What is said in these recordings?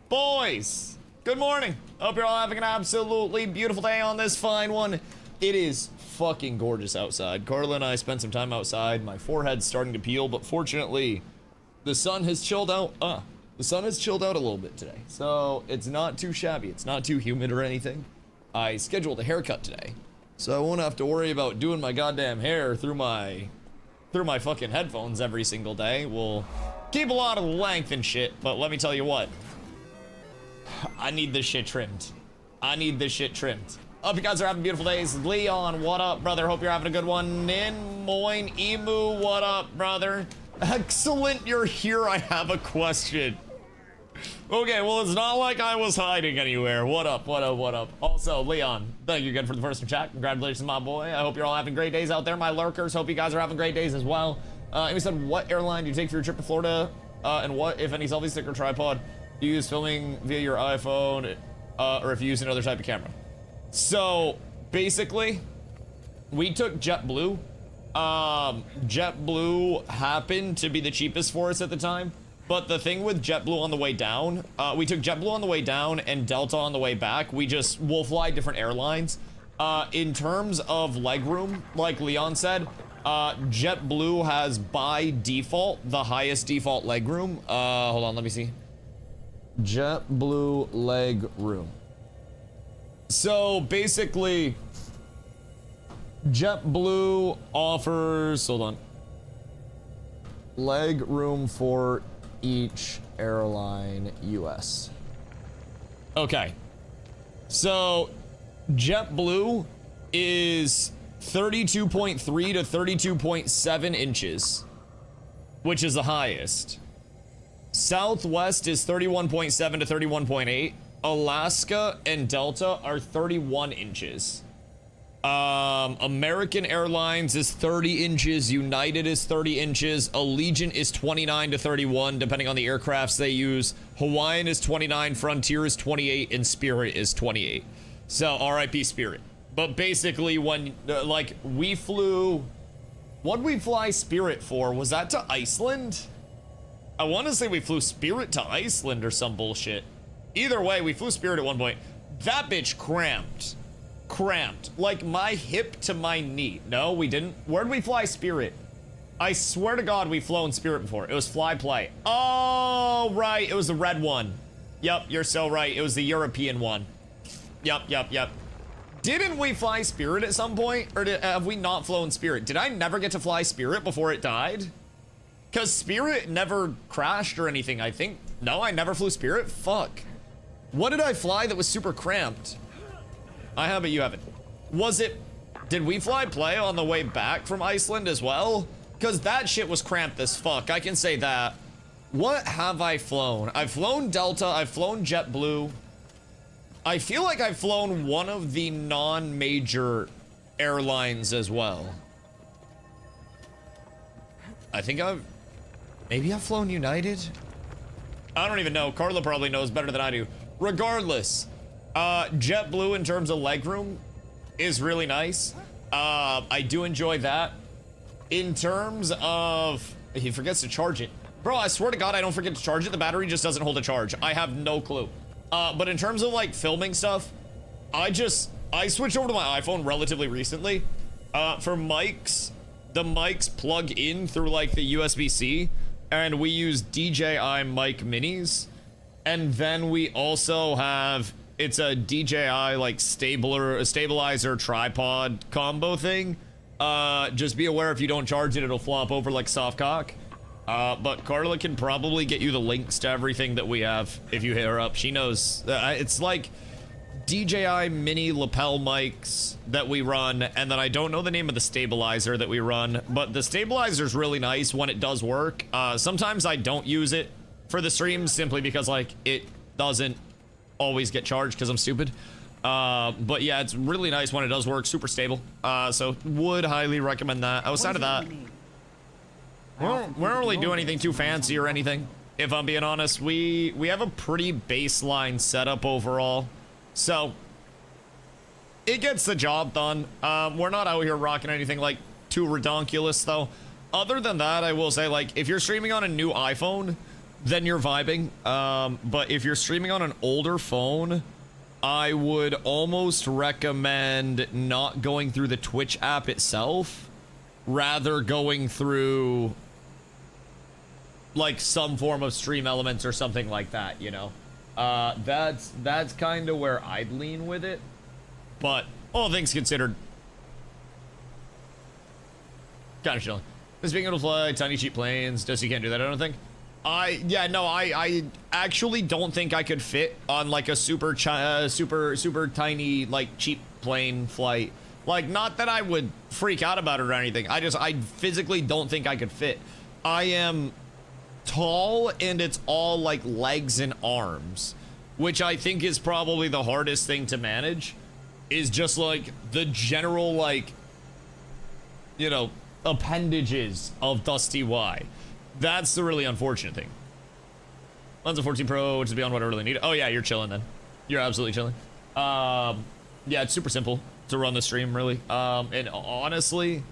Boys, good morning. Hope you're all having an absolutely beautiful day on this fine one. It is fucking gorgeous outside. Carla and I spent some time outside. My forehead's starting to peel, but fortunately, the sun has chilled out. The sun has chilled out a little bit today, so it's not too shabby. It's not too humid or anything. I scheduled a haircut today, so I won't have to worry about doing my goddamn hair through my fucking headphones every single day. We'll keep a lot of length and shit, but let me tell you what. I need this shit trimmed. I need this shit trimmed. Hope you guys are having beautiful days. Leon, what up, brother? Hope you're having a good one. Nin, Moin, Emu, what up, brother? Excellent, you're here. I have a question. Okay, well, it's not like I was hiding anywhere. What up, what up, what up? Also, Leon, thank you again for the first chat. Congratulations, my boy. I hope you're all having great days out there, my lurkers. Hope you guys are having great days as well. Amy said, what airline do you take for your trip to Florida? And what, if any, selfie stick or tripod do you use filming via your iPhone, or if you use another type of camera? So, basically, we took JetBlue. JetBlue happened to be the cheapest for us at the time. But the thing with JetBlue on the way down, we took JetBlue on the way down and Delta on the way back. We'll fly different airlines. In terms of legroom, like Leon said, JetBlue has by default the highest default legroom. Hold on, let me see. JetBlue legroom. So basically, JetBlue offers, hold on, leg room for each airline US. Okay, so JetBlue is 32.3 to 32.7 inches, which is the highest. Southwest is 31.7 to 31.8. Alaska and Delta are 31 inches. American Airlines is 30 inches, United is 30 inches, Allegiant is 29 to 31, depending on the aircrafts they use, Hawaiian is 29, Frontier is 28, and Spirit is 28. So, RIP Spirit. But basically, when, like, we flew... What'd we fly Spirit for? Was that to Iceland? I want to say we flew Spirit to Iceland or some bullshit. Either way, we flew Spirit at one point. That bitch cramped. Like my hip to my knee. No, we didn't. Where'd we fly Spirit? I swear to God we've flown Spirit before. It was Fly Play. Oh, right. It was the red one. Yep, you're so right. It was the European one. Yep. Didn't we fly Spirit at some point? Or have we not flown Spirit? Did I never get to fly Spirit before it died? Because Spirit never crashed or anything, I think. No, I never flew Spirit? Fuck. What did I fly that was super cramped? I have it, you haven't. Did we fly Play on the way back from Iceland as well? Because that shit was cramped as fuck, I can say that. What have I flown? I've flown Delta, I've flown JetBlue. I feel like I've flown one of the non-major airlines as well. I think maybe I've flown United? I don't even know, Carla probably knows better than I do. Regardless. JetBlue in terms of legroom is really nice. I do enjoy that. In terms of, he forgets to charge it. Bro, I swear to God, I don't forget to charge it. The battery just doesn't hold a charge. I have no clue. But in terms of like filming stuff, I switched over to my iPhone relatively recently. For mics, the mics plug in through like the USB-C, and we use DJI mic minis. And then we also have, it's a DJI like stabilizer tripod combo thing. Just be aware if you don't charge it, it'll flop over like soft cock. But Carla can probably get you the links to everything that we have if you hit her up. She knows. It's like DJI mini lapel mics that we run, and then I don't know the name of the stabilizer that we run, but the stabilizer is really nice when it does work. Sometimes I don't use it for the streams simply because like it doesn't always get charged because I'm stupid. But yeah, it's really nice when it does work, super stable. So would highly recommend that. Outside of that, we don't really do anything too fancy or anything. If I'm being honest, we have a pretty baseline setup overall. So it gets the job done. We're not out here rocking anything like too redonkulous though. Other than that, I will say, like, if you're streaming on a new iPhone, then you're vibing. But if you're streaming on an older phone, I would almost recommend not going through the Twitch app itself, rather going through like some form of Stream Elements or something like that, you know. That's kind of where I'd lean with it. But all things considered, kind of chilling. Just being able to fly tiny cheap planes, Dusty can't do that, I don't think. I actually don't think I could fit on like a super tiny like cheap plane flight. Like, not that I would freak out about it or anything. I physically don't think I could fit. I am tall and it's all like legs and arms, which I think is probably the hardest thing to manage, is just like the general, like, you know, appendages of DustyWhy. That's the really unfortunate thing. Lens of 14 Pro, which is beyond what I really need. Oh yeah, you're chilling then. You're absolutely chilling. Yeah, it's super simple to run the stream, really. And honestly,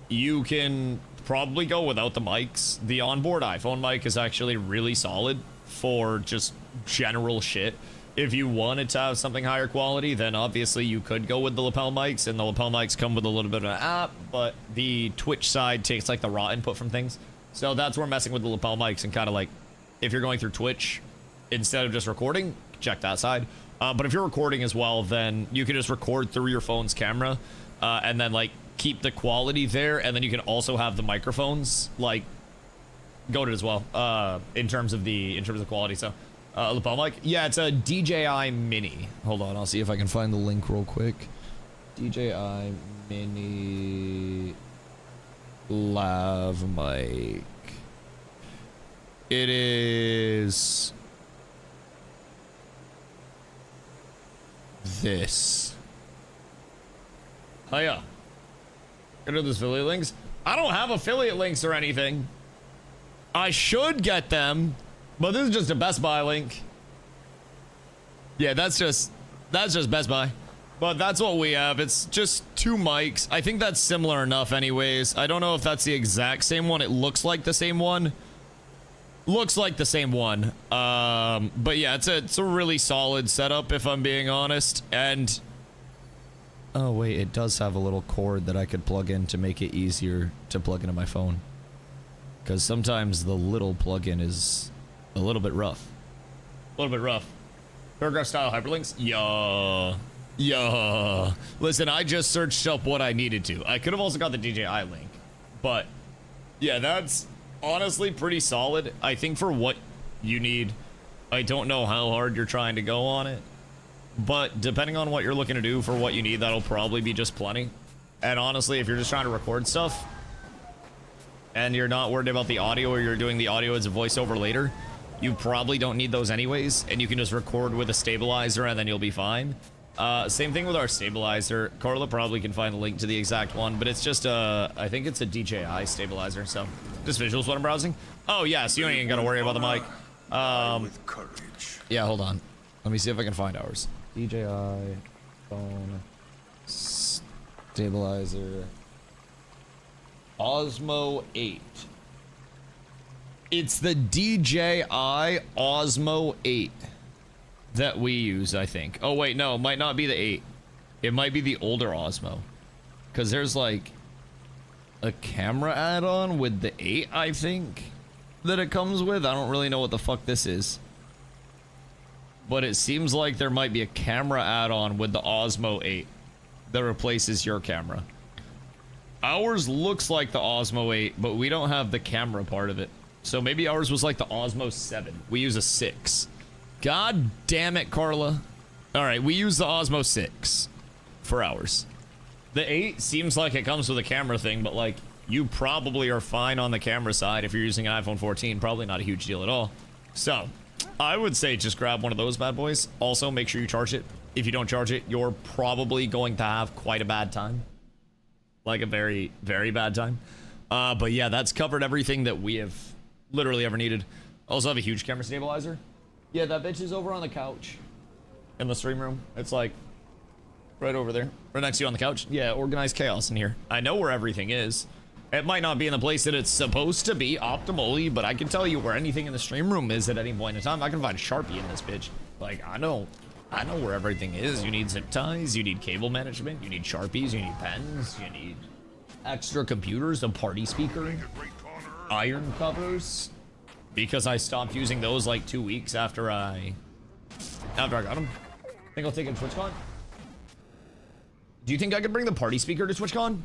you can probably go without the mics. The onboard iPhone mic is actually really solid for just general shit. If you wanted to have something higher quality, then obviously you could go with the lapel mics, and the lapel mics come with a little bit of an app, but the Twitch side takes like the raw input from things. So that's where messing with the lapel mics and kind of like, if you're going through Twitch instead of just recording, check that side. But if you're recording as well, then you can just record through your phone's camera, and then like keep the quality there, and then you can also have the microphones like goated as well, in terms of quality. So lapel mic, yeah, it's a DJI Mini. Hold on, I'll see if I can find the link real quick. DJI Mini lav mic. It is this. Oh yeah. Go to those affiliate links. I don't have affiliate links or anything. I should get them, but this is just a Best Buy link. Yeah, that's just Best Buy. But that's what we have. It's just 2 mics. I think that's similar enough anyways. I don't know if that's the exact same one. It looks like the same one. Looks like the same one. But yeah, it's a really solid setup, if I'm being honest. And oh wait, it does have a little cord that I could plug in to make it easier to plug into my phone. Because sometimes the little plug-in is a little bit rough. A little bit rough. Paragraph style hyperlinks? Yeah. Listen, I just searched up what I needed to. I could have also got the DJI link. But yeah, that's honestly pretty solid. I think for what you need, I don't know how hard you're trying to go on it, but depending on what you're looking to do for what you need, that'll probably be just plenty. And honestly, if you're just trying to record stuff and you're not worried about the audio, or you're doing the audio as a voiceover later, you probably don't need those anyways, and you can just record with a stabilizer and then you'll be fine. Same thing with our stabilizer. Carla probably can find a link to the exact one, but it's just I think it's a DJI stabilizer. So just visuals what I'm browsing. Oh yeah, so you ain't gotta worry about the mic. Yeah, hold on, let me see if I can find ours. DJI phone stabilizer Osmo 8. It's the DJI Osmo 8 that we use, I think. Oh wait, no, it might not be the 8. It might be the older Osmo, because there's like a camera add-on with the 8, I think, that it comes with. I don't really know what the fuck this is, but it seems like there might be a camera add-on with the Osmo 8 that replaces your camera. Ours looks like the Osmo 8, but we don't have the camera part of it. So maybe ours was like the Osmo 7. We use a 6. God damn it, Carla. Alright, we use the Osmo 6 for ours. The 8 seems like it comes with a camera thing, but like, you probably are fine on the camera side if you're using an iPhone 14. Probably not a huge deal at all. So, I would say just grab one of those bad boys. Also, make sure you charge it. If you don't charge it, you're probably going to have quite a bad time. Like a very, very bad time. But yeah, that's covered everything that we have literally ever needed. Also have a huge camera stabilizer. Yeah, that bitch is over on the couch in the stream room. It's like right over there, right next to you on the couch. Yeah, organized chaos in here. I know where everything is. It might not be in the place that it's supposed to be optimally, but I can tell you where anything in the stream room is at any point in time. I can find Sharpie in this bitch. Like, I know where everything is. You need zip ties, you need cable management, you need Sharpies, you need pens, you need extra computers, a party speaker, iron covers, because I stopped using those like 2 weeks after I got them. Think I'll take it to TwitchCon? Do you think I could bring the party speaker to TwitchCon?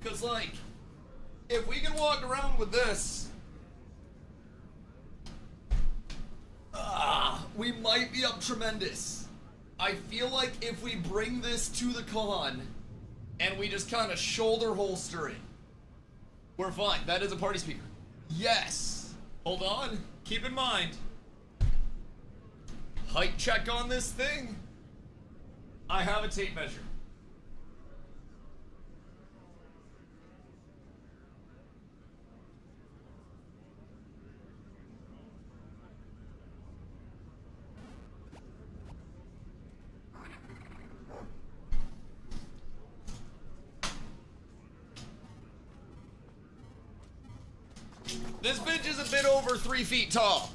Cause like, if we can walk around with this, we might be up tremendous. I feel like if we bring this to the con and we just kind of shoulder holster it, we're fine. That is a party speaker. Yes. Hold on. Keep in mind. Height check on this thing. I have a tape measure. This bitch is a bit over 3 feet tall.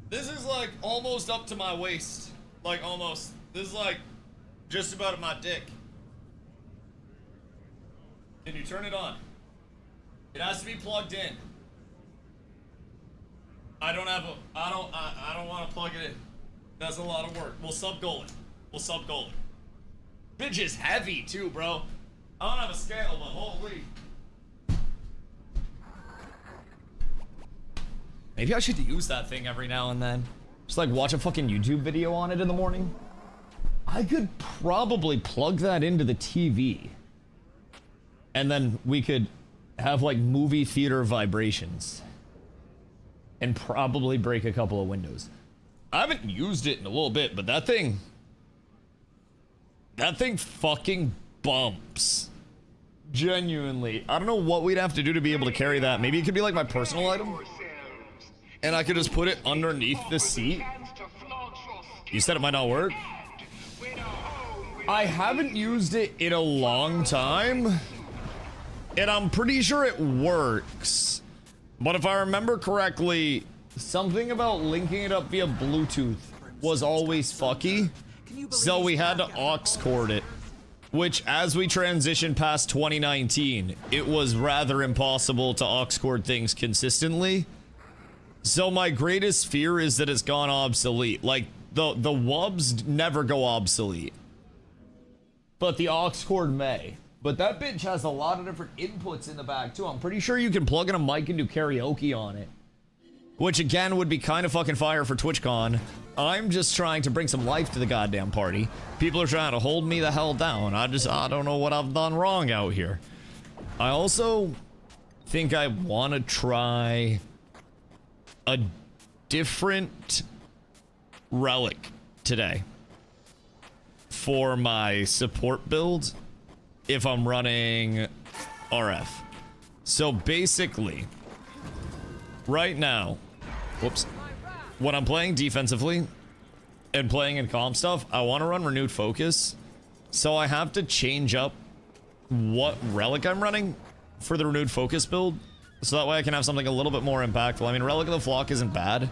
This is like almost up to my waist. Like almost. This is like just about at my dick. Can you turn it on? It has to be plugged in. I don't want to plug it in. That's a lot of work. We'll sub-goal it. We'll sub-goal it. Bitch is heavy too, bro. I don't have a scale, but holy. Maybe I should use that thing every now and then. Just like watch a fucking YouTube video on it in the morning. I could probably plug that into the TV. And then we could have like movie theater vibrations. And probably break a couple of windows. I haven't used it in a little bit, but that thing fucking bumps. Genuinely. I don't know what we'd have to do to be able to carry that. Maybe it could be like my personal item. And I could just put it underneath the seat. You said it might not work? I haven't used it in a long time. And I'm pretty sure it works. But if I remember correctly, something about linking it up via Bluetooth was always fucky. So we had to aux cord it, which as we transitioned past 2019, it was rather impossible to aux cord things consistently. So my greatest fear is that it's gone obsolete. Like the wubs never go obsolete, but the aux cord may. But that bitch has a lot of different inputs in the back too. I'm pretty sure you can plug in a mic and do karaoke on it, which again would be kind of fucking fire for TwitchCon. I'm just trying to bring some life to the goddamn party. People are trying to hold me the hell down. I don't know what I've done wrong out here. I also think I want to try a different relic today for my support build if I'm running RF. So basically, right now, whoops, when I'm playing defensively and playing in calm stuff, I want to run renewed focus. So I have to change up what relic I'm running for the renewed focus build. So that way I can have something a little bit more impactful. I mean, Relic of the Flock isn't bad,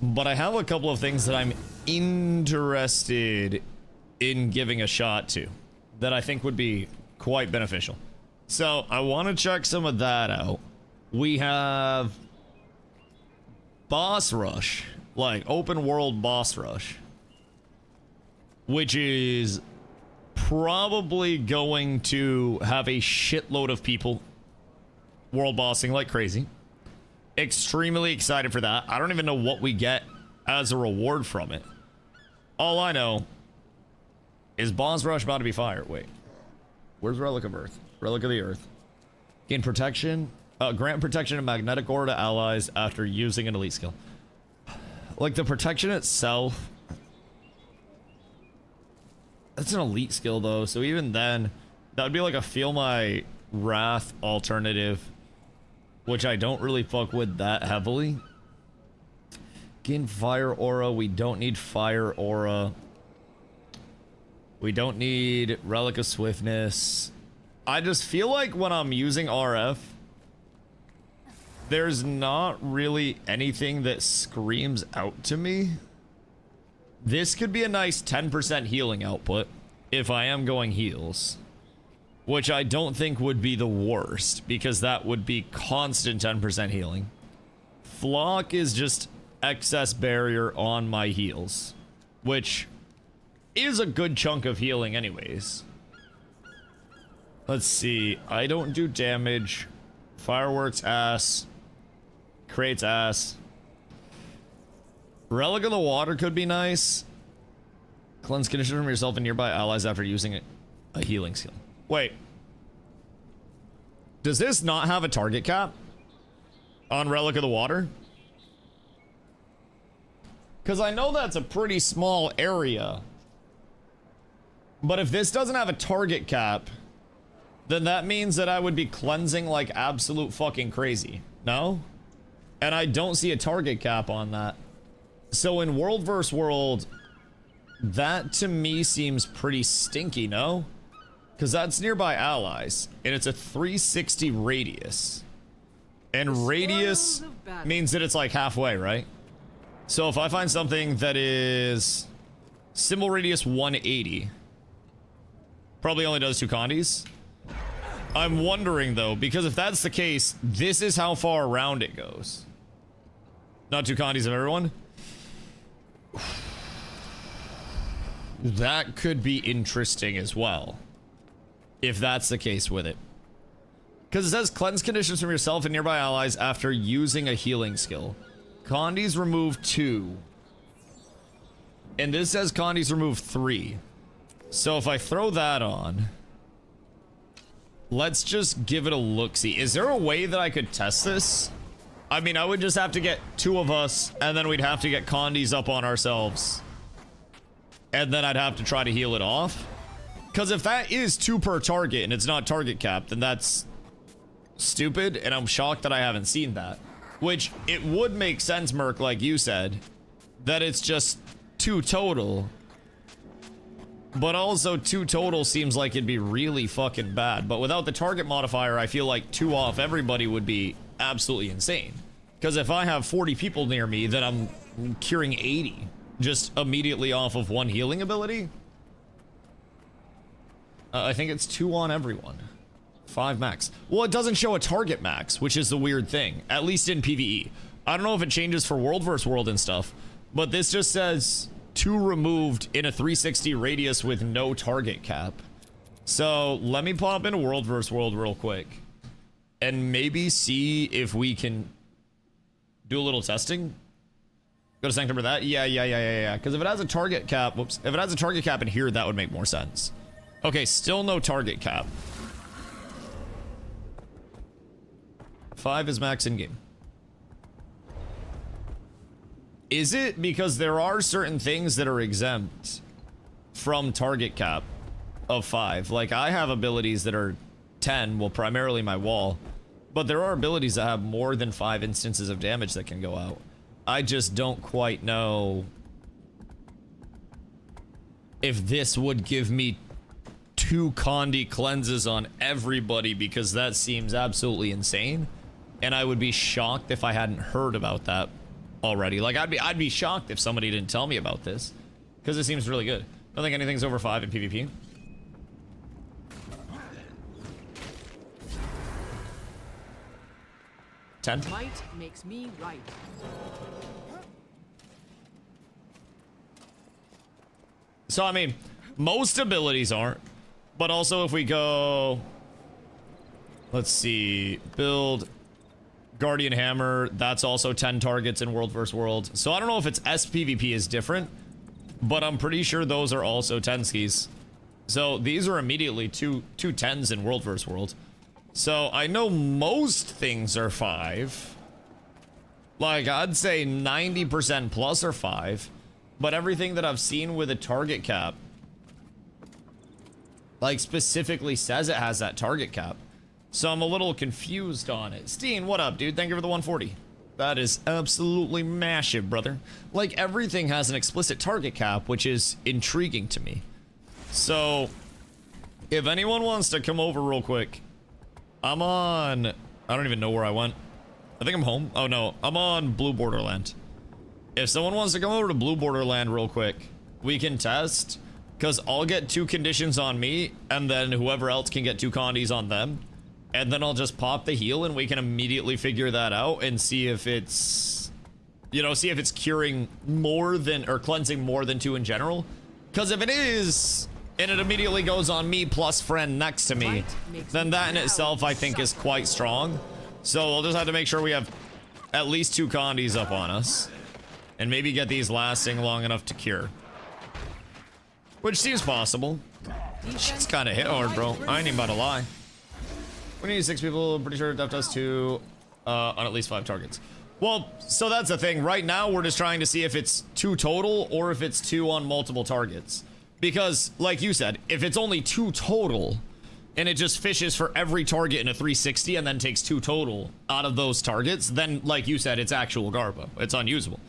but I have a couple of things that I'm interested in giving a shot to that I think would be quite beneficial. So I want to check some of that out. We have Boss Rush, like open world Boss Rush, which is probably going to have a shitload of people world bossing like crazy. Extremely excited for that. I don't even know what we get as a reward from it. All I know is Boss Rush about to be fired. Wait, where's Relic of Earth? Relic of the Earth. Gain protection. Grant protection and magnetic aura to allies after using an elite skill. Like the protection itself, that's an elite skill though, so even then That'd be like a Feel My Wrath alternative, which I don't really fuck with that heavily. Gain Fire Aura. We don't need Fire Aura. We don't need Relic of Swiftness. I just feel like when I'm using RF, there's not really anything that screams out to me. This could be a nice 10% healing output if I am going heals, which I don't think would be the worst because that would be constant 10% healing. Flock is just excess barrier on my heals, which is a good chunk of healing anyways. Let's see. I don't do damage. Fireworks ass. Crates ass. Relic of the Water could be nice. Cleanse condition from yourself and nearby allies after using a healing skill. Wait. Does this not have a target cap on Relic of the Water? Because I know that's a pretty small area. But if this doesn't have a target cap, then that means that I would be cleansing like absolute fucking crazy. No? And I don't see a target cap on that. So in World vs. World, that to me seems pretty stinky, no? Because that's nearby allies, and it's a 360 radius. And radius means that it's like halfway, right? So if I find something that is symbol radius 180, probably only does 2 condies. I'm wondering though, because if that's the case, this is how far around it goes. Not 2 condies of everyone. That could be interesting as well, if that's the case with it. Because it says cleanse conditions from yourself and nearby allies after using a healing skill. Condies remove 2. And this says condies remove 3. So if I throw that on, let's just give it a look-see. Is there a way that I could test this? I mean, I would just have to get 2 of us, and then we'd have to get condies up on ourselves. And then I'd have to try to heal it off. Because if that is 2 per target and it's not target capped, then that's stupid, and I'm shocked that I haven't seen that. Which, it would make sense, Merc, like you said, that it's just 2 total. But also 2 total seems like it'd be really fucking bad. But without the target modifier, I feel like 2 off everybody would be absolutely insane. Because if I have 40 people near me, then I'm curing 80 just immediately off of 1 healing ability. I think it's 2 on everyone. 5 max. Well, it doesn't show a target max, which is the weird thing, at least in PvE. I don't know if it changes for World vs. World and stuff, but this just says 2 removed in a 360 radius with no target cap. So let me pop into World vs. World real quick and maybe see if we can do a little testing. Go to Sanctum for that? Yeah. Because if it has a target cap, whoops, if it has a target cap in here, that would make more sense. Okay, still no target cap. 5 is max in game. Is it because there are certain things that are exempt from target cap of 5? Like, I have abilities that are 10, well, primarily my wall, but there are abilities that have more than 5 instances of damage that can go out. I just don't quite know if this would give me 2 Condi cleanses on everybody, because that seems absolutely insane. And I would be shocked if I hadn't heard about that already. Like, I'd be shocked if somebody didn't tell me about this, because it seems really good. I don't think anything's over 5 in PvP. Ten. Might makes me right. So, I mean, most abilities aren't, but also if we go, let's see, build Guardian Hammer, that's also 10 targets in World vs. World. So I don't know if it's SPVP is different, but I'm pretty sure those are also 10 skis. So these are immediately two 10s in World vs. World. So I know most things are 5. Like, I'd say 90% plus are 5. But everything that I've seen with a target cap like specifically says it has that target cap. So I'm a little confused on it. Steen, what up, dude? Thank you for the 140. That is absolutely massive, brother. Like, everything has an explicit target cap, which is intriguing to me. So, if anyone wants to come over real quick, I'm on... I don't even know where I went. I think I'm home. Oh, no. I'm on Blue Borderland. If someone wants to come over to Blue Borderland real quick, we can test, because I'll get 2 conditions on me, and then whoever else can get 2 condies on them. And then I'll just pop the heal and we can immediately figure that out and see if it's, you know, see if it's curing more than, or cleansing more than 2 in general. Because if it is, and it immediately goes on me plus friend next to me, then that in itself I think is quite strong. So we'll just have to make sure we have at least 2 condies up on us. And maybe get these lasting long enough to cure. Which seems possible. Shit's kind of hit hard, bro. I ain't even about to lie. We need 6 people. I'm pretty sure Def does 2 on at least 5 targets. Well, so that's the thing. Right now, we're just trying to see if it's 2 total or if it's 2 on multiple targets. Because, like you said, if it's only 2 total and it just fishes for every target in a 360 and then takes 2 total out of those targets, then, like you said, it's actual Garbo. It's unusable.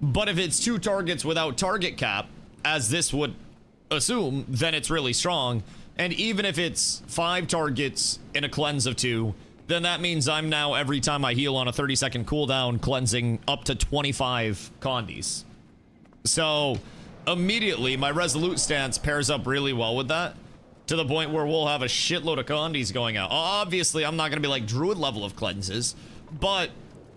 But if it's 2 targets without target cap, as this would assume, then it's really strong. And even if it's 5 targets in a cleanse of 2, then that means I'm now, every time I heal on a 30-second cooldown, cleansing up to 25 condies. So, immediately, my Resolute stance pairs up really well with that, to the point where we'll have a shitload of condies going out. Obviously, I'm not going to be like Druid level of cleanses, but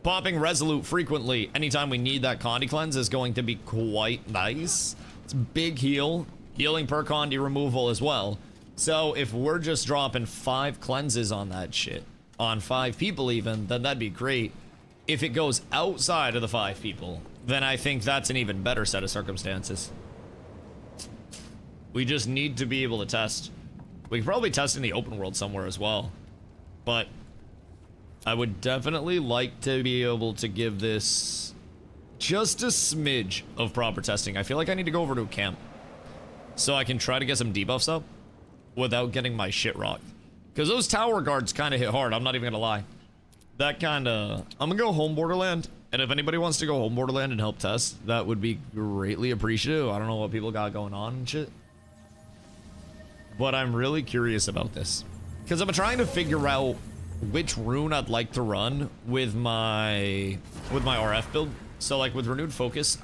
popping Resolute frequently anytime we need that condi cleanse is going to be quite nice. It's big heal, healing per condi removal as well. So if we're just dropping 5 cleanses on that shit, on 5 people even, then that'd be great. If it goes outside of the 5 people, then I think that's an even better set of circumstances. We just need to be able to test. We could probably test in the open world somewhere as well. But I would definitely like to be able to give this just a smidge of proper testing. I feel like I need to go over to a camp so I can try to get some debuffs up without getting my shit rocked. Because those tower guards kind of hit hard, I'm not even gonna lie. That kind of... I'm gonna go home Borderland, and if anybody wants to go home Borderland and help test, that would be greatly appreciative. I don't know what people got going on and shit. But I'm really curious about this. Because I'm trying to figure out which rune I'd like to run with my RF build. So like with Renewed Focus,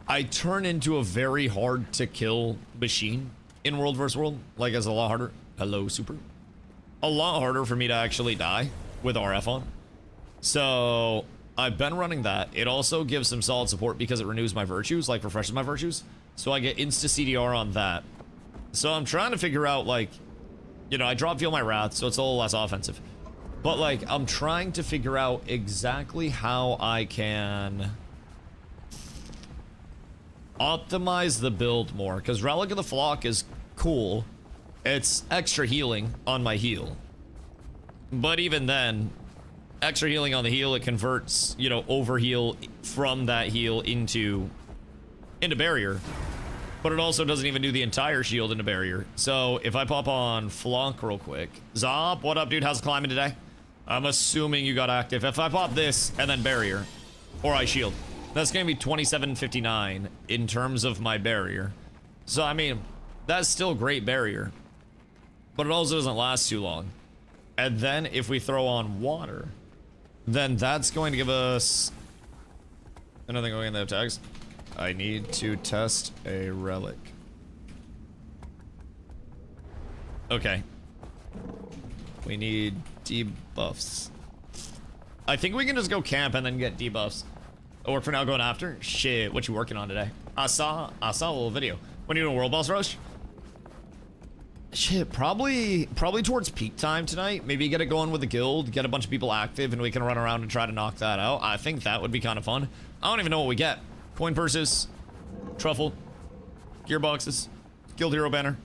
I turn into a very hard to kill machine in World vs. World. Like, it's a lot harder. Hello, Super. A lot harder for me to actually die with RF on. So I've been running that. It also gives some solid support because it renews my virtues, like refreshes my virtues. So I get insta CDR on that. So I'm trying to figure out, like, you know, I drop Feel My Wrath, so it's a little less offensive. But like, I'm trying to figure out exactly how I can optimize the build more, because Relic of the Flock is cool. It's extra healing on my heal, but even then, extra healing on the heal, it converts, you know, overheal from that heal into barrier, but it also doesn't even do the entire shield into barrier. So if I pop on Flock real quick, Zop, what up, dude? How's climbing today? I'm assuming you got active. If I pop this and then barrier, or I shield, that's gonna be 2759 in terms of my barrier. So I mean, that's still great barrier, but it also doesn't last too long. And then if we throw on water, then that's going to give us another going in the tags. I need to test a relic. Okay. We need debuffs. I think we can just go camp and then get debuffs. Or for now, going after. Shit, what you working on today? I saw a little video. When you doing World Boss Rush? Shit, probably towards peak time tonight. Maybe get it going with the guild, get a bunch of people active, and we can run around and try to knock that out. I think that would be kind of fun. I don't even know what we get. Coin purses, truffle, gearboxes, guild hero banner,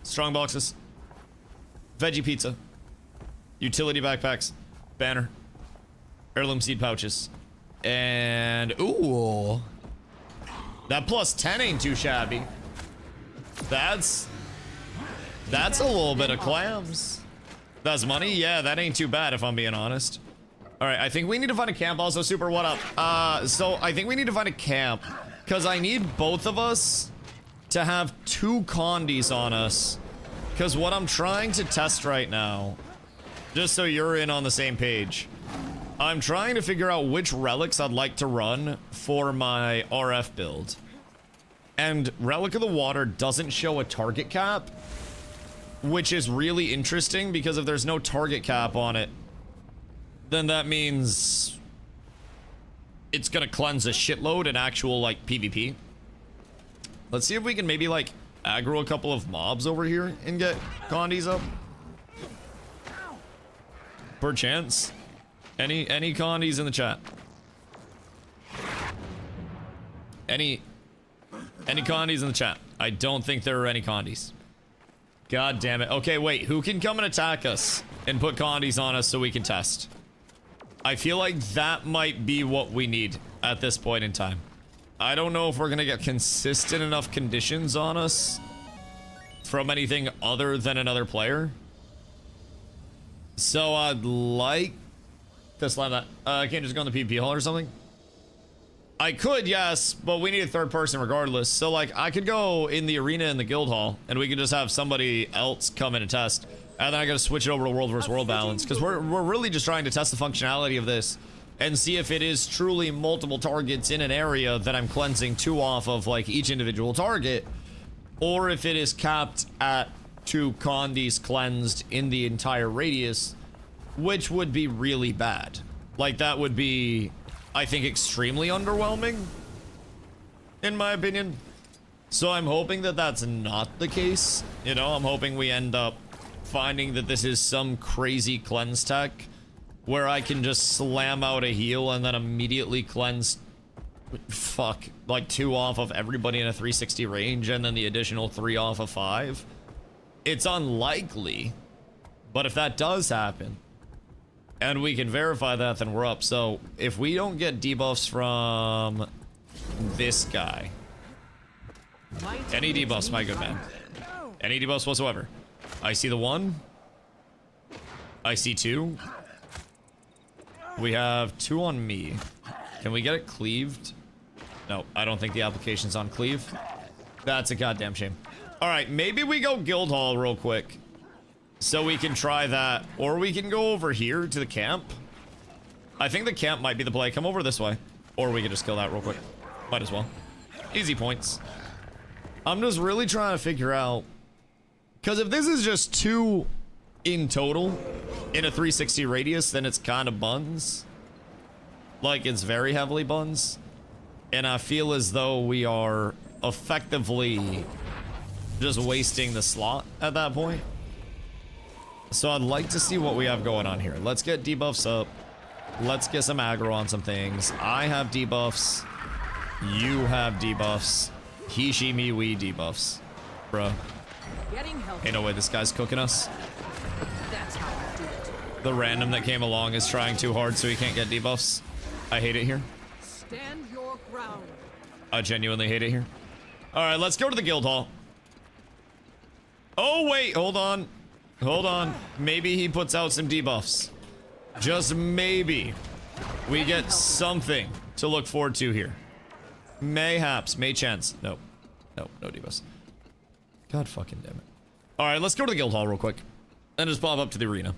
strong boxes, veggie pizza, utility backpacks, banner, heirloom seed pouches, and ooh, that plus 10 ain't too shabby. That's a little bit of clams. That's money? Yeah, that ain't too bad if I'm being honest. All right, I think we need to find a camp. Also, Super, what up? So I think we need to find a camp because I need both of us to have 2 condies on us. Because what I'm trying to test right now, just so you're in on the same page, I'm trying to figure out which relics I'd like to run for my RF build. And Relic of the Water doesn't show a target cap, which is really interesting because if there's no target cap on it, then that means it's gonna cleanse a shitload in actual, like, PvP. Let's see if we can maybe, like, aggro a couple of mobs over here and get condies up. Perchance. Any condies in the chat? Any condies in the chat? I don't think there are any condies. God damn it. Okay, wait. Who can come and attack us and put condies on us so we can test? I feel like that might be what we need at this point in time. I don't know if we're gonna get consistent enough conditions on us from anything other than another player. So I'd like to slam that. I can't just go in the PvP hall or something. I could, yes, but we need a third person regardless. So, like, I could go in the arena in the guild hall, and we could just have somebody else come in and test. And then I gotta switch it over to world versus world balance, because we're really just trying to test the functionality of this and see if it is truly multiple targets in an area that I'm cleansing 2 off of, like, each individual target, or if it is capped at 2 condies cleansed in the entire radius, which would be really bad. Like, that would be, I think, extremely underwhelming, in my opinion. So I'm hoping that that's not the case. You know, I'm hoping we end up finding that this is some crazy cleanse tech where I can just slam out a heal and then immediately cleanse, fuck, like 2 off of everybody in a 360 range and then the additional 3 off of 5. It's unlikely, but if that does happen, and we can verify that, then we're up. So if we don't get debuffs from this guy, any debuffs, my good man, any debuffs whatsoever. I see the 1. I see 2. We have 2 on me. Can we get it cleaved? No, I don't think the application's on cleave. That's a goddamn shame. All right, maybe we go guild hall real quick so we can try that, or we can go over here to the camp. I think the camp might be the play. Come over this way, or we can just kill that real quick. Might as well. Easy points. I'm just really trying to figure out, because if this is just 2 in total in a 360 radius, then it's kind of buns. Like, it's very heavily buns. And I feel as though we are effectively just wasting the slot at that point. So I'd like to see what we have going on here. Let's get debuffs up. Let's get some aggro on some things. I have debuffs. You have debuffs. He, she, me, we debuffs. Bruh. Ain't no way this guy's cooking us. That's how I do it. The random that came along is trying too hard so he can't get debuffs. I hate it here. Stand your ground. I genuinely hate it here. All right, let's go to the guild hall. Oh, wait, hold on. Hold on. Maybe he puts out some debuffs. Just maybe we get something to look forward to here. Mayhaps, may chance. No, no debuffs. God fucking damn it. All right, let's go to the guild hall real quick and just pop up to the arena.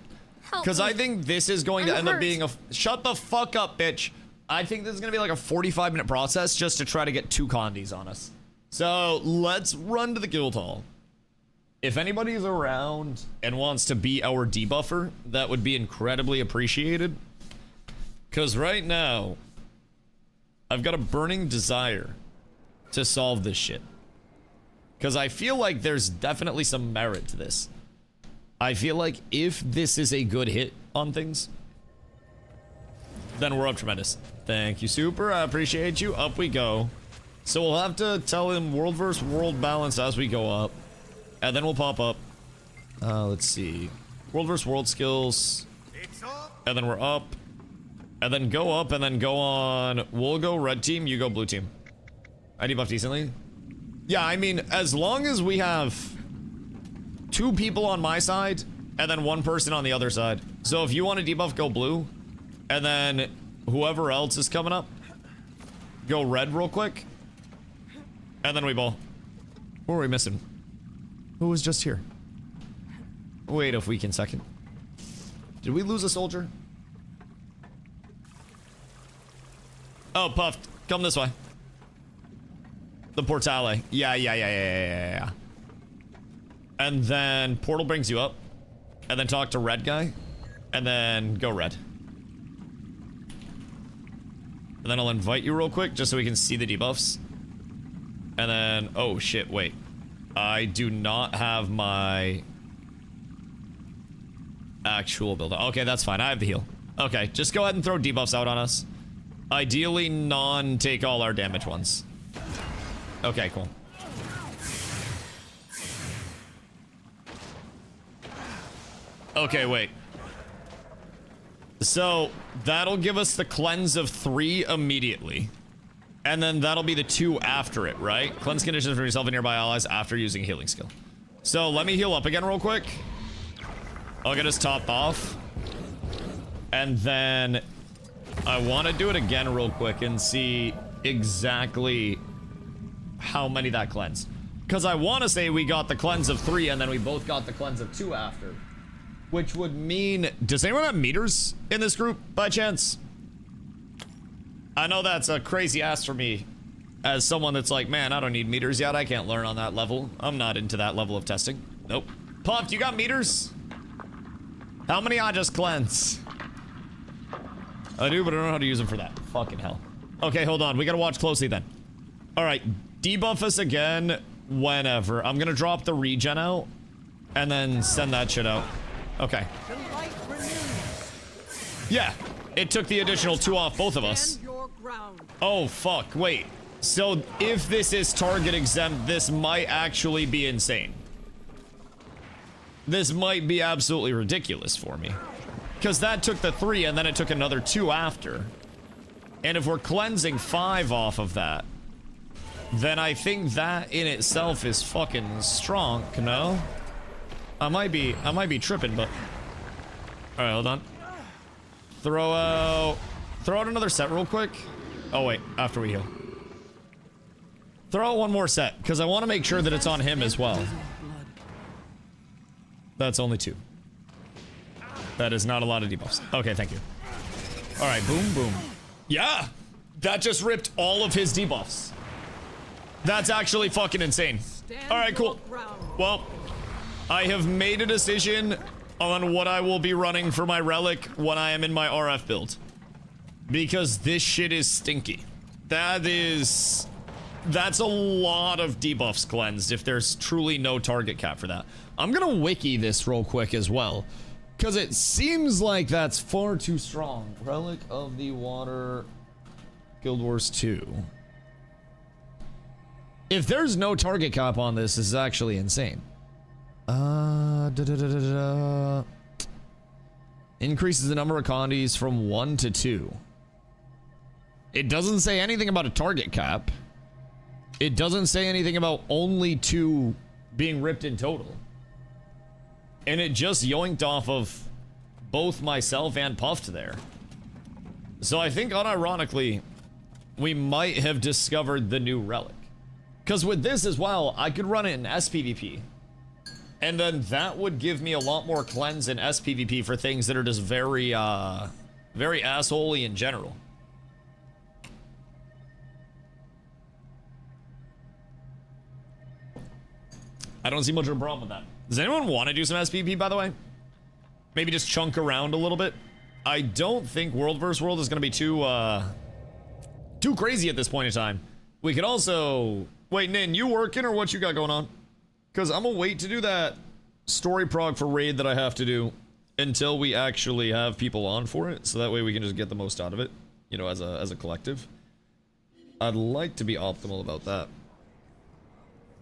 Because I think this is going to end up being a... Shut the fuck up, bitch. I think this is going to be like a 45-minute process just to try to get 2 condies on us. So let's run to the guild hall. If anybody's around and wants to be our debuffer, that would be incredibly appreciated. Because right now, I've got a burning desire to solve this shit. Because I feel like there's definitely some merit to this. I feel like if this is a good hit on things, then we're up tremendous. Thank you, Super. I appreciate you. Up we go. So we'll have to tell him world versus world balance as we go up. And then we'll pop up. Let's see. World versus world skills. And then we're up. And then go up and then go on. We'll go red team, you go blue team. I debuff decently. Yeah, I mean, as long as we have 2 people on my side and then 1 person on the other side. So if you want to debuff, go blue. And then whoever else is coming up, go red real quick. And then we ball. Who are we missing? Who was just here? Wait a weekend second. Did we lose a soldier? Oh, Puffed. Come this way. The Portale. Yeah. And then Portal brings you up. And then talk to red guy. And then go red. And then I'll invite you real quick just so we can see the debuffs. And then, oh shit, wait. I do not have my actual build. Okay, that's fine. I have the heal. Okay, just go ahead and throw debuffs out on us. Ideally, take all our damage ones. Okay, cool. Okay, wait. So, that'll give us the cleanse of 3 immediately. And then that'll be the 2 after it, right? Cleanse conditions for yourself and nearby allies after using a healing skill. So, let me heal up again real quick. I'll get us topped off. And then I want to do it again real quick and see exactly how many that cleanse. Because I want to say we got the cleanse of 3 and then we both got the cleanse of 2 after. Which would mean... Does anyone have meters in this group, by chance? I know that's a crazy ask for me. As someone that's like, man, I don't need meters yet. I can't learn on that level. I'm not into that level of testing. Nope. Puff, you got meters? How many I just cleanse? I do, but I don't know how to use them for that. Fucking hell. Okay, hold on. We gotta watch closely then. Alright, debuff us again whenever. I'm gonna drop the regen out and then send that shit out. Okay. Yeah, it took the additional 2 off both of us. Oh, fuck. Wait. So, if this is target exempt, this might actually be insane. This might be absolutely ridiculous for me. Because that took the 3 and then it took another 2 after. And if we're cleansing 5 off of that, then I think that in itself is fucking strong, no? I might be tripping, but... Alright, hold on. Throw out another set real quick. Oh, wait, after we heal. Throw out one more set, because I want to make sure that it's on him as well. That's only 2. That is not a lot of debuffs. Okay, thank you. Alright, boom, boom. Yeah! That just ripped all of his debuffs. That's actually fucking insane. Alright, cool. Well, I have made a decision on what I will be running for my relic when I am in my RF build. Because this shit is stinky. That's a lot of debuffs cleansed if there's truly no target cap for that. I'm gonna wiki this real quick as well. Because it seems like that's far too strong. Relic of the Water, Guild Wars 2. If there's no target cap on this is actually insane. Increases the number of condies from 1 to 2. It doesn't say anything about a target cap. It doesn't say anything about only 2 being ripped in total. And it just yoinked off of both myself and Puffed there. So I think unironically, we might have discovered the new relic. Because with this as well, I could run it in SPVP. And then that would give me a lot more cleanse in SPVP for things that are just very assholey in general. I don't see much of a problem with that. Does anyone want to do some SPVP, by the way? Maybe just chunk around a little bit? I don't think World vs. World is going to be too crazy at this point in time. We could also... Wait, Nin, you working or what you got going on? Because I'm gonna wait to do that story prog for raid that I have to do until we actually have people on for it, so that way we can just get the most out of it, you know, as a collective. I'd like to be optimal about that.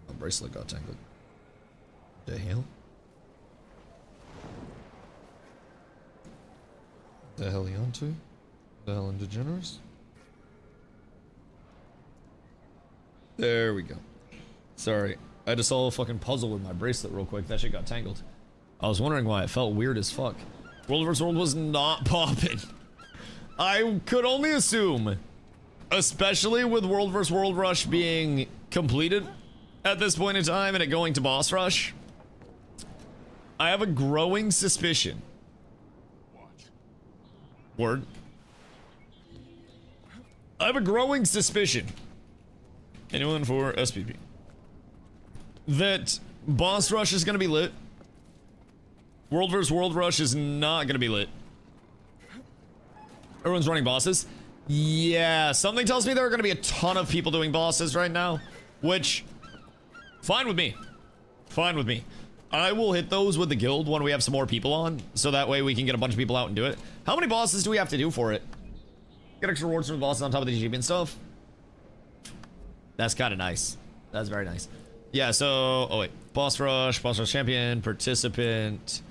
Oh, bracelet got tangled. The hell? The hell you onto? The hell into generous? There we go. Sorry. I just saw a fucking puzzle with my bracelet real quick. That shit got tangled. I was wondering why it felt weird as fuck. World vs. World was not popping. I could only assume, especially with World vs. World Rush being completed at this point in time and it going to boss rush, I have a growing suspicion. Word. I have a growing suspicion. Anyone for SPP? That boss rush is gonna be lit. World vs. World Rush is not gonna be lit. Everyone's running bosses. Yeah, something tells me there are gonna be a ton of people doing bosses right now, which, fine with me. Fine with me. I will hit those with the guild when we have some more people on, so that way we can get a bunch of people out and do it. How many bosses do we have to do for it? Get extra rewards from the bosses on top of the GP and stuff. That's kind of nice. That's very nice. Yeah, so, oh wait. Boss rush champion, participant.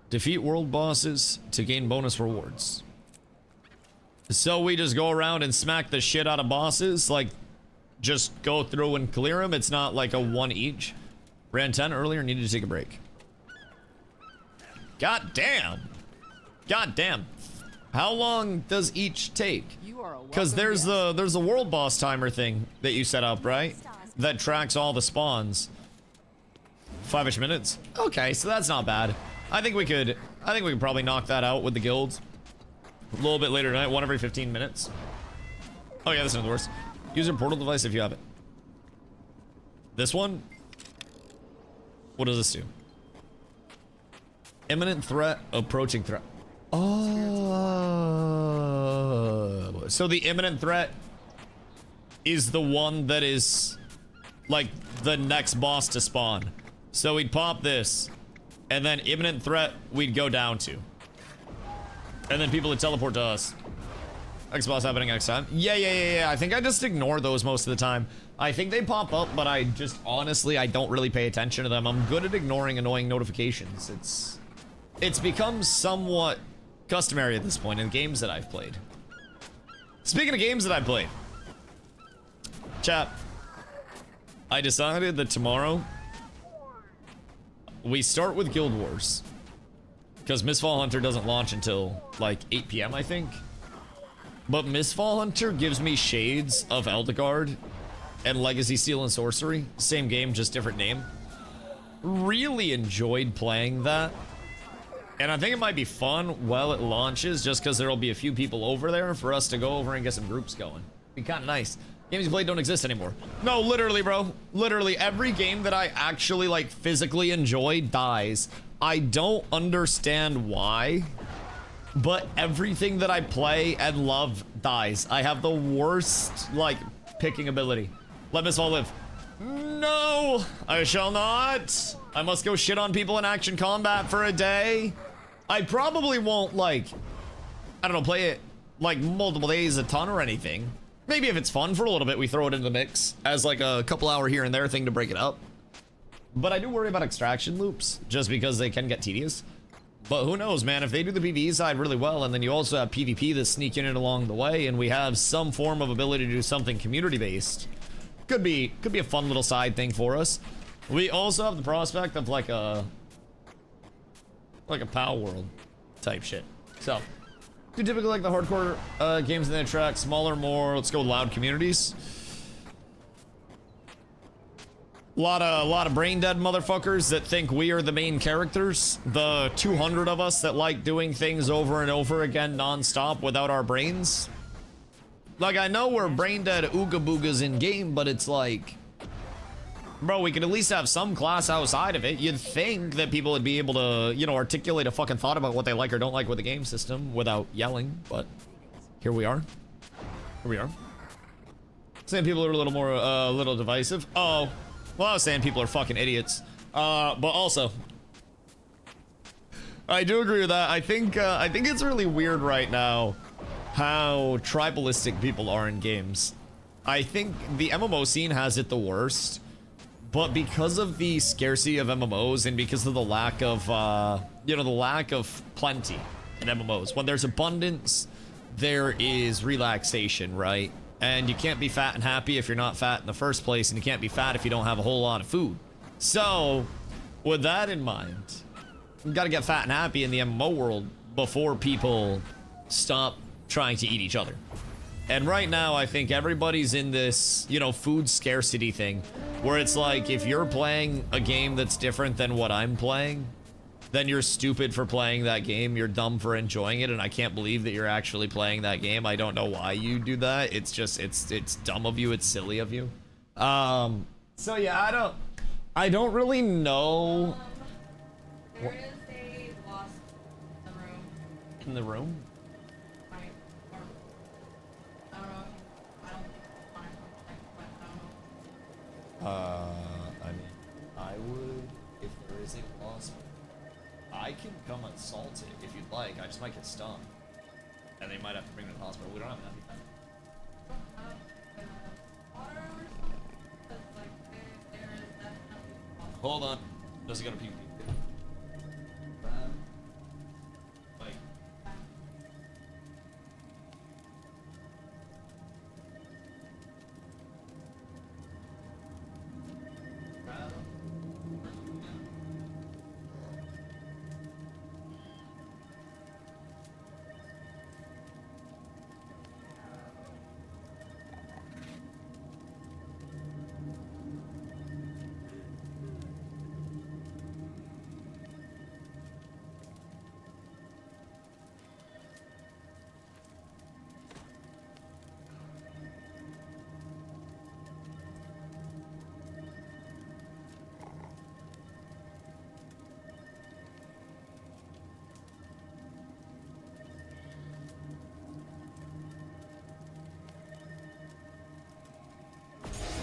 Defeat world bosses to gain bonus rewards. So we just go around and smack the shit out of bosses, like, just go through and clear them. It's not like a one each. Ran 10 earlier, needed to take a break. God damn. God damn. How long does each take? Because there's the world boss timer thing that you set up, right? That tracks all the spawns. 5-ish minutes. Okay, so that's not bad. I think we could probably knock that out with the guild. A little bit later tonight, 1 every 15 minutes. Oh yeah, that's not the worst. Use your portal device if you have it. This one? What does this do? Imminent threat, approaching threat. Oh. So the imminent threat is the one that is like the next boss to spawn. So we'd pop this, and then imminent threat we'd go down to. And then people would teleport to us. Next boss happening next time. Yeah. I think I just ignore those most of the time. I think they pop up, but I just, honestly, I don't really pay attention to them. I'm good at ignoring annoying notifications. It's become somewhat customary at this point in games that I've played. Speaking of games that I've played. Chat. I decided that tomorrow we start with Guild Wars. Because Mistfall Hunter doesn't launch until like 8 PM, I think. But Mistfall Hunter gives me shades of Eldegard and Legacy Steel and Sorcery. Same game, just different name. Really enjoyed playing that. And I think it might be fun while it launches, just because there'll be a few people over there for us to go over and get some groups going. Be kind of nice. Games you played don't exist anymore. No, literally, bro. Literally, every game that I actually, like, physically enjoy dies. I don't understand why, but everything that I play and love dies. I have the worst, like, picking ability. Let Mistfall live. No, I shall not. I must go shit on people in action combat for a day. I probably won't, like, I don't know, play it, like, multiple days a ton or anything. Maybe if it's fun for a little bit, we throw it into the mix as, like, a couple hour here and there thing to break it up. But I do worry about extraction loops, just because they can get tedious. But who knows, man, if they do the PvE side really well, and then you also have PvP that's sneaking in along the way, and we have some form of ability to do something community-based, could be a fun little side thing for us. We also have the prospect of like a POW world type shit. So, do typically like the hardcore games that attract smaller, more, let's go loud communities. A lot of brain dead motherfuckers that think we are the main characters. The 200 of us that like doing things over and over again non-stop without our brains. Like, I know we're brain dead ooga boogas in game, but it's like, bro, we could at least have some class outside of it. You'd think that people would be able to, you know, articulate a fucking thought about what they like or don't like with the game system without yelling, but here we are. Here we are. Saying people are a little more, little divisive. Oh. Well, I was saying people are fucking idiots. But also, I do agree with that. I think it's really weird right now how tribalistic people are in games. I think the MMO scene has it the worst, but because of the scarcity of MMOs and because of the lack of, you know, the lack of plenty in MMOs, when there's abundance, there is relaxation, right? And you can't be fat and happy if you're not fat in the first place, and you can't be fat if you don't have a whole lot of food. So, with that in mind, you gotta get fat and happy in the MMO world before people stop trying to eat each other. And right now, I think everybody's in this, you know, food scarcity thing, where it's like, if you're playing a game that's different than what I'm playing, then you're stupid for playing that game. You're dumb for enjoying it, and I can't believe that you're actually playing that game. I don't know why you do that. It's just, it's dumb of you. It's silly of you. So yeah, I don't really know. There is a wasp in the room. In the room? I don't know if you, I don't think it's fine, but I don't know. I mean, I would, if there is a wasp, I can come assault it if you'd like. I just might get stung. And they might have to bring me to the hospital. We don't have enough time. Water or something? 'Cause, like, there is definitely wasps. Hold on. Does it got a pee? Like.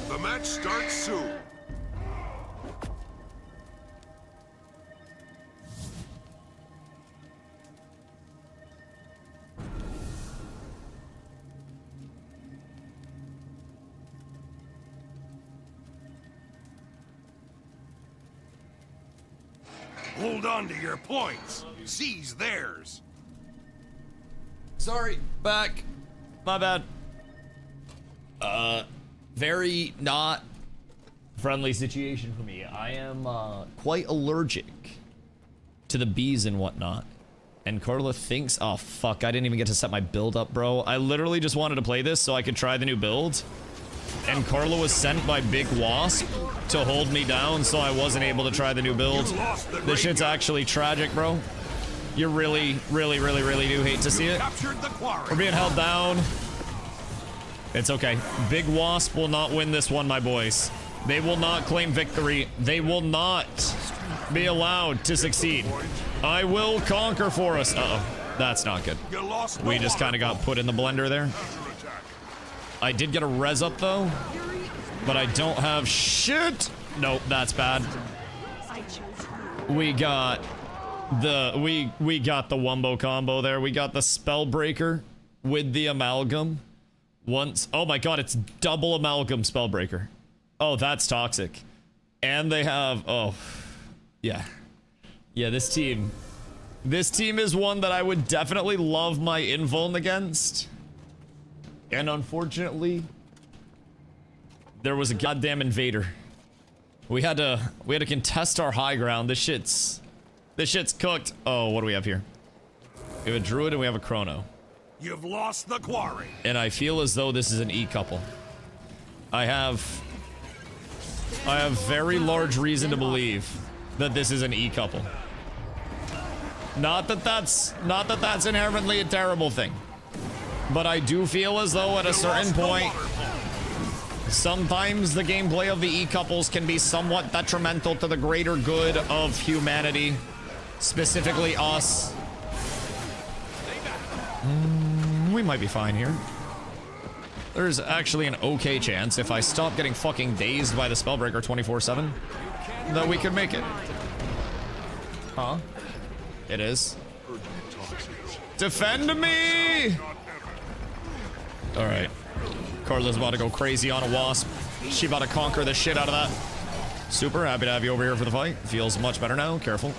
The match starts soon. Hold on to your points. Seize theirs. Sorry, back. My bad. Very not friendly situation for me. I am quite allergic to the bees and whatnot. And Carla thinks, oh fuck, I didn't even get to set my build up, bro. I literally just wanted to play this so I could try the new build. And Carla was sent by Big Wasp to hold me down, so I wasn't able to try the new build. This shit's actually tragic, bro. You really do hate to see it. We're being held down. It's okay. Big Wasp will not win this one, my boys. They will not claim victory. They will not be allowed to succeed. I will conquer for us. Uh-oh. That's not good. We just kind of got put in the blender there. I did get a res up, though. But I don't have shit. Nope, that's bad. We got the... We got the wombo combo there. We got the Spellbreaker with the Amalgam. Once, oh my god, it's double Amalgam Spellbreaker. Oh, that's toxic. And they have, oh, yeah. Yeah, this team is one that I would definitely love my invuln against. And unfortunately, there was a goddamn invader. We had to contest our high ground. This shit's cooked. Oh, what do we have here? We have a druid and we have a chrono. You've lost the quarry. And I feel as though this is an E couple. I have very large reason to believe that this is an E couple. Not that that's inherently a terrible thing. But I do feel as though at a certain point, sometimes the gameplay of the E couples can be somewhat detrimental to the greater good of humanity, specifically us. We might be fine here. There's actually an okay chance if I stop getting fucking dazed by the Spellbreaker 24/7 that we could make it. Huh? It is. Defend me! Alright. Carla's about to go crazy on a wasp. She about to conquer the shit out of that. Super happy to have you over here for the fight. Feels much better now. Careful.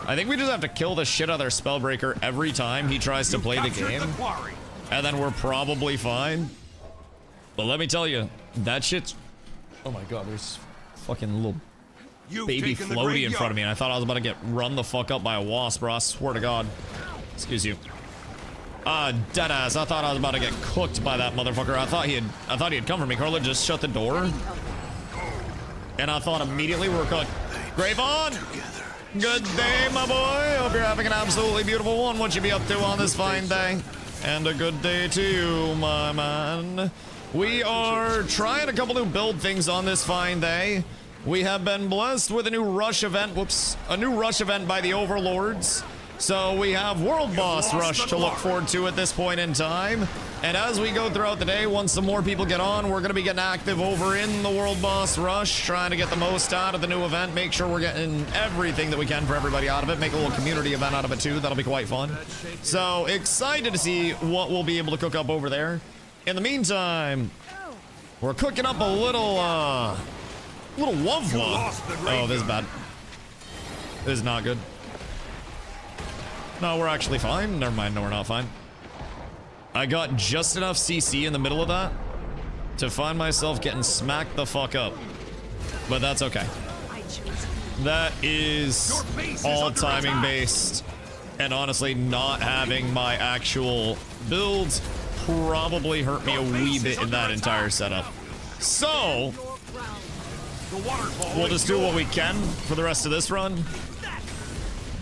I think we just have to kill the shit out of their Spellbreaker every time he tries to play the game. And then we're probably fine. But let me tell you, that shit's... Oh my god, there's fucking little You've baby taken the floaty in front of graveyard. me, and I thought I was about to get run the fuck up by a wasp, bro. I swear to god. Excuse you. Deadass. I thought I was about to get cooked by that motherfucker. I thought he had come for me. Carla just shut the door. And I thought immediately we were cooked. Grave on! Good day, my boy. Hope you're having an absolutely beautiful one. What you be up to on this fine day? And a good day to you, my man. We are trying a couple new build things on this fine day. We have been blessed with a new rush event. Whoops. A new rush event by the Overlords. So we have World Boss Rush to look forward to at this point in time. And as we go throughout the day, once some more people get on, we're going to be getting active over in the World Boss Rush, trying to get the most out of the new event, make sure we're getting everything that we can for everybody out of it, make a little community event out of it too. That'll be quite fun. So excited to see what we'll be able to cook up over there. In the meantime, we're cooking up a little wuvla. Oh, this is bad. This is not good. No, we're actually fine. Never mind, no, we're not fine. I got just enough CC in the middle of that to find myself getting smacked the fuck up. But that's okay. That is all timing based. And honestly, not having my actual build probably hurt me a wee bit in that entire setup. So, we'll just do what we can for the rest of this run.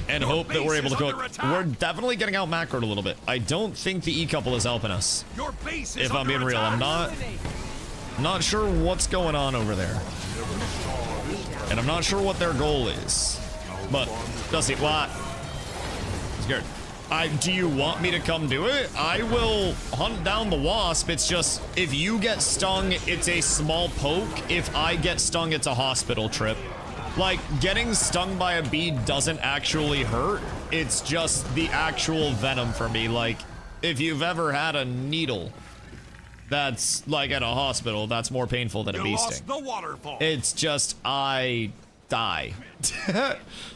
And hope that we're able to cook. We're definitely getting out macroed a little bit. I don't think the E-couple is helping us. If I'm being real, I'm not sure what's going on over there. And I'm not sure what their goal is. But, DustyWhy. Scared. Do you want me to come do it? I will hunt down the wasp. It's just, if you get stung, it's a small poke. If I get stung, it's a hospital trip. Like, getting stung by a bee doesn't actually hurt. It's just the actual venom for me. Like, if you've ever had a needle that's, like, at a hospital, that's more painful than a bee sting. It's just, I die.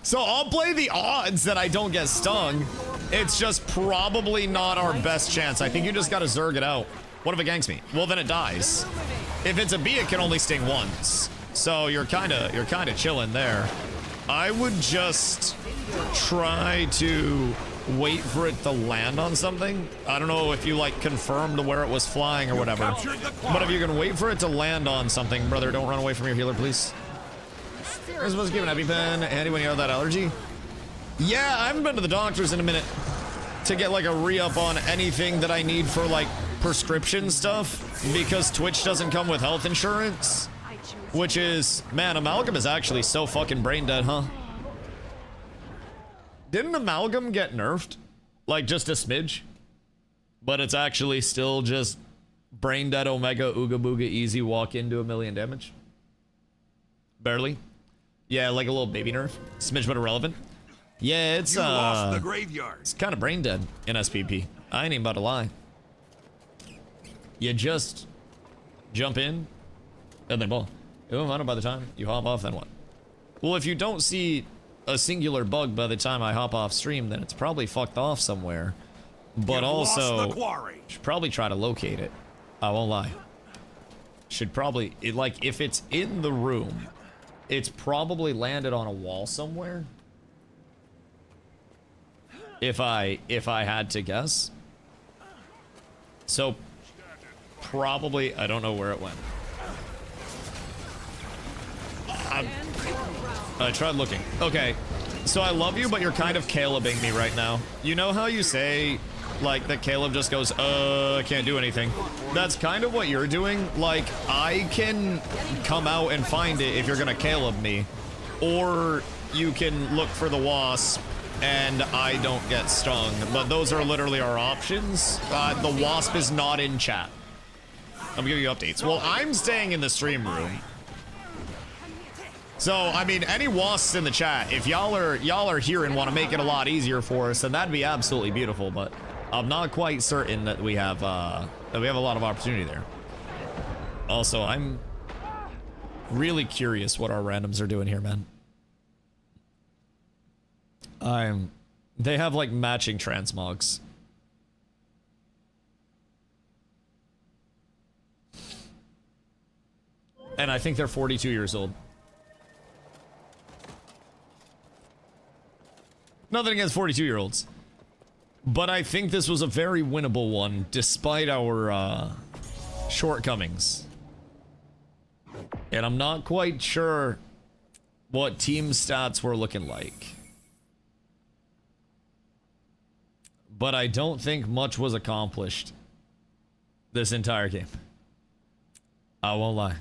So I'll play the odds that I don't get stung. It's just probably not our best chance. I think you just gotta zerg it out. What if it ganks me? Well, then it dies. If it's a bee, it can only sting once. So you're kind of chilling there. I would just try to wait for it to land on something. I don't know if you like confirmed where it was flying or whatever. But if you can wait for it to land on something, brother, don't run away from your healer, please. You're supposed to give an EpiPen handy when you have that allergy. Yeah, I haven't been to the doctors in a minute to get like a re-up on anything that I need for like prescription stuff because Twitch doesn't come with health insurance. Which is, man, Amalgam is actually so fucking brain dead, huh? Didn't Amalgam get nerfed? Like, just a smidge? But it's actually still just brain dead Omega Ooga Booga easy walk into 1,000,000 damage? Barely? Yeah, like a little baby nerf. Smidge but irrelevant. Yeah, it's, it's kind of brain dead in SPP. I ain't even about to lie. You just jump in, and then ball. It won't matter by the time you hop off, then what? Well, if you don't see a singular bug by the time I hop off stream, then it's probably fucked off somewhere. But also, should probably try to locate it. I won't lie. Should probably, like, if it's in the room, it's probably landed on a wall somewhere. If I had to guess. So, probably, I don't know where it went. I tried looking. Okay, so I love you, but you're kind of Calebing me right now. You know how you say, like, that Caleb just goes, I can't do anything? That's kind of what you're doing. Like, I can come out and find it if you're gonna Caleb me. Or you can look for the wasp and I don't get stung. But those are literally our options. The wasp is not in chat. I'm giving you updates. Well, I'm staying in the stream room. So, I mean, any wasps in the chat, if y'all are here and want to make it a lot easier for us, then that'd be absolutely beautiful, but I'm not quite certain that we have a lot of opportunity there. Also, I'm really curious what our randoms are doing here, man. They have like matching transmogs. And I think they're 42 years old. Nothing against 42-year-olds. But I think this was a very winnable one, despite our shortcomings. And I'm not quite sure what team stats were looking like. But I don't think much was accomplished this entire game. I won't lie.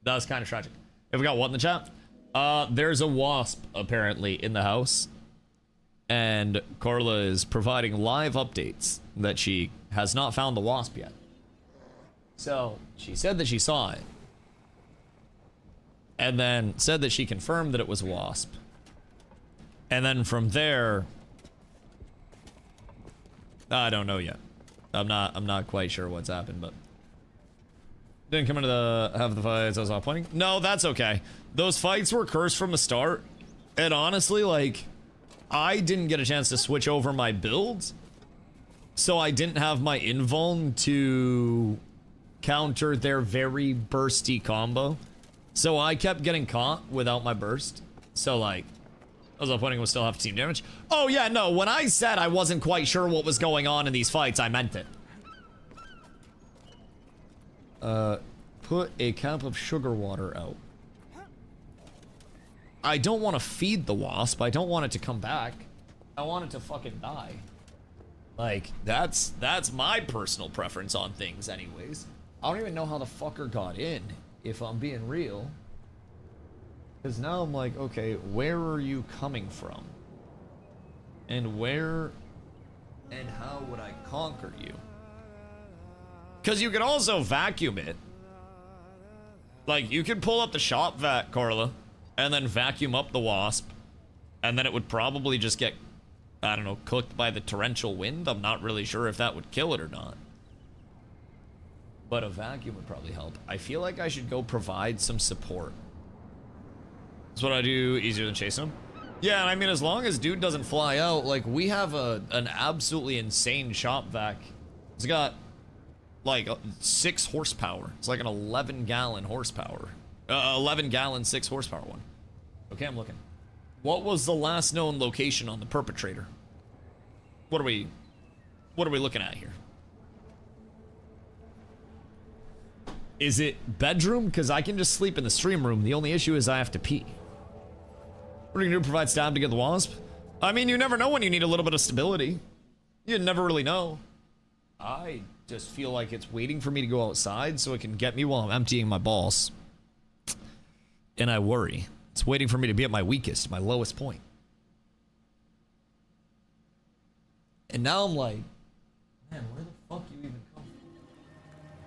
That was kind of tragic. Have we got what in the chat? There's a wasp, apparently, in the house. And Carla is providing live updates that she has not found the wasp yet. So, she said that she saw it. And then said that she confirmed that it was a wasp. And then from there... I don't know yet. I'm not quite sure what's happened, but... Didn't come into the half of the fights I was off pointing. No, that's okay. Those fights were cursed from the start. And honestly, like, I didn't get a chance to switch over my builds. So I didn't have my invuln to counter their very bursty combo. So I kept getting caught without my burst. So like, I was off pointing with still half team damage. Oh yeah, no, when I said I wasn't quite sure what was going on in these fights, I meant it. Put a cup of sugar water out. I don't want to feed the wasp. I don't want it to come back. I want it to fucking die. Like, that's my personal preference on things anyways. I don't even know how the fucker got in, if I'm being real. Because now I'm like, okay, where are you coming from? And where and how would I conquer you? Because you could also vacuum it. Like, you could pull up the shop vac, Carla, and then vacuum up the wasp, and then it would probably just get, I don't know, cooked by the torrential wind. I'm not really sure if that would kill it or not. But a vacuum would probably help. I feel like I should go provide some support. That's what I do, easier than chasing him. Yeah, and I mean, as long as dude doesn't fly out, like, we have an absolutely insane shop vac. It's got like 6 horsepower. It's like an 11-gallon horsepower. 11-gallon, 6 horsepower one. Okay, I'm looking. What was the last known location on the perpetrator? What are we looking at here? Is it bedroom? Because I can just sleep in the stream room. The only issue is I have to pee. What are you gonna do? Provide stab to get the wasp? I mean, you never know when you need a little bit of stability. You never really know. I just feel like it's waiting for me to go outside so it can get me while I'm emptying my balls. And I worry. It's waiting for me to be at my weakest, my lowest point. And now I'm like, man, where the fuck you even come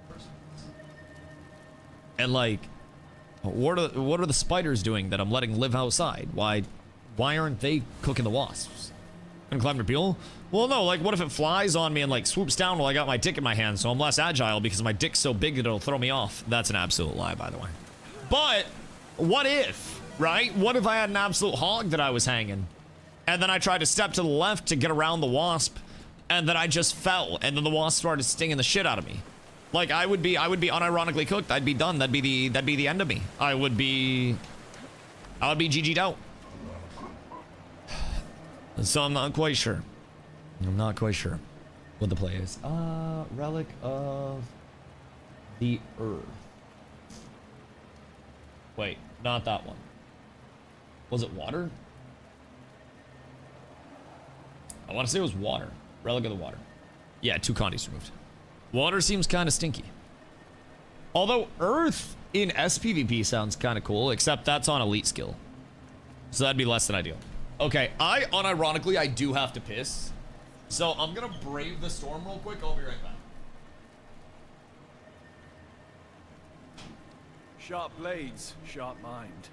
from? And like, what are the spiders doing that I'm letting live outside? Why aren't they cooking the wasps? And climb to peel? Well, no, like, what if it flies on me and, like, swoops down while I got my dick in my hand, so I'm less agile because my dick's so big that it'll throw me off? That's an absolute lie, by the way. But, what if, right? What if I had an absolute hog that I was hanging? And then I tried to step to the left to get around the wasp, and then I just fell, and then the wasp started stinging the shit out of me. Like, I would be unironically cooked. I'd be done. That'd be the end of me. I would be GG'd out. So I'm not quite sure. I'm not quite sure what the play is. Relic of the Earth. Wait, not that one. Was it water? I want to say it was water. Relic of the water. Yeah, 2 condies removed. Water seems kind of stinky. Although Earth in SPVP sounds kind of cool, except that's on elite skill. So that'd be less than ideal. Okay, unironically, I do have to piss. So I'm gonna brave the storm real quick. I'll be right back. Sharp blades, sharp mind.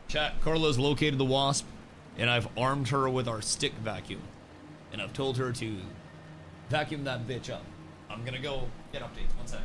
Chat, Carla's located the wasp, and I've armed her with our stick vacuum. And I've told her to vacuum that bitch up. I'm gonna go get updates. One sec.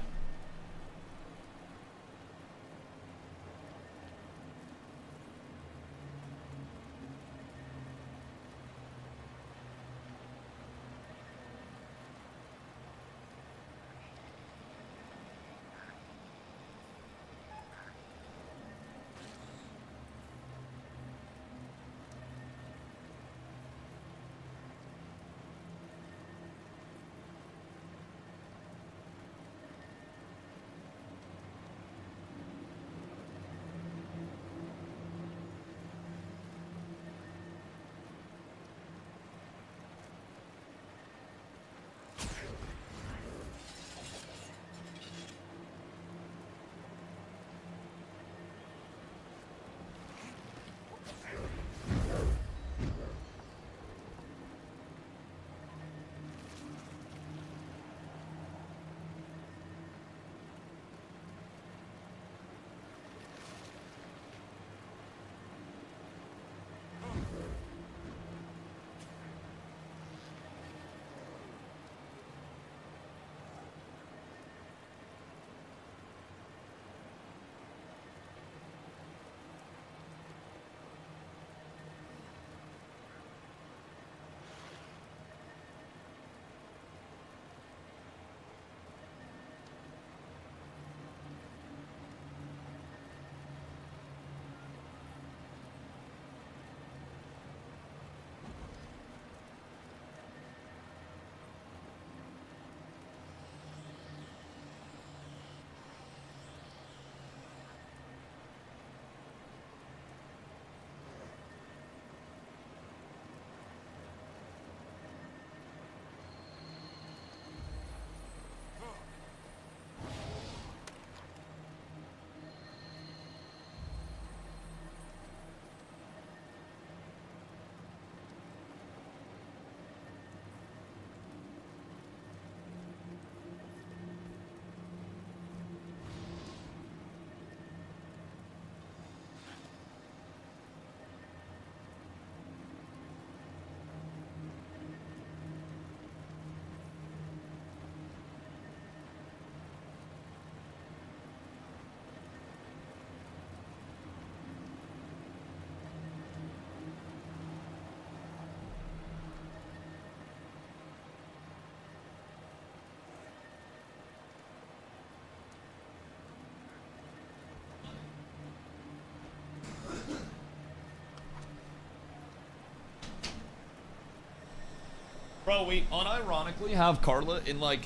Bro, we unironically have Carla in like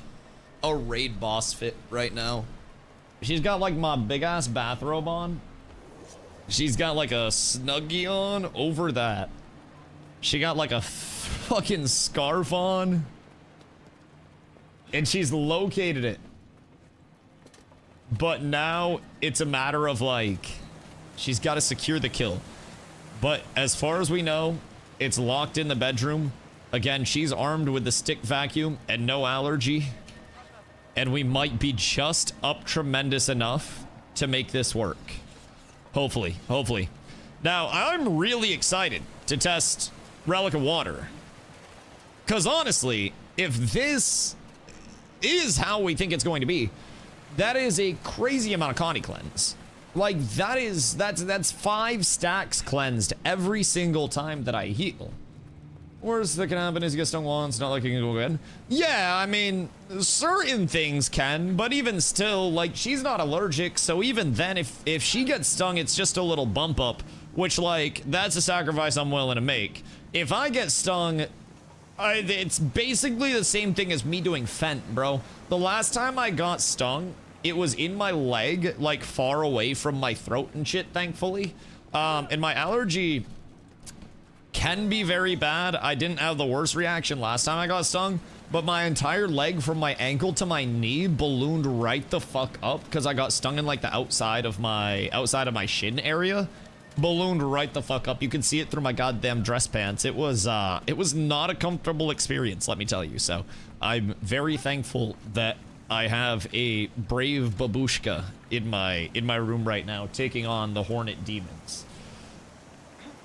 a raid boss fit right now. She's got like my big ass bathrobe on. She's got like a snuggie on over that. She got like a fucking scarf on. And she's located it. But now it's a matter of like, she's got to secure the kill. But as far as we know, it's locked in the bedroom. Again, she's armed with the stick vacuum and no allergy. And we might be just up tremendous enough to make this work. Hopefully, hopefully. Now, I'm really excited to test Relic of Water. Because honestly, if this is how we think it's going to be, that is a crazy amount of Connie cleanse. Like, that's 5 stacks cleansed every single time that I heal. Worst that can happen is you get stung once, not like you can go again. Yeah, I mean, certain things can, but even still, like, she's not allergic, so even then, if she gets stung, it's just a little bump up, which, like, that's a sacrifice I'm willing to make. If I get stung, it's basically the same thing as me doing Fent, bro. The last time I got stung, it was in my leg, like, far away from my throat and shit, thankfully. And my allergy can be very bad. I didn't have the worst reaction last time I got stung, but my entire leg from my ankle to my knee ballooned right the fuck up because I got stung in like the outside of my shin area. Ballooned right the fuck up. You can see it through my goddamn dress pants. It was not a comfortable experience, let me tell you. So I'm very thankful that I have a brave babushka in my room right now taking on the hornet demons.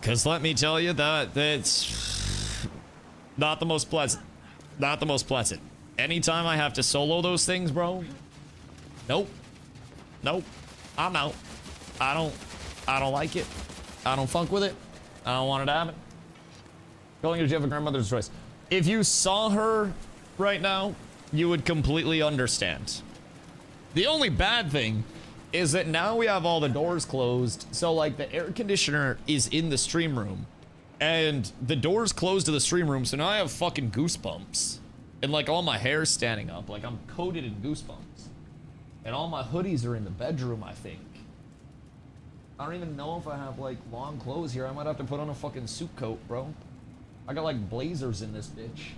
Because let me tell you that's not the most pleasant. Not the most pleasant. Anytime I have to solo those things, bro. Nope. Nope. I'm out. I don't like it. I don't funk with it. I don't want it to happen. Calling you to have a grandmother's choice. If you saw her right now, you would completely understand. The only bad thing is that now we have all the doors closed, so like the air conditioner is in the stream room, and the doors closed to the stream room, so now I have fucking goosebumps, and like all my hair's standing up, like I'm coated in goosebumps, and all my hoodies are in the bedroom, I think. I don't even know if I have like long clothes here. I might have to put on a fucking suit coat, bro. I got like blazers in this bitch.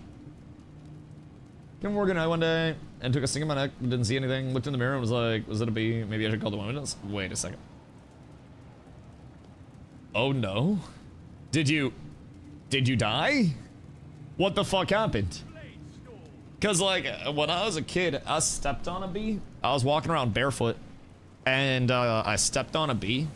Came to work at night one day and took a sting in my neck, didn't see anything, looked in the mirror and was like, was it a bee? Maybe I should call the women's. Wait a second. Oh no. Did you die? What the fuck happened? Cause like when I was a kid, I stepped on a bee. I was walking around barefoot and I stepped on a bee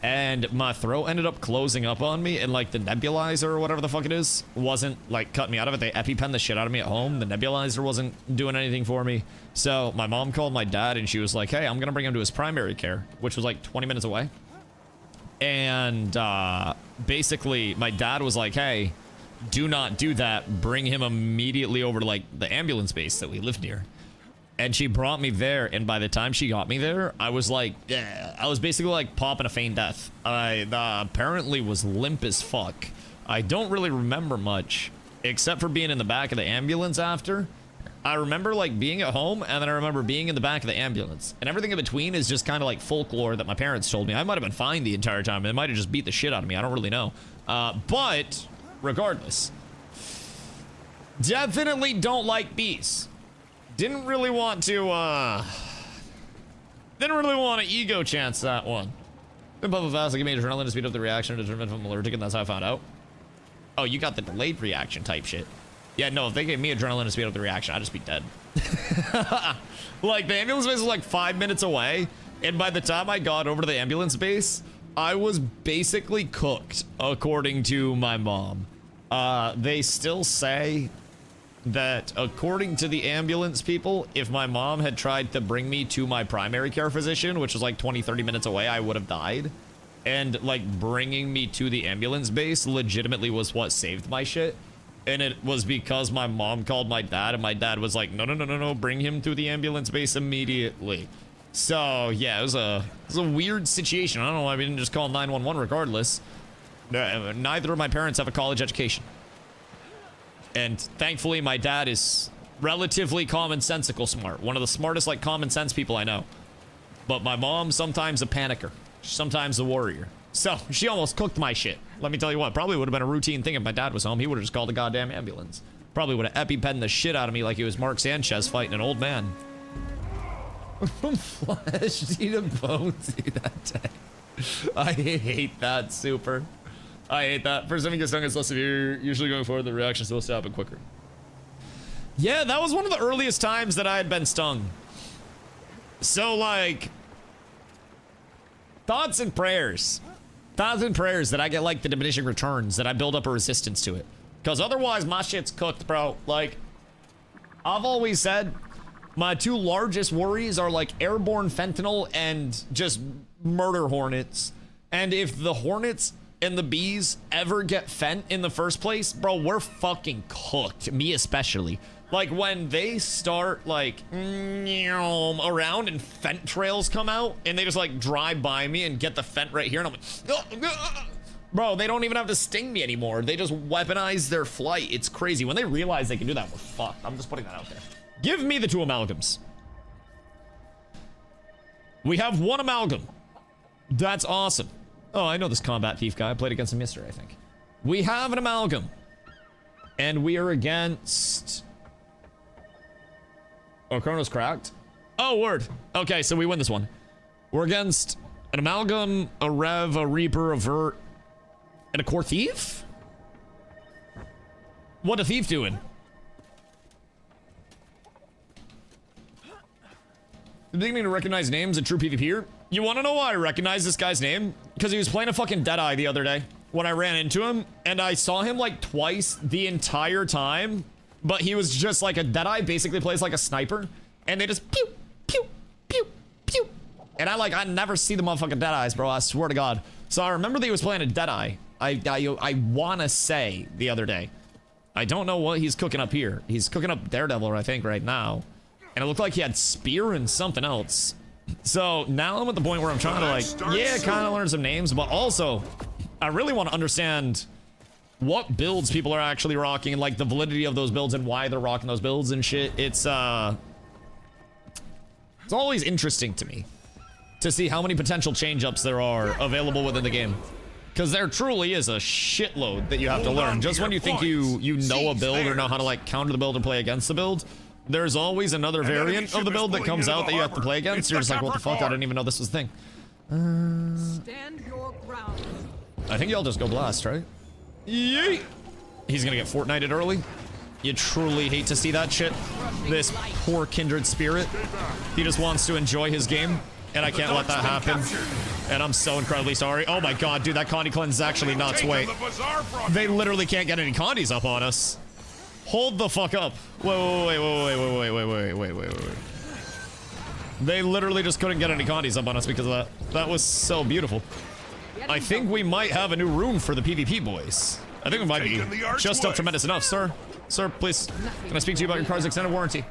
and my throat ended up closing up on me, and like the nebulizer or whatever the fuck it is wasn't like cutting me out of it. They EpiPen the shit out of me at home. The nebulizer wasn't doing anything for me. So my mom called my dad and she was like, hey, I'm gonna bring him to his primary care, which was like 20 minutes away. And basically my dad was like, hey, do not do that. Bring him immediately over to like the ambulance base that we live near. And she brought me there, and by the time she got me there, I was like, yeah, I was basically like popping a feign death. I apparently was limp as fuck. I don't really remember much, except for being in the back of the ambulance after. I remember like being at home, and then I remember being in the back of the ambulance. And everything in between is just kind of like folklore that my parents told me. I might have been fine the entire time, and they might have just beat the shit out of me. I don't really know. But regardless, definitely don't like bees. Didn't really want to ego chance that one. Been pumping fast, I give me adrenaline to speed up the reaction to determine if I'm allergic, and that's how I found out. Oh, you got the delayed reaction type shit. Yeah, no, if they gave me adrenaline to speed up the reaction, I'd just be dead. Like, the ambulance base was like 5 minutes away, and by the time I got over to the ambulance base, I was basically cooked, according to my mom. They still say that according to the ambulance people, if my mom had tried to bring me to my primary care physician, which was like 20-30 minutes away, I would have died. And like bringing me to the ambulance base legitimately was what saved my shit. And it was because my mom called my dad, and my dad was like, no, bring him to the ambulance base immediately. So yeah, it was a weird situation. I don't know why we didn't just call 911 regardless. Neither of my parents have a college education. And thankfully, my dad is relatively commonsensical smart. One of the smartest, like, common sense people I know. But my mom, sometimes a panicker. Sometimes a warrior. So, she almost cooked my shit. Let me tell you what, probably would have been a routine thing if my dad was home. He would have just called a goddamn ambulance. Probably would have EpiPenned the shit out of me like he was Mark Sanchez fighting an old man. Flesh to bones that day. I hate that super. I hate that. First time you get stung, it's less severe. Usually going forward, the reaction is supposed to happen quicker. Yeah, that was one of the earliest times that I had been stung. So, like, thoughts and prayers. Thoughts and prayers that I get, like, the diminishing returns, that I build up a resistance to it. Because otherwise, my shit's cooked, bro. Like, I've always said, my two largest worries are, like, airborne fentanyl and just murder hornets. And if the hornets and the bees ever get fent in the first place, bro, we're fucking cooked. Me especially. Like, when they start, like, around and fent trails come out, and they just, like, drive by me and get the fent right here, and I'm like, bro, they don't even have to sting me anymore. They just weaponize their flight. It's crazy. When they realize they can do that, we're fucked. I'm just putting that out there. Give me the 2 amalgams. We have 1 amalgam. That's awesome. Oh, I know this combat thief guy. I played against him yesterday, I think. We have an amalgam. And we are against... Oh, Chrono's cracked? Oh, word. Okay, so we win this one. We're against an amalgam, a rev, a reaper, a vert, and a core thief? What a thief doing? The beginning to recognize names, a true PvPer. You want to know why I recognize this guy's name? Because he was playing a fucking Deadeye the other day. when I ran into him, and I saw him like twice the entire time, but he was just like a Deadeye, basically plays like a sniper, and they just pew, pew, pew, pew. And I never see the motherfucking Deadeyes, bro, I swear to God. So I remember that he was playing a Deadeye, I wanna say, the other day. I don't know what he's cooking up here. He's cooking up Daredevil, I think, right now. And it looked like he had Spear and something else. So now I'm at the point where I'm trying to like, yeah, kind of learn some names, but also I really want to understand what builds people are actually rocking and like the validity of those builds and why they're rocking those builds and shit. It's always interesting to me to see how many potential change-ups there are available within the game. Because there truly is a shitload that you have to learn. Just when you think you know a build or know how to like counter the build or play against the build, there's always another variant of the build that comes out that you have to play against. You're just like, what the fuck? I didn't even know this was a thing. Stand your ground. I think y'all just go blast, right? Yeet! He's gonna get Fortnited early. You truly hate to see that shit. This poor kindred spirit. He just wants to enjoy his game, and I can't let that happen. And I'm so incredibly sorry. Oh my god, dude, that Condi cleanse is actually nuts. Wait. They literally can't get any Condis up on us. Hold the fuck up. Wait. They literally just couldn't get any Condis up on us because of that. That was so beautiful. I think we might have a new rune for the PvP boys. I think we might be just up tremendous enough, sir. Sir, please. Can I speak to you about your car's extended warranty?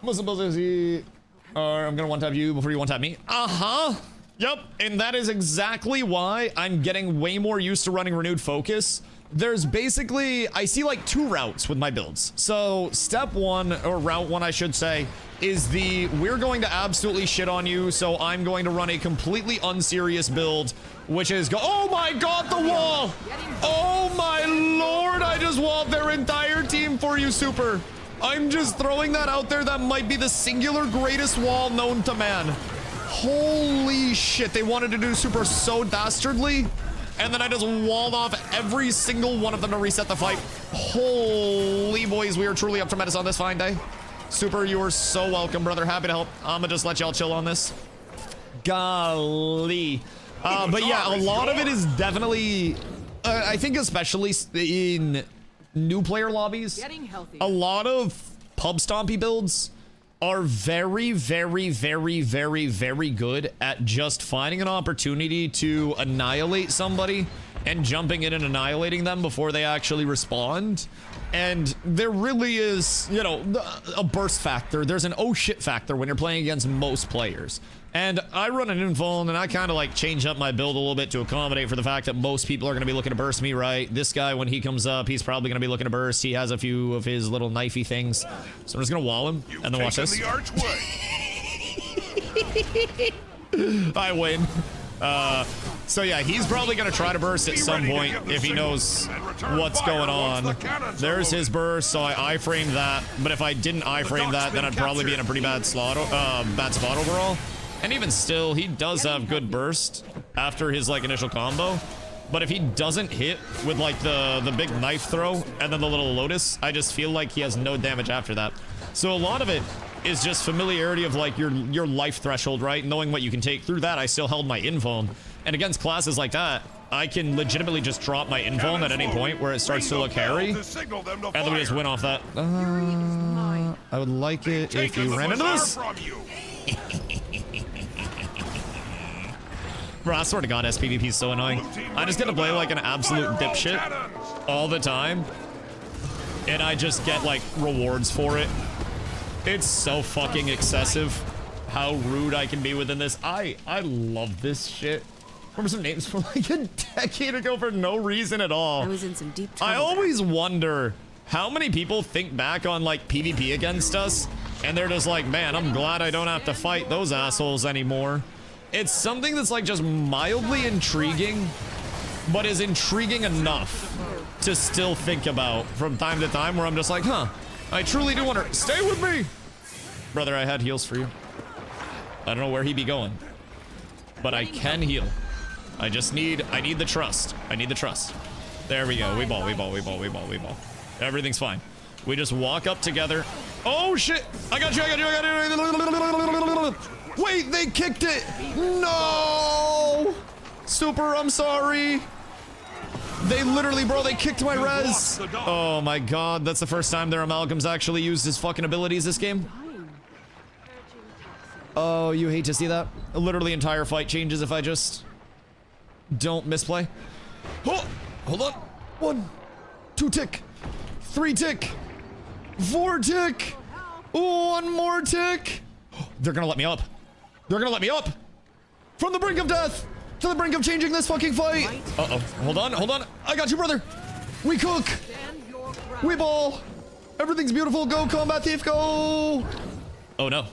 I'm gonna one-tap you before you one-tap me. Uh-huh. Yep, and that is exactly why I'm getting way more used to running Renewed Focus. There's basically, I see like two routes with my builds. So step one, or route one I should say, is the we're going to absolutely shit on you, so I'm going to run a completely unserious build, which is oh my god, the wall! Oh my lord, I just walled their entire team for you, Super. I'm just throwing that out there. That might be the singular greatest wall known to man. Holy shit, they wanted to do Super so dastardly. And then I just walled off every single one of them to reset the fight. Holy boys, we are truly up tremendous on this fine day. Super, you are so welcome, brother. Happy to help. I'm gonna just let y'all chill on this. Golly. But yeah, a lot of it is definitely, I think especially in new player lobbies, a lot of pub stompy builds are very, very, very, very, very good at just finding an opportunity to annihilate somebody and jumping in and annihilating them before they actually respond. And there really is, you know, a burst factor. There's an oh shit factor when you're playing against most players. And I run an info and I kind of like change up my build a little bit to accommodate for the fact that most people are going to be looking to burst me, right? This guy, when he comes up, he's probably going to be looking to burst. He has a few of his little knifey things. So I'm just going to wall him and then watch this. I win. So yeah, he's probably going to try to burst at some point if he knows what's going on. There's his burst, so I iframed that. But if I didn't iframe that, then I'd probably be in a pretty bad spot overall. And even still, he does have good burst after his like initial combo. But if he doesn't hit with like the big knife throw and then the little lotus, I just feel like he has no damage after that. So a lot of it is just familiarity of like your life threshold, right? Knowing what you can take. Through that, I still held my invuln. And against classes like that, I can legitimately just drop my invuln at any point where it starts to look hairy. And then we just win off that. I would like it if you ran into this. Bro, I swear to God, SPVP is so annoying. I just get to play like an absolute dipshit all the time. And I just get like rewards for it. It's so fucking excessive how rude I can be within this. I love this shit. Remember some names from like a decade ago for no reason at all. I was in some deep trouble. I always wonder how many people think back on like PvP against us and they're just like, man, I'm glad I don't have to fight those assholes anymore. It's something that's like just mildly intriguing, but is intriguing enough to still think about from time to time where I'm just like, huh, I truly do wonder. Stay with me. Brother, I had heals for you. I don't know where he be going, but I can heal. I need the trust. I need the trust. There we go. We ball. Everything's fine. We just walk up together. Oh shit. I got you. Wait, they kicked it. No. Super, I'm sorry. They literally, bro, they kicked my res. Oh my god, that's the first time their amalgam's actually used his fucking abilities this game. Oh, you hate to see that. Literally entire fight changes if I just don't misplay. Oh, hold on. 1, 2 tick, 3 tick, 4 tick, 1 more tick. They're gonna let me up. They're gonna let me up. From the brink of death to the brink of changing this fucking fight. Uh-oh. Hold on, hold on. I got you, brother. We cook. We ball. Everything's beautiful. Go, combat thief, go. Oh, no.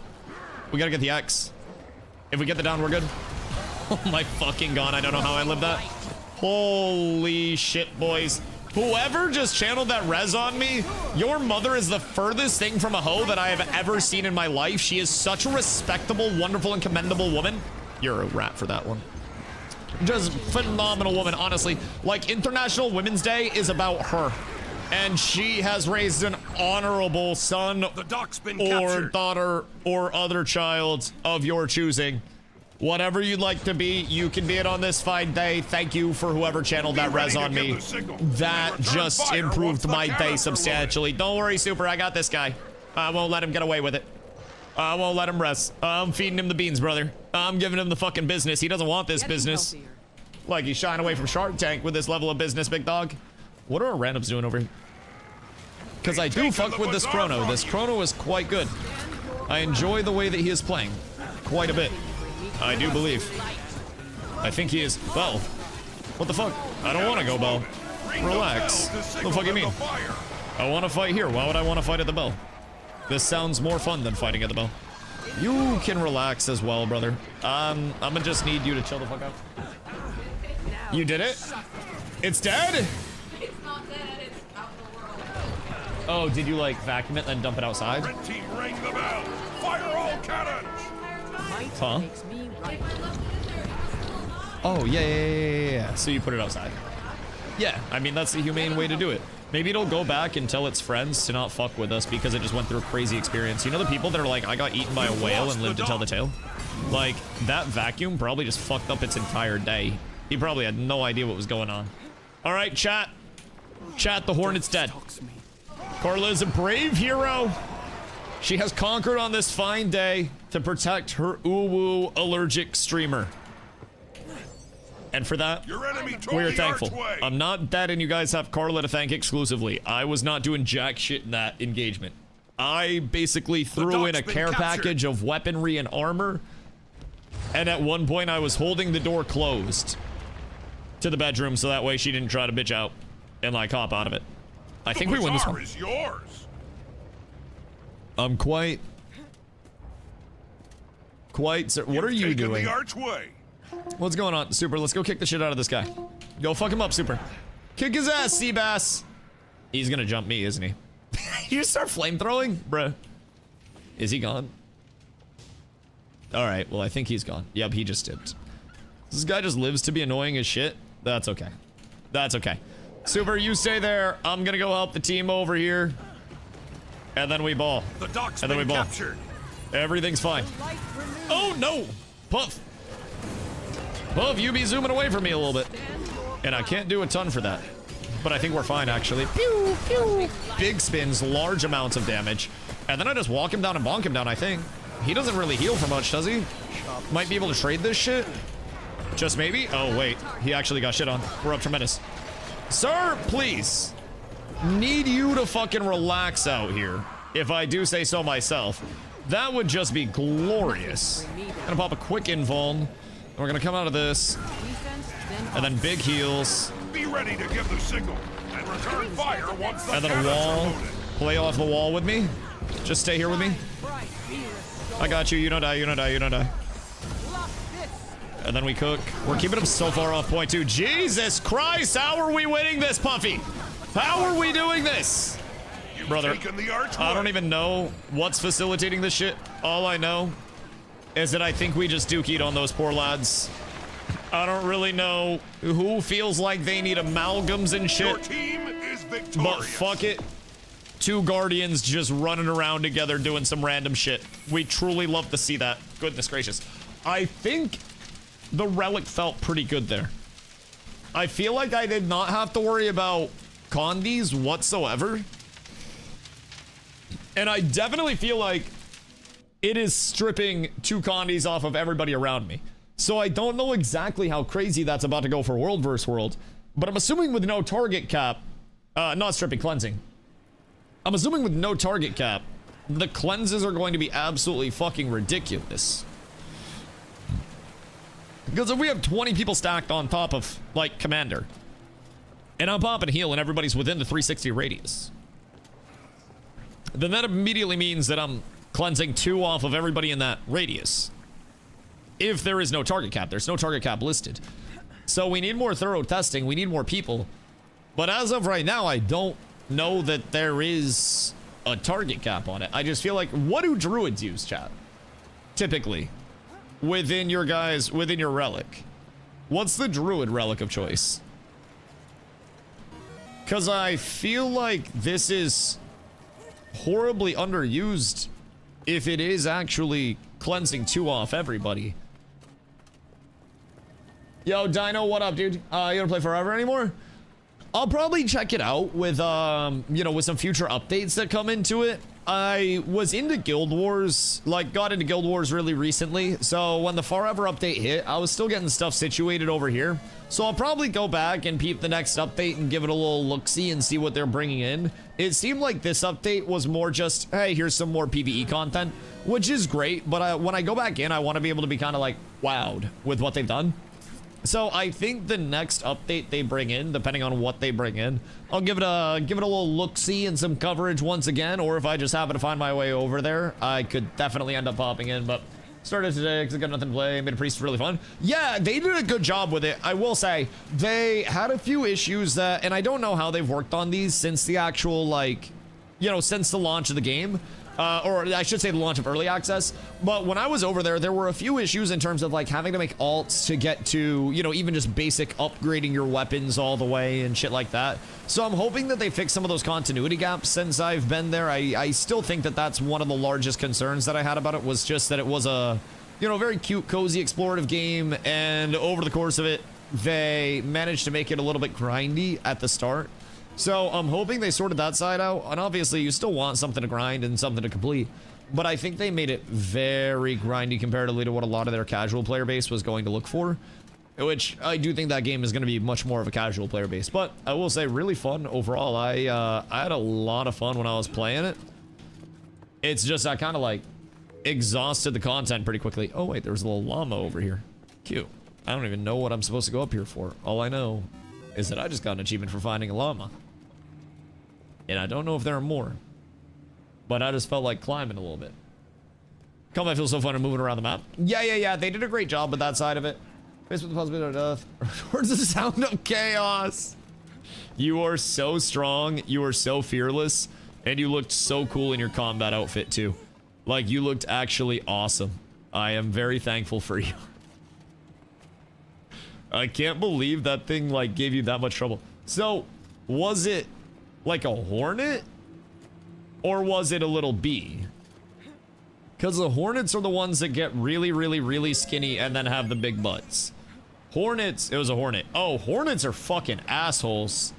We gotta get the X. If we get the down, we're good. Oh my fucking god, I don't know how I lived that. Holy shit, boys. Whoever just channeled that res on me, your mother is the furthest thing from a hoe that I have ever seen in my life. She is such a respectable, wonderful, and commendable woman. You're a rat for that one. Just phenomenal woman, honestly. Like, International Women's Day is about her. And she has raised an honorable son or daughter or other child of your choosing. Whatever you'd like to be, you can be it on this fine day. Thank you for whoever channeled that res on me. That just improved my day substantially. Don't worry, Super, I got this guy. I won't let him get away with it. I won't let him rest. I'm feeding him the beans, brother. I'm giving him the fucking business. He doesn't want this business. Like he's shying away from Shark Tank with this level of business, big dog. What are our randoms doing over here? Because I do fuck with this Chrono. This Chrono is quite good. I enjoy the way that he is playing. Quite a bit. I do believe. I think he is. Bell. What the fuck? I don't want to go, Bell. Relax. What the fuck you mean? I want to fight here. Why would I want to fight at the Bell? This sounds more fun than fighting at the Bell. You can relax as well, brother. I'm gonna just need you to chill the fuck out. You did it? It's dead? It's not dead, it's out of the world. Oh, did you like vacuum it and then dump it outside? Red team, ring the bell. Fire all cannons. Huh? Oh, yeah. So you put it outside. Yeah, I mean, that's the humane way to do it. Maybe it'll go back and tell its friends to not fuck with us because it just went through a crazy experience. You know the people that are like, I got eaten by a whale and lived to tell the tale? Like, that vacuum probably just fucked up its entire day. He probably had no idea what was going on. All right, chat. Chat, the Hornet's dead. Carla is a brave hero. She has conquered on this fine day to protect her uwu allergic streamer. And for that, we're thankful. I'm not dead and you guys have Carla to thank exclusively. I was not doing jack shit in that engagement. I basically threw in a care package of weaponry and armor. And at one point I was holding the door closed to the bedroom so that way she didn't try to bitch out and like hop out of it. I think we win this one. I'm quite what are you doing? What's going on, Super? Let's go kick the shit out of this guy. Go fuck him up, Super. Kick his ass, Seabass. He's gonna jump me, isn't he? You just start flamethrowing? Bruh. Is he gone? Alright, well, I think he's gone. Yep, he just dipped. This guy just lives to be annoying as shit. That's okay. That's okay. Super, you stay there. I'm gonna go help the team over here. And then we ball. And then we ball. Everything's fine. Oh, no! Puff. Puff, you be zooming away from me a little bit. And I can't do a ton for that. But I think we're fine, actually. Pew, pew. Big spins, large amounts of damage. And then I just walk him down and bonk him down, I think. He doesn't really heal for much, does he? Might be able to trade this shit. Just maybe? Oh, wait. He actually got shit on. We're up tremendous. Sir, please. Need you to fucking relax out here, if I do say so myself. That would just be glorious. Gonna pop a quick invuln. And we're gonna come out of this. And then big heals. Be ready to give the signal and return fire once the and then a wall. Play off the wall with me. Just stay here with me. I got you. You don't die. You don't die. You don't die. And then we cook. We're keeping him so far off point too. Jesus Christ! How are we winning this, Puffy? How are we doing this? Brother, I don't even know what's facilitating this shit. All I know is that I think we just dookied on those poor lads. I don't really know who feels like they need amalgams and shit. Your team is victorious. But fuck it. Two Guardians just running around together doing some random shit. We truly love to see that. Goodness gracious. I think the relic felt pretty good there. I feel like I did not have to worry about condies whatsoever. And I definitely feel like it is stripping 2 condies off of everybody around me. So I don't know exactly how crazy that's about to go for world versus world. But I'm assuming with no target cap, not stripping, cleansing. I'm assuming with no target cap, the cleanses are going to be absolutely fucking ridiculous. Because if we have 20 people stacked on top of, like, Commander, and I'm popping heal and everybody's within the 360 radius, then that immediately means that I'm cleansing 2 off of everybody in that radius. If there is no target cap, there's no target cap listed. So we need more thorough testing, we need more people. But as of right now, I don't know that there is a target cap on it. I just feel like, what do druids use, chat? Typically, within your relic. What's the druid relic of choice? Because I feel like this is horribly underused if it is actually cleansing 2 off everybody. Yo, Dino, what up, dude? You don't play Forever anymore? I'll probably check it out with, you know, with some future updates that come into it. I was into Guild Wars, like, got into Guild Wars really recently. So when the Forever update hit, I was still getting stuff situated over here. So I'll probably go back and peep the next update and give it a little look-see and see what they're bringing in. It seemed like this update was more just, hey, here's some more PvE content, which is great. But when I go back in, I want to be able to be kind of like wowed with what they've done. So I think the next update they bring in, depending on what they bring in, I'll give it a little look-see and some coverage once again. Or if I just happen to find my way over there, I could definitely end up popping in. But started today because I got nothing to play. Made a priest really fun. Yeah, they did a good job with it. I will say they had a few issues that, and I don't know how they've worked on these since the actual, like, you know, since the launch of the game. Or I should say the launch of early access. But when I was over there, there were a few issues in terms of like having to make alts to get to, you know, even just basic upgrading your weapons all the way and shit like that. So I'm hoping that they fix some of those continuity gaps since I've been there. I still think that that's one of the largest concerns that I had about it, was just that it was a, you know, very cute, cozy, explorative game. And over the course of it, they managed to make it a little bit grindy at the start. So I'm hoping they sorted that side out, and obviously you still want something to grind and something to complete, but I think they made it very grindy comparatively to what a lot of their casual player base was going to look for, which I do think that game is going to be much more of a casual player base. But I will say, really fun overall. I had a lot of fun when I was playing it. It's just I kind of like exhausted the content pretty quickly. Oh wait, there's a little llama over here. Cute. I don't even know what I'm supposed to go up here for. All I know is that I just got an achievement for finding a llama. And I don't know if there are more. But I just felt like climbing a little bit. Combat feels so fun and moving around the map. Yeah. They did a great job with that side of it. Faced with the possibility of death. Towards the sound of chaos. You are so strong. You are so fearless. And you looked so cool in your combat outfit too. Like, you looked actually awesome. I am very thankful for you. I can't believe that thing, like, gave you that much trouble. So, was it like a hornet? Or was it a little bee? Because the hornets are the ones that get really, really, really skinny and then have the big butts. Hornets, it was a hornet. Oh, hornets are fucking assholes.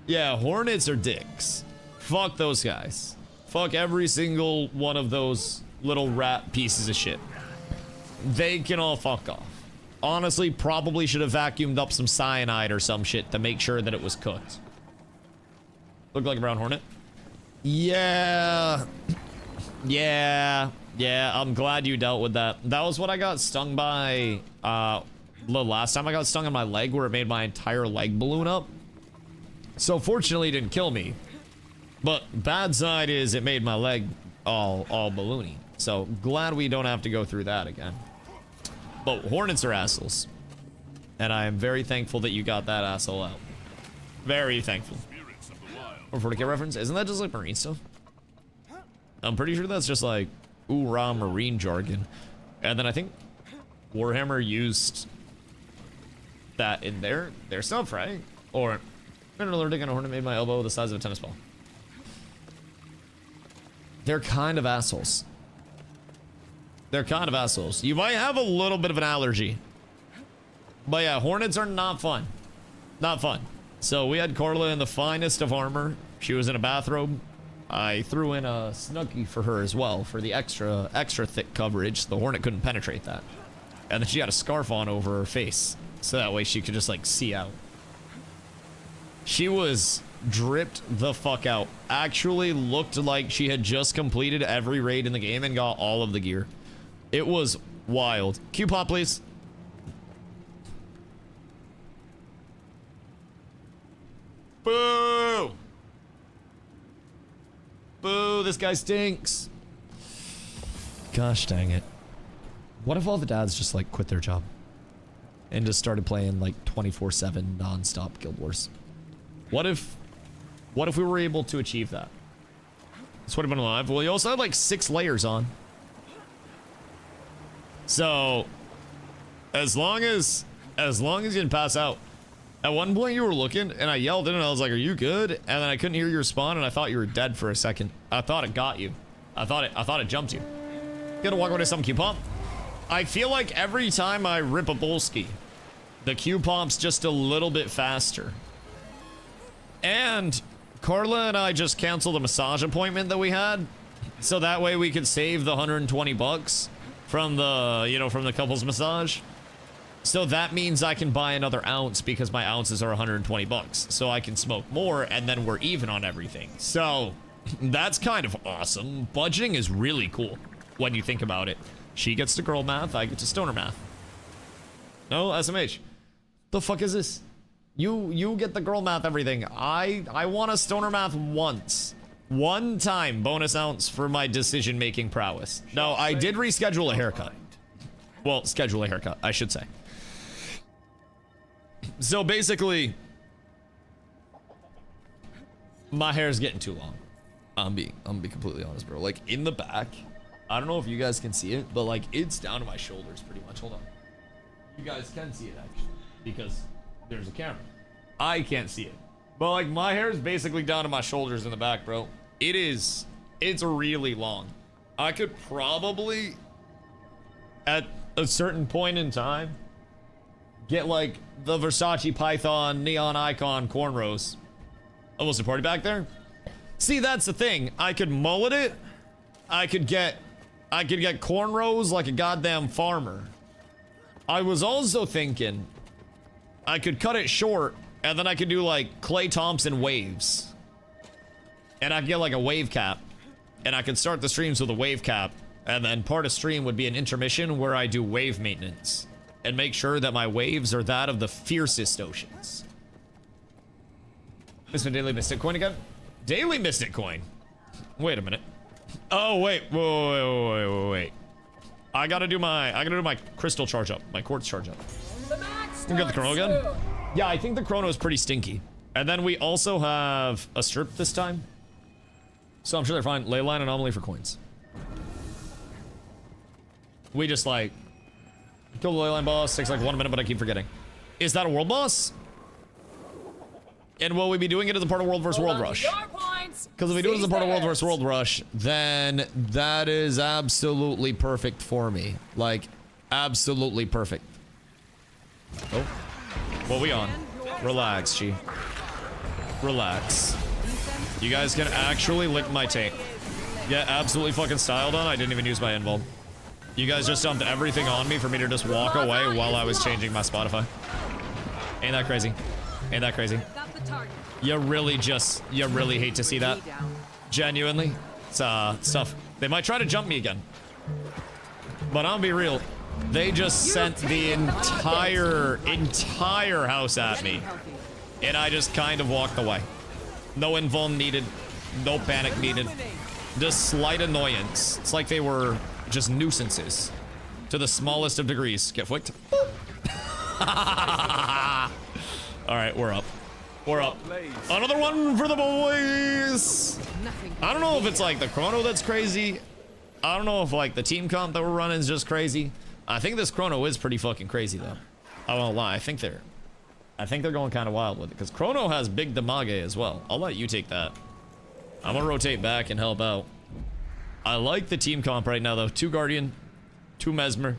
Yeah, hornets are dicks. Fuck those guys. Fuck every single one of those little rat pieces of shit. They can all fuck off. Honestly, probably should have vacuumed up some cyanide or some shit to make sure that it was cooked. Looked like a brown hornet. Yeah. I'm glad you dealt with that. That was what I got stung by, the last time I got stung on my leg, where it made my entire leg balloon up. So fortunately it didn't kill me. But bad side is it made my leg all balloony. So glad we don't have to go through that again. But hornets are assholes. And I am very thankful that you got that asshole out. Very thankful. Or 40k reference? Isn't that just like marine stuff? I'm pretty sure that's just like oorah marine jargon. And then I think Warhammer used that in their stuff, right? Or been allergic on a hornet made my elbow the size of a tennis ball. They're kind of assholes. They're kind of assholes. You might have a little bit of an allergy But yeah, Hornets are not fun. Not fun. So we had Carla in the finest of armor. She was in a bathrobe. I threw in a Snuggie for her as well for the extra thick coverage. The Hornet couldn't penetrate that. And then she had a scarf on over her face. So that way she could just like see out. She was dripped the fuck out. Actually looked like she had just completed every raid in the game and got all of the gear. It was wild. Q pop, please. Boo! Boo, this guy stinks. Gosh dang it. What if all the dads just like quit their job and just started playing like 24/7 non-stop Guild Wars? What if we were able to achieve that? This would have been alive. Well, you also had like 6 layers on. So as long as you didn't pass out. At one point you were looking and I yelled in and I was like, "Are you good?" And then I couldn't hear you respond and I thought you were dead for a second. I thought it got you. I thought it jumped you. Gotta walk away to some Q pump. I feel like every time I rip a Bolski, the Q pump's just a little bit faster. And Carla and I just canceled a massage appointment that we had, so that way we could save the 120 bucks from the, from the couples massage. So that means I can buy another ounce because my ounces are 120 bucks. So I can smoke more and then we're even on everything. So that's kind of awesome. Budgeting is really cool when you think about it. She gets to girl math, I get to stoner math. No, SMH. The fuck is this? You get the girl math everything. I want a stoner math once. One time bonus ounce for my decision-making prowess. No, I did reschedule a haircut. Well, schedule a haircut, I should say. So basically, my hair is getting too long. I'm gonna be completely honest, bro. Like in the back, I don't know if you guys can see it, but like it's down to my shoulders pretty much. Hold on. You guys can see it actually because there's a camera. I can't see it. But like my hair is basically down to my shoulders in the back, bro. It's really long. I could probably at a certain point in time get like the Versace Python neon icon cornrows. Almost a party back there. See, that's the thing. I could mullet it. I could get cornrows like a goddamn farmer. I was also thinking I could cut it short and then I could do like Klay Thompson waves. And I could get like a wave cap. And I could start the streams with a wave cap. And then part of stream would be an intermission where I do wave maintenance. And make sure that my waves are that of the fiercest oceans. This is Daily Mystic Coin again? Daily Mystic Coin? Wait a minute. Oh, wait. Wait. I gotta do my crystal charge up. My quartz charge up. You got the chrono again? Yeah, I think the chrono is pretty stinky. And then we also have a strip this time. So I'm sure they're fine. Ley line anomaly for coins. We just like kill the ley line boss. Takes like 1 minute, but I keep forgetting. Is that a world boss? And will we be doing it as a part of World vs. World Rush? Because if we do it as a part of World vs. World Rush, then that is absolutely perfect for me. Like, absolutely perfect. Oh. What we on? Relax, G. Relax. You guys can actually lick my tape. Yeah, absolutely fucking styled on. I didn't even use my invuln. You guys just dumped everything on me for me to just walk away while I was changing my Spotify. Ain't that crazy? Ain't that crazy? You really hate to see that. Genuinely. It's tough. They might try to jump me again. But I'll be real. They just sent the entire house at me. And I just kind of walked away. No invuln needed. No panic needed. Just slight annoyance. It's like they were just nuisances. To the smallest of degrees. Get flicked. Alright, we're up. We're up. Another one for the boys! I don't know if it's like the chrono that's crazy. I don't know if like the team comp that we're running is just crazy. I think this chrono is pretty fucking crazy though. I won't lie. I think they're going kind of wild with it. Because chrono has big damage as well. I'll let you take that. I'm gonna rotate back and help out. I like the team comp right now though. 2 Guardian, 2 Mesmer.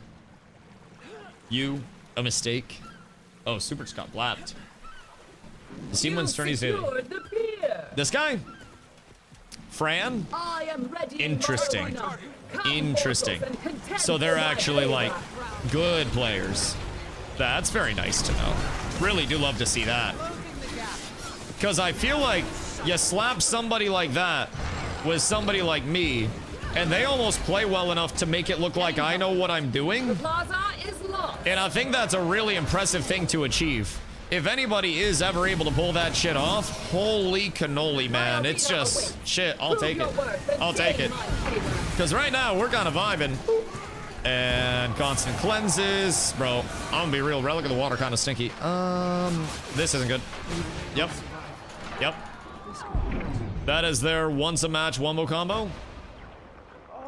You, a mistake. Oh, super just got blapped. The team wins tourneys daily. Secured the pier. This guy? Fran? I am ready. Interesting. Marina. Come, Interesting. mortals, and contend So they're for my actually like favor. good players. That's very nice to know. Really do love to see that. Because I feel like you slap somebody like that with somebody like me, and they almost play well enough to make it look like I know what I'm doing. Plaza is lost. And I think that's a really impressive thing to achieve. If anybody is ever able to pull that shit off, holy cannoli, man. It's just shit. I'll take it. I'll take it. Because right now we're kind of vibing. And constant cleanses. Bro, I'm gonna be real. Relic of the water kind of stinky. This isn't good. Yep. Yep. That is their once a match wombo combo.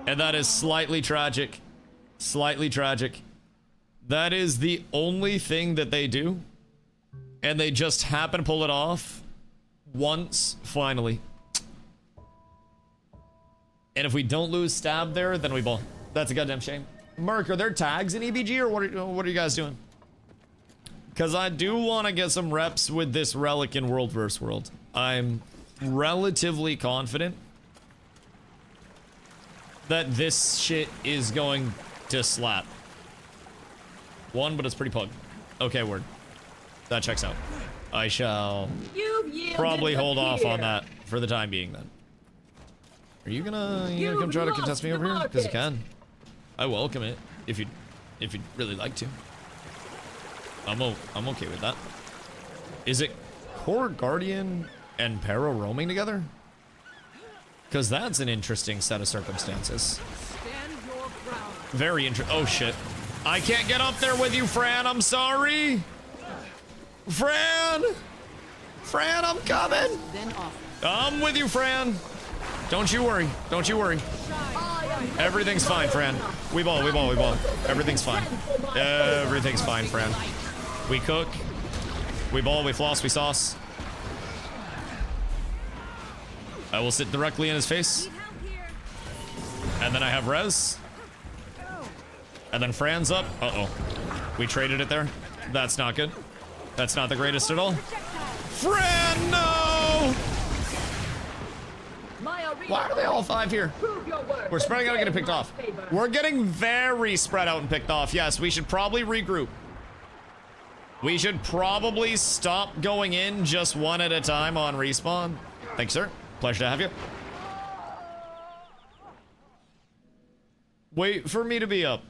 And that is slightly tragic. Slightly tragic. That is the only thing that they do. And they just happen to pull it off once, finally. And if we don't lose stab there, then we ball. That's a goddamn shame. Merc, are there tags in EBG or what are you guys doing? Because I do want to get some reps with this relic in World vs. World. I'm relatively confident that this shit is going to slap. One, but it's pretty pug. Okay, word. That checks out. I shall probably hold off on that for the time being then. Are you gonna come try to contest me over here? Because you can. I welcome it if you'd really like to. I'm okay with that. Is it Core Guardian and Pero roaming together? Because that's an interesting set of circumstances. Stand your ground. Very interesting. Oh shit. I can't get up there with you, Fran. I'm sorry. Fran! Fran, I'm coming! Then off. I'm with you, Fran. Don't you worry. Don't you worry. Everything's fine, Fran. We ball. Everything's fine. Everything's fine, Fran. We cook. We ball, we floss, we sauce. I will sit directly in his face. And then I have res. And then Fran's up. Uh-oh. We traded it there. That's not good. That's not the greatest at all. Fran, no! Why are they all five here? We're spreading out and getting picked off. We're getting very spread out and picked off. Yes, we should probably regroup. We should probably stop going in just one at a time on respawn. Thanks, sir. Pleasure to have you. Wait for me to be up.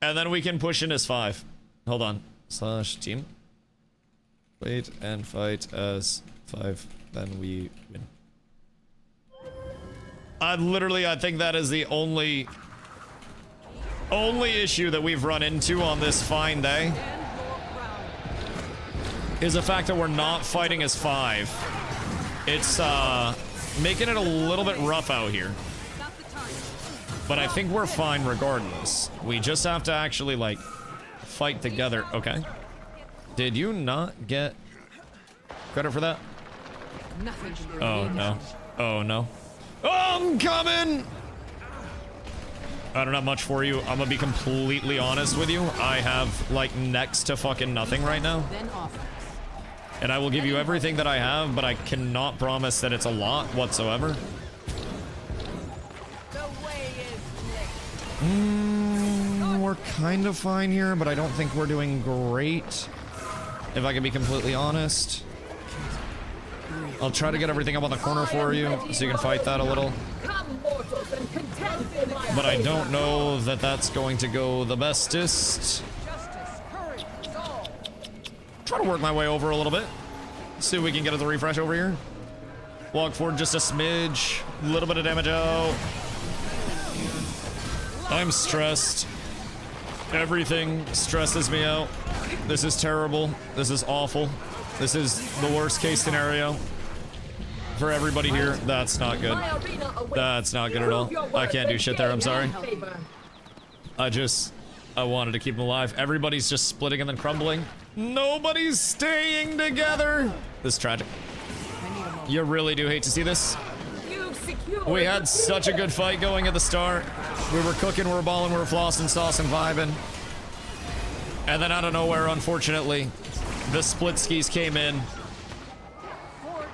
And then we can push in as 5. Hold on. / team. Wait and fight as 5. Then we win. I think that is the only issue that we've run into on this fine day. Is the fact that we're not fighting as 5. It's making it a little bit rough out here. But I think we're fine regardless. We just have to actually like fight together. Okay. Did you not get credit for that? Oh no. Oh no. I'm coming! I don't have much for you. I'm gonna be completely honest with you. I have like next to fucking nothing right now. And I will give you everything that I have, but I cannot promise that it's a lot whatsoever. We're kind of fine here, but I don't think we're doing great. If I can be completely honest. I'll try to get everything up on the corner for you, so you can fight that a little. But I don't know that that's going to go the bestest. Try to work my way over a little bit. See if we can get the refresh over here. Walk forward just a smidge. A little bit of damage out. I'm stressed. Everything stresses me out. This is terrible. This is awful. This is the worst case scenario for everybody here. That's not good. That's not good at all. I can't do shit there. I'm sorry. I wanted to keep them alive. Everybody's just splitting and then crumbling. Nobody's staying together. This is tragic. You really do hate to see this. We had such a good fight going at the start. We were cooking, we were balling, we were flossing, saucing, vibing. And then out of nowhere, unfortunately, the split skis came in.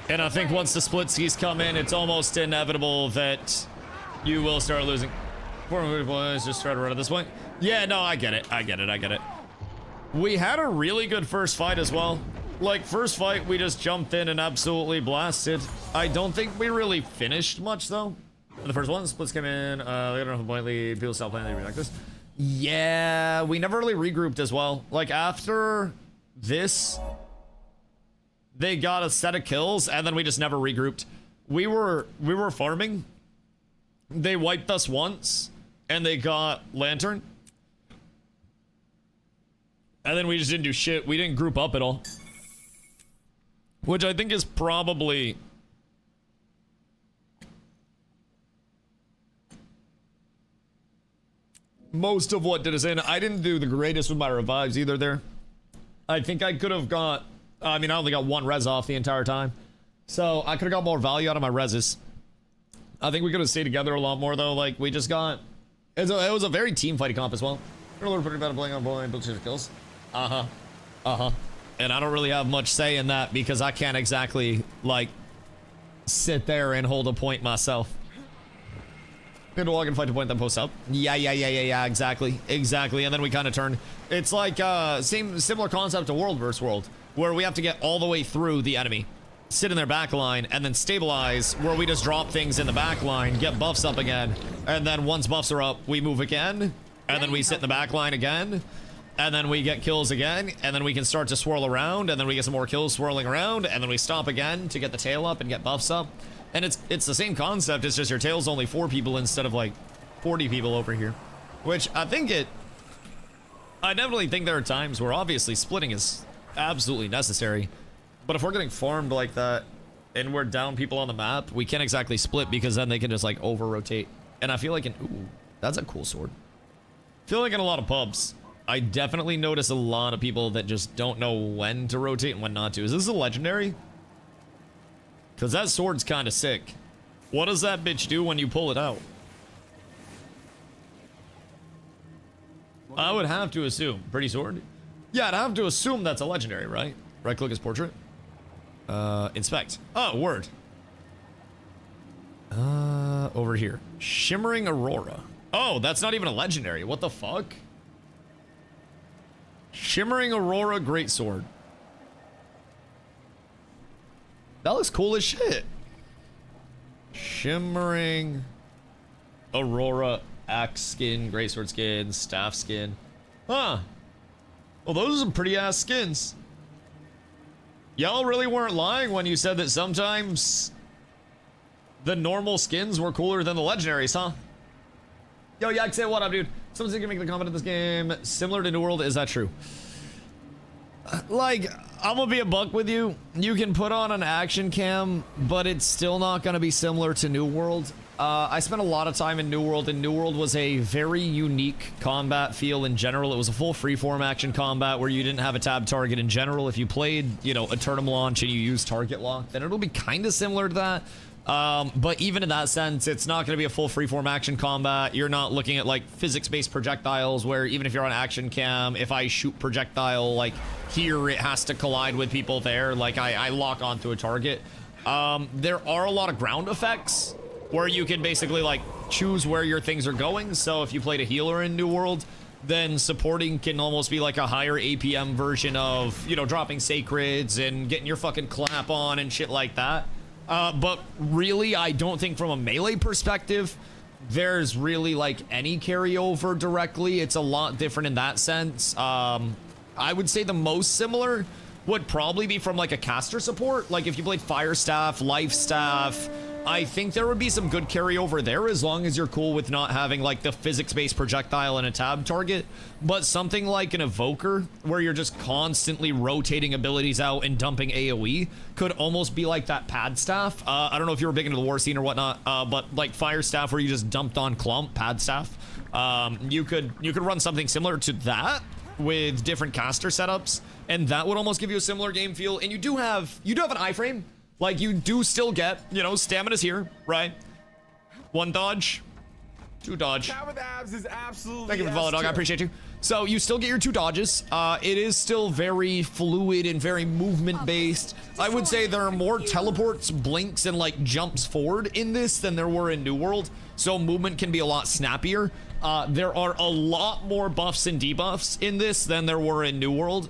And I think once the split skis come in, it's almost inevitable that you will start losing. 400 points, just try to run at this point. Yeah, no, I get it. I get it. We had a really good first fight as well. Like, first fight, we just jumped in and absolutely blasted. I don't think we really finished much, though. The first one, splits came in. They don't know point lead. People stop playing, they react this. Yeah, we never really regrouped as well. Like, after this, they got a set of kills, and then we just never regrouped. We were farming. They wiped us once, and they got Lantern. And then we just didn't do shit. We didn't group up at all. Which I think is probably most of what did us in. I didn't do the greatest with my revives either there. I think I could have got, I mean, I only got one res off the entire time. So I could have got more value out of my reses. I think we could have stayed together a lot more though. Like we just got, it was a very team fighting comp as well. We're pretty bad at playing on boy and build kills. And I don't really have much say in that because I can't exactly like sit there and hold a point myself. Good to walk and fight to point then post up. Yeah, exactly. And then we kind of turn. It's like similar concept to World vs. World, where we have to get all the way through the enemy, sit in their back line, and then stabilize, where we just drop things in the back line, get buffs up again, and then once buffs are up, we move again, and then we sit in the back line again, and then we get kills again, and then we can start to swirl around, and then we get some more kills swirling around, and then we stop again to get the tail up and get buffs up. And it's the same concept, it's just your tail's only 4 people instead of like 40 people over here. Which I definitely think there are times where obviously splitting is absolutely necessary. But if we're getting farmed like that and we're down people on the map, we can't exactly split because then they can just like over-rotate. And I feel like ooh, that's a cool sword. I feel like in a lot of pubs, I definitely notice a lot of people that just don't know when to rotate and when not to. Is this a legendary? Because that sword's kind of sick. What does that bitch do when you pull it out? I would have to assume. Pretty sword? Yeah, I'd have to assume that's a legendary, right? Right click his portrait. Inspect. Oh, word. Over here. Shimmering Aurora. Oh, that's not even a legendary. What the fuck? Shimmering Aurora Greatsword. That looks cool as shit. Shimmering Aurora axe skin, greatsword skin, staff skin. Huh. Well, those are some pretty ass skins. Y'all really weren't lying when you said that sometimes the normal skins were cooler than the legendaries, huh? Yo, Yak, say what up, dude? Someone's gonna make the comment in this game similar to New World. Is that true? Like, I'm gonna be a buck with you. You can put on an action cam, but it's still not gonna be similar to New World. I spent a lot of time in New World, and New World was a very unique combat feel in general. It was a full freeform action combat where you didn't have a tab target in general. If you played, you know, a tournament launch and you use target lock, then it'll be kind of similar to that. But even in that sense, it's not going to be a full freeform action combat. You're not looking at like physics-based projectiles where even if you're on action cam, if I shoot projectile like here, it has to collide with people there. Like I lock onto a target. There are a lot of ground effects where you can basically like choose where your things are going. So if you played a healer in New World, then supporting can almost be like a higher APM version of, you know, dropping sacreds and getting your fucking clap on and shit like that. But really, I don't think from a melee perspective, there's really like any carryover directly. It's a lot different in that sense. I would say the most similar would probably be from like a caster support. Like if you played Fire Staff, Life Staff, I think there would be some good carryover there as long as you're cool with not having like the physics-based projectile and a tab target. But something like an Evoker, where you're just constantly rotating abilities out and dumping AoE, could almost be like that Pad Staff. I don't know if you were big into the war scene or whatnot, but like Fire Staff where you just dumped on Clump, Pad Staff. You could run something similar to that with different caster setups, and that would almost give you a similar game feel. And you do have an iframe. Like, you do still get, you know, stamina's here, right? 1 dodge, 2 dodge. Cat with abs is absolutely Thank you for the follow, dog. I appreciate you. So you still get your 2 dodges. It is still very fluid and very movement based. I would say there are more teleports, blinks, and like jumps forward in this than there were in New World. So movement can be a lot snappier. There are a lot more buffs and debuffs in this than there were in New World.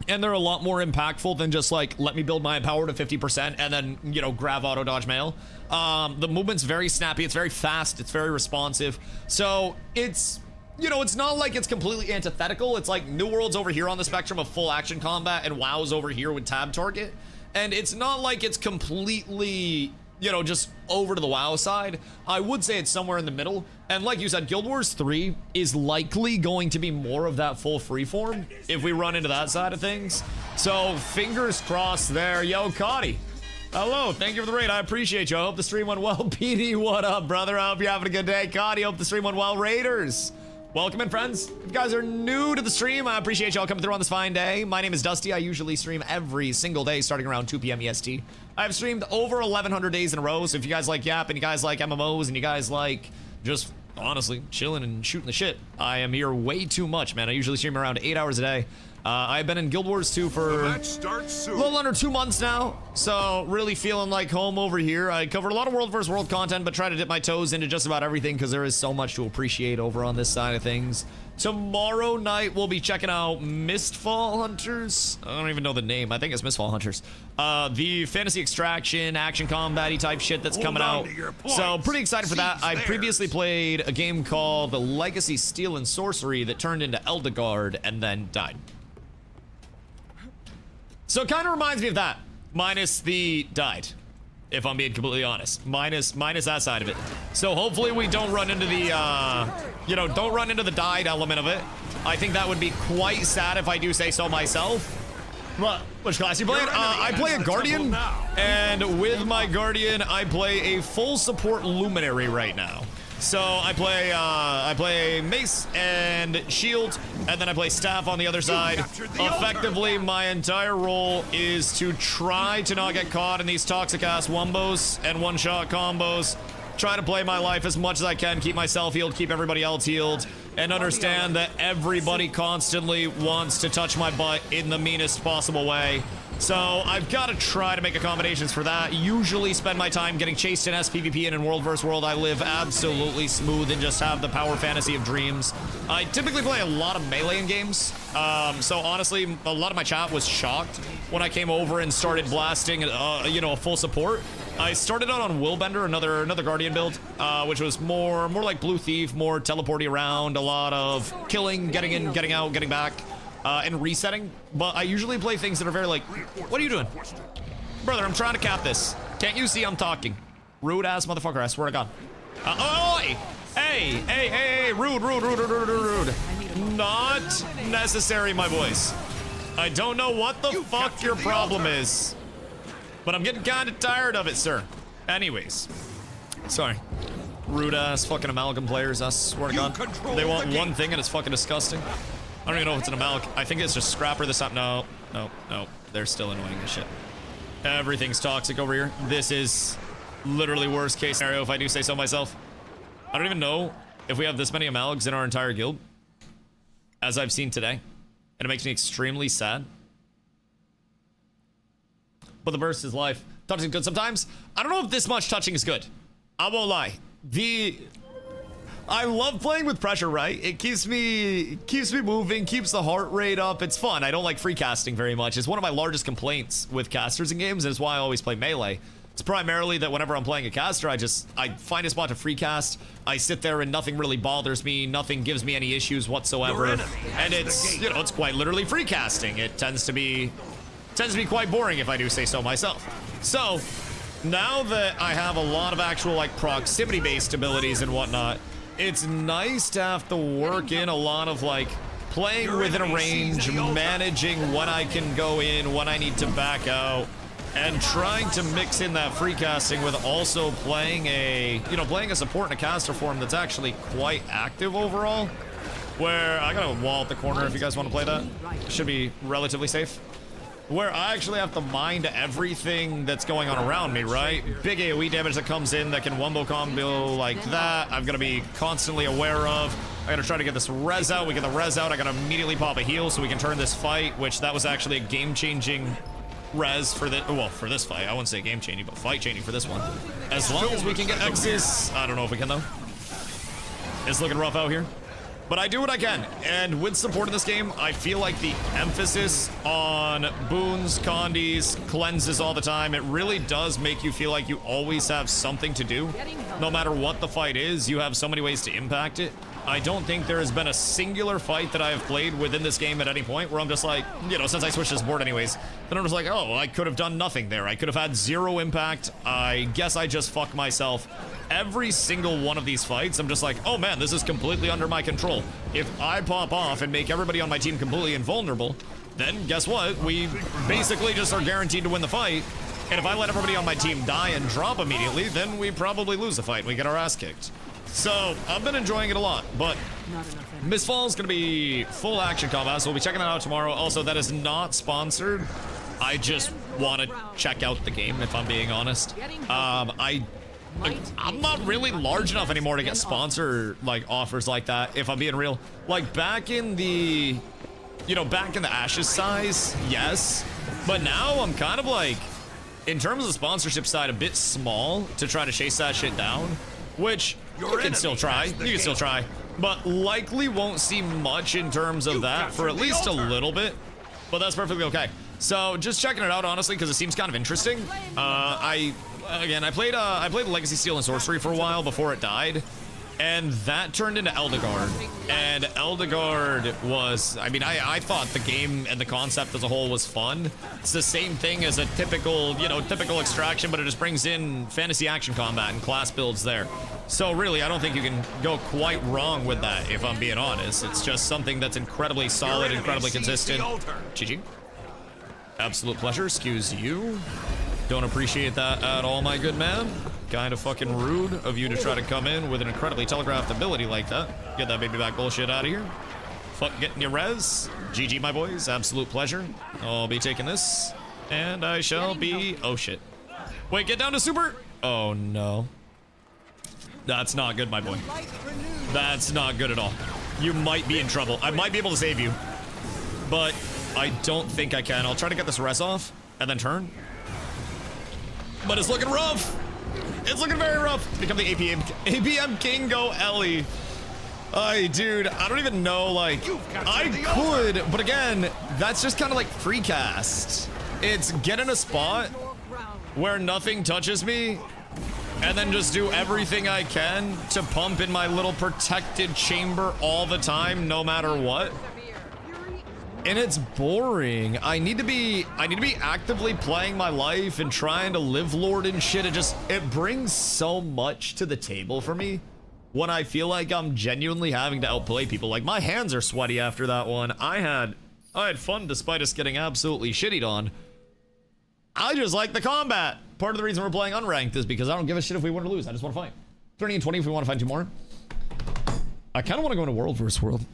And they're a lot more impactful than just like, let me build my power to 50% and then, you know, grab auto dodge mail. The movement's very snappy, it's very fast, it's very responsive. So it's, you know, it's not like it's completely antithetical. It's like New World's over here on the spectrum of full action combat and WoW's over here with tab target. And it's not like it's completely, you know, just over to the WoW side. I would say it's somewhere in the middle. And like you said, Guild Wars 3 is likely going to be more of that full freeform if we run into that side of things. So fingers crossed there. Yo, Cotty. Hello, thank you for the raid. I appreciate you. I hope the stream went well. PD, what up, brother? I hope you're having a good day. Cotty, hope the stream went well. Raiders, welcome in, friends. If you guys are new to the stream, I appreciate y'all coming through on this fine day. My name is Dusty. I usually stream every single day starting around 2 p.m. EST. I've streamed over 1,100 days in a row, so if you guys like Yap and you guys like MMOs and you guys like just honestly chilling and shooting the shit, I am here way too much, man. I usually stream around 8 hours a day. I've been in Guild Wars 2 for a little under 2 months now, so really feeling like home over here. I covered a lot of World vs. World content, but try to dip my toes into just about everything because there is so much to appreciate over on this side of things. Tomorrow night, we'll be checking out Mistfall Hunters. I don't even know the name. I think it's Mistfall Hunters. The fantasy extraction, action combat-y type shit that's coming out. So pretty excited for that. I previously played a game called The Legacy Steel and Sorcery that turned into Eldegard and then died. So it kind of reminds me of that, minus the died, if I'm being completely honest. Minus that side of it. So hopefully we don't run into the, you know, don't run into the died element of it. I think that would be quite sad if I do say so myself. What? Which class you playing? I play a Guardian, and with my Guardian, I play a full support Luminary right now. So I play Mace and Shield, and then I play Staff on the other side. Effectively, my entire role is to try to not get caught in these toxic-ass wombos and one-shot combos. Try to play my life as much as I can, keep myself healed, keep everybody else healed, and understand that everybody constantly wants to touch my butt in the meanest possible way. So I've got to try to make accommodations for that. Usually spend my time getting chased in SPVP, and in World vs. World I live absolutely smooth and just have the power fantasy of dreams. I typically play a lot of melee in games. So honestly, a lot of my chat was shocked when I came over and started blasting, you know, a full support. I started out on Willbender, another Guardian build, which was more like Blue Thief, more teleporting around, a lot of killing, getting in, getting out, getting back. And resetting, but I usually play things that are very like, what are you doing? Brother, I'm trying to cap this. Can't you see I'm talking? Rude ass motherfucker, I swear to God. Oi! Hey, rude. Not necessary, my boys. I don't know what the fuck your problem is, but I'm getting kind of tired of it, sir. Anyways, sorry. Rude ass fucking amalgam players, I swear to God. They want one thing and it's fucking disgusting. I don't even know if it's an amalgam. I think it's just Scrapper this time. No. They're still annoying as shit. Everything's toxic over here. This is literally worst case scenario if I do say so myself. I don't even know if we have this many amalgams in our entire guild, as I've seen today. And it makes me extremely sad. But the burst is life. Touching is good sometimes. I don't know if this much touching is good. I won't lie. I love playing with pressure, right? It keeps me moving, keeps the heart rate up. It's fun. I don't like free casting very much. It's one of my largest complaints with casters in games, and it's why I always play melee. It's primarily that whenever I'm playing a caster, I find a spot to free cast. I sit there and nothing really bothers me. Nothing gives me any issues whatsoever. And it's, you know, it's quite literally free casting. It tends to be quite boring if I do say so myself. So now that I have a lot of actual like proximity based abilities and whatnot, it's nice to have to work in a lot of like playing within a range, managing when I can go in, when I need to back out, and trying to mix in that free casting with also playing a support in a caster form that's actually quite active overall. Where I got a wall at the corner if you guys want to play that. Should be relatively safe. Where I actually have to mind everything that's going on around me, right? Big AoE damage that comes in that can wombo combo like that, I've got to be constantly aware of. I gotta try to get this res out. We get the res out. I gotta immediately pop a heal so we can turn this fight, which that was actually a game-changing res for the, well, for this fight. I wouldn't say game-changing, but fight-changing for this one. As long as we can get X's, I don't know if we can though. It's looking rough out here. But I do what I can, and with support in this game, I feel like the emphasis on boons, condies, cleanses all the time, it really does make you feel like you always have something to do. No matter what the fight is, you have so many ways to impact it. I don't think there has been a singular fight that I have played within this game at any point where I'm just like, you know, since I switched this board anyways, then I'm just like, oh, I could have done nothing there. I could have had 0 impact. I guess I just fucked myself. Every single one of these fights, I'm just like, oh man, this is completely under my control. If I pop off and make everybody on my team completely invulnerable, then guess what? We basically just are guaranteed to win the fight. And if I let everybody on my team die and drop immediately, then we probably lose the fight and we get our ass kicked. So, I've been enjoying it a lot, but Mistfall is going to be full action combat, so we'll be checking that out tomorrow. Also, that is not sponsored. I just want to check out the game, if I'm being honest. I'm not really large enough anymore to get sponsor, like, offers like that, if I'm being real. Like, back in the, you know, back in the Ashes size, yes. But now I'm kind of like, in terms of the sponsorship side, a bit small to try to chase that shit down, which you can still try. You can still try. But likely won't see much in terms of that for at least a little bit. But that's perfectly okay. So just checking it out, honestly, because it seems kind of interesting. I played Legacy Steel and Sorcery for a while before it died. And that turned into Eldegard. And Eldegard was, I mean, I thought the game and the concept as a whole was fun. It's the same thing as a typical, you know, typical extraction, but it just brings in fantasy action combat and class builds there. So really, I don't think you can go quite wrong with that, if I'm being honest. It's just something that's incredibly solid, incredibly consistent. GG. Absolute pleasure. Excuse you. Don't appreciate that at all, my good man. Kind of fucking rude of you to try to come in with an incredibly telegraphed ability like that. Get that baby back bullshit out of here. Fuck getting your res. GG, my boys. Absolute pleasure. I'll be taking this. And I shall be... Oh, shit. Wait, get down to super. Oh, no. That's not good, my boy. That's not good at all. You might be in trouble. I might be able to save you. But I don't think I can. I'll try to get this res off and then turn. But it's looking rough. It's looking very rough. Become the APM King, go Ellie. Dude, I don't even know, like, I could, but again, that's just kind of like free cast. It's get in a spot where nothing touches me and then just do everything I can to pump in my little protected chamber all the time, no matter what. And it's boring. I need to be actively playing my life and trying to live Lord and shit. It brings so much to the table for me when I feel like I'm genuinely having to outplay people. Like, my hands are sweaty after that one. I had fun despite us getting absolutely shittied on. I just like the combat. Part of the reason we're playing unranked is because I don't give a shit if we win or lose. I just want to fight. 30 and 20 if we want to find 2 more. I kind of want to go into World vs. World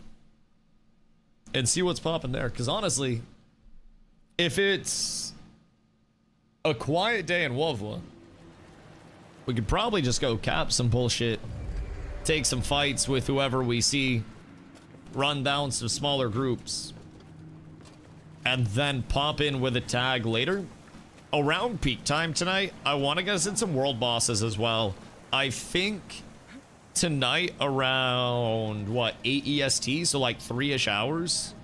and see what's popping there, because honestly, if it's a quiet day in Wovwa, we could probably just go cap some bullshit, take some fights with whoever we see, run down some smaller groups, and then pop in with a tag later. Around peak time tonight, I want to get us in some world bosses as well. I think tonight around, what, 8 EST, so like 3-ish hours,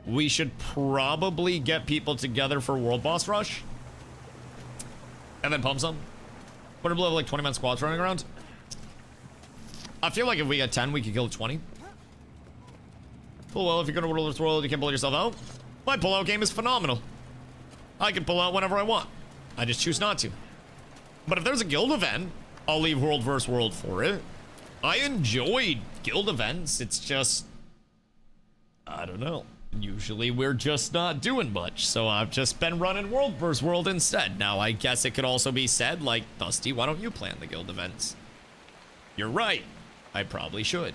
we should probably get people together for World Boss Rush. And then pump some. What if we have like 20-man squads running around? I feel like if we get 10, we could kill 20. Pull well, if you're going to World vs. World, you can pull yourself out. My pull-out game is phenomenal. I can pull out whenever I want. I just choose not to. But if there's a guild event, I'll leave World vs. World for it. I enjoyed guild events. It's just, I don't know. Usually we're just not doing much, so I've just been running World vs. World instead. Now, I guess it could also be said, like, Dusty, why don't you plan the guild events? You're right. I probably should.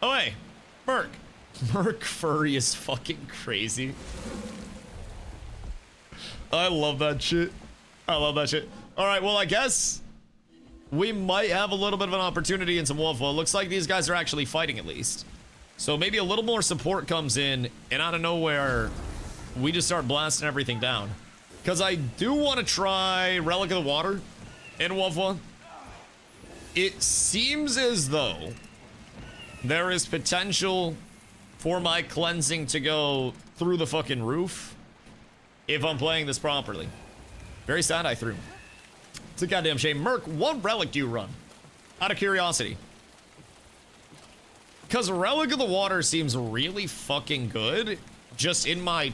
Oh, hey, Merc. Merc Furry is fucking crazy. I love that shit. I love that shit. All right, well, I guess we might have a little bit of an opportunity in some wolf. Well, it looks like these guys are actually fighting at least. So maybe a little more support comes in, and out of nowhere, we just start blasting everything down. Because I do want to try Relic of the Water in Wolf. It seems as though there is potential for my cleansing to go through the fucking roof if I'm playing this properly. Very sad I threw. It's a goddamn shame. Merc, what relic do you run? Out of curiosity. Because Relic of the Water seems really fucking good. Just in my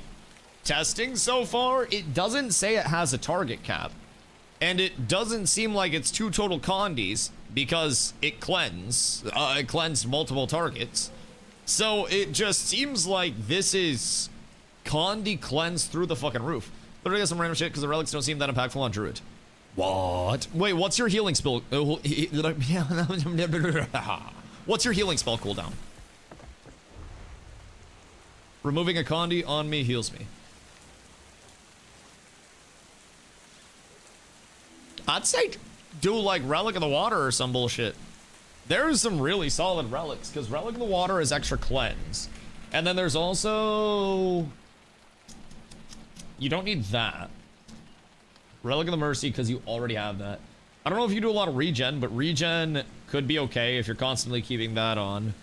testing so far, it doesn't say it has a target cap. And it doesn't seem like it's 2 total condies because it cleansed multiple targets. So it just seems like this is condi cleansed through the fucking roof. But I guess some random shit because the relics don't seem that impactful on Druid. What? Wait, what's your healing spell? What's your healing spell cooldown? Removing a condi on me heals me. I'd say do like Relic of the Water or some bullshit. There's some really solid relics because Relic of the Water is extra cleanse. And then there's also... You don't need that. Relic of the Mercy because you already have that. I don't know if you do a lot of regen, but regen could be okay if you're constantly keeping that on.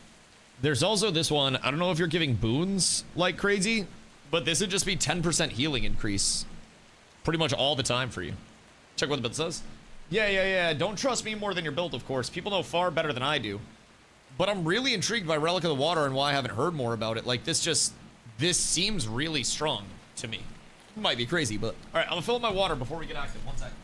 There's also this one. I don't know if you're giving boons like crazy, but this would just be 10% healing increase pretty much all the time for you. Check what the build says. Yeah. Don't trust me more than your build, of course. People know far better than I do. But I'm really intrigued by Relic of the Water and why I haven't heard more about it. Like, this seems really strong to me. Might be crazy, but... Alright, I'm gonna fill up my water before we get active. 1 second.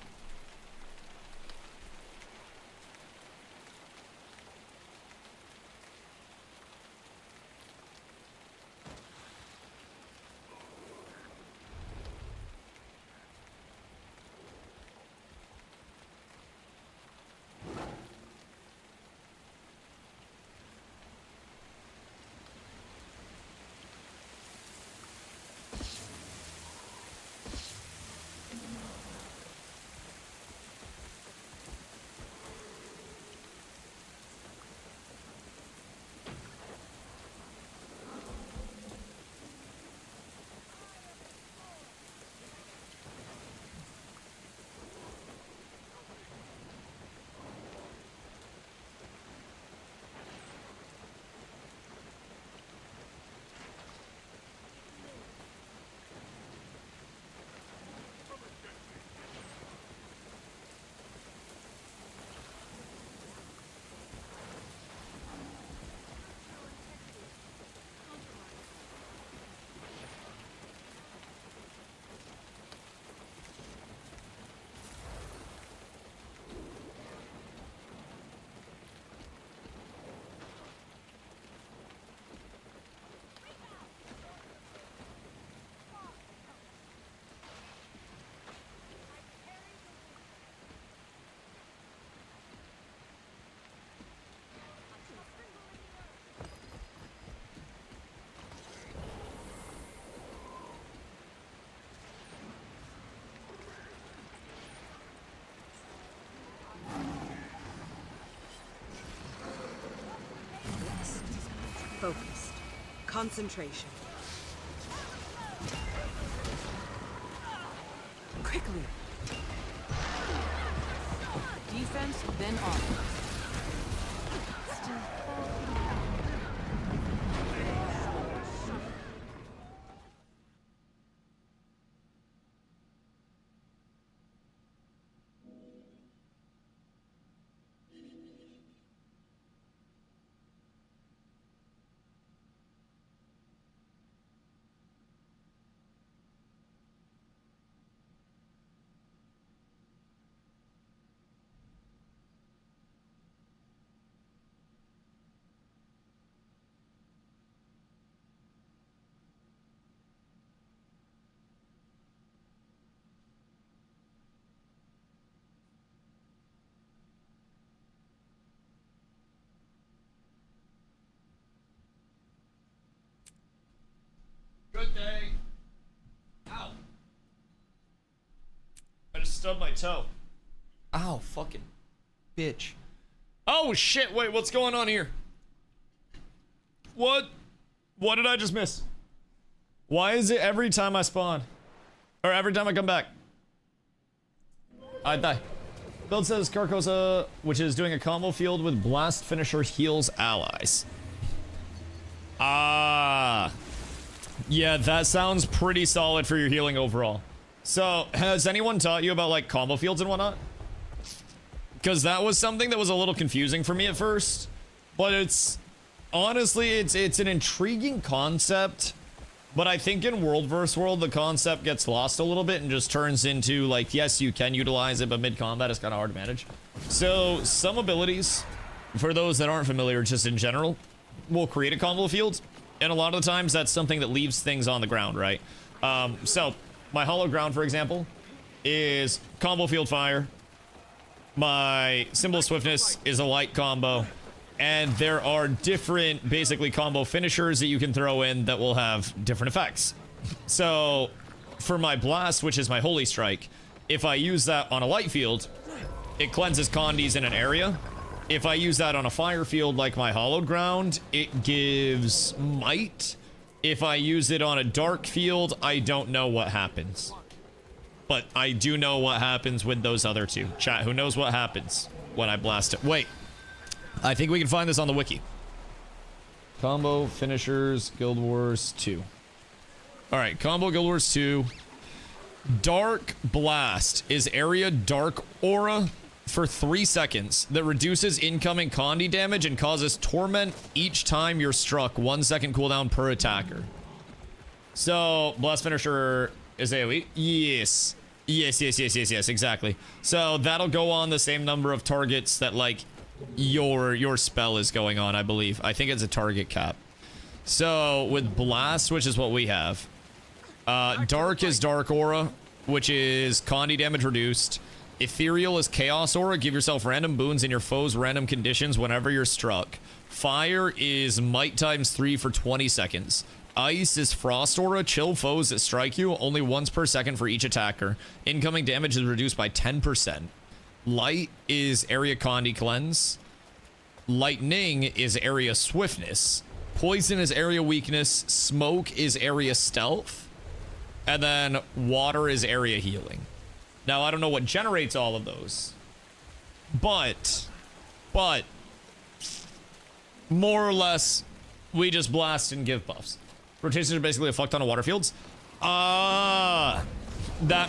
Focused. Concentration. Quickly. Defense, then offense. Good day. Ow. I just stubbed my toe. Ow, fucking. bitch. Oh shit, wait, what's going on here? What did I just miss? Why is it every time I spawn? Or every time I come back? I die. Build says Carcosa, which is doing a combo field with Blast Finisher heals allies. Ah. Yeah, that sounds pretty solid for your healing overall. So, has anyone taught you about, like, combo fields and whatnot? Because that was something that was a little confusing for me at first. But it's... honestly, it's an intriguing concept. But I think in World vs. World, the concept gets lost a little bit and just turns into, like, yes, you can utilize it, but mid-combat is kind of hard to manage. So, some abilities, for those that aren't familiar, just in general, will create a combo field. And a lot of the times, that's something that leaves things on the ground, right? So, my hollow ground, for example, is combo field fire. My symbol of swiftness is a light combo. And there are different, basically, combo finishers that you can throw in that will have different effects. So, for my blast, which is my holy strike, if I use that on a light field, it cleanses condies in an area. If I use that on a fire field like my hollowed ground, it gives might. If I use it on a dark field, I don't know what happens. But I do know what happens with those other two. Chat, who knows what happens when I blast it? Wait. I think we can find this on the wiki. Combo finishers, Guild Wars 2. Alright, combo Guild Wars 2. Dark Blast is area dark aura for 3 seconds that reduces incoming condi damage and causes torment each time you're struck. 1 second cooldown per attacker. So, Blast Finisher is AoE? Yes. Yes, exactly. So, that'll go on the same number of targets that, like, your spell is going on, I believe. I think it's a target cap. So, with Blast, which is what we have, Dark is Dark Aura, which is Condi damage reduced. Ethereal is Chaos Aura. Give yourself random boons in your foe's random conditions whenever you're struck. Fire is Might times 3 for 20 seconds. Ice is Frost Aura. Chill foes that strike you only once per second for each attacker. Incoming damage is reduced by 10%. Light is area Condi cleanse. Lightning is area swiftness. Poison is area weakness. Smoke is area stealth. And then water is area healing. Now, I don't know what generates all of those. But more or less, we just blast and give buffs. Rotations are basically a fuck ton of water fields. That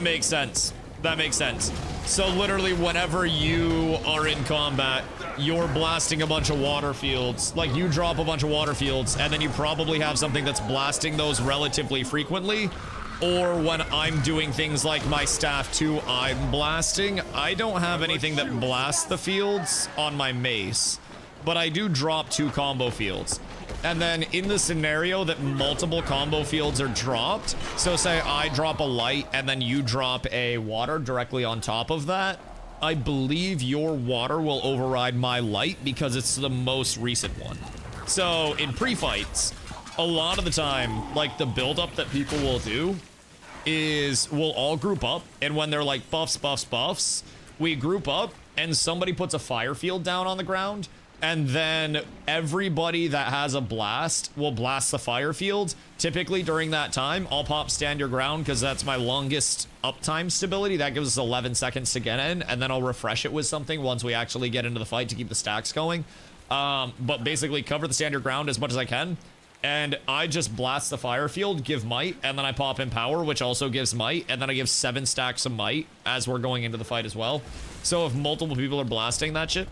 makes sense. That makes sense. So literally whenever you are in combat, you're blasting a bunch of water fields. Like, you drop a bunch of water fields, and then you probably have something that's blasting those relatively frequently. Or when I'm doing things like my staff 2, I'm blasting. I don't have anything that blasts the fields on my mace, but I do drop 2 combo fields. And then in the scenario that multiple combo fields are dropped, so say I drop a light and then you drop a water directly on top of that, I believe your water will override my light because it's the most recent one. So in pre-fights, a lot of the time, like, the build-up that people will do is we'll all group up, and when they're like buffs, we group up and somebody puts a fire field down on the ground. And then everybody that has a blast will blast the fire field. Typically during that time, I'll pop stand your ground because that's my longest uptime stability. That gives us 11 seconds to get in, and then I'll refresh it with something once we actually get into the fight to keep the stacks going. But basically cover the stand your ground as much as I can. And I just blast the fire field, give might, and then I pop in power, which also gives might, and then I give 7 stacks of might as we're going into the fight as well. So if multiple people are blasting that shit,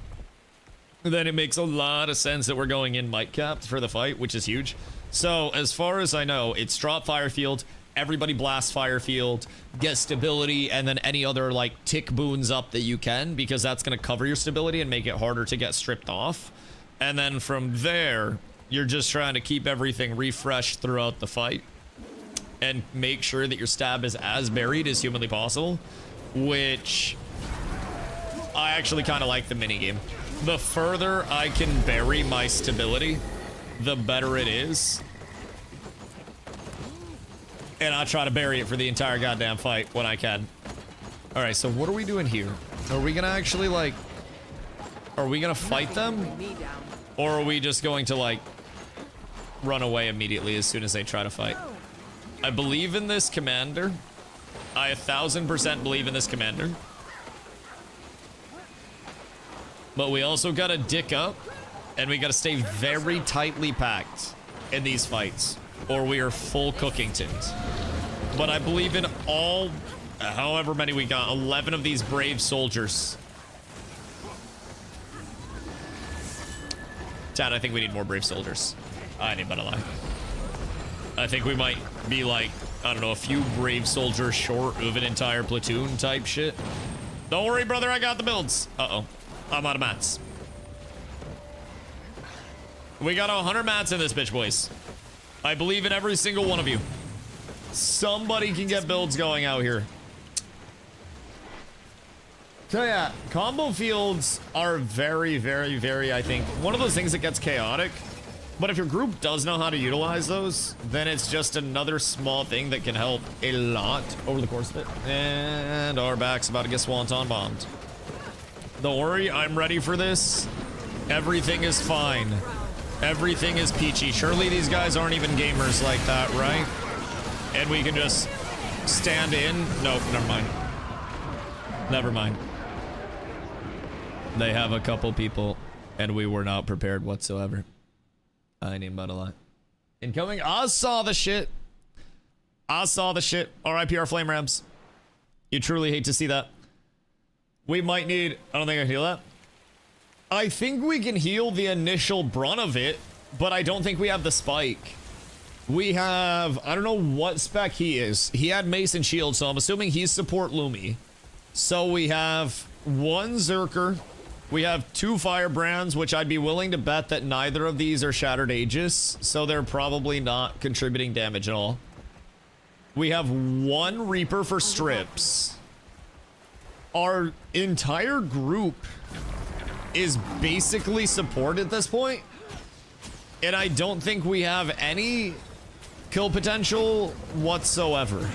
then it makes a lot of sense that we're going in might capped for the fight, which is huge. So as far as I know, it's drop fire field, everybody blast fire field, get stability, and then any other like tick boons up that you can, because that's going to cover your stability and make it harder to get stripped off. And then from there, you're just trying to keep everything refreshed throughout the fight and make sure that your stab is as buried as humanly possible, which I actually kind of like the minigame. The further I can bury my stability, the better it is. And I try to bury it for the entire goddamn fight when I can. Alright, so what are we doing here? Are we gonna actually, like... Are we gonna fight them? Bring me down. Or are we just going to, like, run away immediately as soon as they try to fight? I believe in this commander. I 1000% believe in this commander. But we also gotta dick up, and we gotta stay very tightly packed in these fights, or we are full cookingtons. But I believe in all, however many we got, 11 of these brave soldiers. Chad, I think we need more brave soldiers. I need better lie. I think we might be like, I don't know, a few brave soldiers short of an entire platoon type shit. Don't worry, brother, I got the builds. Uh-oh. I'm out of mats. We got 100 mats in this bitch, boys. I believe in every single one of you. Somebody can get builds going out here. So yeah, combo fields are very, very, very, I think, one of those things that gets chaotic. But if your group does know how to utilize those, then it's just another small thing that can help a lot over the course of it. And our back's about to get swanton bombed. Don't worry, I'm ready for this. Everything is fine. Everything is peachy. Surely these guys aren't even gamers like that, right? And we can just stand in. Nope, never mind. Never mind. They have a couple people, and we were not prepared whatsoever. I need about a lot. Incoming. I saw the shit. I saw the shit. RIP our flame rams. You truly hate to see that. We might need... I don't think I can heal that. I think we can heal the initial brunt of it, but I don't think we have the spike. We have... I don't know what spec he is. He had Mace and Shield, so I'm assuming he's support Lumi. So we have one Zerker. We have 2 Firebrands, which I'd be willing to bet that neither of these are Shattered Aegis, so they're probably not contributing damage at all. We have 1 Reaper for strips. Our entire group is basically support at this point, and I don't think we have any kill potential whatsoever.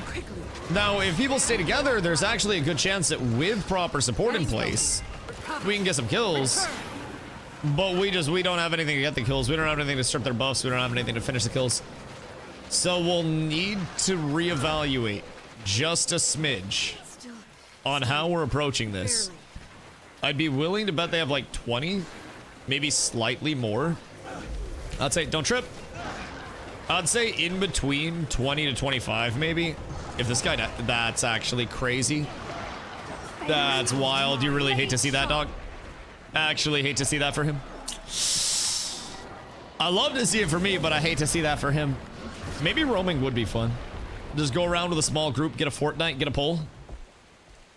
Now, if people stay together, there's actually a good chance that with proper support in place, we can get some kills, but we don't have anything to get the kills. We don't have anything to strip their buffs. We don't have anything to finish the kills. So we'll need to reevaluate just a smidge on how we're approaching this. I'd be willing to bet they have like 20, maybe slightly more. I'd say, don't trip. I'd say in between 20 to 25, maybe. If this guy, that's actually crazy. That's wild. You really hate to see that, dog. Actually hate to see that for him. I love to see it for me, but I hate to see that for him. Maybe roaming would be fun. Just go around with a small group, get a Fortnite, get a pole,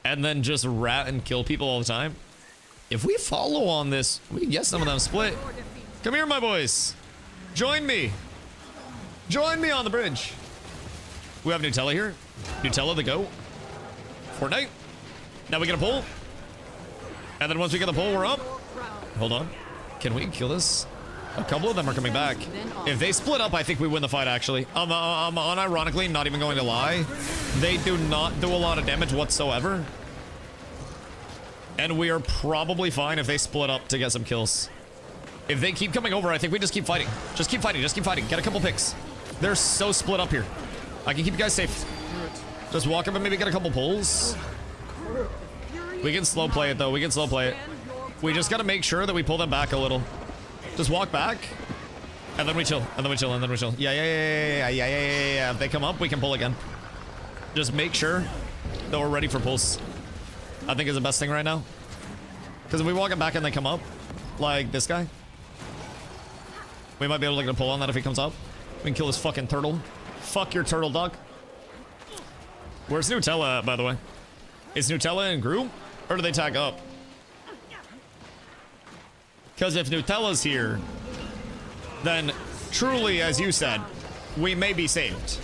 and then just rat and kill people all the time. If we follow on this, we can get some of them split. Come here, my boys. Join me. Join me on the bridge. We have Nutella here. Nutella the goat. Fortnite. Now we get a pull. And then once we get the pull, we're up. Hold on. Can we kill this? A couple of them are coming back. If they split up, I think we win the fight, actually. Unironically, not even going to lie. They do not do a lot of damage whatsoever. And we are probably fine if they split up to get some kills. If they keep coming over, I think we just keep fighting. Just keep fighting. Just keep fighting. Get a couple picks. They're so split up here. I can keep you guys safe. Just walk up and maybe get a couple pulls. We can slow play it, though. We can slow play it. We just got to make sure that we pull them back a little. Just walk back. And then we chill. And then we chill. And then we chill. Yeah. If they come up, we can pull again. Just make sure that we're ready for pulls. I think is the best thing right now. Because if we walk it back and they come up, like this guy, we might be able to get a pull on that if he comes up. We can kill this fucking turtle. Fuck your turtle, dog. Where's Nutella at, by the way? Is Nutella in group? Or do they tag up? Because if Nutella's here, then truly, as you said, we may be saved.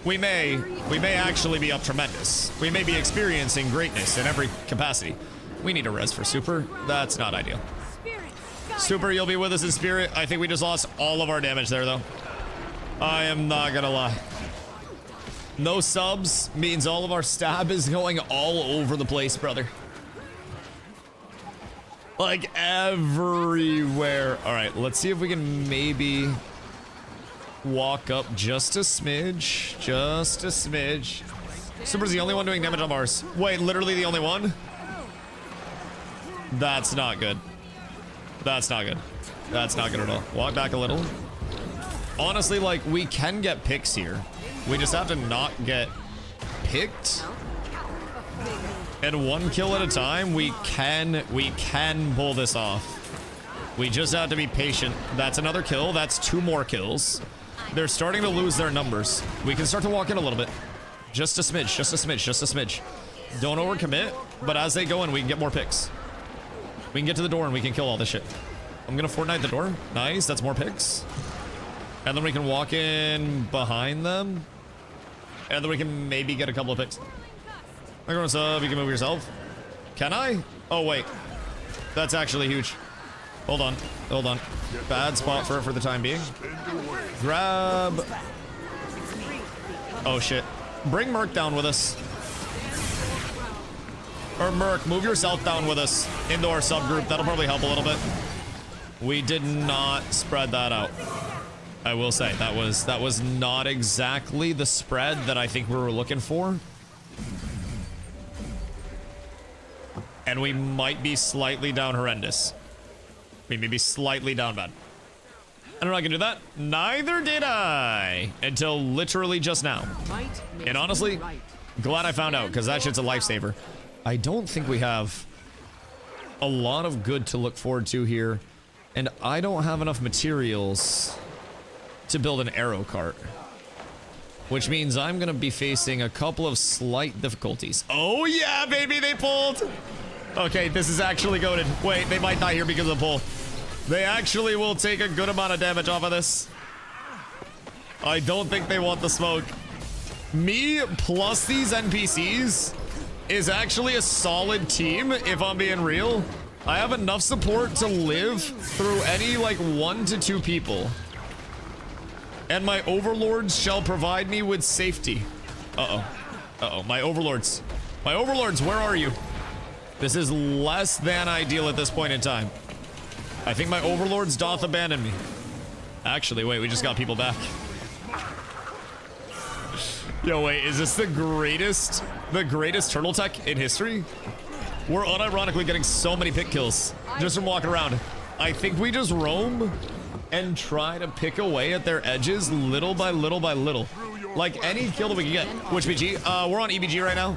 We may actually be up tremendous. We may be experiencing greatness in every capacity. We need a res for Super. That's not ideal. Super, you'll be with us in spirit. I think we just lost all of our damage there, though. I am not gonna lie. No subs means all of our stab is going all over the place, brother. Like everywhere. All right, let's see if we can maybe walk up just a smidge. Just a smidge. Super's the only one doing damage on Mars. Wait, literally the only one? That's not good. That's not good. That's not good at all. Walk back a little. Honestly, like, we can get picks here. We just have to not get picked. And one kill at a time, we can pull this off. We just have to be patient. That's another kill. That's 2 more kills. They're starting to lose their numbers. We can start to walk in a little bit. Just a smidge, just a smidge, just a smidge. Don't overcommit, but as they go in, we can get more picks. We can get to the door and we can kill all this shit. I'm gonna Fortnite the door. Nice, that's more picks. And then we can walk in behind them. And then we can maybe get a couple of picks. What's up? You can move yourself. Can I? Oh, wait. That's actually huge. Hold on. Hold on. Bad spot for the time being. Grab. Oh, shit. Bring Merc down with us. Or Merc, move yourself down with us into our subgroup. That'll probably help a little bit. We did not spread that out. I will say that was not exactly the spread that I think we were looking for. And we might be slightly down horrendous. We may be slightly down bad. I don't know I can do that. Neither did I. Until literally just now. And honestly, glad I found out, because that shit's a lifesaver. I don't think we have a lot of good to look forward to here. And I don't have enough materials to build an arrow cart. Which means I'm going to be facing a couple of slight difficulties. Oh yeah, baby, they pulled. Okay, this is actually goated. Wait, they might die here because of the pull. They actually will take a good amount of damage off of this. I don't think they want the smoke. Me plus these NPCs is actually a solid team, if I'm being real. I have enough support to live through any, like, 1 to 2 people. And my overlords shall provide me with safety. Uh-oh. Uh-oh, my overlords. My overlords, where are you? This is less than ideal at this point in time. I think my overlords doth abandon me. Actually, wait, we just got people back. Yo, wait, is this the greatest turtle tech in history? We're unironically getting so many pick kills just from walking around. I think we just roam and try to pick away at their edges little by little by little. Like any kill that we can get. Which BG? We're on EBG right now.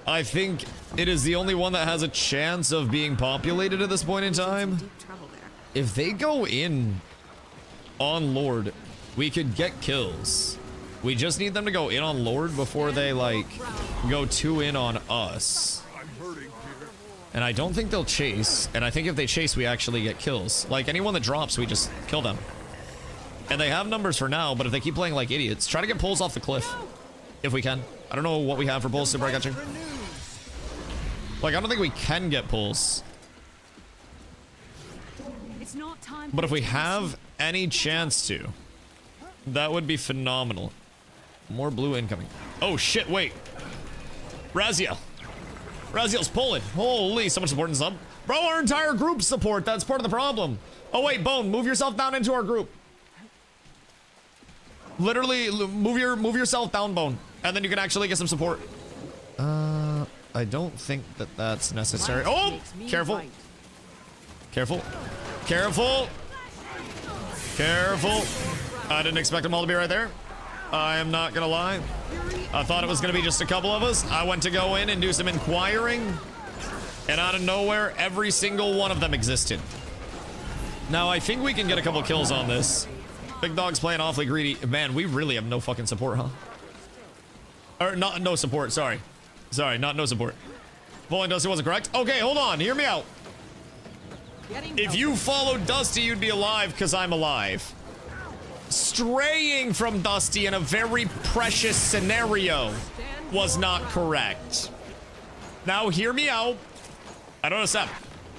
I think it is the only one that has a chance of being populated at this point in time. If they go in on Lord, we could get kills. We just need them to go in on Lord before they, like, go 2 in on us. And I don't think they'll chase. And I think if they chase, we actually get kills. Like, anyone that drops, we just kill them. And they have numbers for now, but if they keep playing like idiots, try to get pulls off the cliff. If we can. I don't know what we have for pulls. Super, I got you. Like, I don't think we can get pulls. But if we have any chance to, that would be phenomenal. More blue incoming. Oh, shit, wait. Raziel. Raziel's pulling. Holy, so much support and sub. Bro, our entire group support. That's part of the problem. Oh, wait, Bone, move yourself down into our group. Literally, move yourself down, Bone. And then you can actually get some support. I don't think that that's necessary. Oh, careful. Careful. Careful. Careful. I didn't expect them all to be right there. I am not gonna lie. I thought it was gonna be just a couple of us. I went to go in and do some inquiring, and out of nowhere, every single one of them existed. Now, I think we can get a couple kills on this. Big Dog's playing awfully greedy. Man, we really have no fucking support, huh? Or, not no support, sorry. Sorry, not no support. Bowling Dusty wasn't correct. Okay, hold on, hear me out. If you followed Dusty, you'd be alive, because I'm alive. Straying from Dusty in a very precious scenario was not correct. Now, hear me out. I don't understand.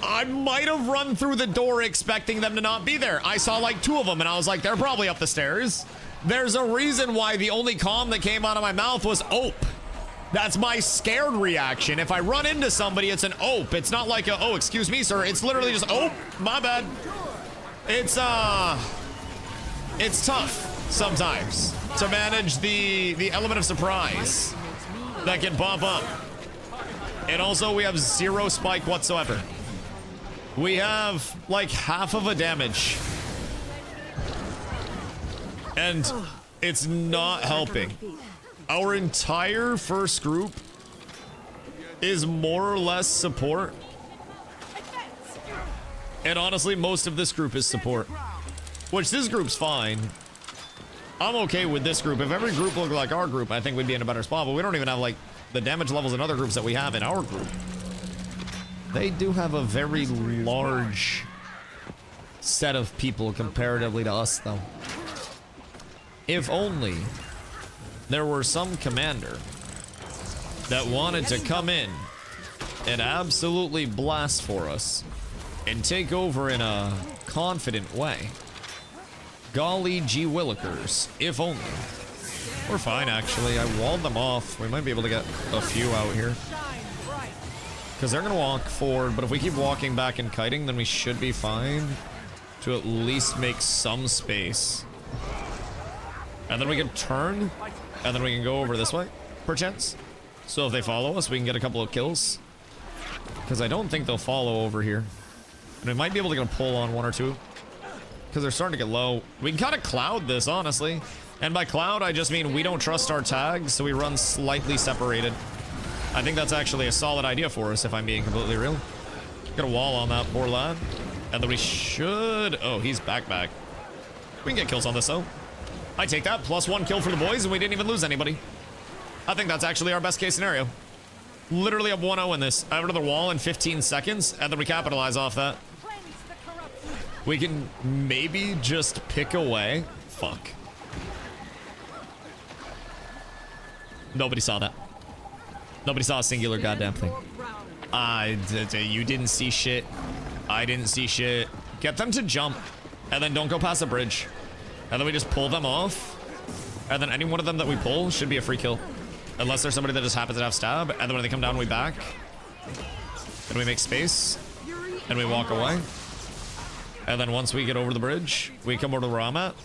I might have run through the door expecting them to not be there. I saw like 2 of them, and I was like, they're probably up the stairs. There's a reason why the only comm that came out of my mouth was "ope." That's my scared reaction. If I run into somebody, it's an ope. It's not like a, oh, excuse me, sir. It's literally just, oh, my bad. It's tough sometimes to manage the element of surprise that can pop up. And also, we have 0 spike whatsoever. We have like half of a damage. And it's not helping. Our entire first group is more or less support. And honestly, most of this group is support. Which this group's fine. I'm okay with this group. If every group looked like our group, I think we'd be in a better spot. But we don't even have like the damage levels in other groups that we have in our group. They do have a very large set of people comparatively to us, though. If only there were some commander that wanted to come in and absolutely blast for us and take over in a confident way. Golly gee willikers, if only. We're fine, actually. I walled them off. We might be able to get a few out here. Because they're going to walk forward, but if we keep walking back and kiting, then we should be fine to at least make some space. And then we can turn, and then we can go over this way, perchance. So if they follow us, we can get a couple of kills. Because I don't think they'll follow over here. And we might be able to get a pull on 1 or 2. Because they're starting to get low. We can kind of cloud this, honestly. And by cloud, I just mean we don't trust our tags, so we run slightly separated. I think that's actually a solid idea for us, if I'm being completely real. Get a wall on that poor lad. And then we should... Oh, he's back. We can get kills on this, though. I take that. +1 kill for the boys, and we didn't even lose anybody. I think that's actually our best case scenario. Literally up 1-0 in this. I have another wall in 15 seconds, and then we capitalize off that. We can maybe just pick away. Fuck. Nobody saw that. Nobody saw a singular goddamn thing. You didn't see shit. I didn't see shit. Get them to jump, and then don't go past the bridge. And then we just pull them off. And then any one of them that we pull should be a free kill. Unless there's somebody that just happens to have stab. And then when they come down, we back. And we make space. And we walk away. And then once we get over the bridge, we come over to where I'm at.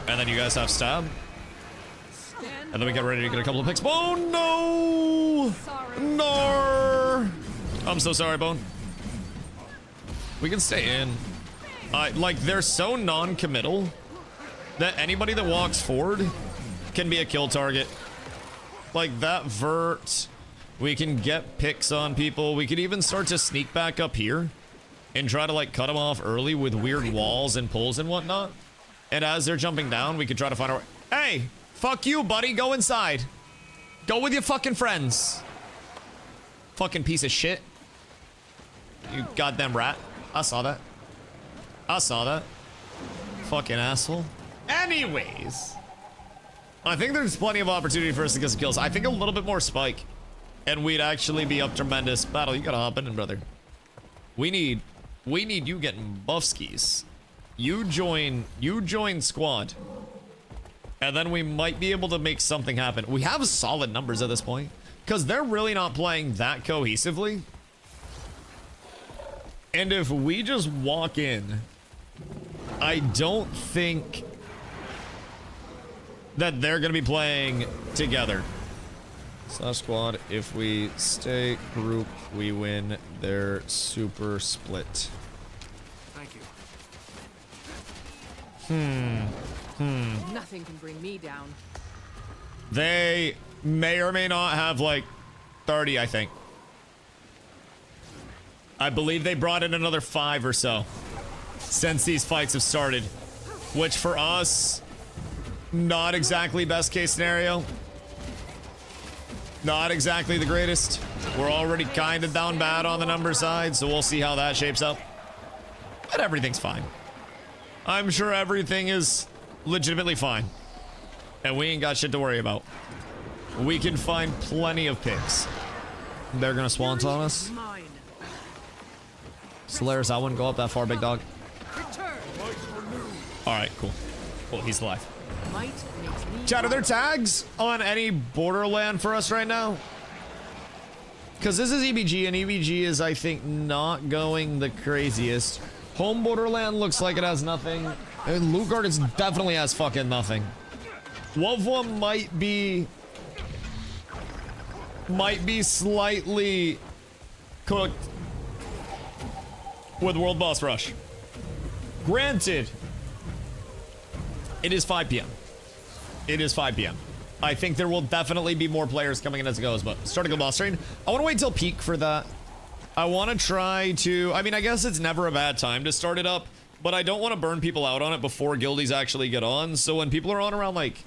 And then you guys have stab. And then we get ready to get a couple of picks. Oh, no! No! I'm so sorry, Bone. We can stay in. Like, they're so non-committal that anybody that walks forward can be a kill target. Like, that vert, we can get picks on people. We could even start to sneak back up here and try to, like, cut them off early with weird walls and pulls and whatnot. And as they're jumping down, we could try to find our... Hey! Fuck you, buddy. Go inside. Go with your fucking friends. Fucking piece of shit. You goddamn rat. I saw that. I saw that. Fucking asshole. Anyways. I think there's plenty of opportunity for us to get some kills. I think a little bit more spike. And we'd actually be up tremendous. Battle, you gotta hop in, brother. We need you getting buff skis. You join squad. And then we might be able to make something happen. We have solid numbers at this point. Because they're really not playing that cohesively. And if we just walk in, I don't think that they're going to be playing together. Slash squad, if we stay group, we win their super split. Thank you. Nothing can bring me down. They may or may not have like 30, I think. I believe they brought in another 5 or so since these fights have started, which for us, not exactly best case scenario. Not exactly the greatest. We're already kind of down bad on the number side, so we'll see how that shapes up. But everything's fine. I'm sure everything is legitimately fine. And we ain't got shit to worry about. We can find plenty of picks. They're gonna swanton on us. Solaris, I wouldn't go up that far, big dog. Alright, cool. Cool, he's alive. Might makes me Chat, are there tags on any Borderland for us right now? Because this is EBG, and EBG is, I think, not going the craziest. Home Borderland looks like it has nothing. And Loot Gardens definitely has fucking nothing. Wovwa might be slightly cooked with World Boss Rush. Granted, it is 5 p.m. It is 5 p.m. I think there will definitely be more players coming in as it goes, but starting a boss train, I want to wait till peak for that. I want to try to, I mean, I guess it's never a bad time to start it up, but I don't want to burn people out on it before guildies actually get on. So when people are on around, like,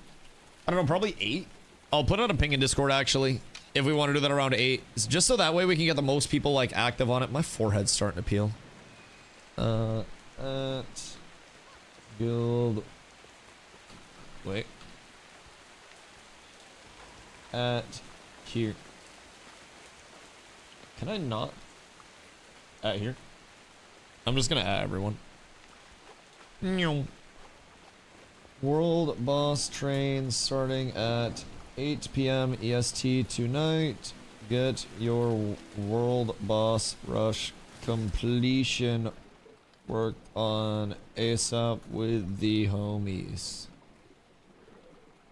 I don't know, probably 8, I'll put out a ping in Discord actually, if we want to do that around 8, just so that way we can get the most people like active on it. My forehead's starting to peel. At guild, wait. At here. Can I not? At here. I'm just gonna add everyone. World Boss Train starting at 8 p.m. EST tonight. Get your World Boss Rush completion worked on ASAP with the homies.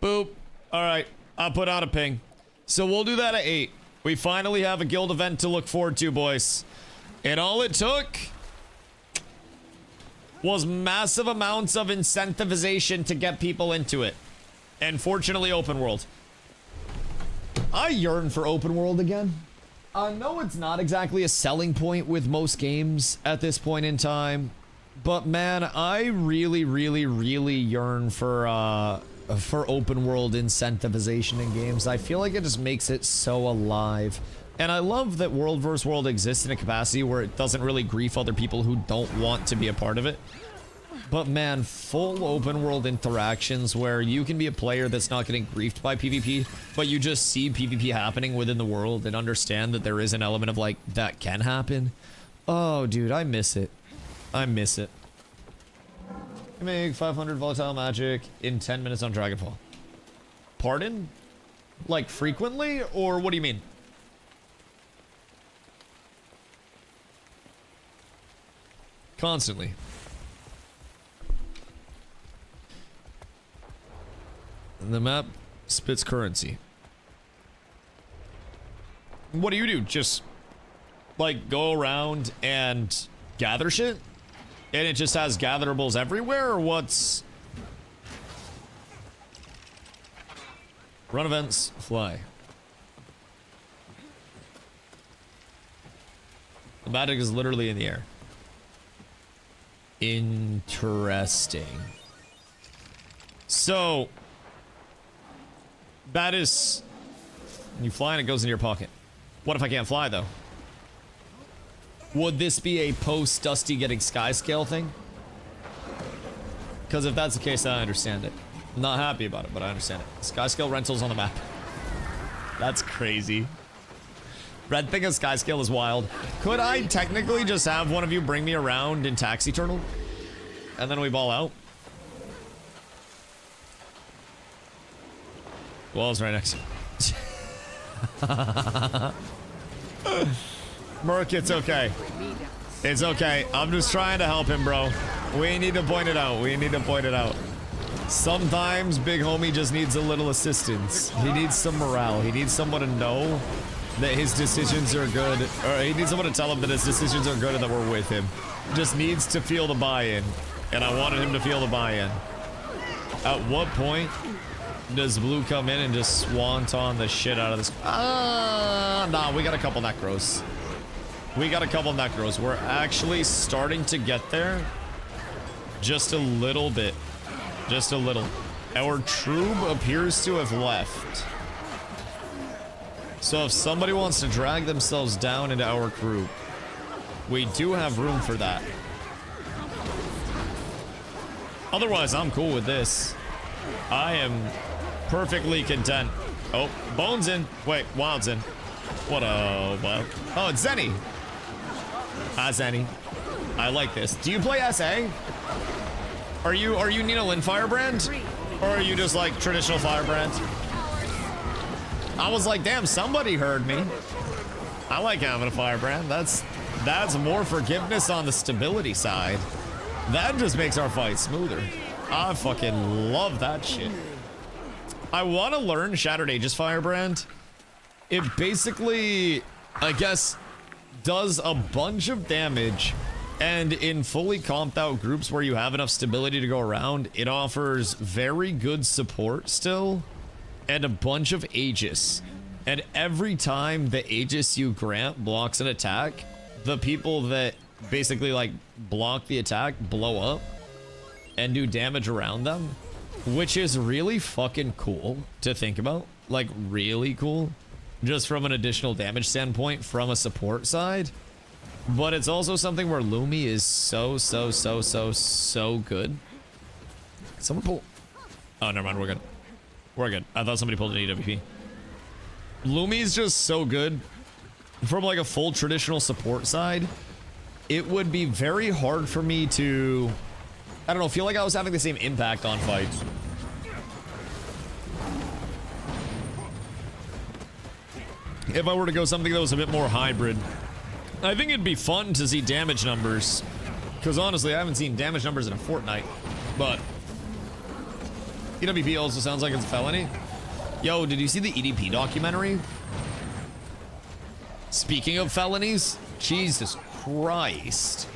Boop. Alright. I'll put out a ping. So we'll do that at 8. We finally have a guild event to look forward to, boys. And all it took was massive amounts of incentivization to get people into it. And fortunately, open world. I yearn for open world again. I know it's not exactly a selling point with most games at this point in time. But man, I really, really, really yearn for open world incentivization in games. I feel like it just makes it so alive. And I love that world versus world exists in a capacity where it doesn't really grief other people who don't want to be a part of it. But man, full open world interactions where you can be a player that's not getting griefed by PvP, but you just see PvP happening within the world and understand that there is an element of like, that can happen. Oh dude, I miss it. I miss it. Make 500 volatile magic in 10 minutes on Dragonfall. Pardon? Like frequently? Or what do you mean? Constantly. And the map spits currency. What do? Just like go around and gather shit? And it just has gatherables everywhere, or what's... Run events, fly. The magic is literally in the air. Interesting. So... that is... you fly and it goes in your pocket. What if I can't fly, though? Would this be a post-Dusty getting sky scale thing? Because if that's the case, I understand it. I'm not happy about it, but I understand it. Sky scale rentals on the map. That's crazy. Red thing of sky scale is wild. Could I technically just have one of you bring me around in Taxi Turtle? And then we ball out? Well, it's right next to me. Merc, it's okay. It's okay. I'm just trying to help him, bro. We need to point it out. We need to point it out. Sometimes big homie just needs a little assistance. He needs some morale. He needs someone to know that his decisions are good. Or he needs someone to tell him that his decisions are good and that we're with him. Just needs to feel the buy-in. And I wanted him to feel the buy-in. At what point does Blue come in and just swanton the shit out of this? Nah, we got a couple necros. We got a couple necros. We're actually starting to get there. Just a little bit. Just a little. Our troop appears to have left. So if somebody wants to drag themselves down into our group, we do have room for that. Otherwise, I'm cool with this. I am perfectly content. Oh, Bone's in. Wait, Wild's in. What a wild. Oh, it's Zenny. Hi, Zenny. I like this. Do you play SA? Are you Nina Lynn Firebrand? Or are you just like traditional firebrand? I was like, damn, somebody heard me. I like having a firebrand. That's more forgiveness on the stability side. That just makes our fight smoother. I fucking love that shit. I want to learn Shattered Ages firebrand. It basically, I guess, does a bunch of damage, and in fully comped out groups where you have enough stability to go around, it offers very good support still and a bunch of Aegis. And every time the Aegis you grant blocks an attack, the people that basically like block the attack blow up and do damage around them, which is really fucking cool to think about. Like, really cool, just from an additional damage standpoint from a support side. But it's also something where Lumi is so good. Someone pull. Oh, never mind. We're good. We're good. I thought somebody pulled an EWP. Lumi is just so good from like a full traditional support side. It would be very hard for me to, I don't know, feel like I was having the same impact on fights. If I were to go something that was a bit more hybrid. I think it'd be fun to see damage numbers, because honestly, I haven't seen damage numbers in a fortnight. But EWP also sounds like it's a felony. Yo, did you see the EDP documentary? Speaking of felonies, Jesus Christ.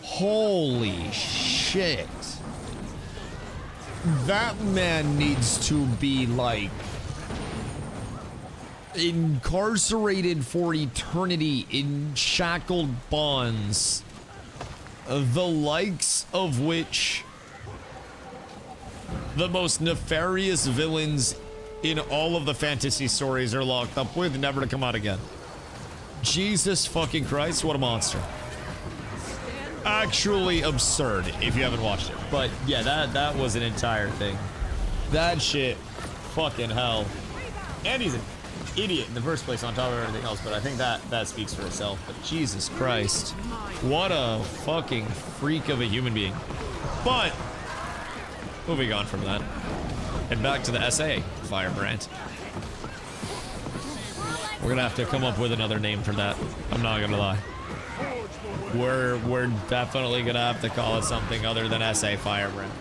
Holy shit. That man needs to be like incarcerated for eternity in shackled bonds, the likes of which the most nefarious villains in all of the fantasy stories are locked up with, never to come out again. Jesus fucking Christ, what a monster. Actually absurd if you haven't watched it. But yeah, that was an entire thing. That shit, fucking hell. And he's an idiot in the first place on top of everything else, but I think that speaks for itself. But Jesus Christ, what a fucking freak of a human being. But moving on from that and back to the SA firebrand. We're gonna have to come up with another name for that. I'm not gonna lie. We're definitely gonna have to call it something other than SA firebrand.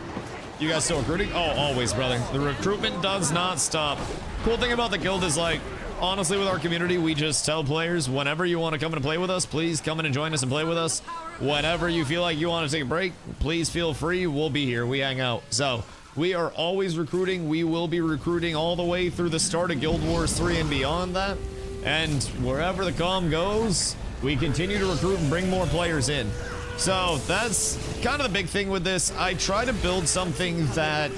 You guys still recruiting? Oh, always, brother. The recruitment does not stop. Cool thing about the guild is, like, honestly, with our community, we just tell players, whenever you want to come in and play with us, please come in and join us and play with us. Whenever you feel like you want to take a break, please feel free. We'll be here. We hang out. So we are always recruiting. We will be recruiting all the way through the start of Guild Wars 3 and beyond that. And wherever the comm goes, we continue to recruit and bring more players in. So that's kind of the big thing with this. I try to build something that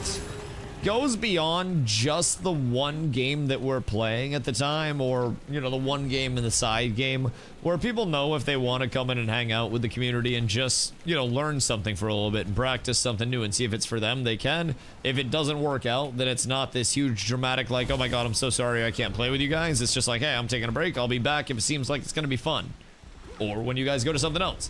goes beyond just the one game that we're playing at the time, or, you know, the one game in the side game, where people know if they want to come in and hang out with the community and just, you know, learn something for a little bit and practice something new and see if it's for them, they can. If it doesn't work out, then it's not this huge dramatic like, oh my god, I'm so sorry I can't play with you guys. It's just like, hey, I'm taking a break. I'll be back if it seems like it's going to be fun. Or when you guys go to something else.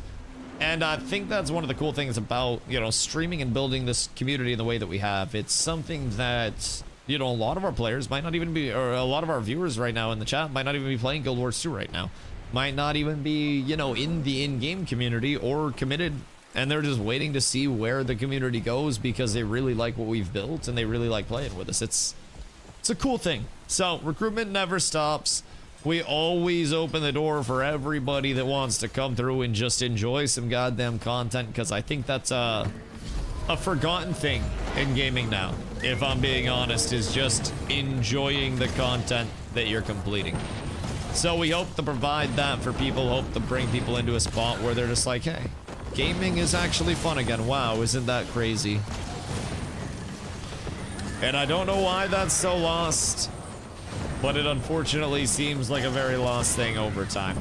And I think that's one of the cool things about, you know, streaming and building this community in the way that we have. It's something that, you know, a lot of our players might not even be, or a lot of our viewers right now in the chat might not even be playing Guild Wars 2 right now. Might not even be, you know, in the in-game community or committed, and they're just waiting to see where the community goes because they really like what we've built and they really like playing with us. It's a cool thing. So recruitment never stops. We always open the door for everybody that wants to come through and just enjoy some goddamn content, because I think that's a forgotten thing in gaming now, if I'm being honest, is just enjoying the content that you're completing. So we hope to provide that for people, hope to bring people into a spot where they're just like, hey, gaming is actually fun again. Wow, isn't that crazy? And I don't know why that's so lost, but it unfortunately seems like a very lost thing over time.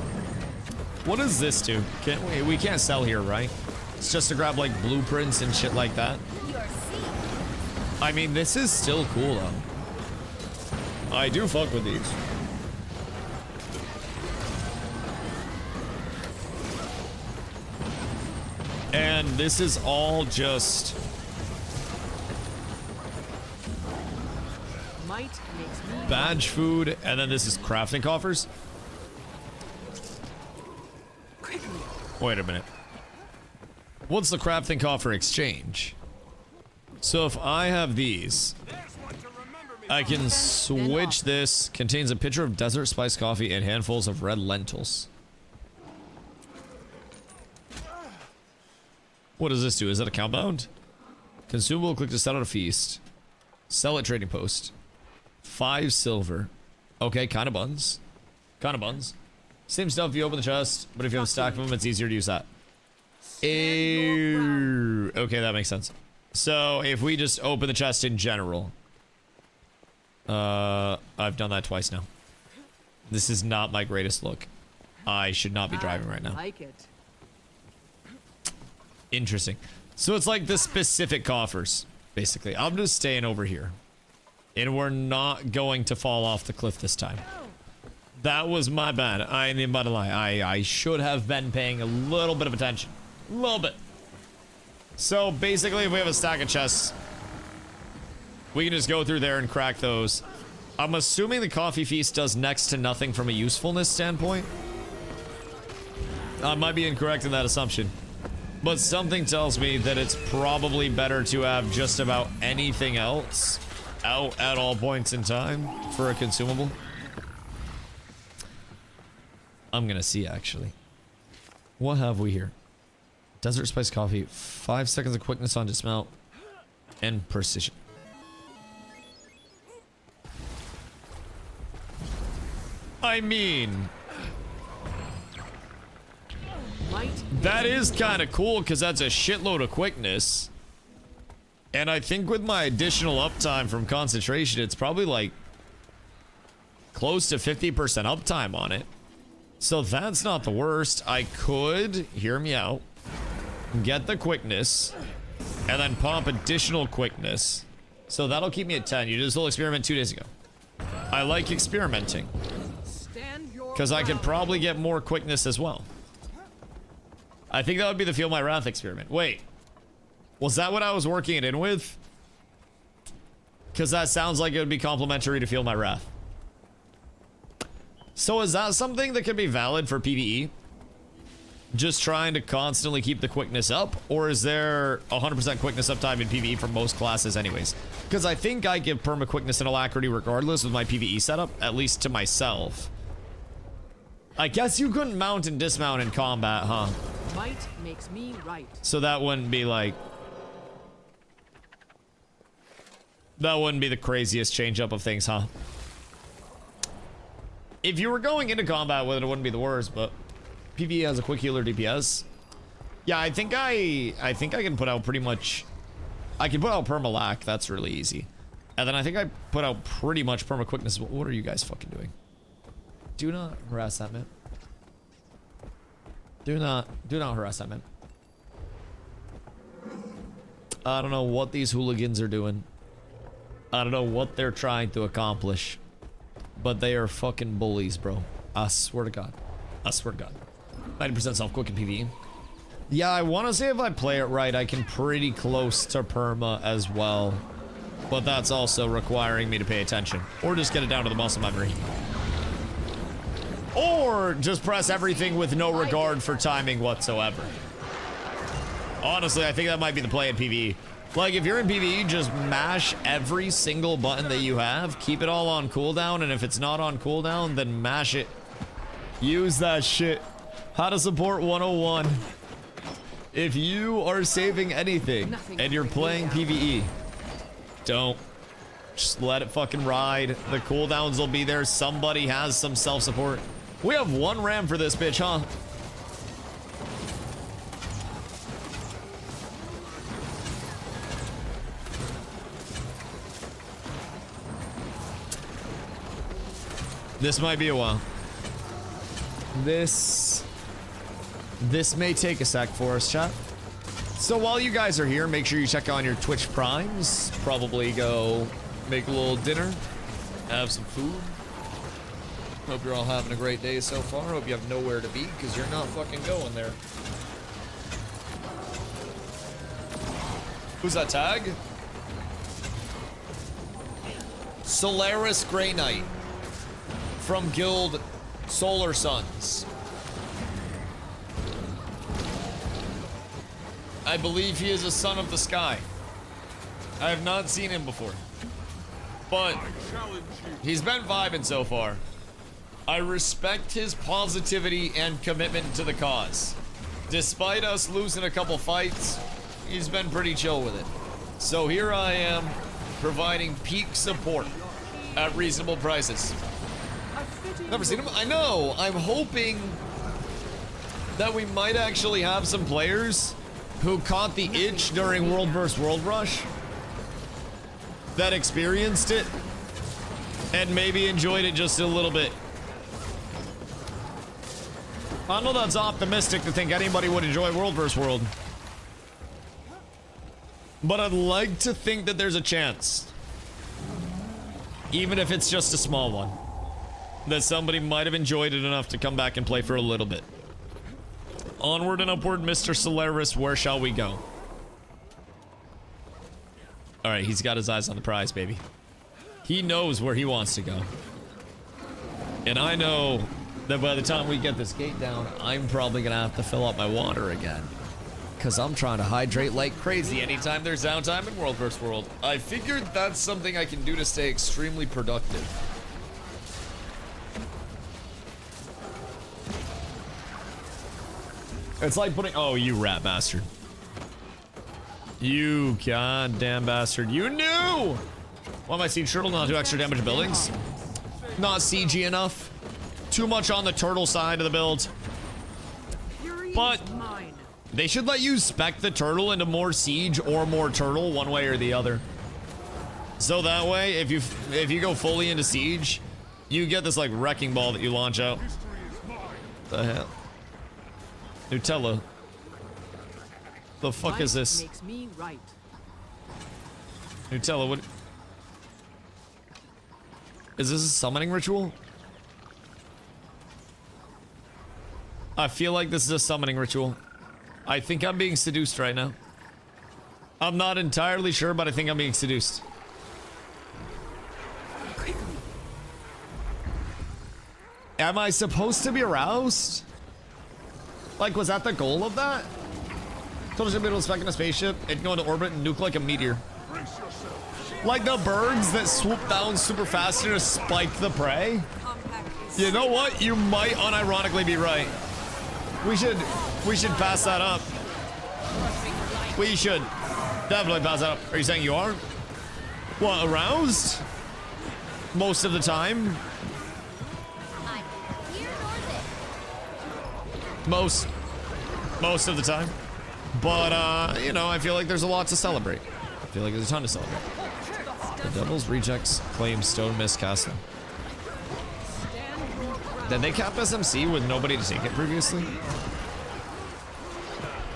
What does this do? We can't sell here, right? It's just to grab like blueprints and shit like that. I mean, this is still cool though. I do fuck with these. And this is all just badge food, and then this is crafting coffers. Wait a minute. What's the crafting coffer exchange? So if I have these, I can switch this. Contains a pitcher of desert spice coffee and handfuls of red lentils. What does this do? Is that account bound? Consumable, click to set out a feast. Sell at trading post. 5 silver. Okay, kind of buns. Kind of buns. Same stuff if you open the chest, but if you have a stack of them, it's easier to use that. Okay, that makes sense. So if we just open the chest in general. I've done that twice now. This is not my greatest look. I should not be driving right now. I like it. Interesting. So it's like the specific coffers, basically. I'm just staying over here. And we're not going to fall off the cliff this time. That was my bad. I ain't even about to lie. I should have been paying a little bit of attention. A little bit. So basically, if we have a stack of chests, we can just go through there and crack those. I'm assuming the coffee feast does next to nothing from a usefulness standpoint. I might be incorrect in that assumption. But something tells me that it's probably better to have just about anything else out at all points in time for a consumable. I'm gonna see, actually. What have we here? Desert spice coffee, 5 seconds of quickness on dismount, and precision. I mean, that is kind of cool because that's a shitload of quickness. And I think with my additional uptime from concentration, it's probably like close to 50% uptime on it. So that's not the worst. I could, hear me out, get the quickness and then pump additional quickness. So that'll keep me at 10. You did this whole experiment 2 days ago. I like experimenting because I could probably get more quickness as well. I think that would be the Feel My Wrath experiment. Wait, was that what I was working it in with? Because that sounds like it would be complementary to Feel My Wrath. So is that something that could be valid for PvE? Just trying to constantly keep the quickness up? Or is there 100% quickness uptime in PvE for most classes anyways? Because I think I give perma quickness and alacrity regardless with my PvE setup, at least to myself. I guess you couldn't mount and dismount in combat, huh? Might makes me right. So that wouldn't be like... that wouldn't be the craziest change up of things, huh? If you were going into combat with it, it wouldn't be the worst, but PvE has a quick healer DPS. Yeah, I think I can put out pretty much... I can put out perma-lac, that's really easy. And then I think I put out pretty much perma-quickness. What are you guys fucking doing? Do not harass that man. Do not harass that man. I don't know what these hooligans are doing. I don't know what they're trying to accomplish. But they are fucking bullies, bro. I swear to God. I swear to God. 90% self-quick in PvE. Yeah, I want to say if I play it right, I can pretty close to perma as well. But that's also requiring me to pay attention. Or just get it down to the muscle memory. Or just press everything with no regard for timing whatsoever. Honestly, I think that might be the play in PvE. Like, if you're in PvE, just mash every single button that you have. Keep it all on cooldown, and if it's not on cooldown, then mash it. Use that shit. How to support 101. If you are saving anything and you're playing PvE, don't. Just let it fucking ride. The cooldowns will be there. Somebody has some self-support. We have one ram for this bitch, huh? This might be a while. This may take a sec for us, chat. So while you guys are here, make sure you check on your Twitch Primes. Probably go make a little dinner, have some food. Hope you're all having a great day so far. Hope you have nowhere to be, because you're not fucking going there. Who's that tag? Solaris Grey Knight from Guild Solar Suns. I believe he is a son of the sky. I have not seen him before, but he's been vibing so far. I respect his positivity and commitment to the cause. Despite us losing a couple fights, he's been pretty chill with it. So here I am, providing peak support at reasonable prices. Never seen him? I know. I'm hoping that we might actually have some players who caught the itch during World vs. World Rush, that experienced it, and maybe enjoyed it just a little bit. I know that's optimistic to think anybody would enjoy World vs. World, but I'd like to think that there's a chance, even if it's just a small one, that somebody might have enjoyed it enough to come back and play for a little bit. Onward and upward, Mr. Solaris, where shall we go? Alright, he's got his eyes on the prize, baby. He knows where he wants to go. And I know that by the time we get this gate down, I'm probably gonna have to fill up my water again. Because I'm trying to hydrate like crazy anytime there's downtime in World vs. World. I figured that's something I can do to stay extremely productive. It's like putting... Oh, you rat bastard. You goddamn bastard. You knew! Why my siege turtle not do extra damage to buildings? Not siegey enough. Too much on the turtle side of the build. But they should let you spec the turtle into more siege or more turtle, one way or the other. So that way, if you go fully into siege, you get this like wrecking ball that you launch out. The hell? Nutella. The fuck is this? Makes me right. Nutella, what? Is this a summoning ritual? I feel like this is a summoning ritual. I think I'm being seduced right now. I'm not entirely sure, but I think I'm being seduced. Am I supposed to be aroused? Like, was that the goal of that? Told us to be able to spec in a spaceship and go into orbit and nuke like a meteor. Like the birds that swoop down super fast and just spike the prey? You know what? You might unironically be right. We should pass that up. We should definitely pass that up. Are you saying you are? What, aroused? Most of the time? Most of the time. But, you know, I feel like there's a lot to celebrate. I feel like there's a ton to celebrate. The Devil's Rejects claim Stone Mist Castle. Did they cap SMC with nobody to take it previously?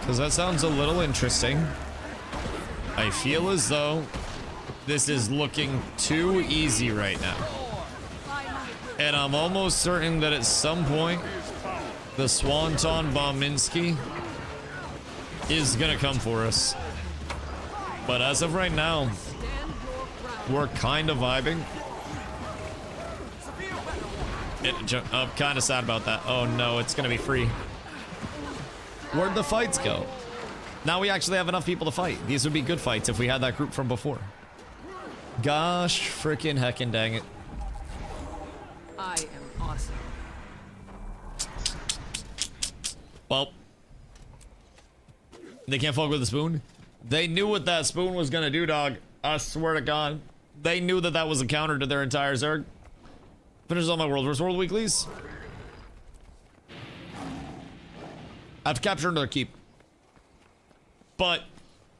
Because that sounds a little interesting. I feel as though this is looking too easy right now. And I'm almost certain that at some point, the Swanton Bominski is gonna come for us. But as of right now, we're kind of vibing. I'm kind of sad about that. Oh no, it's gonna be free. Where'd the fights go? Now we actually have enough people to fight. These would be good fights if we had that group from before. Gosh, freaking heckin' dang it. I am awesome. Well, they can't fuck with the spoon. They knew what that spoon was gonna do, dog. I swear to God. They knew that that was a counter to their entire Zerg. Finishes all my World vs. World weeklies. I have to capture another keep. But,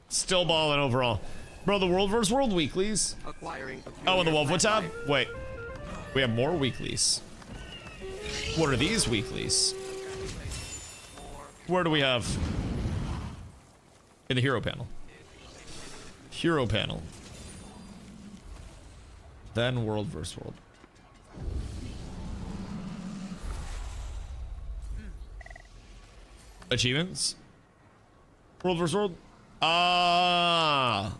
still balling overall. Bro, the World vs. World weeklies. Oh, and the Wolfwood tab? Wait. We have more weeklies. What are these weeklies? Where do we have? In the hero panel. Hero panel. Then World vs. World. Achievements? World vs. World? Ah.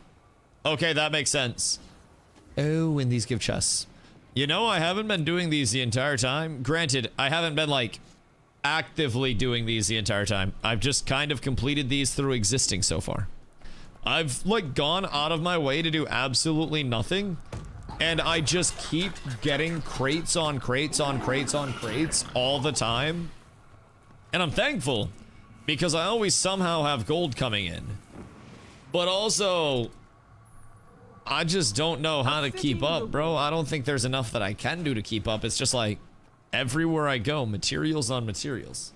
Okay, that makes sense. Oh, and these give chests. You know, I haven't been doing these the entire time. Granted, I haven't been like actively doing these the entire time. I've just kind of completed these through existing so far. I've like gone out of my way to do absolutely nothing, and I just keep getting crates on crates on crates on crates all the time. And I'm thankful because I always somehow have gold coming in. But also, I just don't know how to keep up, bro. I don't think there's enough that I can do to keep up. It's just like everywhere I go, materials on materials.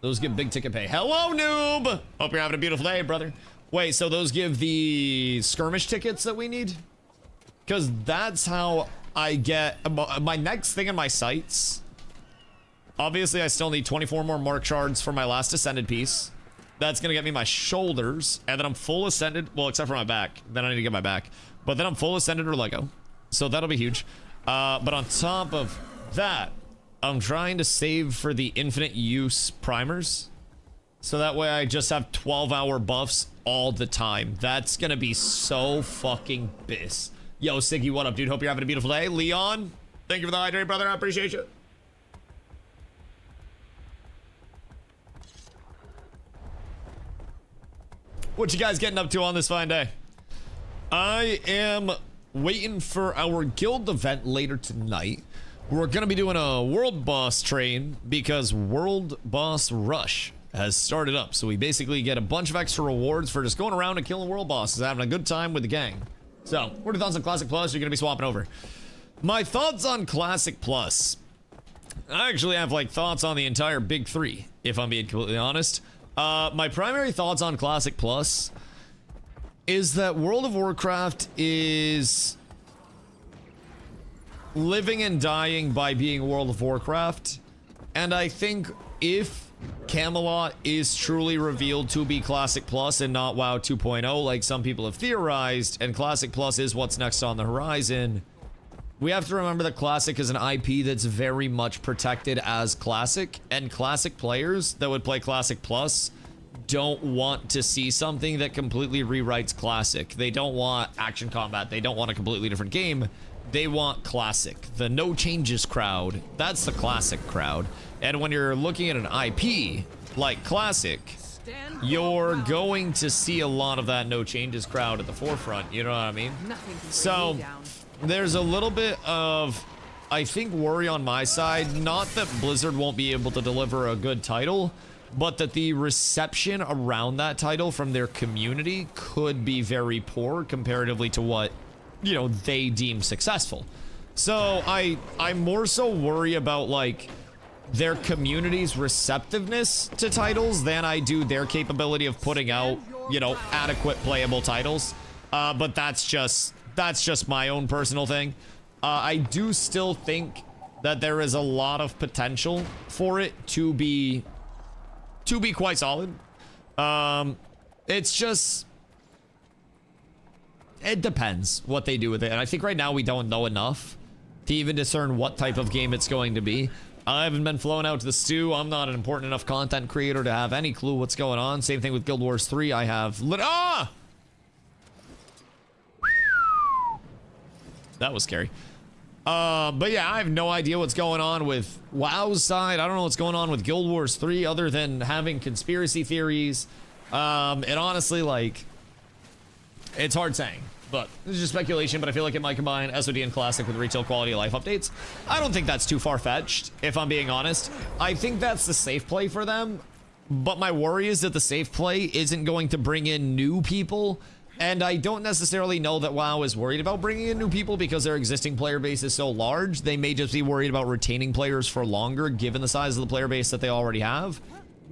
Those give big ticket pay. Hello, noob! Hope you're having a beautiful day, brother. Wait, so those give the skirmish tickets that we need? Because that's how I get my next thing in my sights. Obviously, I still need 24 more mark shards for my last ascended piece. That's gonna get me my shoulders, and then I'm full ascended. Well, except for my back. Then I need to get my back. But then I'm full ascended or Lego. So that'll be huge. But on top of that, I'm trying to save for the infinite use primers. So that way I just have 12-hour buffs all the time. That's gonna be so fucking bis. Yo, Siggy, what up, dude? Hope you're having a beautiful day. Leon, thank you for the hydrate, brother. I appreciate you. What you guys getting up to on this fine day? I am waiting for our guild event later tonight. We're gonna be doing a world boss train because World Boss Rush has started up. So we basically get a bunch of extra rewards for just going around and killing world bosses, having a good time with the gang. So, what are your thoughts on Classic Plus? You're gonna be swapping over. My thoughts on Classic Plus. I actually have like thoughts on the entire big three, if I'm being completely honest. My primary thoughts on Classic Plus is that World of Warcraft is living and dying by being World of Warcraft. And I think if Camelot is truly revealed to be Classic Plus and not WoW 2.0 like some people have theorized, and Classic Plus is what's next on the horizon, we have to remember that Classic is an IP that's very much protected as Classic, and Classic players that would play Classic Plus don't want to see something that completely rewrites Classic. They don't want action combat. They don't want a completely different game. They want Classic. The no changes crowd, that's the Classic crowd. And when you're looking at an IP like Classic, you're going to see a lot of that no changes crowd at the forefront, you know what I mean? So there's a little bit of, I think, worry on my side. Not that Blizzard won't be able to deliver a good title, but that the reception around that title from their community could be very poor comparatively to what, you know, they deem successful. So I more so worry about like their community's receptiveness to titles than I do their capability of putting out, you know, adequate playable titles. But that's just my own personal thing. I do still think that there is a lot of potential for it to be quite solid. It's just, it depends what they do with it. And I think right now we don't know enough to even discern what type of game it's going to be. I haven't been flown out to the stew. I'm not an important enough content creator to have any clue what's going on. Same thing with Guild Wars 3. I have that was scary. But yeah, I have no idea what's going on with WoW's side. I don't know what's going on with Guild Wars 3 other than having conspiracy theories. And honestly, like, it's hard saying. But this is just speculation, but I feel like it might combine SOD and Classic with retail quality of life updates. I don't think that's too far-fetched, if I'm being honest. I think that's the safe play for them. But my worry is that the safe play isn't going to bring in new people. And I don't necessarily know that WoW is worried about bringing in new people because their existing player base is so large. They may just be worried about retaining players for longer, given the size of the player base that they already have.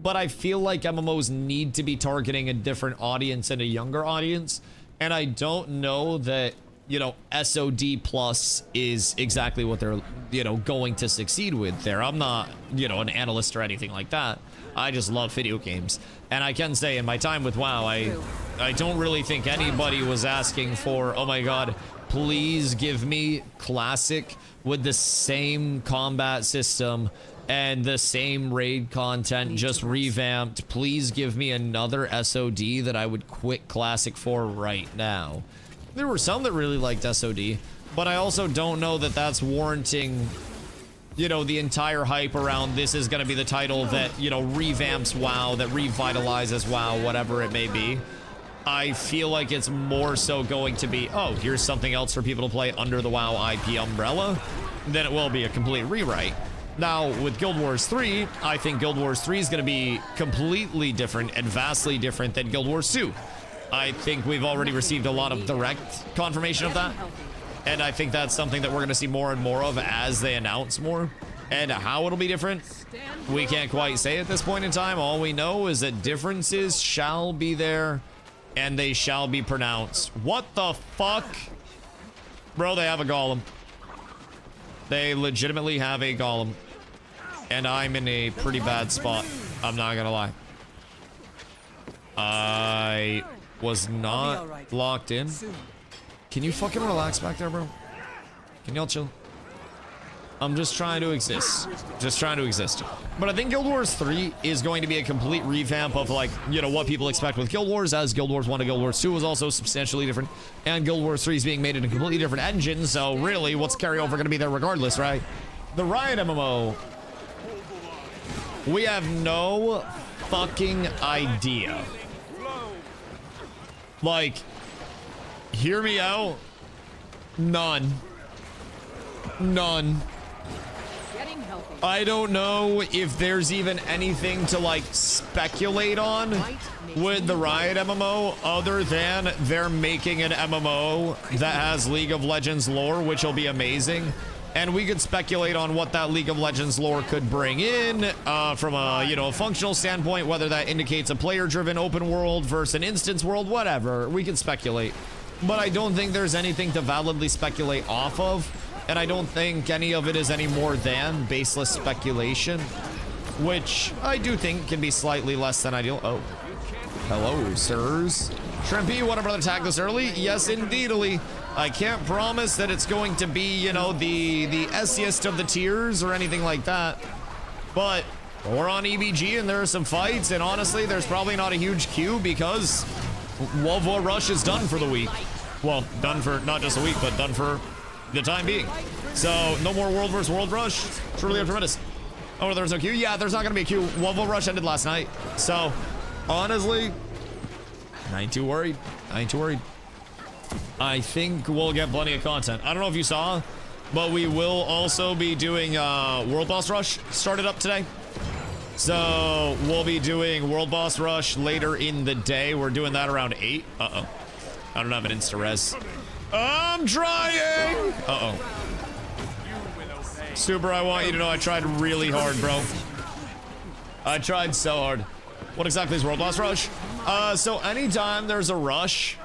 But I feel like MMOs need to be targeting a different audience and a younger audience. And I don't know that, you know, SOD Plus is exactly what they're, you know, going to succeed with there. I'm not, you know, an analyst or anything like that. I just love video games. And I can say in my time with WoW, I don't really think anybody was asking for, oh my god, please give me Classic with the same combat system and the same raid content, just revamped. Please give me another SOD that I would quit Classic for right now. There were some that really liked SOD. but I also don't know that that's warranting, you know, the entire hype around this is going to be the title that, you know, revamps WoW, that revitalizes WoW, whatever it may be. I feel like it's more so going to be, oh, here's something else for people to play under the WoW IP umbrella, than it will be a complete rewrite. Now, with Guild Wars 3, I think Guild Wars 3 is going to be completely different and vastly different than Guild Wars 2. I think we've already received a lot of direct confirmation of that. And I think that's something that we're going to see more and more of as they announce more. And how it'll be different, we can't quite say at this point in time. All we know is that differences shall be there and they shall be pronounced. What the fuck? Bro, they have a golem. They legitimately have a golem. And I'm in a pretty bad spot. I'm not gonna lie. I was not locked in. Can you fucking relax back there, bro? Can y'all chill? I'm just trying to exist. Just trying to exist. But I think Guild Wars 3 is going to be a complete revamp of, like, you know, what people expect with Guild Wars, as Guild Wars 1 to Guild Wars 2 was also substantially different. And Guild Wars 3 is being made in a completely different engine, so really, what's carryover going to be there regardless, right? The Riot MMO, we have no fucking idea. Like, hear me out. None. None. Getting healthy. I don't know if there's even anything to, like, speculate on with the Riot MMO other than they're making an MMO that has League of Legends lore, which will be amazing. And we could speculate on what that League of Legends lore could bring in from a, you know, a functional standpoint, whether that indicates a player-driven open world versus an instance world, whatever. We can speculate. But I don't think there's anything to validly speculate off of. And I don't think any of it is any more than baseless speculation, which I do think can be slightly less than ideal. Oh, hello, sirs. Shrimpy, want a brother tag this early? Yes, indeedly. I can't promise that it's going to be, you know, the essiest of the tiers or anything like that. But we're on EBG and there are some fights, and honestly, there's probably not a huge queue because World War Rush is done for the week. Well, done for not just a week, but done for the time being. So no more World vs. World Rush. Truly tremendous. Oh, there's no queue? Yeah, there's not gonna be a queue. World War Rush ended last night. So honestly, I ain't too worried. I ain't too worried. I think we'll get plenty of content. I don't know if you saw, but we will also be doing World Boss Rush started up today. So we'll be doing World Boss Rush later in the day. We're doing that around 8. Uh-oh. I don't have an insta-res. I'm trying! Uh-oh. Super, I want you to know I tried really hard, bro. I tried so hard. What exactly is World Boss Rush? So anytime there's a rush,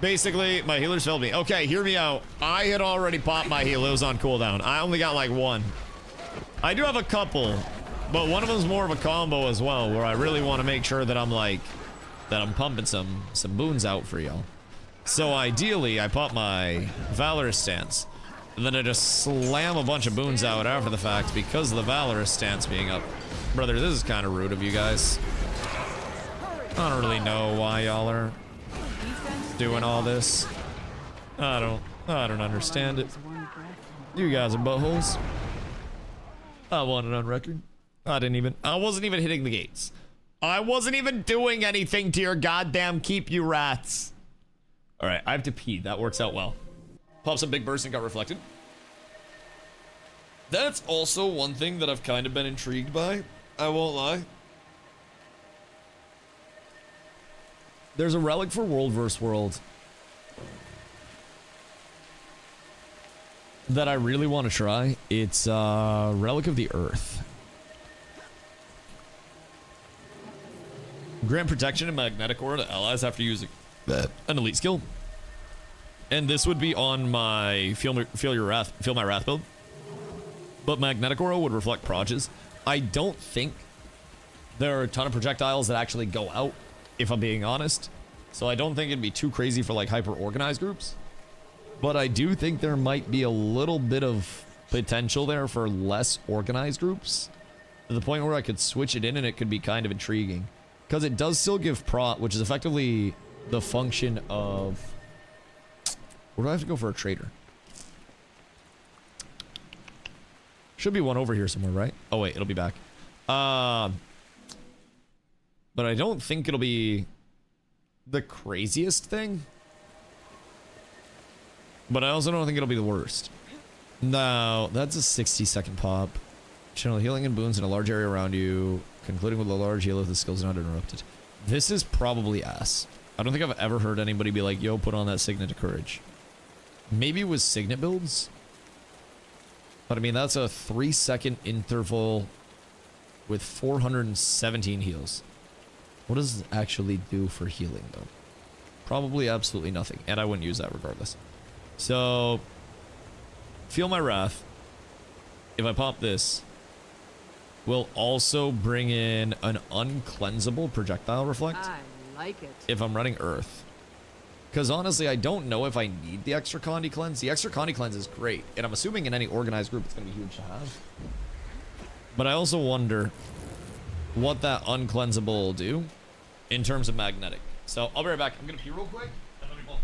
basically, my healers failed me. Okay, hear me out. I had already popped my heal. It was on cooldown. I only got like one. I do have a couple, but one of them's more of a combo as well, where I really want to make sure that I'm like, that I'm pumping some boons out for y'all. So ideally, I pop my Valorous stance, and then I just slam a bunch of boons out after the fact because of the Valorous stance being up. Brother, this is kind of rude of you guys. I don't really know why y'all are doing all this. I don't understand it. You guys are buttholes. I want it on record. I wasn't even hitting the gates. I wasn't even doing anything to your goddamn keep, you rats. All right, I have to pee. That works out well. Popped some big burst and got reflected. That's also one thing that I've kind of been intrigued by. I won't lie. There's a relic for World vs. World that I really want to try. It's Relic of the Earth. Grant protection and magnetic aura to allies after using an elite skill. And this would be on my feel my wrath build. But magnetic aura would reflect proges. I don't think there are a ton of projectiles that actually go out, if I'm being honest. So I don't think it'd be too crazy for like hyper organized groups. But I do think there might be a little bit of potential there for less organized groups, to the point where I could switch it in and it could be kind of intriguing. Because it does still give prot, which is effectively the function of... Where do I have to go for a trader? should be one over here somewhere, right? Oh wait, it'll be back. But I don't think it'll be the craziest thing. But I also don't think it'll be the worst. No, that's a 60-second pop. Channel healing and boons in a large area around you, concluding with a large heal if the skill's not interrupted. This is probably ass. I don't think I've ever heard anybody be like, yo, put on that Signet to Courage. Maybe it was Signet builds? But I mean, that's a 3-second interval with 417 heals. What does it actually do for healing, though? Probably absolutely nothing, and I wouldn't use that regardless. So, Feel My Wrath, if I pop this, will also bring in an uncleansable projectile reflect I like it. if I'm running Earth. Because honestly, I don't know if I need the extra Condi cleanse. The extra Condi cleanse is great, and I'm assuming in any organized group it's going to be huge to have. But I also wonder what that uncleansable will do in terms of magnetic. So I'll be right back. I'm going to pee real quick. And let me pull.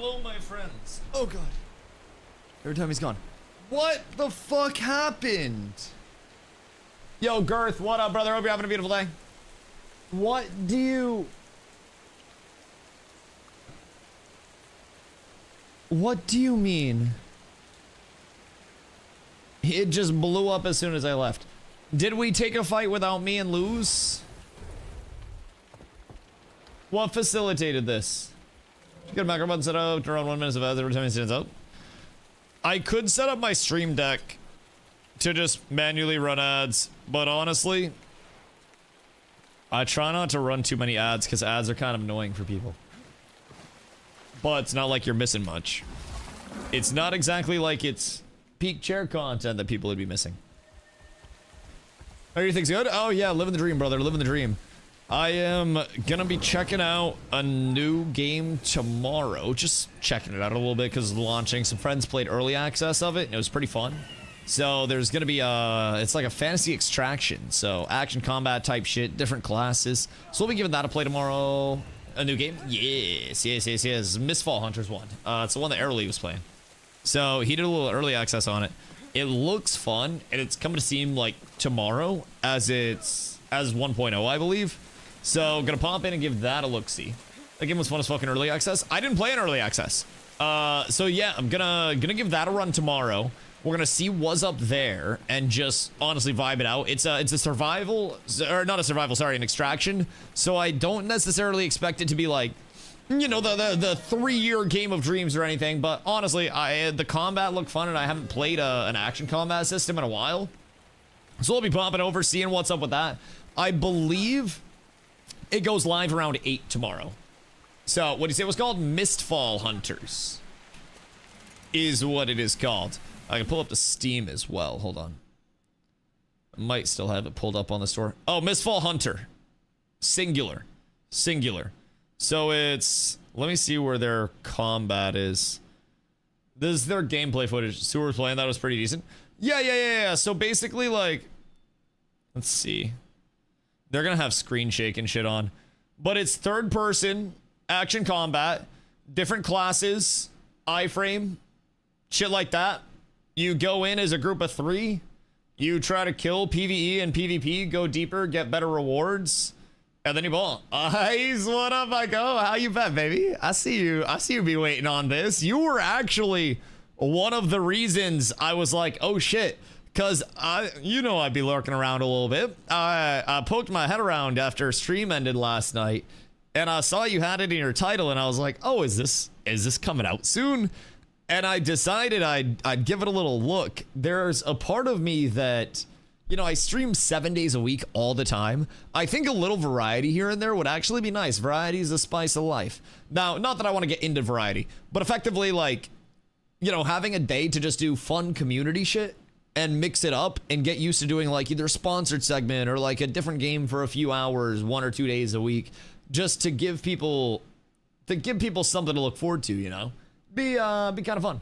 Hello, my friends. Oh, God. Every time he's gone. What the fuck happened? Yo, Girth, what up, brother? Hope you're having a beautiful day. What do you... What do you mean? It just blew up as soon as I left. Did we take a fight without me and lose? What facilitated this? Get a macro button set up, around 1 minute of ads every time it stands up. I could set up my stream deck to just manually run ads, but honestly, I try not to run too many ads because ads are kind of annoying for people. But it's not like you're missing much. It's not exactly like it's peak chair content that people would be missing. Everything's good? Oh yeah, living the dream, brother, living the dream. I am gonna be checking out a new game tomorrow. Just checking it out a little bit because launching. Some friends played early access of it and it was pretty fun. So there's gonna be it's like a fantasy extraction. So action combat type shit, different classes. So we'll be giving that a play tomorrow. A new game? Yes. Mistfall Hunters one. It's the one that Early was playing. So he did a little early access on it. It looks fun and it's coming to Steam like tomorrow as 1.0, I believe. So gonna pop in and give that a look-see. That game was fun as fucking early access. I didn't play in early access. So yeah, I'm gonna give that a run tomorrow. We're gonna see what's up there and just honestly vibe it out. It's a survival, or not a survival, sorry, an extraction. So I don't necessarily expect it to be like, you know, the 3-year game of dreams or anything. But honestly, the combat looked fun and I haven't played an action combat system in a while. So we'll be popping over, seeing what's up with that. I believe it goes live around 8 tomorrow. So, what do you say it was called? Mistfall Hunters is what it is called. I can pull up the Steam as well. Hold on. I might still have it pulled up on the store. Oh, Mistfall Hunter. Singular. So it's... Let me see where their combat is. This is their gameplay footage. So we're playing. That was pretty decent. Yeah. So basically, like... Let's see. They're gonna have screen shake and shit on. But it's third person, action combat, different classes, iframe, shit like that. You go in as a group of 3. You try to kill PvE and PvP, go deeper, get better rewards. And then you ball. Ice, what up, Michael? How you been, baby? I see you be waiting on this. You were actually one of the reasons I was like, oh shit. Because, I'd be lurking around a little bit. I poked my head around after stream ended last night, and I saw you had it in your title, and I was like, oh, is this coming out soon? And I decided I'd give it a little look. There's a part of me that, I stream 7 days a week all the time. I think a little variety here and there would actually be nice. Variety is the spice of life. Now, not that I want to get into variety, but effectively, like, having a day to just do fun community shit and mix it up and get used to doing like either a sponsored segment or like a different game for a few hours, 1 or 2 days a week, just to give people something to look forward to, be kind of fun.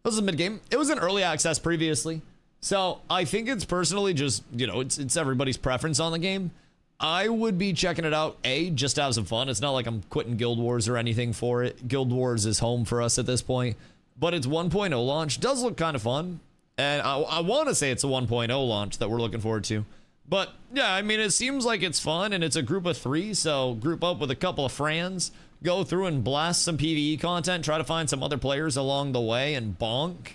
This is a mid game. It was in early access previously. So I think it's personally just, it's everybody's preference on the game. I would be checking it out, just to have some fun. It's not like I'm quitting Guild Wars or anything for it. Guild Wars is home for us at this point, but it's 1.0 launch. Does look kind of fun. And I want to say it's a 1.0 launch that we're looking forward to. But, yeah, I mean, it seems like it's fun, and it's a group of 3, so group up with a couple of friends, go through and blast some PvE content, try to find some other players along the way, and bonk.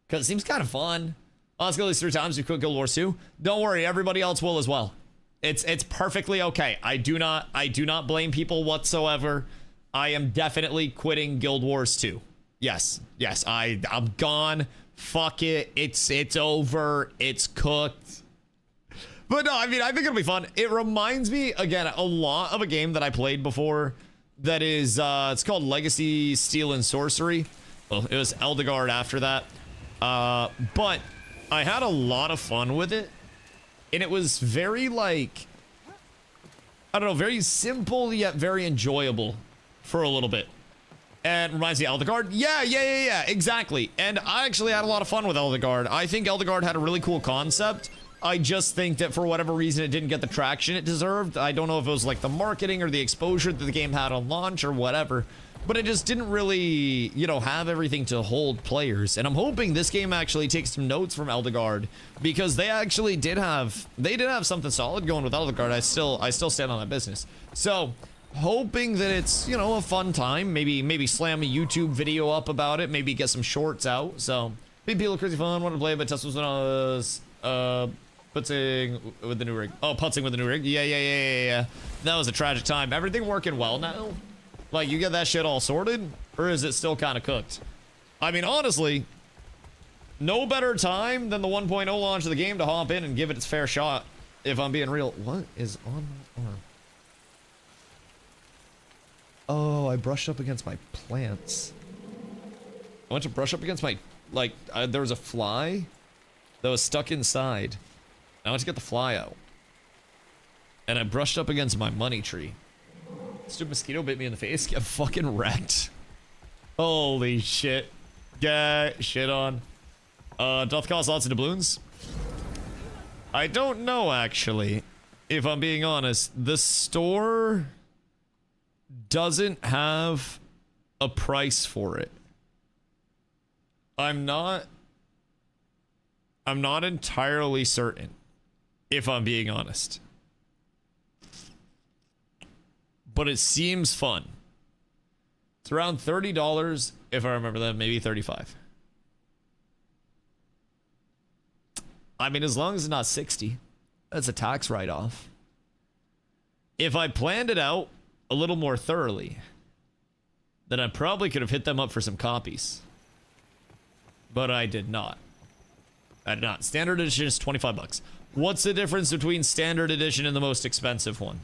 Because it seems kind of fun. Let's go at least 3 times we quit Guild Wars 2. Don't worry, everybody else will as well. It's perfectly okay. I do not blame people whatsoever. I am definitely quitting Guild Wars 2. Yes, I'm gone. Fuck it. It's over. It's cooked. But no, I mean, I think it'll be fun. It reminds me, again, a lot of a game that I played before that is, it's called Legacy Steel and Sorcery. Well, it was Eldegard after that. But I had a lot of fun with it. And it was very, like, I don't know, very simple yet very enjoyable for a little bit. And reminds me of Eldegard. Yeah, exactly. And I actually had a lot of fun with Eldegard. I think Eldegard had a really cool concept. I just think that for whatever reason it didn't get the traction it deserved. I don't know if it was like the marketing or the exposure that the game had on launch or whatever. but it just didn't really, you know, have everything to hold players. And I'm hoping this game actually takes some notes from Eldegard, because they actually did have something solid going with Eldegard. I still stand on that business. So hoping that it's, you know, a fun time. Maybe slam a YouTube video up about it. Maybe get some shorts out. So big people crazy fun. Want to play, but Tesla was putzing with the new rig. Oh, putzing with the new rig. Yeah. That was a tragic time. Everything working well now? Like, you get that shit all sorted? Or is it still kind of cooked? I mean, honestly, no better time than the 1.0 launch of the game to hop in and give it its fair shot, if I'm being real. What is on my arm? Oh, I brushed up against my plants. I went to brush up against my, like, there was a fly that was stuck inside. I went to get the fly out. And I brushed up against my money tree. Stupid mosquito bit me in the face. Get fucking wrecked. Holy shit. Get shit on. Doth cost lots of doubloons? I don't know, actually. If I'm being honest. The store doesn't have a price for it. I'm not entirely certain, if I'm being honest. But it seems fun. It's around $30, if I remember that, maybe $35. I mean, as long as it's not $60, that's a tax write-off. If I planned it out a little more thoroughly, then I probably could have hit them up for some copies. But I did not. I did not. Standard edition is $25. What's the difference between standard edition and the most expensive one?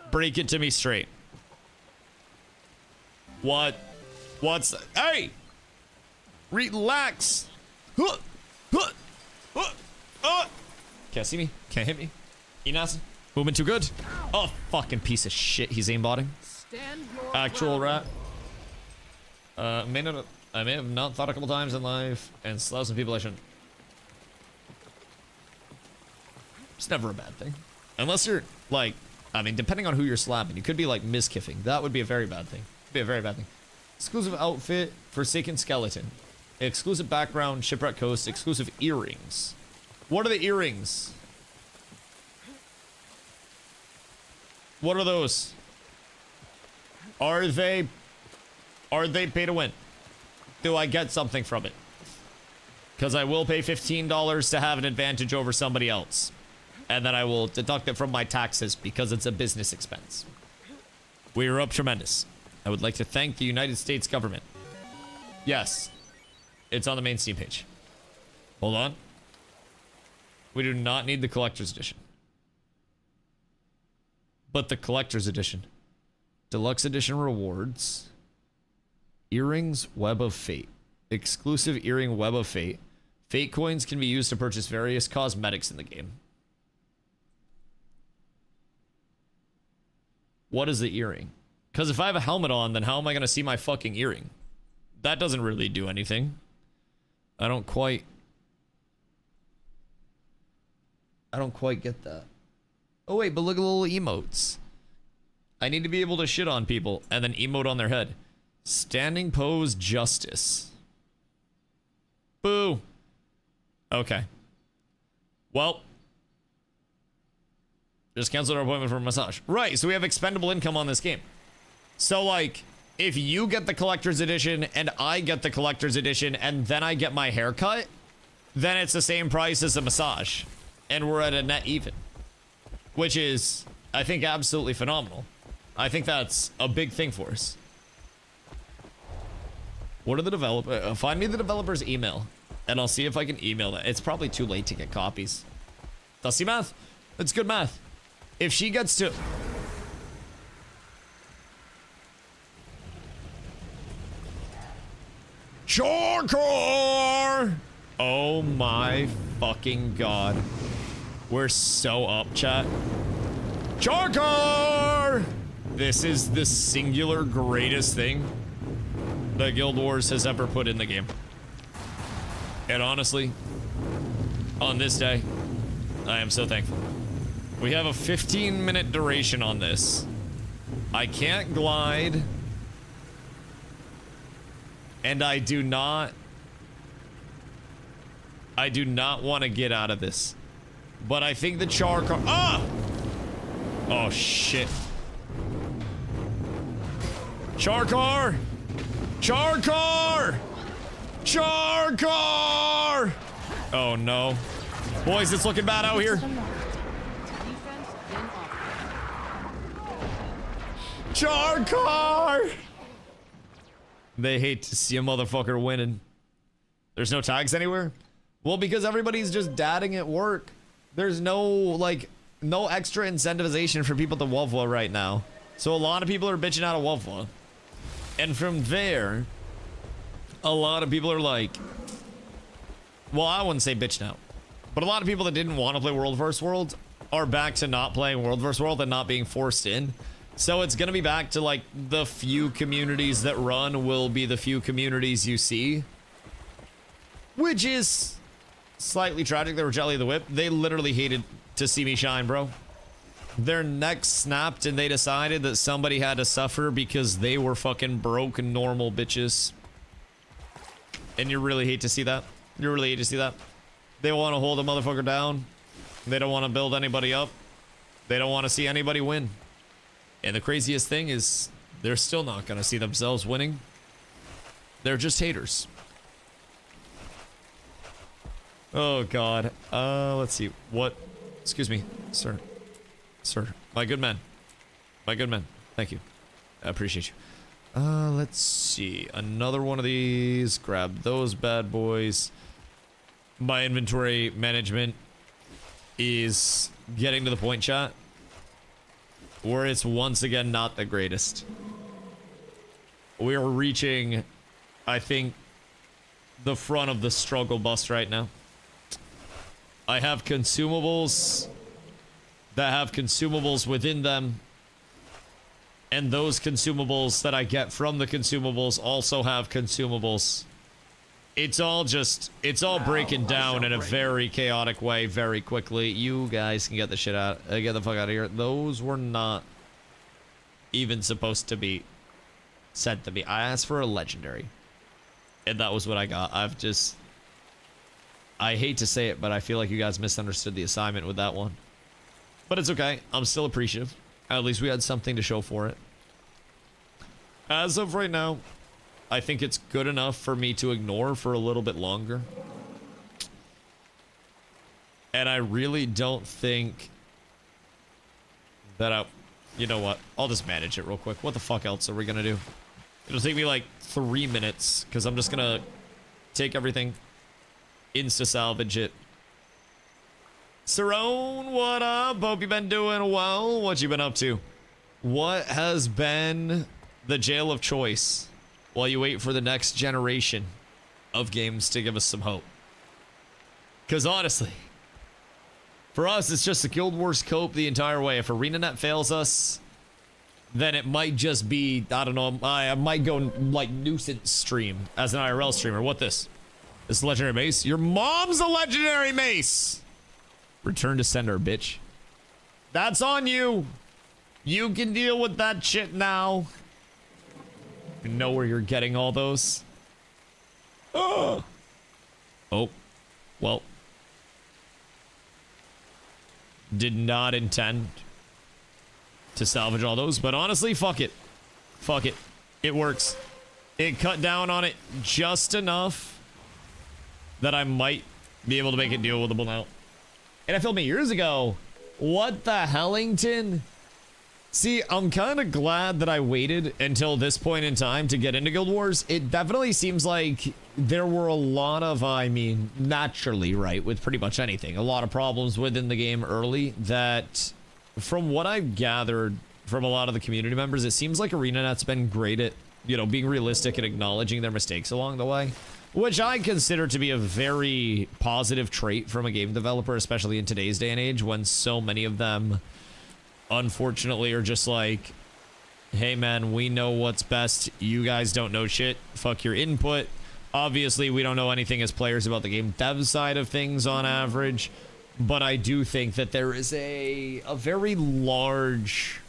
Break it to me straight. What's... Hey! Relax! Can't see me. Can't hit me. Enas. Moving too good. Oh, fucking piece of shit. He's aimbotting. Actual rat. I may have not thought a couple times in life and slap some people I shouldn't. It's never a bad thing. Unless you're, like... I mean, depending on who you're slapping, you could be like miskiffing. That would be a very bad thing. Be a very bad thing. Exclusive outfit, Forsaken Skeleton. Exclusive background, Shipwreck Coast. Exclusive earrings. What are the earrings? What are those? Are they pay to win? Do I get something from it? Because I will pay $15 to have an advantage over somebody else. And then I will deduct it from my taxes because it's a business expense. We are up tremendous. I would like to thank the United States government. Yes. It's on the main Steam page. Hold on. We do not need the collector's edition. But the collector's edition. Deluxe edition rewards. Earrings, Web of Fate. Exclusive earring, Web of Fate. Fate coins can be used to purchase various cosmetics in the game. What is the earring? Because if I have a helmet on, then how am I going to see my fucking earring? That doesn't really do anything. I don't quite get that. Oh wait, but look at the little emotes. I need to be able to shit on people and then emote on their head. Standing pose justice. Boo. Okay. Well. Just canceled our appointment for a massage. Right, so we have expendable income on this game. So, like, if you get the collector's edition and I get the collector's edition and then I get my haircut, then it's the same price as a massage. And we're at a net even. Which is, I think, absolutely phenomenal. I think that's a big thing for us. What are the developers? Find me the developer's email. And I'll see if I can email that. It's probably too late to get copies. Dusty math? That's good math. If she gets to... Chorkor! Oh my fucking god. We're so up, chat. Chorkor! This is the singular greatest thing that Guild Wars has ever put in the game. And honestly, on this day, I am so thankful. We have a 15-minute duration on this. I can't glide. And I do not want to get out of this. But I think the char car... Ah! Oh, shit. Char car! Char car! Char car! Oh, no. Boys, it's looking bad out here. Defense in offense. Char car! They hate to see a motherfucker winning. There's no tags anywhere? Well, because everybody's just dadding at work. There's no, like, no extra incentivization for people to Wovwa right now. So a lot of people are bitching out of Wovwa. And from there, a lot of people are like... Well, I wouldn't say bitching out. But a lot of people that didn't want to play World vs. World are back to not playing World vs. World and not being forced in. So it's going to be back to, like, the few communities that run will be the few communities you see. Which is slightly tragic. They were Jelly of the Whip. They literally hated to see me shine, bro. Their necks snapped and they decided that somebody had to suffer because they were fucking broke and normal bitches. And you really hate to see that. You really hate to see that. They want to hold a motherfucker down. They don't want to build anybody up. They don't want to see anybody win. And the craziest thing is they're still not going to see themselves winning. They're just haters. Oh, God. Let's see. What? Excuse me, sir. Sir. My good man. My good man. Thank you. I appreciate you. Let's see. Another one of these. Grab those bad boys. My inventory management is getting to the point, chat, where it's once again not the greatest. We are reaching, I think, the front of the struggle bus right now. I have consumables that have consumables within them. And those consumables that I get from the consumables also have consumables. It's all breaking down in a very chaotic way very quickly. You guys can get the shit out, get the fuck out of here. Those were not even supposed to be sent to me. I asked for a legendary. And that was what I got. I hate to say it, but I feel like you guys misunderstood the assignment with that one. But it's okay. I'm still appreciative. At least we had something to show for it. As of right now, I think it's good enough for me to ignore for a little bit longer. And I really don't think that you know what? I'll just manage it real quick. What the fuck else are we gonna do? It'll take me like 3 minutes, because I'm just gonna take everything, insta-salvage it. Cerrone, what up? Hope you've been doing well. What you been up to? What has been the jail of choice while you wait for the next generation of games to give us some hope? Because honestly, for us, it's just the Guild Wars cope the entire way. If ArenaNet fails us, then it might just be, I don't know, I might go like nuisance stream as an IRL streamer. What this? This legendary mace? Your mom's a legendary mace! Return to sender, bitch. That's on you. You can deal with that shit now. You know where you're getting all those. Oh, well. Did not intend to salvage all those, but honestly, fuck it. Fuck it. It works. It cut down on it just enough that I might be able to make it dealable now. And I filmed it years ago. What the Hellington? See, I'm kind of glad that I waited until this point in time to get into Guild Wars. It definitely seems like there were a lot of, I mean, naturally, right, with pretty much anything, a lot of problems within the game early that, from what I've gathered from a lot of the community members, it seems like ArenaNet's been great at, you know, being realistic and acknowledging their mistakes along the way, which I consider to be a very positive trait from a game developer, especially in today's day and age when so many of them, unfortunately, are just like, hey man, we know what's best, you guys don't know shit, fuck your input. Obviously, we don't know anything as players about the game dev side of things on average, but I do think that there is a very large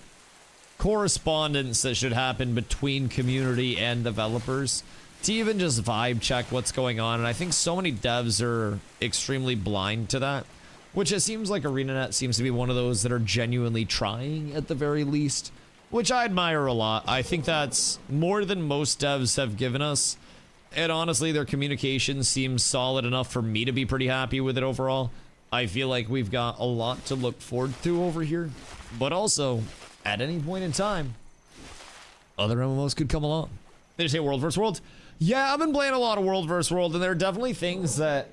correspondence that should happen between community and developers to even just vibe check what's going on. And I think so many devs are extremely blind to that, which it seems like ArenaNet seems to be one of those that are genuinely trying at the very least, which I admire a lot. I think that's more than most devs have given us. And honestly, their communication seems solid enough for me to be pretty happy with it overall. I feel like we've got a lot to look forward to over here, but also at any point in time, other MMOs could come along. They just say World vs. World. Yeah, I've been playing a lot of World vs. World, and there are definitely things that,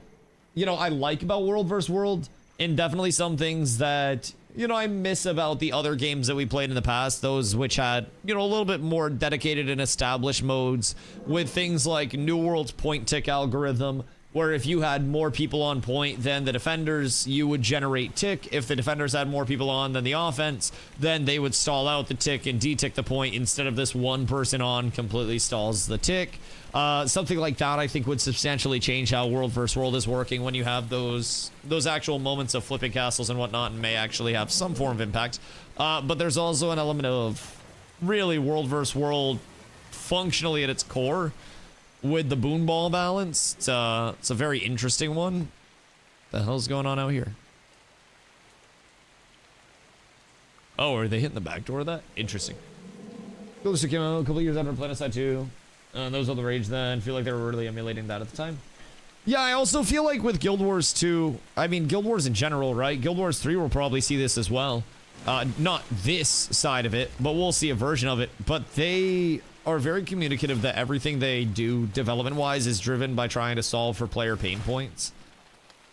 you know, I like about World vs. World, and definitely some things that, you know, I miss about the other games that we played in the past, those which had, you know, a little bit more dedicated and established modes with things like New World's point tick algorithm, where if you had more people on point than the defenders, you would generate tick. If the defenders had more people on than the offense, then they would stall out the tick and de-tick the point instead of this one person on completely stalls the tick. Something like that, I think, would substantially change how World vs. World is working when you have those actual moments of flipping castles and whatnot, and may actually have some form of impact. But there's also an element of really World vs. World functionally at its core with the boon ball balance. It's a very interesting one. The hell's going on out here? Oh, are they hitting the back door of that? Interesting. Ghost came out a couple years after Planetside 2. Those are the rage then. Feel like they were really emulating that at the time. Yeah, I also feel like with Guild Wars 2, I mean, Guild Wars in general, right? Guild Wars 3 will probably see this as well. Not this side of it, but we'll see a version of it. But they are very communicative that everything they do development-wise is driven by trying to solve for player pain points.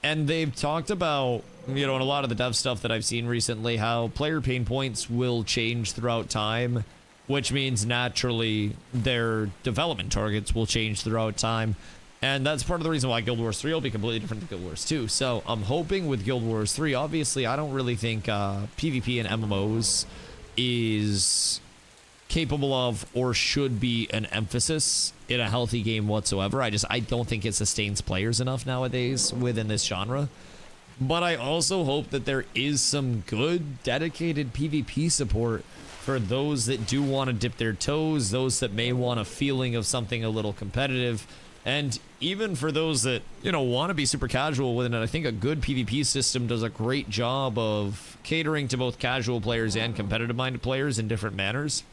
And they've talked about, you know, in a lot of the dev stuff that I've seen recently, how player pain points will change throughout time, which means naturally their development targets will change throughout time. And that's part of the reason why Guild Wars 3 will be completely different than Guild Wars 2. So I'm hoping with Guild Wars 3, obviously I don't really think PvP and MMOs is capable of or should be an emphasis in a healthy game whatsoever. I don't think it sustains players enough nowadays within this genre. But I also hope that there is some good dedicated PvP support for those that do want to dip their toes, those that may want a feeling of something a little competitive, and even for those that, you know, want to be super casual with it. I think a good PvP system does a great job of catering to both casual players and competitive-minded players in different manners.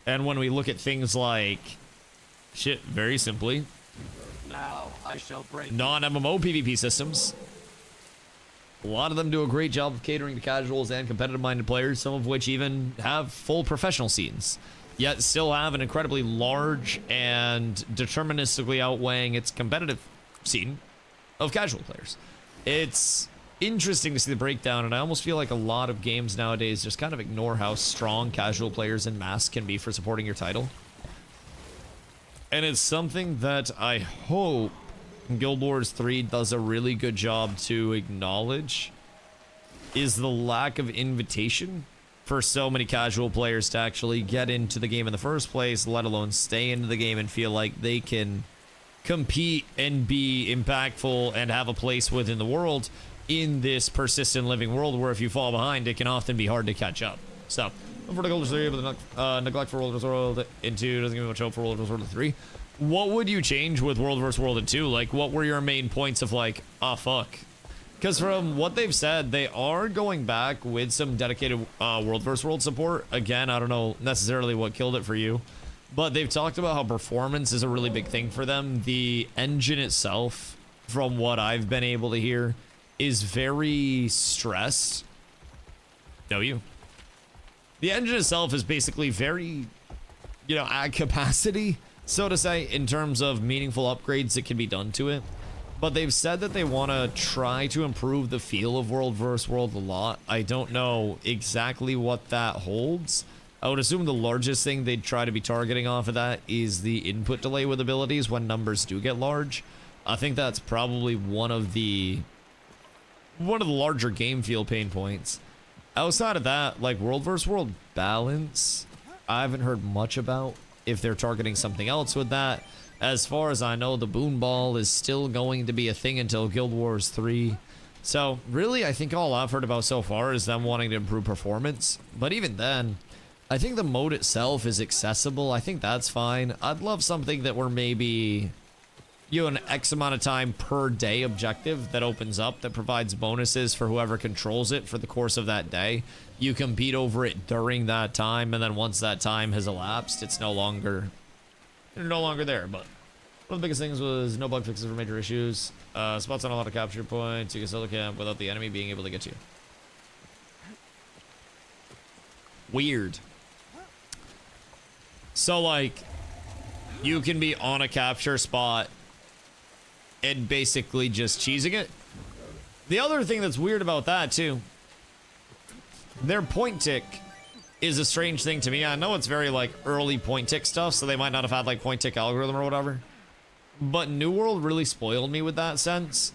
And when we look at things like, shit, very simply, Now I shall break. non-MMO PvP systems, a lot of them do a great job of catering to casuals and competitive-minded players, some of which even have full professional scenes, yet still have an incredibly large and deterministically outweighing its competitive scene of casual players. It's interesting to see the breakdown, and I almost feel like a lot of games nowadays just kind of ignore how strong casual players en masse can be for supporting your title. And it's something that I hope Guild Wars 3 does a really good job to acknowledge, is the lack of invitation for so many casual players to actually get into the game in the first place, let alone stay into the game and feel like they can compete and be impactful and have a place within the world in this persistent living world where if you fall behind, it can often be hard to catch up. So, for the Guild Wars 3, but the neglect for World vs. World in 2 doesn't give me much hope for World vs. World 3. What would you change with World vs. World in 2? Like, what were your main points of like, ah, fuck? Because from what they've said, they are going back with some dedicated World vs. World support. Again, I don't know necessarily what killed it for you, but they've talked about how performance is a really big thing for them. The engine itself, from what I've been able to hear, is very stressed. No, you. The engine itself is basically very, you know, at capacity, so to say, in terms of meaningful upgrades that can be done to it. But they've said that they want to try to improve the feel of World vs. World a lot. I don't know exactly what that holds. I would assume the largest thing they'd try to be targeting off of that is the input delay with abilities when numbers do get large. I think that's probably one of the larger game feel pain points. Outside of that, like World vs. World balance, I haven't heard much about if they're targeting something else with that. As far as I know, the boon ball is still going to be a thing until Guild Wars 3. So really, I think all I've heard about so far is them wanting to improve performance. But even then, I think the mode itself is accessible. I think that's fine. I'd love something that were maybe, you know, an X amount of time per day objective that opens up, that provides bonuses for whoever controls it for the course of that day. You compete over it during that time, and then once that time has elapsed, it's no longer there. But one of the biggest things was no bug fixes for major issues. Spots on a lot of capture points. You can solo camp without the enemy being able to get you. Weird. So, like, you can be on a capture spot and basically just cheesing it. The other thing that's weird about that, too, their point tick is a strange thing to me. I know it's very, like, early point tick stuff, so they might not have had, like, point tick algorithm or whatever. But New World really spoiled me with that sense.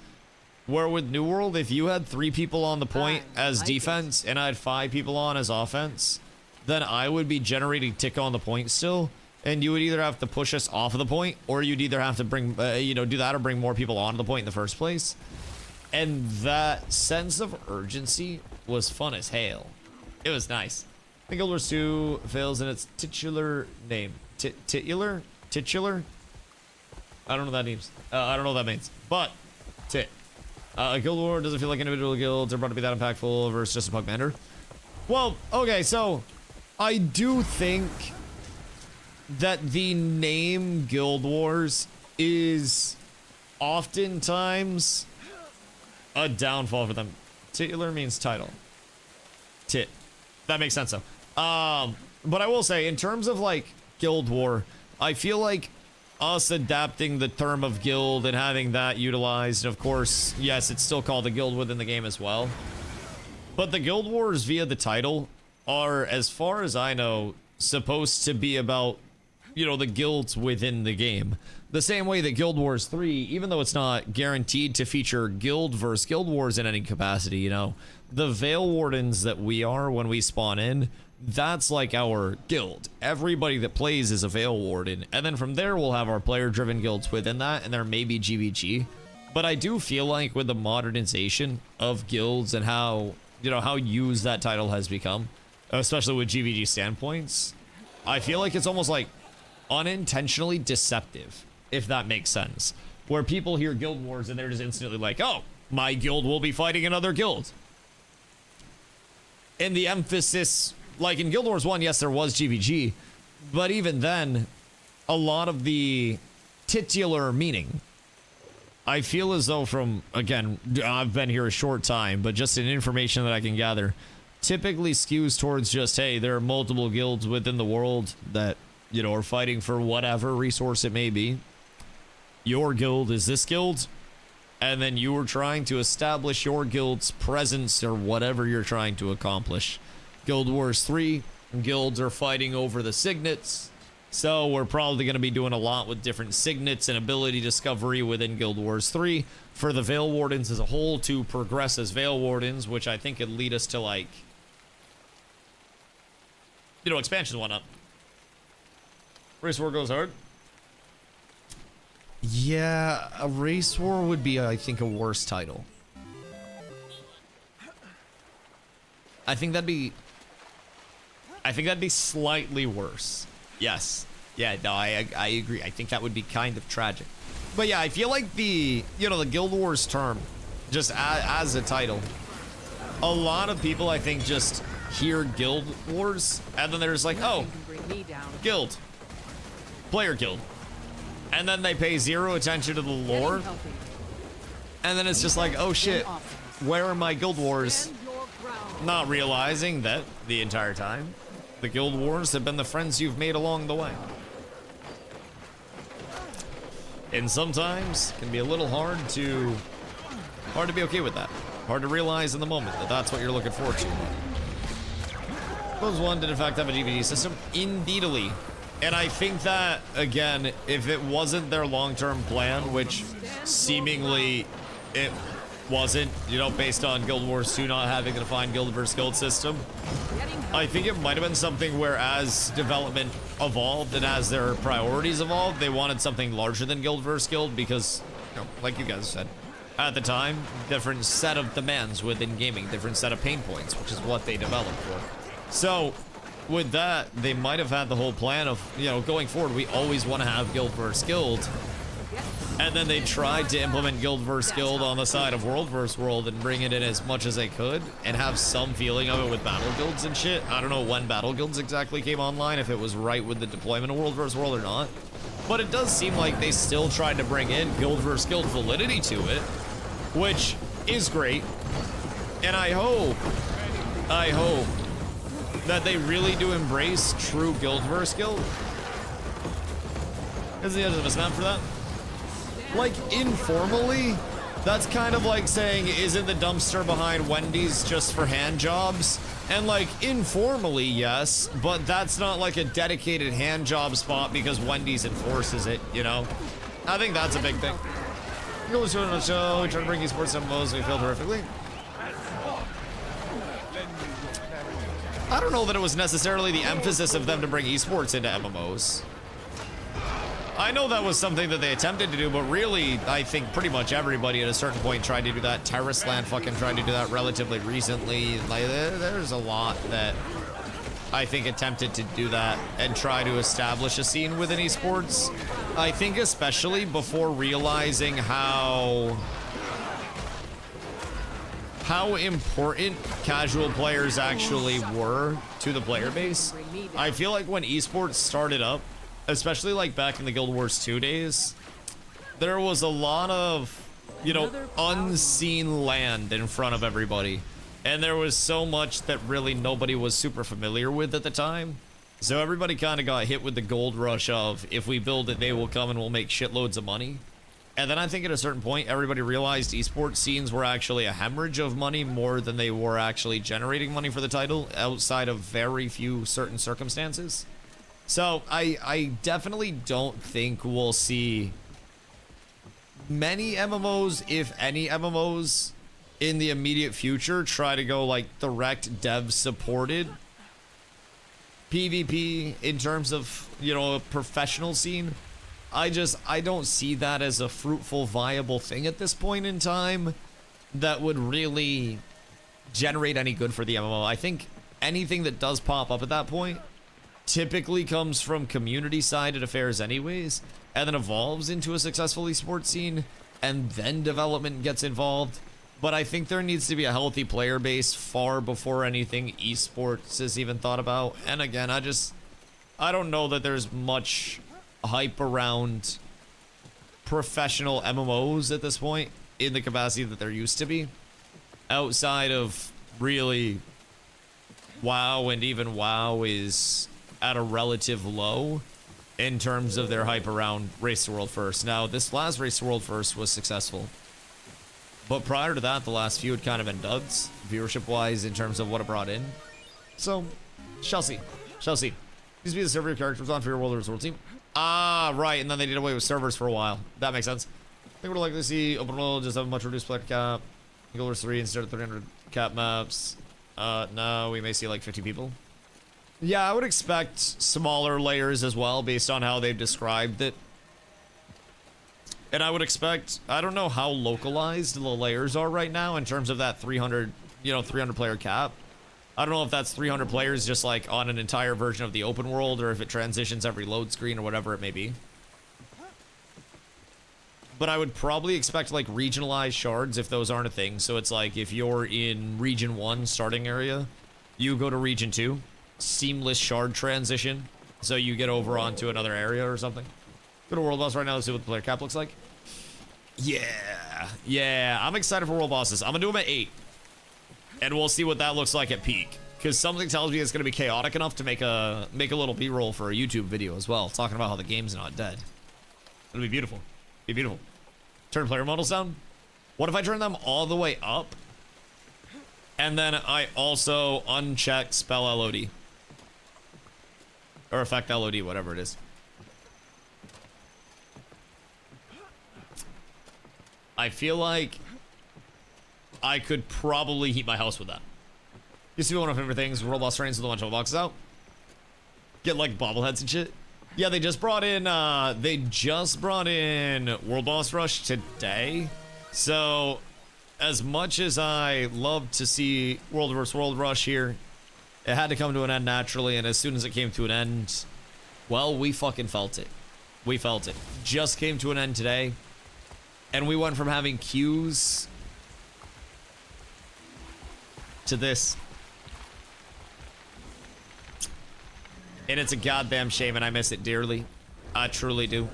Where with New World, if you had 3 people on the point as defense and I had 5 people on as offense, then I would be generating tick on the point still, and you would either have to push us off of the point, or you'd either have to bring, you know, do that or bring more people onto the point in the first place. And that sense of urgency was fun as hell. It was nice. I think Guild Wars 2 fails in its titular name. Titular? I don't know what that means. I don't know what that means. But, a Guild War doesn't feel like individual guilds are about to be that impactful versus just a pug commander. Well, okay, so I do think that the name Guild Wars is oftentimes a downfall for them. Titular means title. Tit. That makes sense, though. But I will say, in terms of, like, Guild War, I feel like us adapting the term of guild and having that utilized, of course, yes, it's still called a guild within the game as well. But the Guild Wars via the title are, as far as I know, supposed to be about, you know, the guilds within the game. The same way that Guild Wars 3, even though it's not guaranteed to feature guild versus guild wars in any capacity, you know, the Veil Wardens that we are when we spawn in, that's like our guild. Everybody that plays is a Veil Warden, and then from there we'll have our player-driven guilds within that, and there may be GVG. But I do feel like with the modernization of guilds and how, you know, how used that title has become, especially with GVG standpoints, I feel like it's almost like unintentionally deceptive, if that makes sense. Where people hear Guild Wars and they're just instantly like, oh, my guild will be fighting another guild. And the emphasis, like in Guild Wars 1, yes, there was GVG, but even then, a lot of the titular meaning, I feel as though from, again, I've been here a short time, but just in information that I can gather, typically skews towards just, hey, there are multiple guilds within the world that, you know, are fighting for whatever resource it may be. Your guild is this guild, and then you are trying to establish your guild's presence or whatever you're trying to accomplish. Guild Wars 3, guilds are fighting over the signets, so we're probably going to be doing a lot with different signets and ability discovery within Guild Wars 3 for the Veil Wardens as a whole to progress as Veil Wardens, which I think could lead us to, like, you know, expansion and whatnot. Race War goes hard. Yeah, a Race War would be, I think, a worse title. I think that'd be slightly worse. Yes. Yeah, no, I agree. I think that would be kind of tragic. But yeah, I feel like the, you know, the Guild Wars term, just as a title, a lot of people, I think, just hear Guild Wars, and then they're just like, oh, guild. Player guild. And then they pay zero attention to the lore. And then it's just like, oh shit, where are my Guild Wars? Not realizing that the entire time, the Guild Wars have been the friends you've made along the way. And sometimes it can be a little hard to be okay with that. Hard to realize in the moment that that's what you're looking forward to. Suppose 1 did in fact have a DVD system. Indeedly. And I think that, again, if it wasn't their long-term plan, which seemingly it wasn't, you know, based on Guild Wars 2 not having a defined guild versus guild system, I think it might have been something where as development evolved and as their priorities evolved, they wanted something larger than guild versus guild because, you know, like you guys said, at the time, different set of demands within gaming, different set of pain points, which is what they developed for. So, with that, they might have had the whole plan of, you know, going forward, we always want to have guild versus guild. And then they tried to implement guild versus guild on the side of world versus world and bring it in as much as they could and have some feeling of it with battle guilds and shit. I don't know when battle guilds exactly came online, if it was right with the deployment of world versus world or not. But it does seem like they still tried to bring in guild versus guild validity to it, which is great. And I hope that they really do embrace true guild versus guild. Is the end of the map for that? Like, informally, that's kind of like saying, isn't the dumpster behind Wendy's just for hand jobs? And like, informally, yes, but that's not like a dedicated hand job spot because Wendy's enforces it, you know? I think that's a big thing. We go to the show, we try to bring esports MMOs, we failed horrifically. I don't know that it was necessarily the emphasis of them to bring esports into MMOs. I know that was something that they attempted to do, but really, I think pretty much everybody at a certain point tried to do that. Terrasland fucking tried to do that relatively recently. Like, there's a lot that I think attempted to do that and try to establish a scene within esports. I think especially before realizing how important casual players actually were to the player base. I feel like when esports started up, especially like back in the Guild Wars 2 days, there was a lot of, you know, unseen land in front of everybody. And there was so much that really nobody was super familiar with at the time. So everybody kind of got hit with the gold rush of, if we build it, they will come and we'll make shitloads of money. And then I think at a certain point, everybody realized esports scenes were actually a hemorrhage of money more than they were actually generating money for the title outside of very few certain circumstances. So I definitely don't think we'll see many MMOs, if any MMOs, in the immediate future try to go like direct dev supported PvP in terms of, you know, a professional scene. I don't see that as a fruitful, viable thing at this point in time that would really generate any good for the MMO. I think anything that does pop up at that point typically comes from community-sided affairs anyways, and then evolves into a successful esports scene, and then development gets involved. But I think there needs to be a healthy player base far before anything esports is even thought about. And again, I don't know that there's much hype around professional MMOs at this point in the capacity that there used to be, outside of really WoW, and even WoW is at a relative low in terms of their hype around Race to World First. Now, this last Race to World First was successful, but prior to that, the last few had kind of been duds, viewership-wise, in terms of what it brought in. So, shall see. Shall see. Used to be the server your character was on for your World vs. World team. Ah, right, and then they did away with servers for a while. That makes sense. I think we'd like to see open world just have a much reduced player cap. Guild Wars 3 instead of 300 cap maps. No, we may see like 50 people. Yeah, I would expect smaller layers as well, based on how they've described it. And I would expect, I don't know how localized the layers are right now in terms of that 300 player cap. I don't know if that's 300 players just like on an entire version of the open world, or if it transitions every load screen or whatever it may be. But I would probably expect like regionalized shards if those aren't a thing. So it's like if you're in region 1 starting area, you go to region 2. Seamless shard transition, so you get over onto another area or something. Go to World Boss right now, let's see what the player cap looks like. Yeah, I'm excited for World Bosses. I'm gonna do them at 8, and we'll see what that looks like at peak, because something tells me it's gonna be chaotic enough to make a little B-roll for a YouTube video as well, talking about how the game's not dead. It'll be beautiful. Be beautiful. Turn player models down. What if I turn them all the way up, and then I also uncheck spell LOD? Or effect LOD, whatever it is. I feel like I could probably heat my house with that. Used to be one of my favorite things. World Boss trains with a bunch of boxes out. Get like bobbleheads and shit. Yeah, they just brought in World Boss Rush today. So as much as I love to see World vs. World Rush here, It had to come to an end naturally, and as soon as it came to an end, well, we fucking felt it. We felt it. Just came to an end today, and we went from having queues to this. And it's a goddamn shame, and I miss it dearly. I truly do.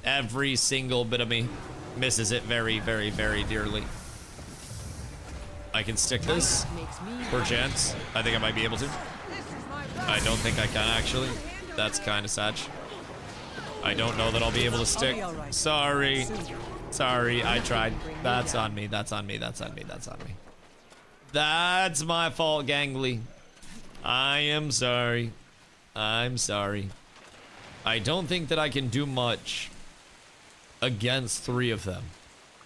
Every single bit of me misses it very, very, very dearly. I can stick this, perchance. I think I might be able to. I don't think I can, actually. That's kind of sad. I don't know that I'll be able to stick. Sorry. Sorry, I tried. That's on me, that's on me, that's on me, that's on me. That's my fault, gangly. I am sorry. I'm sorry. I don't think that I can do much against 3 of them.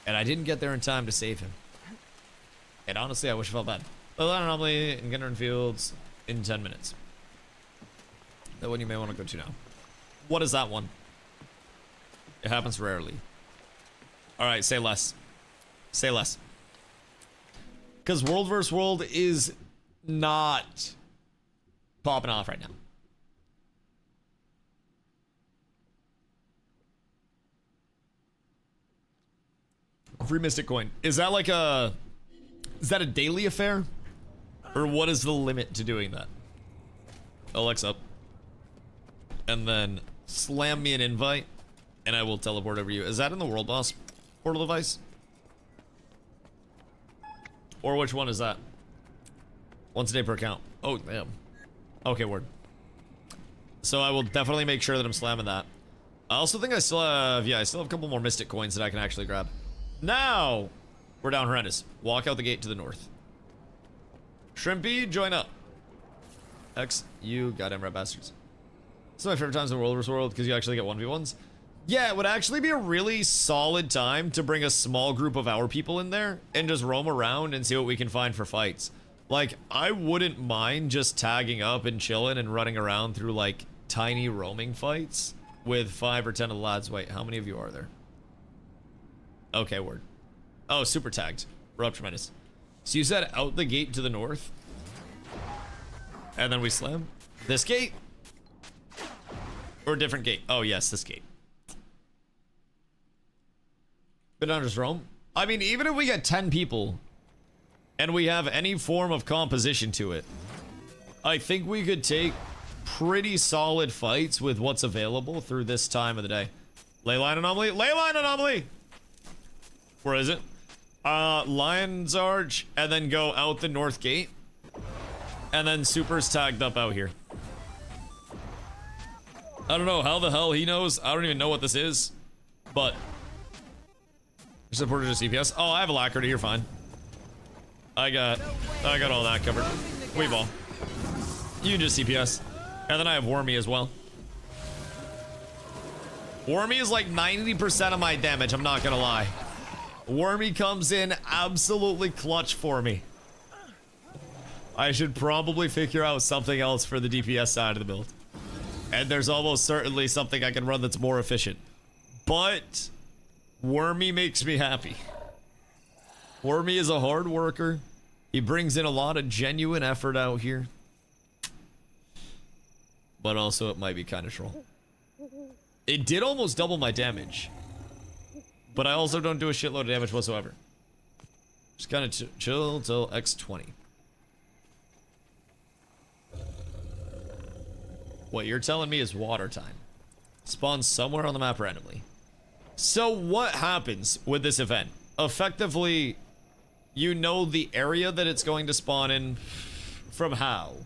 And I didn't get there in time to save him. And honestly, I wish I felt bad. Well, anomaly in Gunner Fields in 10 minutes. That one you may want to go to now. What is that one? It happens rarely. Alright, say less. Say less. Because World vs. World is not popping off right now. Free Mystic Coin. Is that like a... Is that a daily affair? Or what is the limit to doing that? Alexa. And then slam me an invite, and I will teleport over you. Is that in the World Boss portal device? Or which one is that? Once a day per account. Oh, damn. Okay, word. So I will definitely make sure that I'm slamming that. I also think I still have... Yeah, I still have a couple more Mystic Coins that I can actually grab. Now, we're down horrendous. Walk out the gate to the north. Shrimpy, join up. X, you goddamn red bastards. This is my favorite times in World vs. World because you actually get 1v1s. Yeah, it would actually be a really solid time to bring a small group of our people in there and just roam around and see what we can find for fights. Like, I wouldn't mind just tagging up and chilling and running around through, like, tiny roaming fights with 5 or 10 of the lads. Wait, how many of you are there? Okay, word. Oh, super tagged. We're up tremendous. So you said out the gate to the north? And then we slam? This gate? Or a different gate? Oh, yes, this gate. Bananas roam? I mean, even if we get 10 people and we have any form of composition to it, I think we could take pretty solid fights with what's available through this time of the day. Leyline anomaly? Leyline anomaly! Where is it? Lion's Arch, and then go out the north gate. And then Super's tagged up out here. I don't know how the hell he knows. I don't even know what this is. But supported to CPS. Oh, I have alacrity, you're fine. I got all that covered. We ball. You can just CPS. And then I have Wormy as well. Wormy is like 90% of my damage, I'm not gonna lie. Wormy comes in absolutely clutch for me. I should probably figure out something else for the DPS side of the build. And there's almost certainly something I can run that's more efficient. But Wormy makes me happy. Wormy is a hard worker. He brings in a lot of genuine effort out here. But also it might be kind of troll. It did almost double my damage. But I also don't do a shitload of damage whatsoever. Just kind of chill till X20. What you're telling me is water time. Spawns somewhere on the map randomly. So what happens with this event? Effectively, you know the area that it's going to spawn in from how.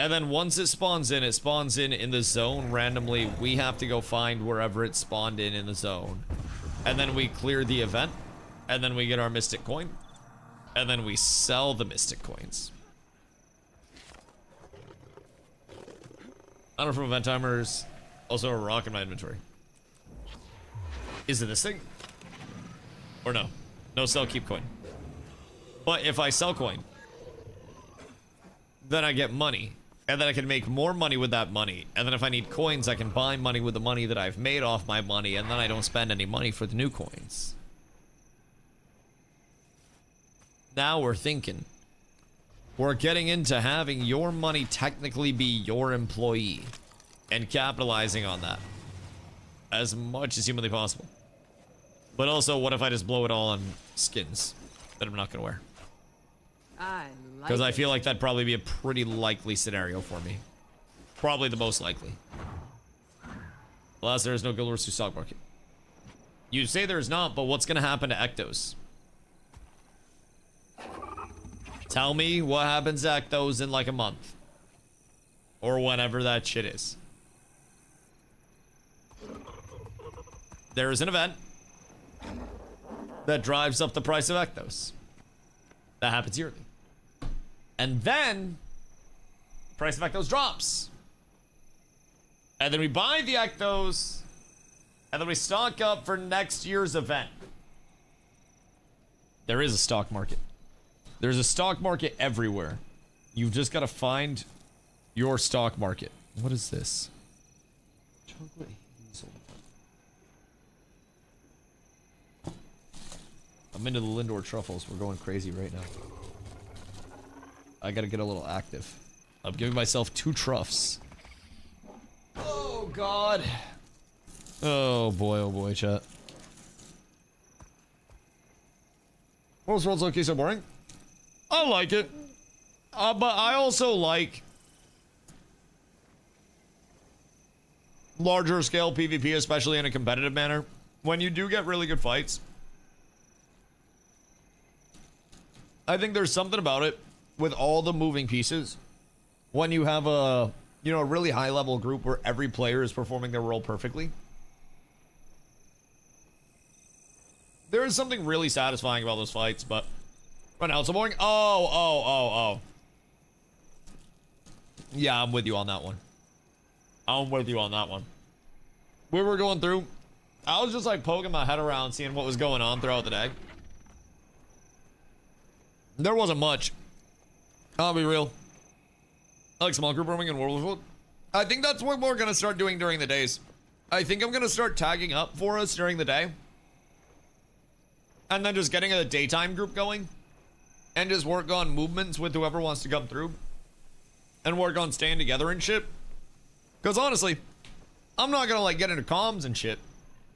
And then once it spawns in the zone randomly. We have to go find wherever it spawned in the zone. And then we clear the event. And then we get our Mystic Coin. And then we sell the Mystic Coins. I don't know from event timers. Also a rock in my inventory. Is it this thing? Or no? No sell, keep coin. But if I sell coin, then I get money. And then I can make more money with that money. And then if I need coins, I can buy money with the money that I've made off my money. And then I don't spend any money for the new coins. Now we're thinking. We're getting into having your money technically be your employee and capitalizing on that as much as humanly possible. But also, what if I just blow it all on skins that I'm not gonna wear? I like Because I it. feel like that'd probably be a pretty likely scenario for me. Probably the most likely. Alas, there is no Guild Wars 2 stock market. You say there is not, but what's gonna happen to Ectos? Tell me what happens to Ectos in like a month. Or whenever that shit is. There is an event that drives up the price of Ectos. That happens yearly. And then, price of Ectos drops. And then we buy the Ectos, and then we stock up for next year's event. There is a stock market. There's a stock market everywhere. You've just got to find your stock market. What is this? Chocolate hazel. I'm into the Lindor truffles. We're going crazy right now. I gotta get a little active. I'm giving myself 2 truffs. Oh, God. Oh, boy, chat. What was World's Loki so boring? I like it. But I also like larger scale PvP, especially in a competitive manner. When you do get really good fights, I think there's something about it with all the moving pieces. When you have a, you know, a really high level group where every player is performing their role perfectly. There is something really satisfying about those fights, but right now it's so boring. Oh. Yeah, I'm with you on that one. We were going through, I was just like poking my head around, seeing what was going on throughout the day. There wasn't much. I'll be real. I like small group roaming and World of Warcraft. I think that's what we're gonna start doing during the days. I think I'm gonna start tagging up for us during the day. And then just getting a daytime group going. And just work on movements with whoever wants to come through. And work on staying together and shit. Because honestly, I'm not gonna like get into comms and shit.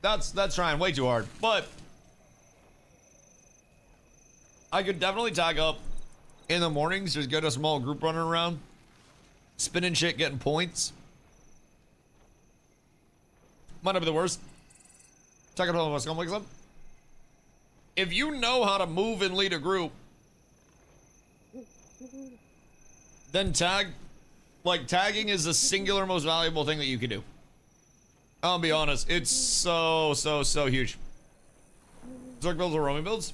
That's trying way too hard. But I could definitely tag up in the mornings, just get a small group running around, spinning shit, getting points. Might not be the worst. Tag up on what's going on. If you know how to move and lead a group, then tagging is the singular most valuable thing that you can do. I'll be honest, it's so huge. Zerg builds or roaming builds?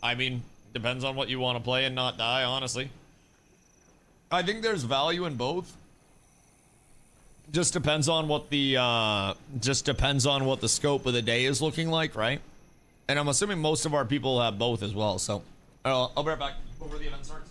I mean, depends on what you want to play and not die, honestly. I think there's value in both. Just depends on what the scope of the day is looking like, right? And I'm assuming most of our people have both as well, so I'll be right back before the event starts.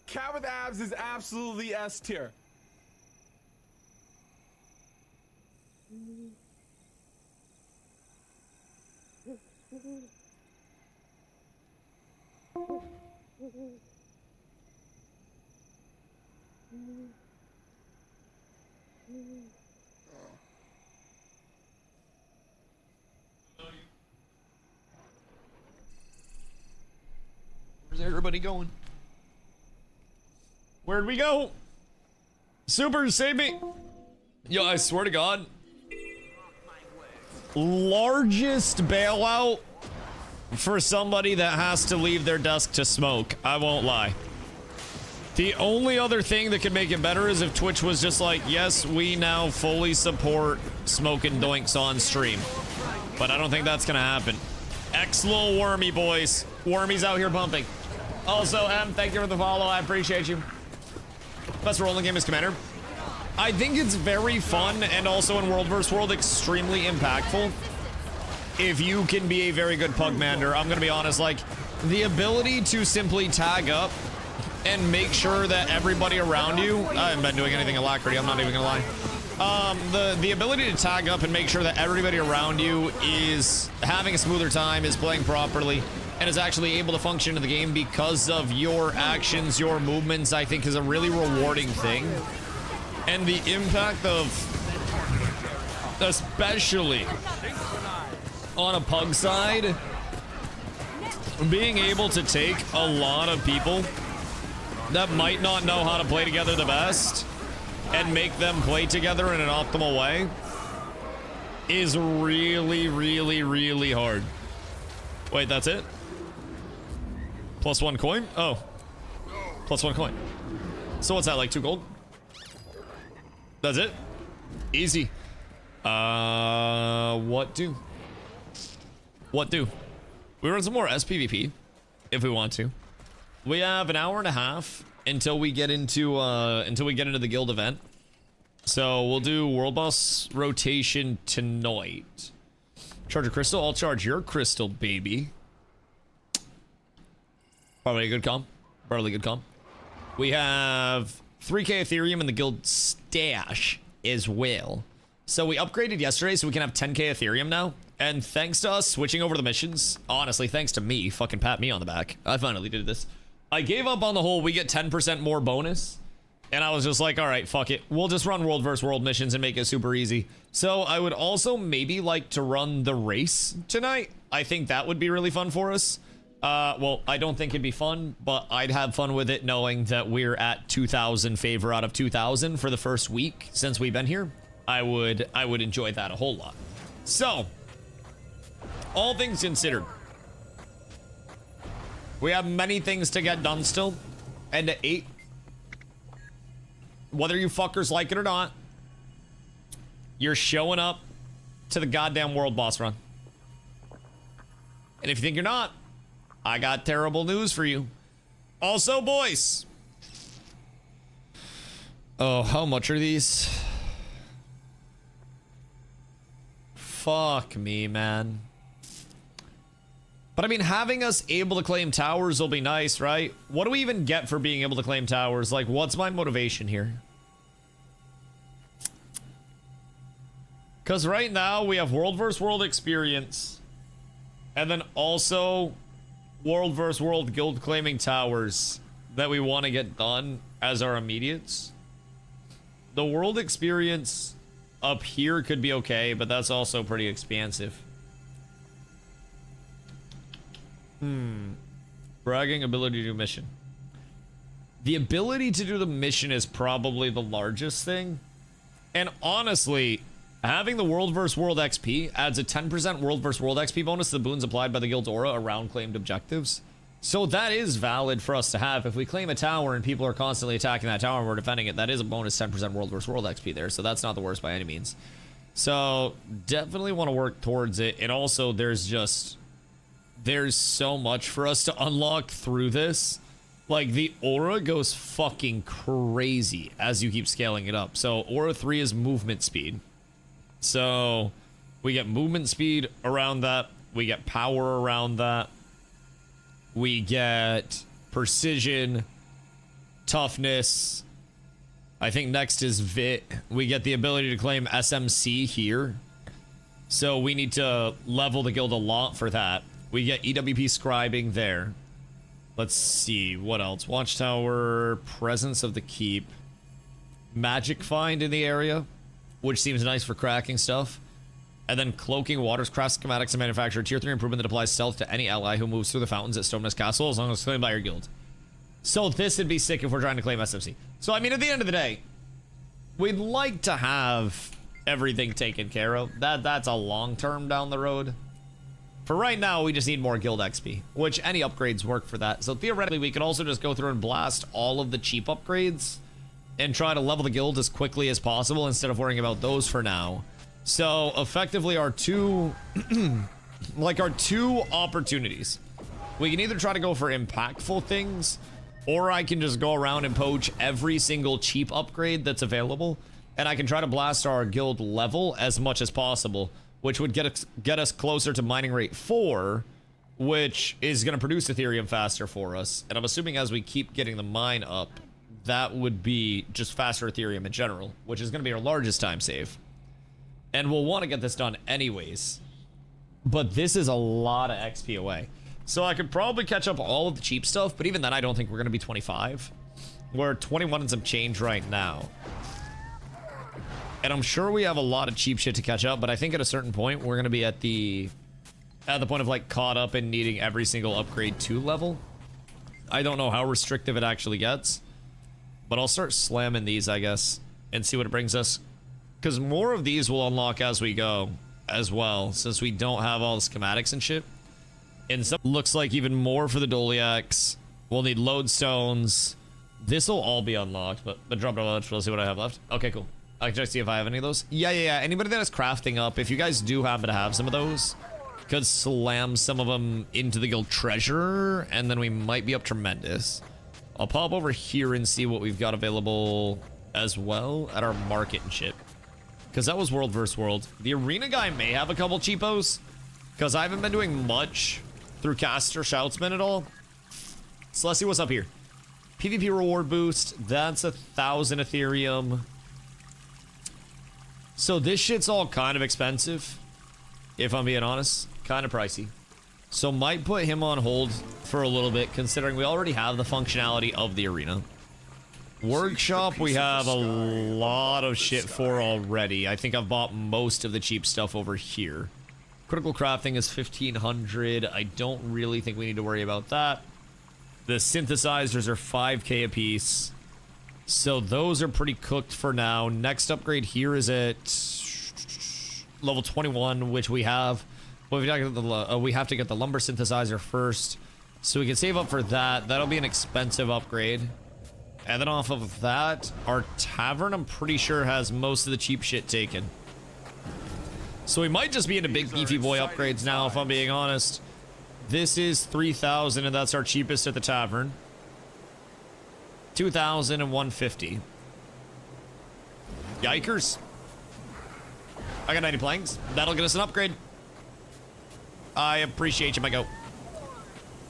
Cat with abs is absolutely S tier. Where's everybody going? Where'd we go? Super, save me. Yo, I swear to God. Largest bailout for somebody that has to leave their desk to smoke. I won't lie. The only other thing that could make it better is if Twitch was just like, yes, we now fully support smoking doinks on stream. But I don't think that's gonna happen. Little Wormy boys. Wormy's out here pumping. Also, M, thank you for the follow. I appreciate you. Best role in the game is Commander. I think it's very fun and also in World vs. World extremely impactful if you can be a very good Pugmander. I'm gonna be honest, like the ability to simply tag up and make sure that everybody around you, I haven't been doing anything alacrity, I'm not even gonna lie. The ability to tag up and make sure that everybody around you is having a smoother time, is playing properly, and is actually able to function in the game because of your actions, your movements, I think is a really rewarding thing. And the impact of, especially on a pug side, being able to take a lot of people that might not know how to play together the best and make them play together in an optimal way is really, really, really hard. Wait, that's it? +1 coin? Oh. +1 coin. So what's that, like 2 gold? That's it? Easy. What do? What do? We run some more SPVP if we want to. We have an hour and a half until we get into the guild event. So we'll do world boss rotation tonight. Charge a crystal. I'll charge your crystal, baby. Probably a good comp. Probably a good comp. We have 3k Ethereum in the guild stash as well. So we upgraded yesterday so we can have 10k Ethereum now. And thanks to us switching over the missions, honestly, thanks to me, fucking pat me on the back. I finally did this. I gave up on the whole we get 10% more bonus. And I was just like, all right, fuck it. We'll just run World vs. World missions and make it super easy. So I would also maybe like to run the race tonight. I think that would be really fun for us. Well, I don't think it'd be fun, but I'd have fun with it knowing that we're at 2,000 favor out of 2,000 for the first week since we've been here. I would enjoy that a whole lot. So, all things considered, we have many things to get done still. And at 8, whether you fuckers like it or not, you're showing up to the goddamn world boss run. And if you think you're not, I got terrible news for you. Also, boys. Oh, how much are these? Fuck me, man. But I mean, having us able to claim towers will be nice, right? What do we even get for being able to claim towers? Like, what's my motivation here? Because right now we have World vs. World experience. And then also World vs. World guild claiming towers that we want to get done as our immediates. The world experience up here could be okay, but that's also pretty expansive. Bragging ability to do mission. The ability to do the mission is probably the largest thing. And honestly, having the World vs. World XP adds a 10% World vs. World XP bonus to the boons applied by the guild's aura around claimed objectives. So that is valid for us to have. If we claim a tower and people are constantly attacking that tower and we're defending it, that is a bonus 10% World vs. World XP there. So that's not the worst by any means. So definitely want to work towards it. And also there's so much for us to unlock through this. Like, the aura goes fucking crazy as you keep scaling it up. So aura 3 is movement speed. So we get movement speed around that. We get power around that. We get precision. toughness. I think next is Vit. We get the ability to claim SMC here. So we need to level the guild a lot for that. We get EWP scribing there. Let's see, what else? Watchtower, presence of the keep. Magic find in the area, which seems nice for cracking stuff. And then cloaking waters, craft schematics, and manufacture. Tier 3 improvement that applies stealth to any ally who moves through the fountains at Stonemas Castle as long as it's claimed by your guild. So this would be sick if we're trying to claim SMC. So I mean, at the end of the day, we'd like to have everything taken care of. That's a long term down the road. For right now, we just need more guild XP, which any upgrades work for that. So theoretically, we could also just go through and blast all of the cheap upgrades and try to level the guild as quickly as possible instead of worrying about those for now. So effectively, our two opportunities. We can either try to go for impactful things, or I can just go around and poach every single cheap upgrade that's available, and I can try to blast our guild level as much as possible, which would get us closer to mining rate 4, which is going to produce Ethereum faster for us. And I'm assuming as we keep getting the mine up, that would be just faster Ethereum in general, which is going to be our largest time save. And we'll want to get this done anyways. But this is a lot of XP away. So I could probably catch up all of the cheap stuff, but even then I don't think we're going to be 25. We're 21 and some change right now. And I'm sure we have a lot of cheap shit to catch up, but I think at a certain point we're going to be at the point of like caught up in needing every single upgrade to level. I don't know how restrictive it actually gets, but I'll start slamming these, I guess, and see what it brings us. Because more of these will unlock as we go as well, since we don't have all the schematics and shit. And some looks like even more for the Doliacs. We'll need lodestones. This will all be unlocked, but drop it on. Let's see what I have left. Okay, cool. I can check see if I have any of those. Yeah. Anybody that is crafting up, if you guys do happen to have some of those, could slam some of them into the guild treasure, and then we might be up tremendous. I'll pop over here and see what we've got available as well at our market and shit. Because that was world versus world. The arena guy may have a couple cheapos, because I haven't been doing much through caster shoutsman at all. So let's see what's up here. PvP reward boost. That's 1,000 Ethereum. So this shit's all kind of expensive, if I'm being honest. Kind of pricey. So might put him on hold for a little bit, considering we already have the functionality of the arena. Workshop, we have a lot of shit for already. I think I've bought most of the cheap stuff over here. Critical crafting is 1,500. I don't really think we need to worry about that. The synthesizers are 5k a piece. So those are pretty cooked for now. Next upgrade here is at level 21, which we have. But we have to get the lumber synthesizer first. So we can save up for that. That'll be an expensive upgrade. And then off of that, our tavern, I'm pretty sure, has most of the cheap shit taken. So we might just be into big beefy boy upgrades now, if I'm being honest. This is 3,000, and that's our cheapest at the tavern. 2,000 and 150. Yikers. I got 90 planks. That'll get us an upgrade. I appreciate you, my goat.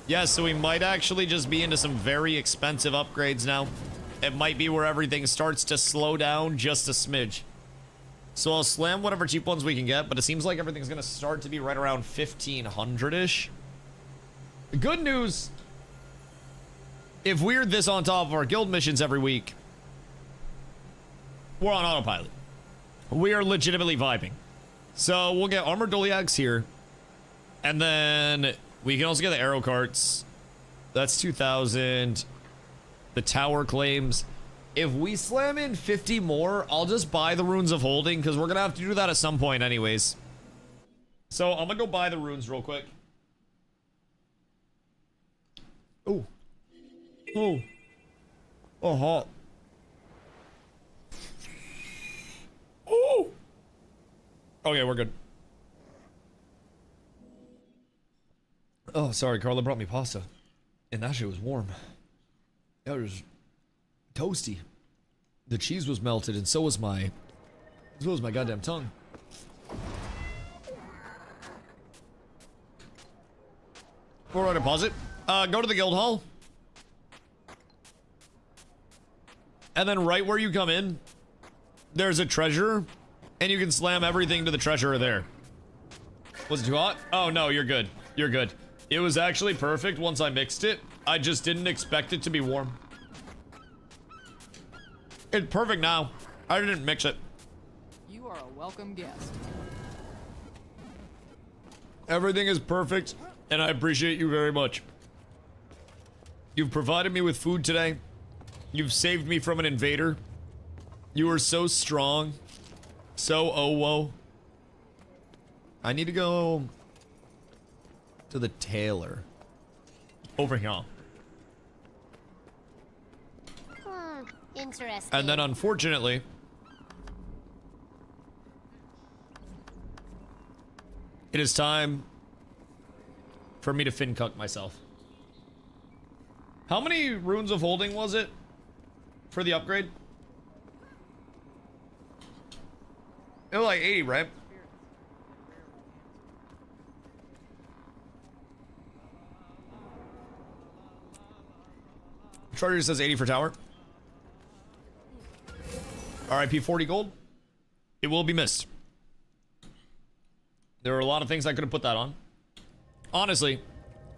Yeah, so we might actually just be into some very expensive upgrades now. It might be where everything starts to slow down just a smidge. So I'll slam whatever cheap ones we can get, but it seems like everything's going to start to be right around 1,500-ish. Good news. If we're this on top of our guild missions every week, we're on autopilot. We are legitimately vibing. So we'll get armored Doliacs here. And then we can also get the arrow carts. That's 2,000. The tower claims. If we slam in 50 more, I'll just buy the runes of holding, because we're going to have to do that at some point anyways. So I'm going to go buy the runes real quick. Oh. Oh. Oh, hot. Oh. Okay, we're good. Oh, sorry, Carla brought me pasta. And that shit was warm. It was toasty. The cheese was melted, and so was my goddamn tongue. For our deposit, go to the guild hall. And then right where you come in, there's a treasure, and you can slam everything to the treasurer there. Was it too hot? Oh no, you're good. You're good. It was actually perfect once I mixed it. I just didn't expect it to be warm. It's perfect now. I didn't mix it. You are a welcome guest. Everything is perfect, and I appreciate you very much. You've provided me with food today. You've saved me from an invader. You are so strong. So oh-whoa. I need to go to the tailor. Over here. Interesting. And then unfortunately, it is time for me to fin-cuck myself. How many runes of holding was it for the upgrade? It was like 80, right? Charger says 80 for tower. RIP 40 gold. It will be missed. There are a lot of things I could have put that on. Honestly,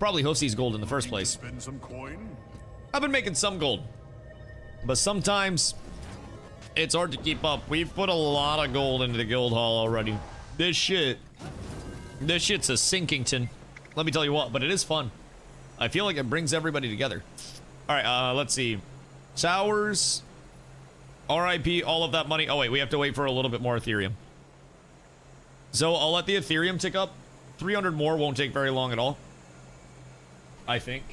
probably Hoofsy's gold in the first place. Spend some coin? I've been making some gold, but sometimes it's hard to keep up. We've put a lot of gold into the guild hall already. This shit's a sinkington. Let me tell you what, but it is fun. I feel like it brings everybody together. All right, let's see. Towers, RIP, all of that money. Oh wait, we have to wait for a little bit more Ethereum. So I'll let the Ethereum tick up. 300 more won't take very long at all, I think.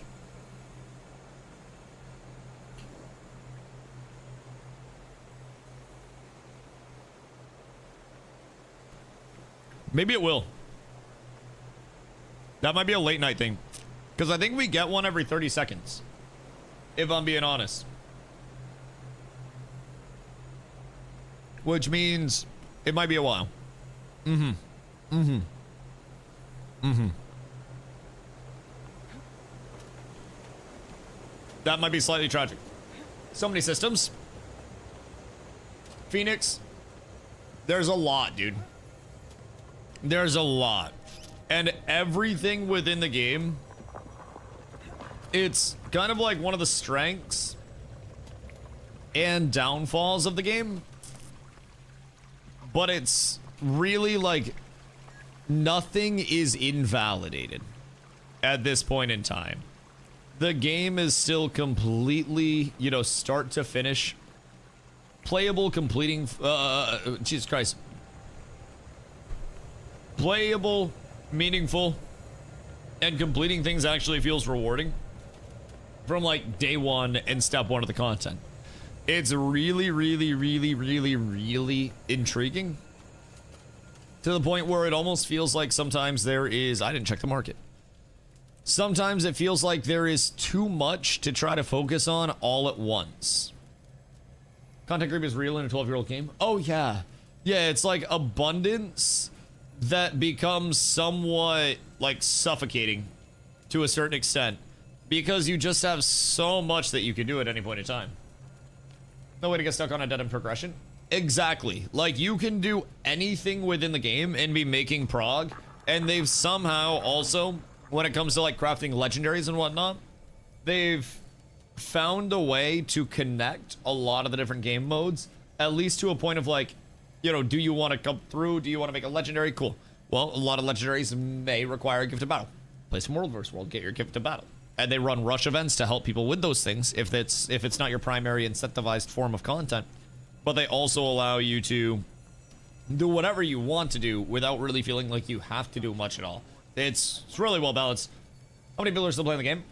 Maybe it will. That might be a late night thing. Because I think we get one every 30 seconds. If I'm being honest. Which means it might be a while. That might be slightly tragic. So many systems. Phoenix. There's a lot, dude. There's a lot. And everything within the game, it's kind of like one of the strengths and downfalls of the game. But it's really like nothing is invalidated at this point in time. The game is still completely, you know, start to finish playable, completing, Jesus Christ. Playable, meaningful, and completing things actually feels rewarding from like day one and step one of the content. It's really, really, really, really, really intriguing to the point where it almost feels like sometimes there is, I didn't check the market. Sometimes it feels like there is too much to try to focus on all at once. Content creep is real in a 12-year-old game. Oh yeah. Yeah, it's like abundance that becomes somewhat like suffocating to a certain extent because you just have so much that you can do at any point in time. No way to get stuck on a dead end progression. Exactly. Like you can do anything within the game and be making prog, and they've somehow also, when it comes to like crafting legendaries and whatnot, they've found a way to connect a lot of the different game modes, at least to a point of like, you know, do you want to come through? Do you want to make a legendary? Cool. Well, a lot of legendaries may require a gift of battle. Play some World vs. World, get your gift of battle. And they run rush events to help people with those things if it's not your primary incentivized form of content. But they also allow you to do whatever you want to do without really feeling like you have to do much at all. It's really well balanced. How many people are still playing the game?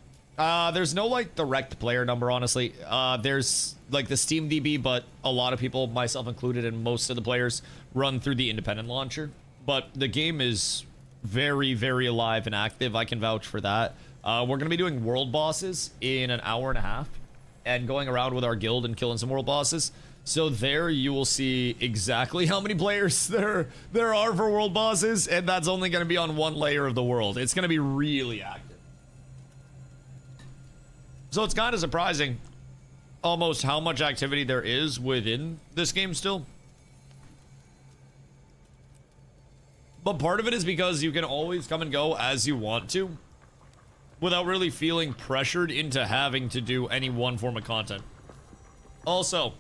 There's no like direct player number, honestly. There's like the Steam DB, but a lot of people, myself included, and most of the players run through the independent launcher. But the game is very, very alive and active. I can vouch for that. We're going to be doing world bosses in an hour and a half and going around with our guild and killing some world bosses. So there you will see exactly how many players there are for world bosses, and that's only going to be on one layer of the world. It's going to be really active. So it's kind of surprising. almost how much activity there is within this game still. But part of it is because you can always come and go as you want to without really feeling pressured into having to do any one form of content. Also,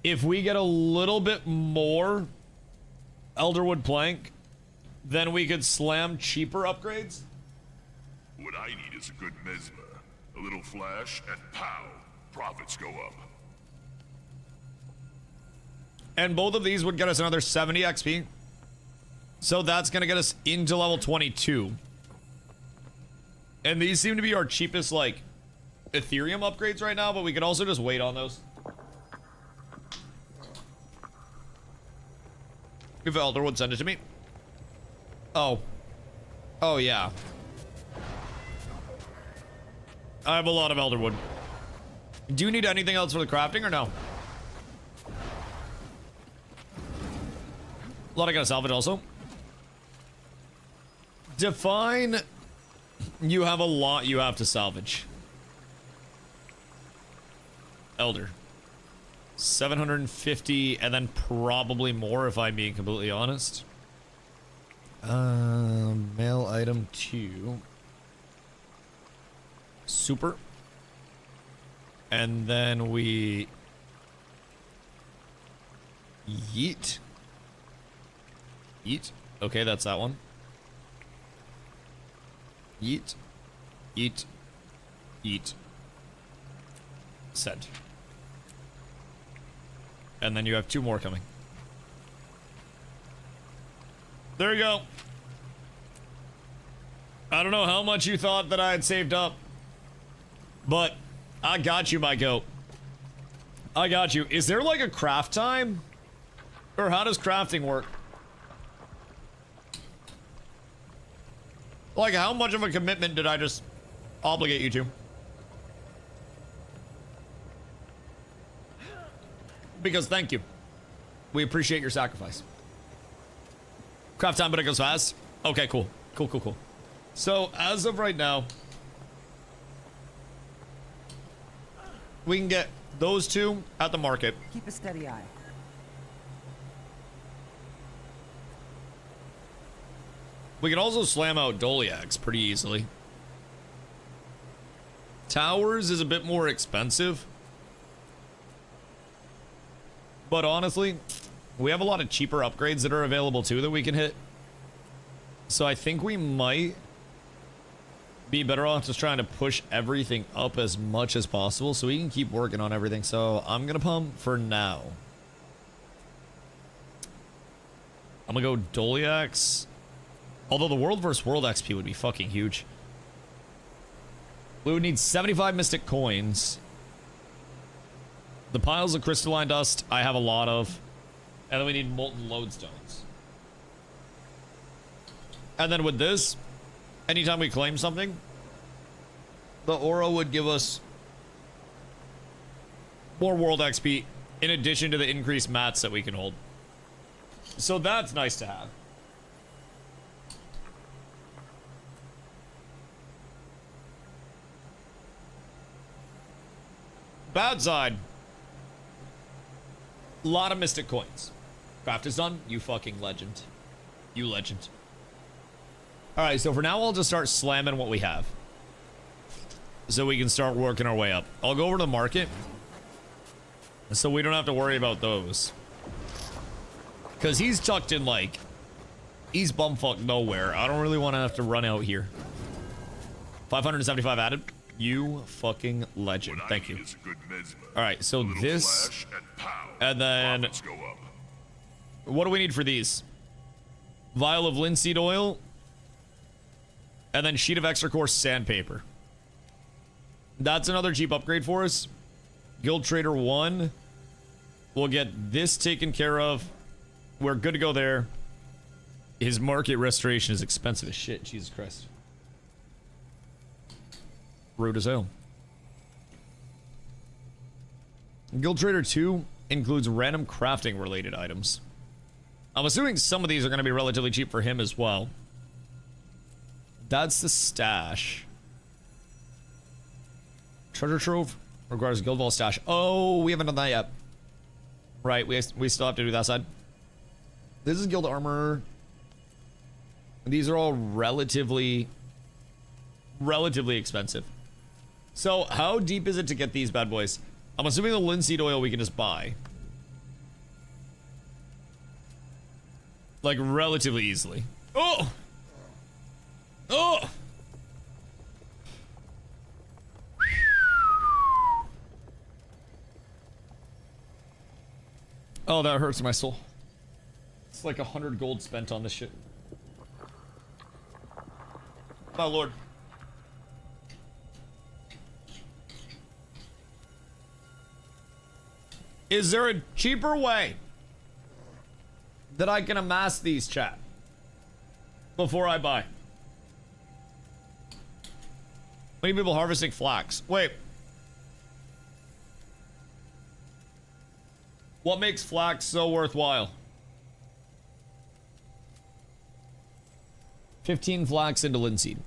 if we get a little bit more Elderwood plank, then we could slam cheaper upgrades. What I need is a good mesmer. A little flash, and pow! Profits go up. And both of these would get us another 70 XP. So that's going to get us into level 22. And these seem to be our cheapest, like, Ethereum upgrades right now, but we could also just wait on those. If Elder would send it to me. Oh. Oh, yeah. I have a lot of Elderwood. Do you need anything else for the crafting or no? A lot I gotta salvage also. Define. You have a lot you have to salvage. Elder. 750 and then probably more if I'm being completely honest. Mail item 2. Super. And then we yeet. Yeet. Okay, that's that one. Yeet. Yeet. Yeet. Send. And then you have 2 more coming. There you go. I don't know how much you thought that I had saved up, but I got you, my goat. I got you. Is there like a craft time? Or how does crafting work? Like, how much of a commitment did I just obligate you to? Because thank you. We appreciate your sacrifice. Craft time, but it goes fast. Okay, cool. Cool, cool, cool. So, as of right now, we can get those 2 at the market. Keep a steady eye. We can also slam out Doliacs pretty easily. Towers is a bit more expensive. But honestly, we have a lot of cheaper upgrades that are available too that we can hit. So I think we might be better off just trying to push everything up as much as possible so we can keep working on everything. So I'm going to pump for now. I'm going to go Doliacs. Although the world versus world XP would be fucking huge. We would need 75 mystic coins. The piles of crystalline dust I have a lot of. And then we need molten lodestones. And then with this, anytime we claim something, the aura would give us more world XP in addition to the increased mats that we can hold. So that's nice to have. Bad side. Lot of mystic coins. Craft is done. You fucking legend. You legend. Alright, so for now I'll just start slamming what we have. So we can start working our way up. I'll go over to the market. So we don't have to worry about those. Because he's tucked in like... He's bumfuck nowhere. I don't really want to have to run out here. 575 added. You fucking legend. Thank you. Alright, so this... And then... What do we need for these? Vial of linseed oil. And then sheet of extra coarse sandpaper. That's another cheap upgrade for us. Guild Trader 1. We'll get this taken care of. We're good to go there. His market restoration is expensive as shit. Jesus Christ. Rude as hell. Guild Trader 2 includes random crafting related items. I'm assuming some of these are going to be relatively cheap for him as well. That's the stash. Treasure trove requires guild vault stash. Oh, we haven't done that yet. Right, we still have to do that side. This is guild armor. These are all relatively expensive. So how deep is it to get these bad boys? I'm assuming the linseed oil we can just buy. Like relatively easily. Oh! Oh! Oh, that hurts my soul. It's like 100 gold spent on this shit. My lord. Is there a cheaper way that I can amass these, chat, before I buy? Many people harvesting flax. Wait. What makes flax so worthwhile? 15 flax into linseed.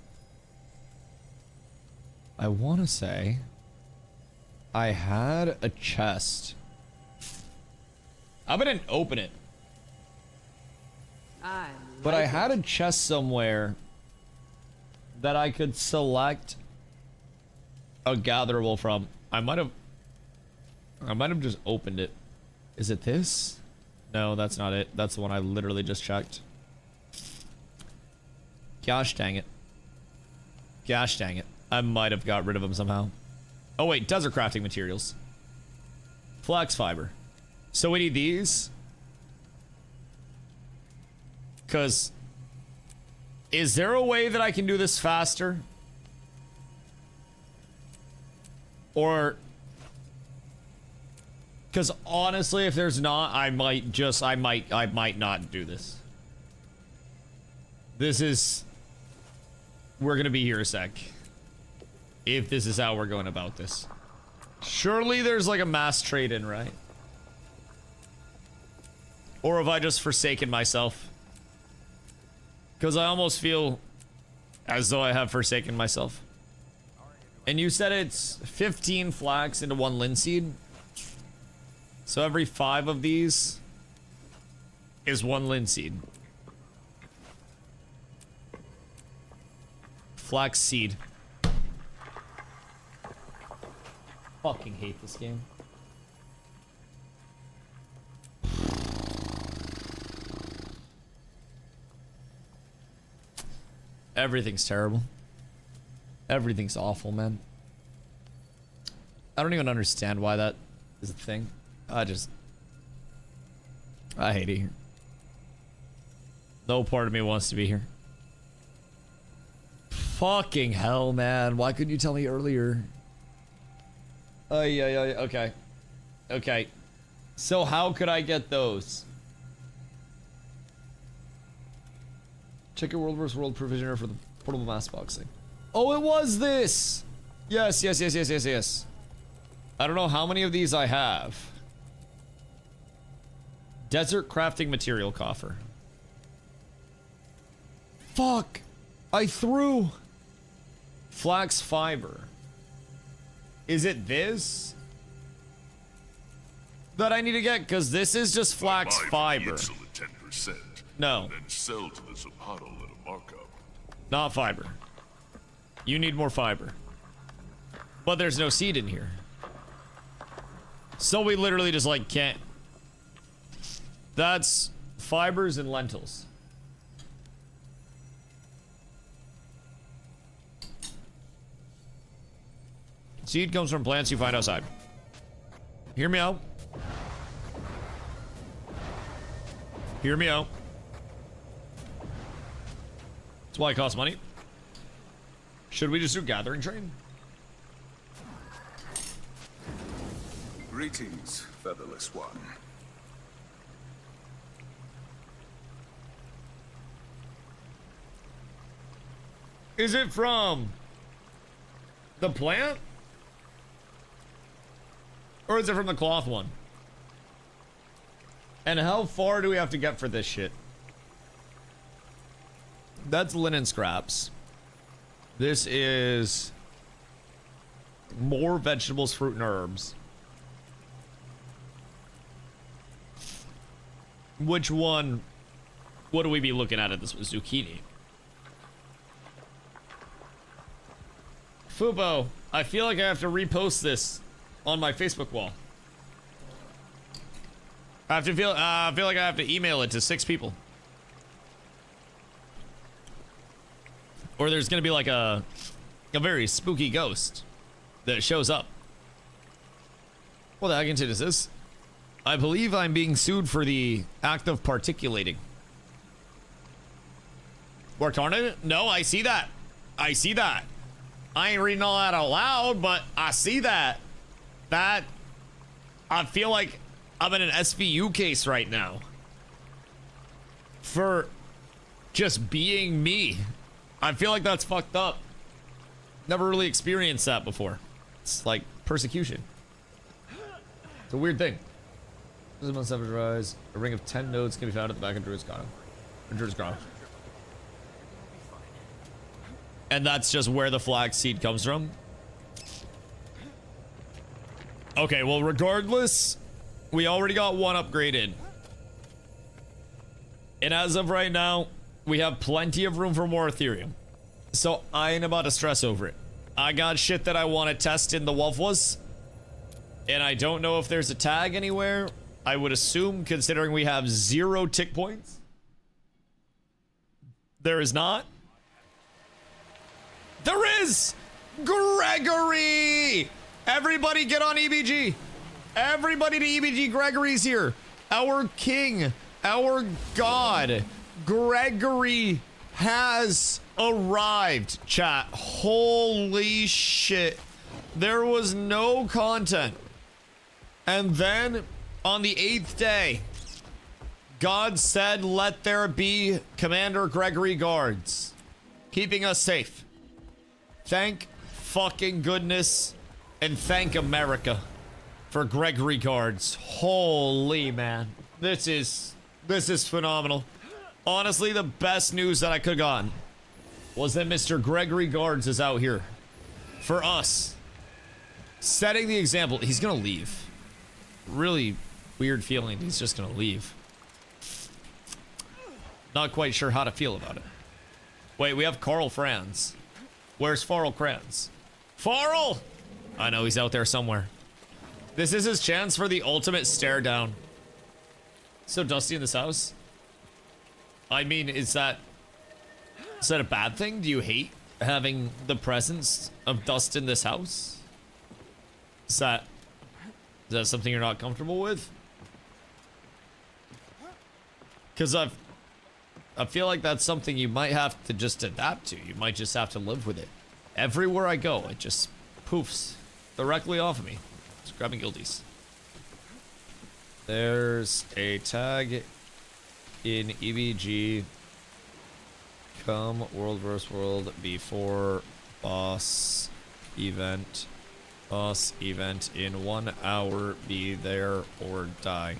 I want to say I had a chest. I didn't open it. But I had a chest somewhere that I could select a gatherable from. I might have just opened it. Is it this? No, that's not it. That's the one I literally just checked. Gosh dang it. Gosh dang it. I might have got rid of them somehow. Oh wait, desert crafting materials. Flax fiber. So we need these. Because is there a way that I can do this faster? Or because honestly, if there's not, I might not do this. We're gonna be here a sec. If this is how we're going about this. Surely there's like a mass trade-in, right? Or have I just forsaken myself? Because I almost feel as though I have forsaken myself. And you said it's 15 flax into 1 linseed. So every 5 of these is 1 linseed. Flax seed. Fucking hate this game. Everything's terrible. Everything's awful, man. I don't even understand why that is a thing. I hate it here. No part of me wants to be here. Fucking hell, man. Why couldn't you tell me earlier? Oh, yeah, okay. Okay. So how could I get those? Check your World vs. World provisioner for the portable mass boxing. Oh, it was this! Yes. I don't know how many of these I have. Desert crafting material coffer. Fuck! I threw flax fiber. Is it this that I need to get? Because this is just flax fiber. 10%. No. And then sell to the Zapata at a markup. Not fiber. You need more fiber. But there's no seed in here. So we literally just like can't. That's fibers and lentils. Seed comes from plants you find outside. Hear me out. Hear me out. That's why it costs money. Should we just do gathering train? Greetings, featherless one. Is it from the plant? Or is it from the cloth one? And how far do we have to get for this shit? That's linen scraps. This is More vegetables, fruit, and herbs. Which one? What do we be looking at this with zucchini? Fubo, I feel like I have to repost this on my Facebook wall. I feel like I have to email it to 6 people. Or there's gonna be like a very spooky ghost that shows up. What the heck is this? I believe I'm being sued for the act of particulating. Worked on it? No, I see that. I see that. I ain't reading all that out loud, but I see that. That, I feel like I'm in an SVU case right now. For just being me. I feel like that's fucked up. Never really experienced that before. It's like persecution. It's a weird thing. This is my seven rise. A ring of 10 nodes can be found at the back of Druid's Grotto. And that's just where the flag seed comes from. Okay, well, regardless, we already got one upgraded. And as of right now, we have plenty of room for more Ethereum. So I ain't about to stress over it. I got shit that I want to test in the Wolfwas. And I don't know if there's a tag anywhere. I would assume, considering we have 0 tick points, there is not. There is! Gregory! Everybody get on EBG. Everybody to EBG. Gregory's here. Our king. Our god. Gregory has arrived, chat. Holy shit. There was no content. And then, on the 8th day, God said, let there be Commander Gregory guards, keeping us safe. Thank fucking goodness, and thank America for Gregory guards. Holy man. This is phenomenal. Honestly, the best news that I could have gotten was that Mr. Gregory Guards is out here for us, setting the example. He's gonna leave. Really weird feeling he's just gonna leave. Not quite sure how to feel about it. Wait, we have Carl Franz. Where's Farrell Kranz? Farrell! I know he's out there somewhere. This is his chance for the ultimate stare down. So dusty in this house? I mean, is that a bad thing? Do you hate having the presence of dust in this house? Is that something you're not comfortable with? Because I feel like that's something you might have to just adapt to. You might just have to live with it. Everywhere I go, it just poofs directly off of me. Just grabbing guildies. There's a tag in EBG. Come world vs. world before boss event. Boss event in 1 hour. Be there or die.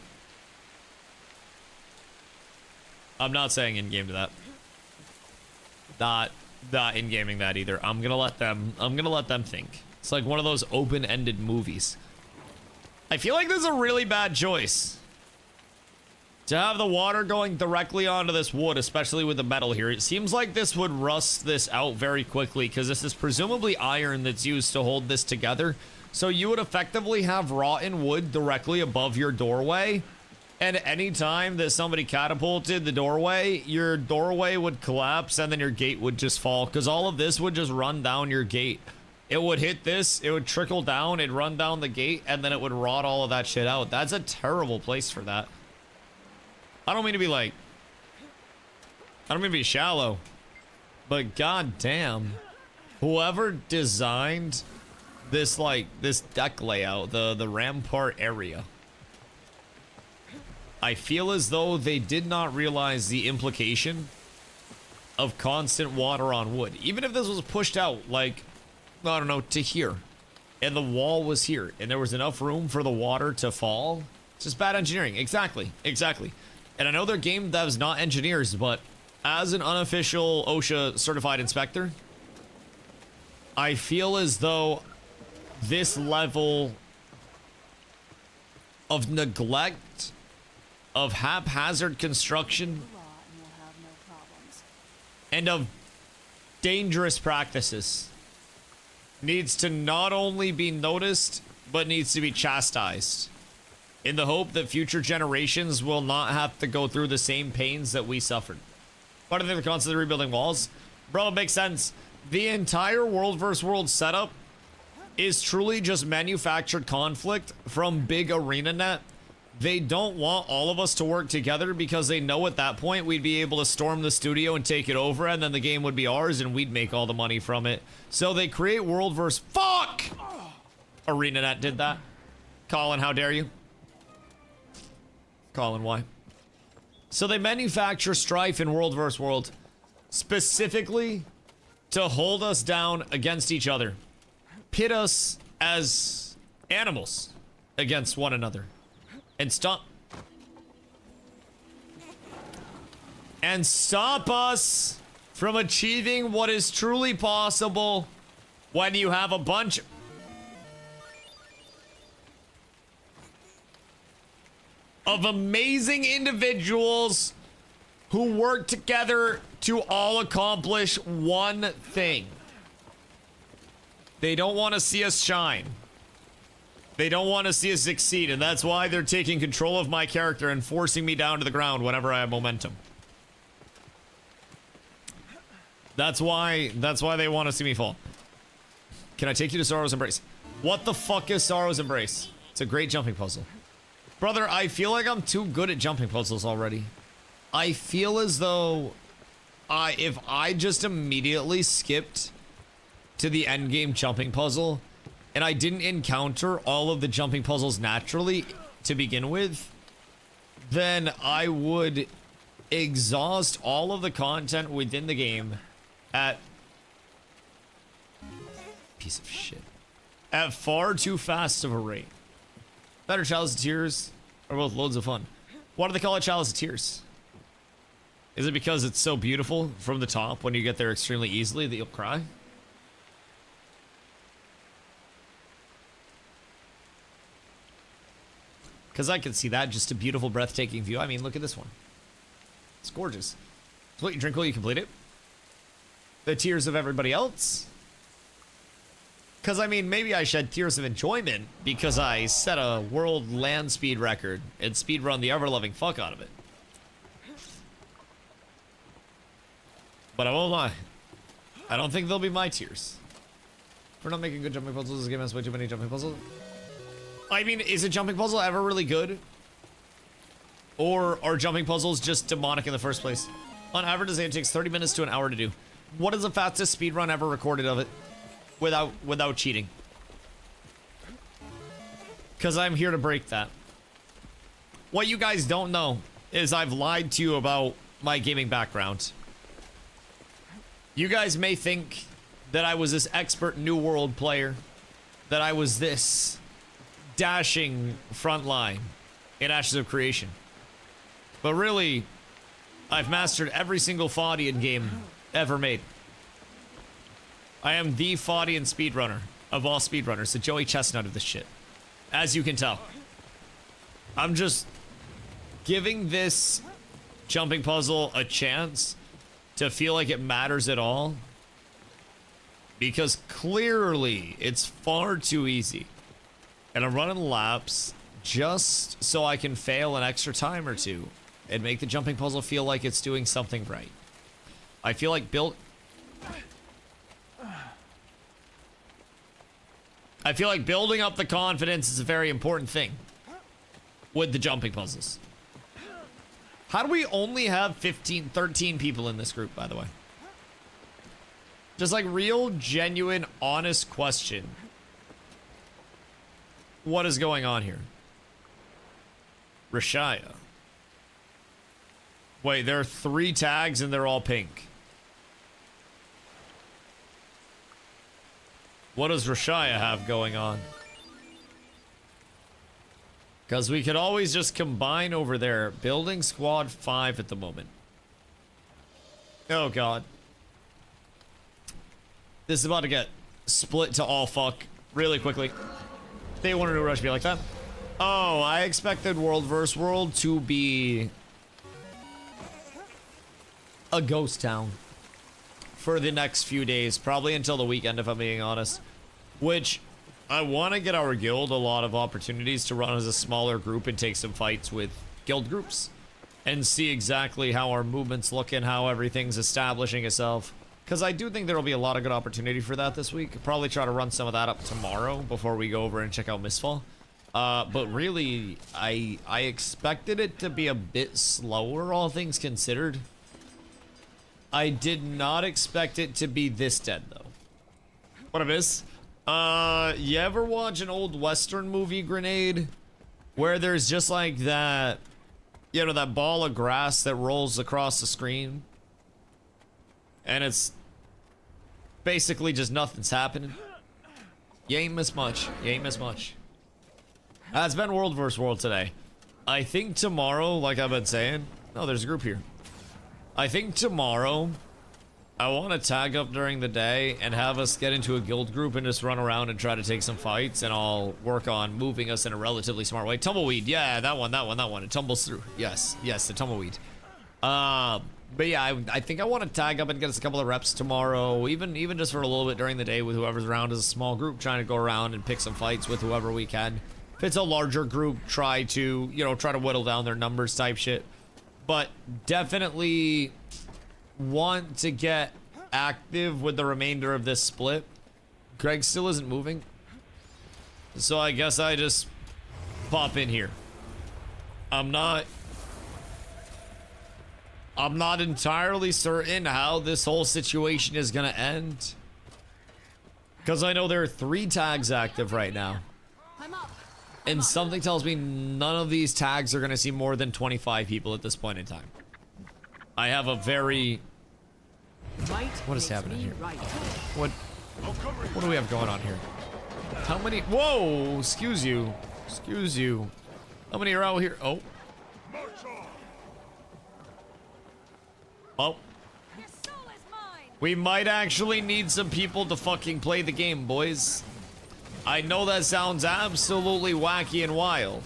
I'm not saying in-game to that. Not in-gaming that either. I'm gonna let them think. It's like one of those open-ended movies. I feel like this is a really bad choice. To have the water going directly onto this wood, especially with the metal here. It seems like this would rust this out very quickly because this is presumably iron that's used to hold this together. So you would effectively have rotten wood directly above your doorway. And any time that somebody catapulted the doorway, your doorway would collapse and then your gate would just fall because all of this would just run down your gate. It would hit this, it would trickle down, it'd run down the gate, and then it would rot all of that shit out. That's a terrible place for that. I don't mean to be shallow, but goddamn, whoever designed this, like, this deck layout, the rampart area, I feel as though they did not realize the implication of constant water on wood. Even if this was pushed out, like, I don't know, to here, and the wall was here, and there was enough room for the water to fall, it's just bad engineering. Exactly. And I know they're game devs, not engineers, but as an unofficial OSHA certified inspector, I feel as though this level of neglect, of haphazard construction, and of dangerous practices needs to not only be noticed, but needs to be chastised in the hope that future generations will not have to go through the same pains that we suffered. Part of the constantly rebuilding walls. Bro, it makes sense. The entire world versus world setup is truly just manufactured conflict from big arena net. They don't want all of us to work together because they know at that point we'd be able to storm the studio and take it over, and then the game would be ours and we'd make all the money from it. So they create world versus fuck! ArenaNet did that. Colin, how dare you? Colin, why? So they manufacture strife in world versus world specifically to hold us down against each other. Pit us as animals against one another. And stop us from achieving what is truly possible when you have a bunch of amazing individuals who work together to all accomplish one thing. They don't want to see us shine. They don't want to see us succeed, and that's why they're taking control of my character and forcing me down to the ground whenever I have momentum. That's why they want to see me fall. Can I take you to Sorrow's Embrace? What the fuck is Sorrow's Embrace? It's a great jumping puzzle. Brother, I feel like I'm too good at jumping puzzles already. I feel as though if I just immediately skipped to the endgame jumping puzzle and I didn't encounter all of the jumping puzzles naturally to begin with, then I would exhaust all of the content within the game at piece of shit at far too fast of a rate. Better Chalice of Tears are both loads of fun. Why do they call it Chalice of Tears? Is it because it's so beautiful from the top when you get there extremely easily that you'll cry? Because I can see that, just a beautiful, breathtaking view. I mean, look at this one. It's gorgeous. So what, you drink while you complete it? The tears of everybody else? Because, I mean, maybe I shed tears of enjoyment because I set a world land speed record and speedrun the ever-loving fuck out of it. But I won't lie. I don't think they'll be my tears. For not making good jumping puzzles, this game has way too many jumping puzzles. I mean, is a jumping puzzle ever really good? Or are jumping puzzles just demonic in the first place? On average, it takes 30 minutes to an hour to do. What is the fastest speedrun ever recorded of it? Without cheating. Because I'm here to break that. What you guys don't know is I've lied to you about my gaming background. You guys may think that I was this expert New World player. That I was this dashing frontline in Ashes of Creation. But really, I've mastered every single Faudian game ever made. I am the Faudian speedrunner of all speedrunners, the Joey Chestnut of this shit. As you can tell. I'm just giving this jumping puzzle a chance to feel like it matters at all. Because clearly, it's far too easy. And I'm running laps just so I can fail an extra time or two and make the jumping puzzle feel like it's doing something right. I feel like building up the confidence is a very important thing with the jumping puzzles. How do we only have 13 people in this group, by the way? Just like real, genuine, honest question. What is going on here? Rashaya. Wait, there are 3 tags and they're all pink. What does Rashaya have going on? Because we could always just combine over there. Building squad 5 at the moment. Oh god. This is about to get split to all fuck really quickly. They wanted to rush me like that. Oh, I expected World vs. World to be a ghost town for the next few days, probably until the weekend, if I'm being honest. Which, I want to get our guild a lot of opportunities to run as a smaller group and take some fights with guild groups and see exactly how our movements look and how everything's establishing itself. Because I do think there will be a lot of good opportunity for that this week. Probably try to run some of that up tomorrow before we go over and check out Mistfall. But really, I expected it to be a bit slower, all things considered. I did not expect it to be this dead, though. What it is? You ever watch an old Western movie, Grenade? Where there's just like that, you know, that ball of grass that rolls across the screen? And it's basically just nothing's happening. You ain't missed much. You ain't missed much. It's been World vs. World today. I think tomorrow, like I've been saying... Oh, there's a group here. I think tomorrow, I want to tag up during the day and have us get into a guild group and just run around and try to take some fights, and I'll work on moving us in a relatively smart way. Tumbleweed, yeah, that one. It tumbles through. Yes, the tumbleweed. But yeah, I think I want to tag up and get us a couple of reps tomorrow, even just for a little bit during the day with whoever's around as a small group, trying to go around and pick some fights with whoever we can. If it's a larger group, try to whittle down their numbers type shit. But definitely want to get active with the remainder of this split. Greg still isn't moving, so I guess I just pop in here. I'm not entirely certain how this whole situation is gonna end, because I know there are 3 tags active right now, and something tells me none of these tags are gonna see more than 25 people at this point in time. I have a very... What is happening here? What do we have going on here? How many? Whoa! Excuse you. Excuse you. How many are out here? Oh. Oh. We might actually need some people to fucking play the game, boys. I know that sounds absolutely wacky and wild,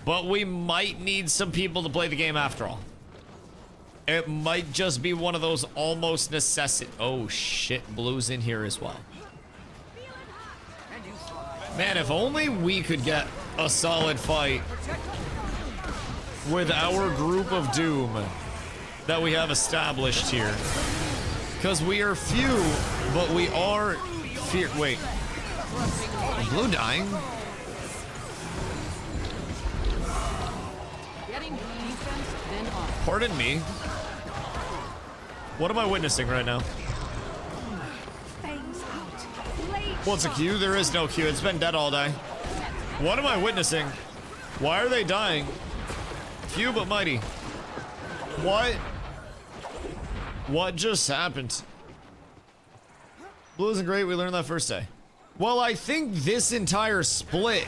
but we might need some people to play the game after all. It might just be one of those almost necessity. Oh shit, Blue's in here as well. Man, if only we could get a solid fight with our group of doom that we have established here. Because we are few, but we are wait. Is Blue dying? Pardon me. What am I witnessing right now? What's a Q? There is no Q. It's been dead all day. What am I witnessing? Why are they dying? Few but mighty. What just happened? Blue isn't great. We learned that first day. Well, I think this entire split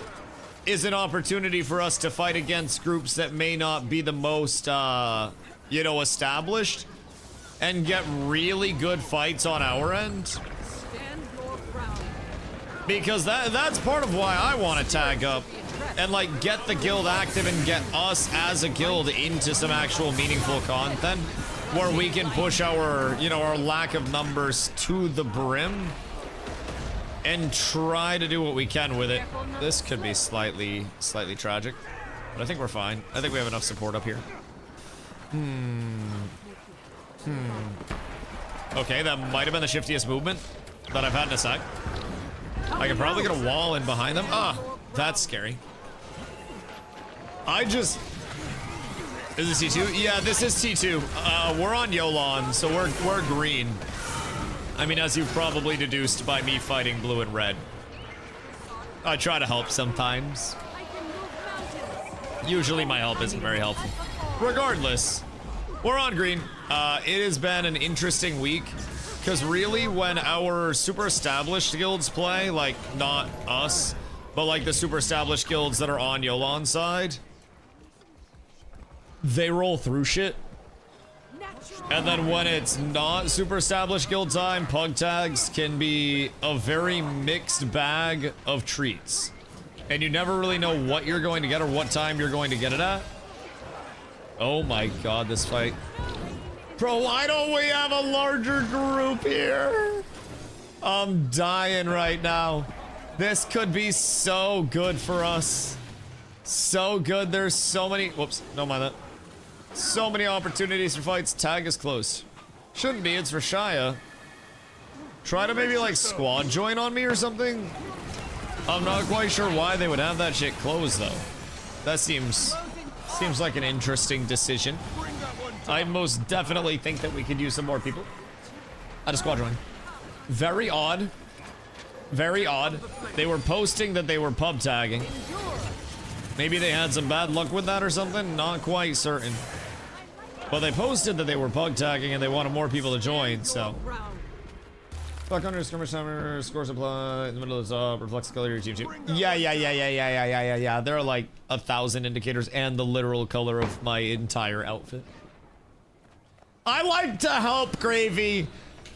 is an opportunity for us to fight against groups that may not be the most, established, and get really good fights on our end. Because that's part of why I want to tag up and like get the guild active and get us as a guild into some actual meaningful content where we can push our, our lack of numbers to the brim and try to do what we can with it. This could be slightly tragic, but I think we're fine. I think we have enough support up here. Okay, that might have been the shiftiest movement that I've had in a sec. I could probably get a wall in behind them. Ah, that's scary. Is this T2? Yeah, this is T2. We're on Yolan, so we're green. I mean, as you've probably deduced by me fighting blue and red. I try to help sometimes. Usually my help isn't very helpful. Regardless, we're on green. It has been an interesting week. Because really, when our super established guilds play, like, not us, but like the super established guilds that are on Yolan's side, they roll through shit. And then when it's not super established guild time, pug tags can be a very mixed bag of treats. And you never really know what you're going to get or what time you're going to get it at. Oh my god, this fight. Bro, why don't we have a larger group here? I'm dying right now. This could be so good for us. So good. There's so many. Whoops. Don't mind that. So many opportunities for fights. Tag is closed. Shouldn't be. It's for Shia. Try to maybe like squad join on me or something. I'm not quite sure why they would have that shit closed though. That seems like an interesting decision. I most definitely think that we could use some more people at a squad join. Very odd. Very odd. They were posting that they were pub tagging. Maybe they had some bad luck with that or something. Not quite certain. But they posted that they were pug tagging and they wanted more people to join, so. Black Hunter, skirmish timer, scores apply in the middle of the top, reflects the color of your team too. Yeah. There are like 1,000 indicators and the literal color of my entire outfit. I like to help, Gravy.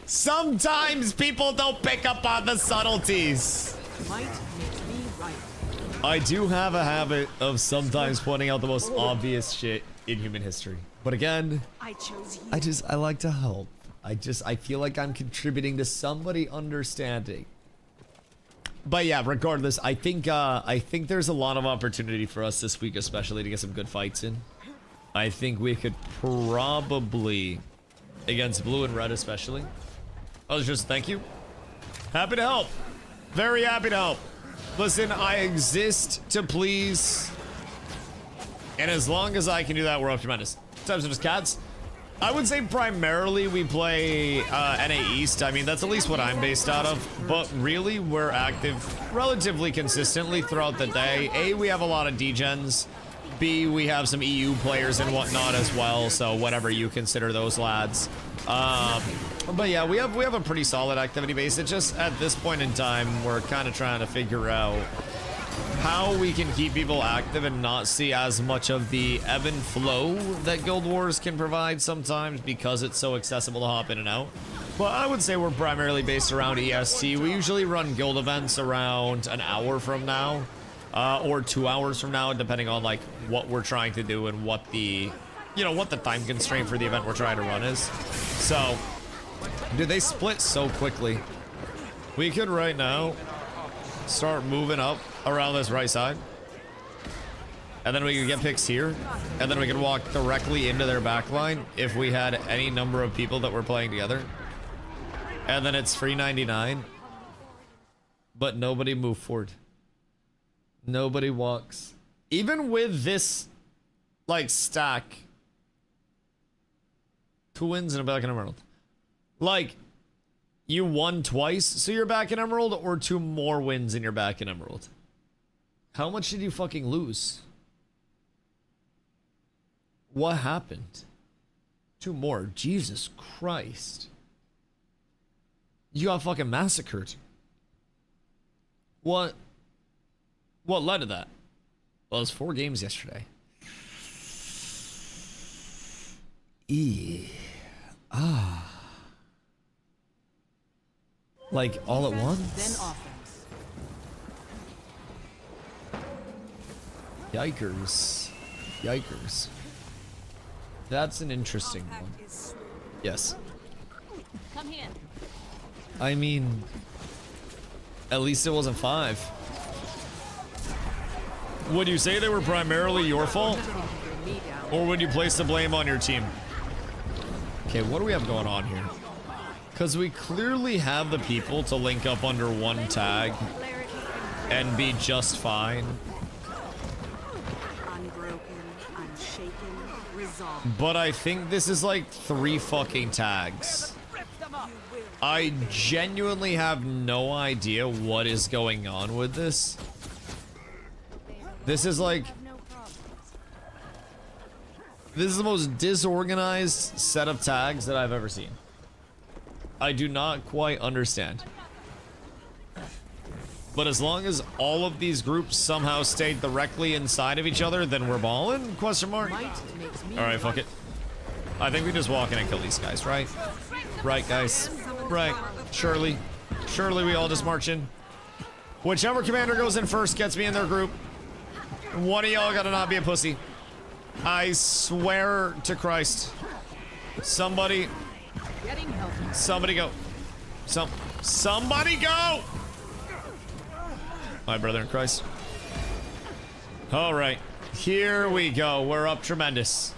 Sometimes people don't pick up on the subtleties. Might makes me right. I do have a habit of sometimes pointing out the most obvious shit in human history. But again, I chose you. I like to help. I feel like I'm contributing to somebody understanding. But yeah, regardless, I think there's a lot of opportunity for us this week, especially to get some good fights in. I think we could probably, against blue and red especially. I was just, thank you. Happy to help. Very happy to help. Listen, I exist to please. And as long as I can do that, we're up tremendous. Times are just cats. I would say primarily we play NA East. I mean, that's at least what I'm based out of. But really, we're active relatively consistently throughout the day. A, we have a lot of degens. B, we have some EU players and whatnot as well. So whatever you consider those lads. But yeah, we have a pretty solid activity base. It's just at this point in time, we're kind of trying to figure out how we can keep people active and not see as much of the ebb and flow that Guild Wars can provide sometimes because it's so accessible to hop in and out. But I would say we're primarily based around EST. We usually run guild events around an hour from now, or 2 hours from now, depending on like what we're trying to do and what the, what the time constraint for the event we're trying to run is. So, dude, they split so quickly. We could right now start moving up around this right side, and then we could get picks here, and then we could walk directly into their back line if we had any number of people that were playing together. And then it's free 99, but nobody moved forward. Nobody walks. Even with this like stack, 2 wins and a back in Emerald. Like, you won twice, so you're back in Emerald, or 2 more wins and you're back in Emerald. How much did you fucking lose? What happened? 2 more. Jesus Christ. You got fucking massacred. What led to that? Well, it was 4 games yesterday. Like, all at once? Then offense. Yikers. Yikers. That's an interesting one. Yes. Come here. I mean, at least it wasn't 5. Would you say they were primarily your fault? Or would you place the blame on your team? Okay, what do we have going on here? Because we clearly have the people to link up under one tag and be just fine. Unbroken, unshaken, resolved. But I think this is like 3 fucking tags. I genuinely have no idea what is going on with this. This is like... This is the most disorganized set of tags that I've ever seen. I do not quite understand. But as long as all of these groups somehow stay directly inside of each other, then we're balling? Question mark? Alright, fuck it. I think we just walk in and kill these guys, right? Right, guys. Right. Surely we all just march in. Whichever commander goes in first gets me in their group. One of y'all gotta not be a pussy. I swear to Christ. Somebody go. Somebody go! My brother in Christ. All right, here we go. We're up tremendous.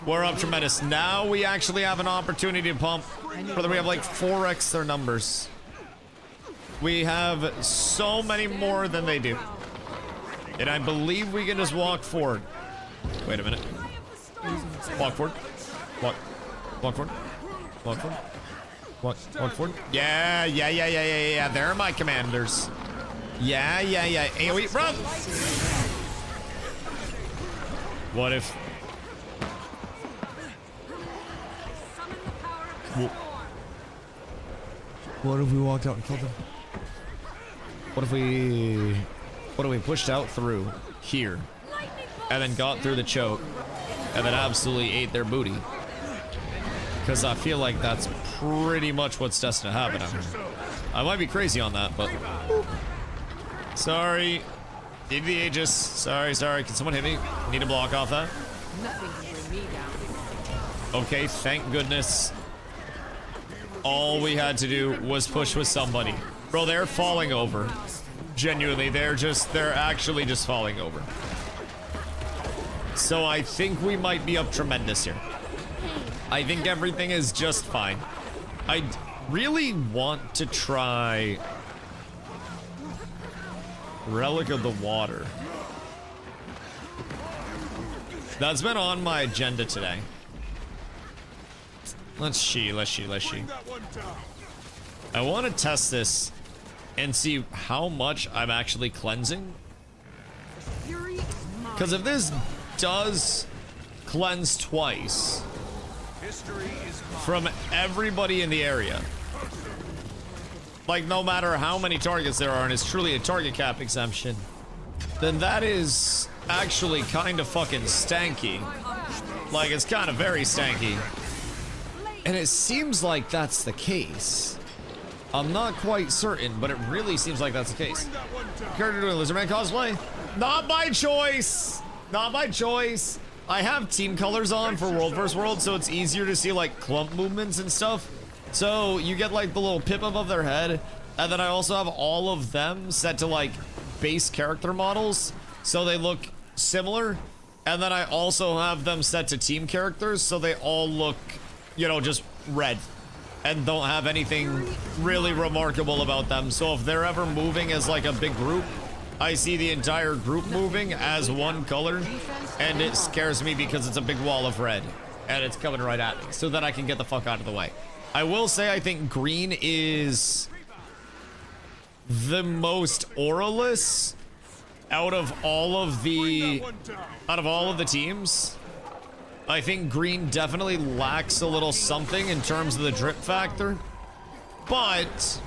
We're up tremendous. Now we actually have an opportunity to pump. Brother, we have like 4x their numbers. We have so many more than they do. And I believe we can just walk forward. Wait a minute. Walk forward. Walk forward. Walk forward. Walk forward. Yeah. They're my commanders. Yeah. AoE, run! What if... What if we walked out and killed them? What if we pushed out through here and then got through the choke and then absolutely ate their booty? Because I feel like that's pretty much what's destined to happen out here. I might be crazy on that, but... Sorry. Need the Aegis. Sorry. Can someone hit me? Need to block off that. Nothing can bring me down. Okay, thank goodness. All we had to do was push with somebody. Bro, they're falling over. Genuinely, they're actually just falling over. So I think we might be up tremendous here. I think everything is just fine. I really want to try Relic of the Water. That's been on my agenda today. Let's see. I want to test this and see how much I'm actually cleansing. Because if this does cleanse twice from everybody in the area, like no matter how many targets there are, and it's truly a target cap exemption, then that is actually kind of fucking stanky. Like, it's kind of very stanky. And it seems like that's the case. I'm not quite certain, but it really seems like that's the case. Character doing Lizardman cosplay? Not by choice! Not by choice. I have team colors on for World vs. World, so it's easier to see like clump movements and stuff. So you get like the little pip above their head, and then I also have all of them set to like base character models, so they look similar. And then I also have them set to team characters, so they all look, you know, just red and don't have anything really remarkable about them. So if they're ever moving as like a big group, I see the entire group moving as one color, and it scares me because it's a big wall of red and it's coming right at me, so that I can get the fuck out of the way. I will say I think green is the most auraless out of all of the teams. I think green definitely lacks a little something in terms of the drip factor, but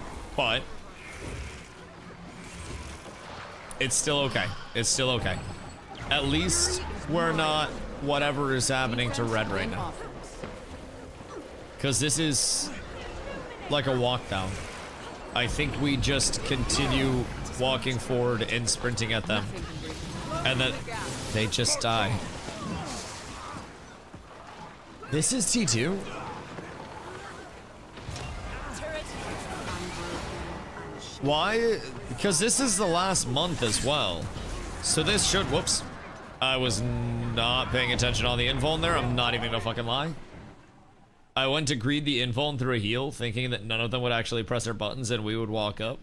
it's still okay. It's still okay. At least we're not whatever is happening to red right now, because this is like a walk down. I think we just continue walking forward and sprinting at them, and then they just die. This is T2. Why? Because this is the last month as well. So this should, whoops. I was not paying attention on the invuln there. I'm not even gonna fucking lie. I went to greed the invuln through a heal, thinking that none of them would actually press their buttons and we would walk up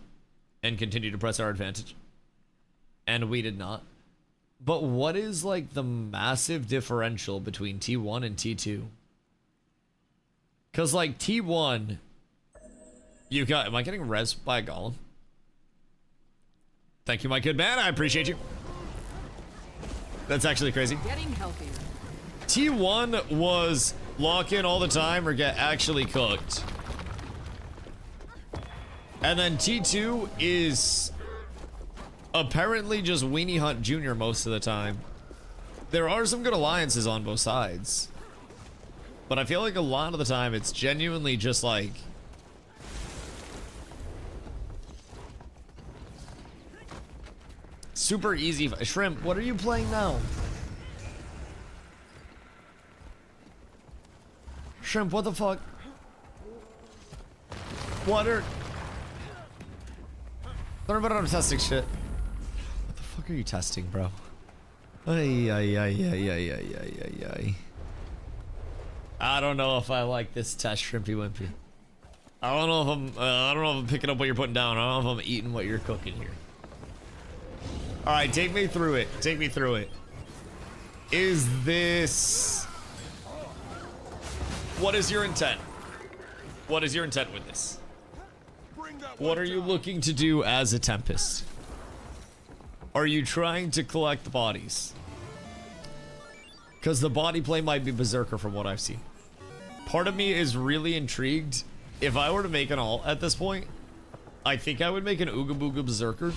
and continue to press our advantage. And we did not. But what is like the massive differential between T1 and T2? Because like T1, you got, am I getting res by a golem? Thank you, my good man. I appreciate you. That's actually crazy. Getting healthier. T1 was lock in all the time or get actually cooked. And then T2 is apparently just Weenie Hunt Jr. most of the time. There are some good alliances on both sides. But I feel like a lot of the time it's genuinely just like super easy. Shrimp, what are you playing now? Shrimp, what the fuck? Water. Learn about I'm testing shit. What the fuck are you testing, bro? Ay, ay, ay, ay, ay, ay, ay, ay. I don't know if I like this test, Shrimpy Wimpy. I don't know if I'm picking up what you're putting down. I don't know if I'm eating what you're cooking here. All right, take me through it. Take me through it. Is this... What is your intent? What is your intent with this? What are you looking to do as a Tempest? Are you trying to collect the bodies? Because the body play might be berserker from what I've seen. Part of me is really intrigued. If I were to make an alt at this point, I think I would make an Ooga Booga berserker.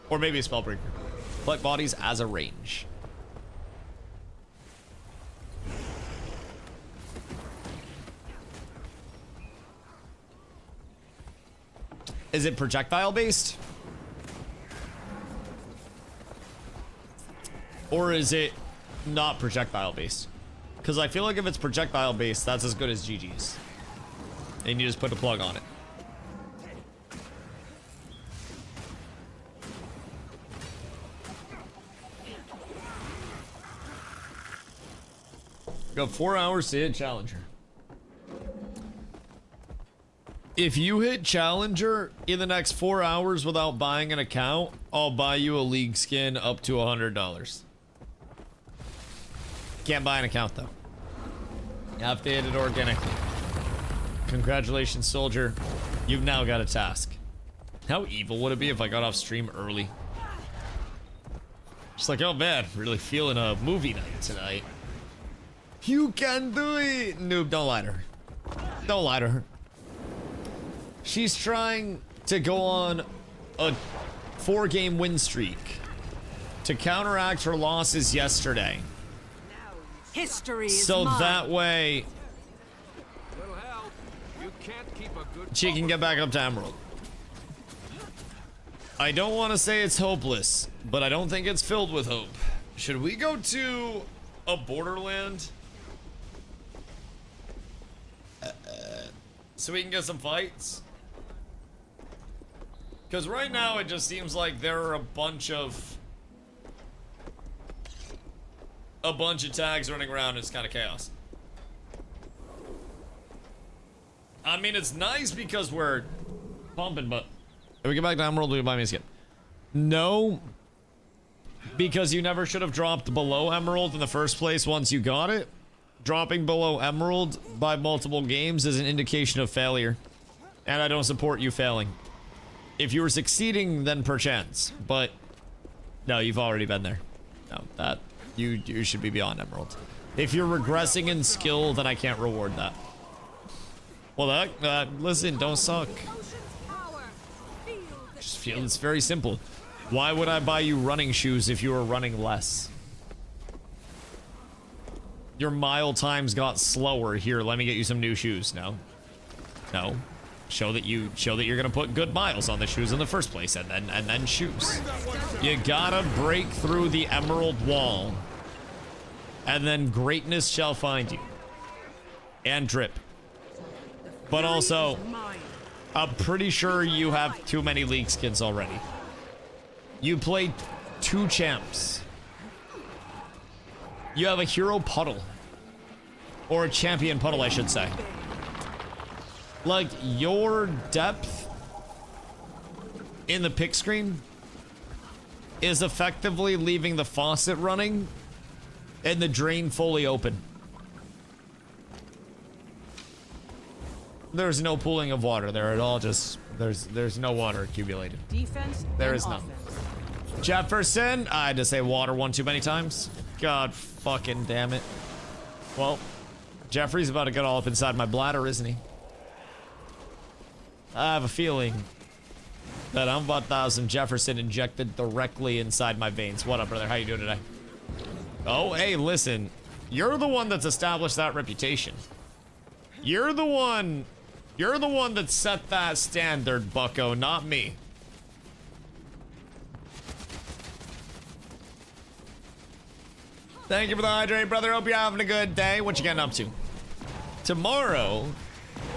Or maybe a Spellbreaker. Collect bodies as a range. Is it projectile based? Or is it not projectile based? Because I feel like if it's projectile based, that's as good as GG's. And you just put a plug on it. Got 4 hours to hit Challenger. If you hit Challenger in the next 4 hours without buying an account, I'll buy you a League skin up to $100. Can't buy an account though. You have to hit it organically. Congratulations, soldier. You've now got a task. How evil would it be if I got off stream early? Just like, oh man, really feeling a movie night tonight. You can do it! Noob, don't lie to her. Don't lie to her. She's trying to go on a 4-game win streak to counteract her losses yesterday. History is So mine. that way Little help. You can't keep a good she can get back up to Emerald. I don't want to say it's hopeless, but I don't think it's filled with hope. Should we go to a borderland? So we can get some fights? Because right now it just seems like there are a bunch of tags running around. It's kind of chaos. I mean, it's nice because we're pumping, but if we get back to Emerald, we can buy me a skin. No, because you never should have dropped below Emerald in the first place once you got it. Dropping below Emerald by multiple games is an indication of failure, and I don't support you failing. If you were succeeding, then perchance, but no, you've already been there. No, that you should be beyond Emerald. If you're regressing in skill, then I can't reward that. Well, listen, don't suck. Just feel it's very simple. Why would I buy you running shoes if you were running less? Your mile times got slower. Here, let me get you some new shoes. No. No. Show that you're gonna put good miles on the shoes in the first place, and then shoes. You gotta break through the Emerald wall, and then greatness shall find you. And drip. But also, I'm pretty sure you have too many League skins already. You played 2 champs. You have a hero puddle. Or a champion puddle, I should say. Like, your depth in the pick screen is effectively leaving the faucet running and the drain fully open. There's no pooling of water there at all, just there's no water accumulated. Defense. There and is none. offense. Jefferson, I had to say water one too many times. God fucking damn it. Well, Jeffrey's about to get all up inside my bladder, isn't he? I have a feeling that I'm about to have some Jefferson injected directly inside my veins. What up, brother? How you doing today? Oh, hey, listen. You're the one that's established that reputation. You're the one that set that standard, bucko, not me. Thank you for the hydrate, brother. Hope you're having a good day. What you getting up to? Tomorrow,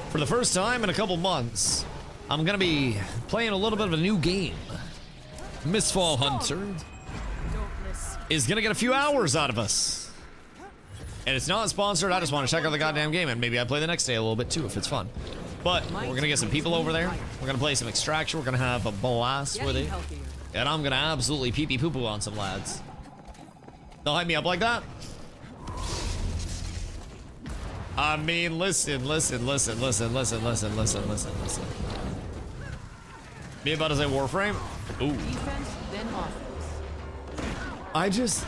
for the first time in a couple months, I'm gonna be playing a little bit of a new game. Mistfall Hunter is gonna get a few hours out of us. And it's not sponsored, I just want to check out the goddamn game, and maybe I play the next day a little bit too if it's fun. But we're gonna get some people over there. We're gonna play some Extraction. We're gonna have a blast with it. And I'm gonna absolutely pee-pee poo-poo on some lads. Don't hype me up like that. I mean, listen. Me about to say Warframe? Ooh. Defense, then offense.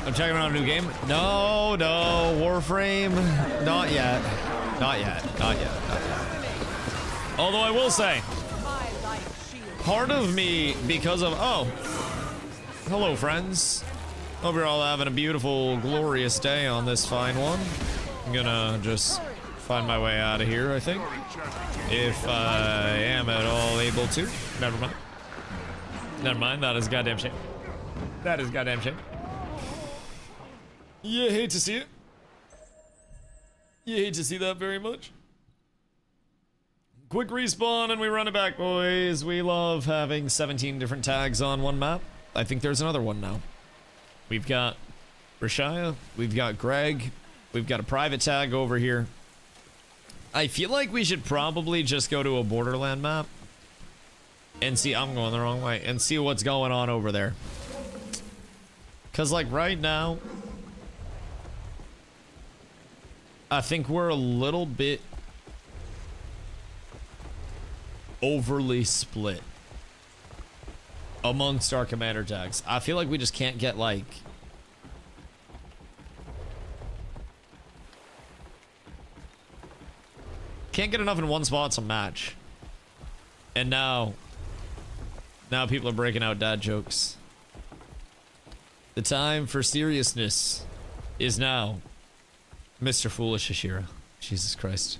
I'm checking out a new game. No, Warframe. Not yet. Although I will say, part of me, because of, oh, hello friends. Hope you're all having a beautiful, glorious day on this fine one. I'm gonna just find my way out of here, I think. If I am at all able to. Never mind, that is a goddamn shame. You hate to see it. You hate to see that very much. Quick respawn and we run it back, boys. We love having 17 different tags on one map. I think there's another one now. We've got Rashaya, we've got Greg, we've got a private tag over here. I feel like we should probably just go to a Borderland map and see, I'm going the wrong way, and see what's going on over there. Cause like right now, I think we're a little bit overly split amongst our commander tags. I feel like we just can't get like can't get enough in one spot to match. And now people are breaking out dad jokes. The time for seriousness is now, Mr. Foolish Ashira. Jesus Christ.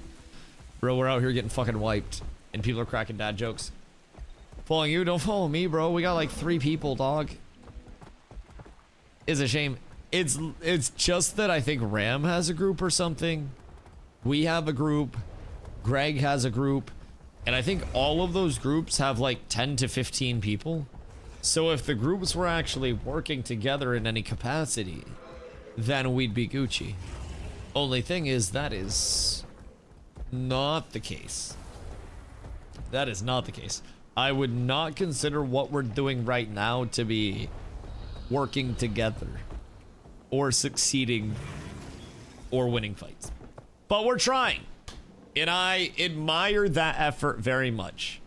Bro, we're out here getting fucking wiped and people are cracking dad jokes. Following you, don't follow me, bro. We got like 3 people, dog. It's a shame. It's just that I think Ram has a group or something. We have a group. Greg has a group. And I think all of those groups have like 10 to 15 people. So if the groups were actually working together in any capacity, then we'd be Gucci. Only thing is, that is not the case. That is not the case. I would not consider what we're doing right now to be working together or succeeding or winning fights. But we're trying. And I admire that effort very much.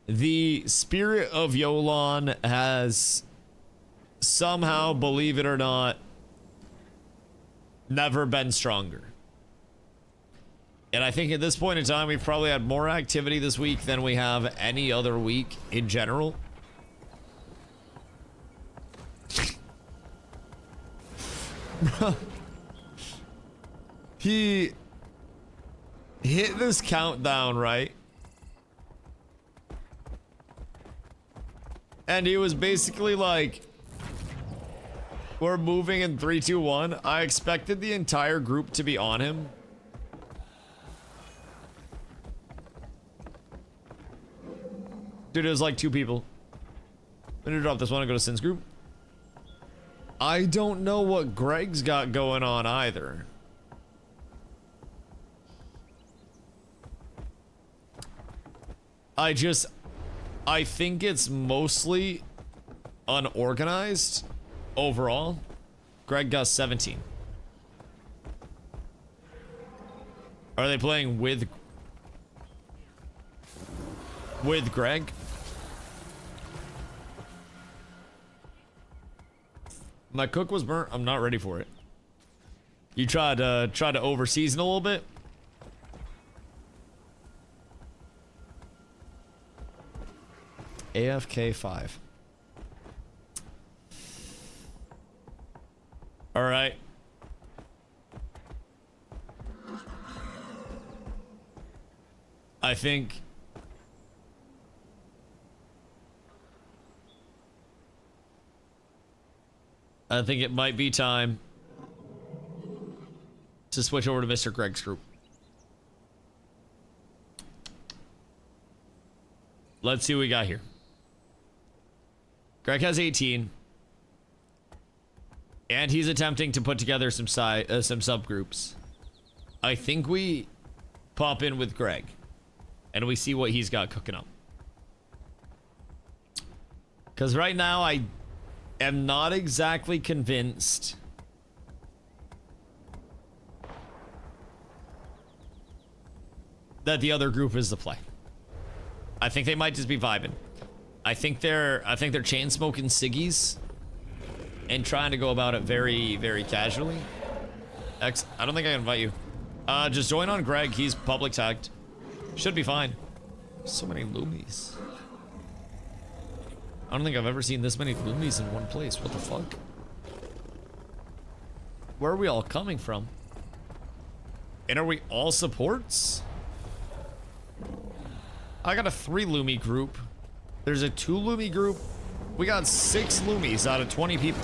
The spirit of Yolan has somehow, believe it or not, never been stronger. And I think at this point in time, we've probably had more activity this week than we have any other week in general. He hit this countdown, right? And he was basically like, we're moving in 3, 2, 1. I expected the entire group to be on him. Dude, it was like 2 people. I'm gonna drop this one and go to Sin's group. I don't know what Greg's got going on either. I think it's mostly unorganized overall. Greg got 17. Are they playing with Greg? My cook was burnt. I'm not ready for it. You tried to overseason a little bit. AFK 5. All right. I think it might be time to switch over to Mr. Greg's group. Let's see what we got here. Greg has 18. And he's attempting to put together some subgroups. I think we pop in with Greg. And we see what he's got cooking up. Because right now, I am not exactly convinced that the other group is the play. I think they might just be vibing. I think they're chain smoking ciggies and trying to go about it very, very casually. I don't think I can invite you. Just join on Greg. He's public tagged. Should be fine. So many loomies. I don't think I've ever seen this many loomies in one place. What the fuck? Where are we all coming from? And are we all supports? I got a 3 loomie group. There's a 2 loomie group. We got 6 loomies out of 20 people.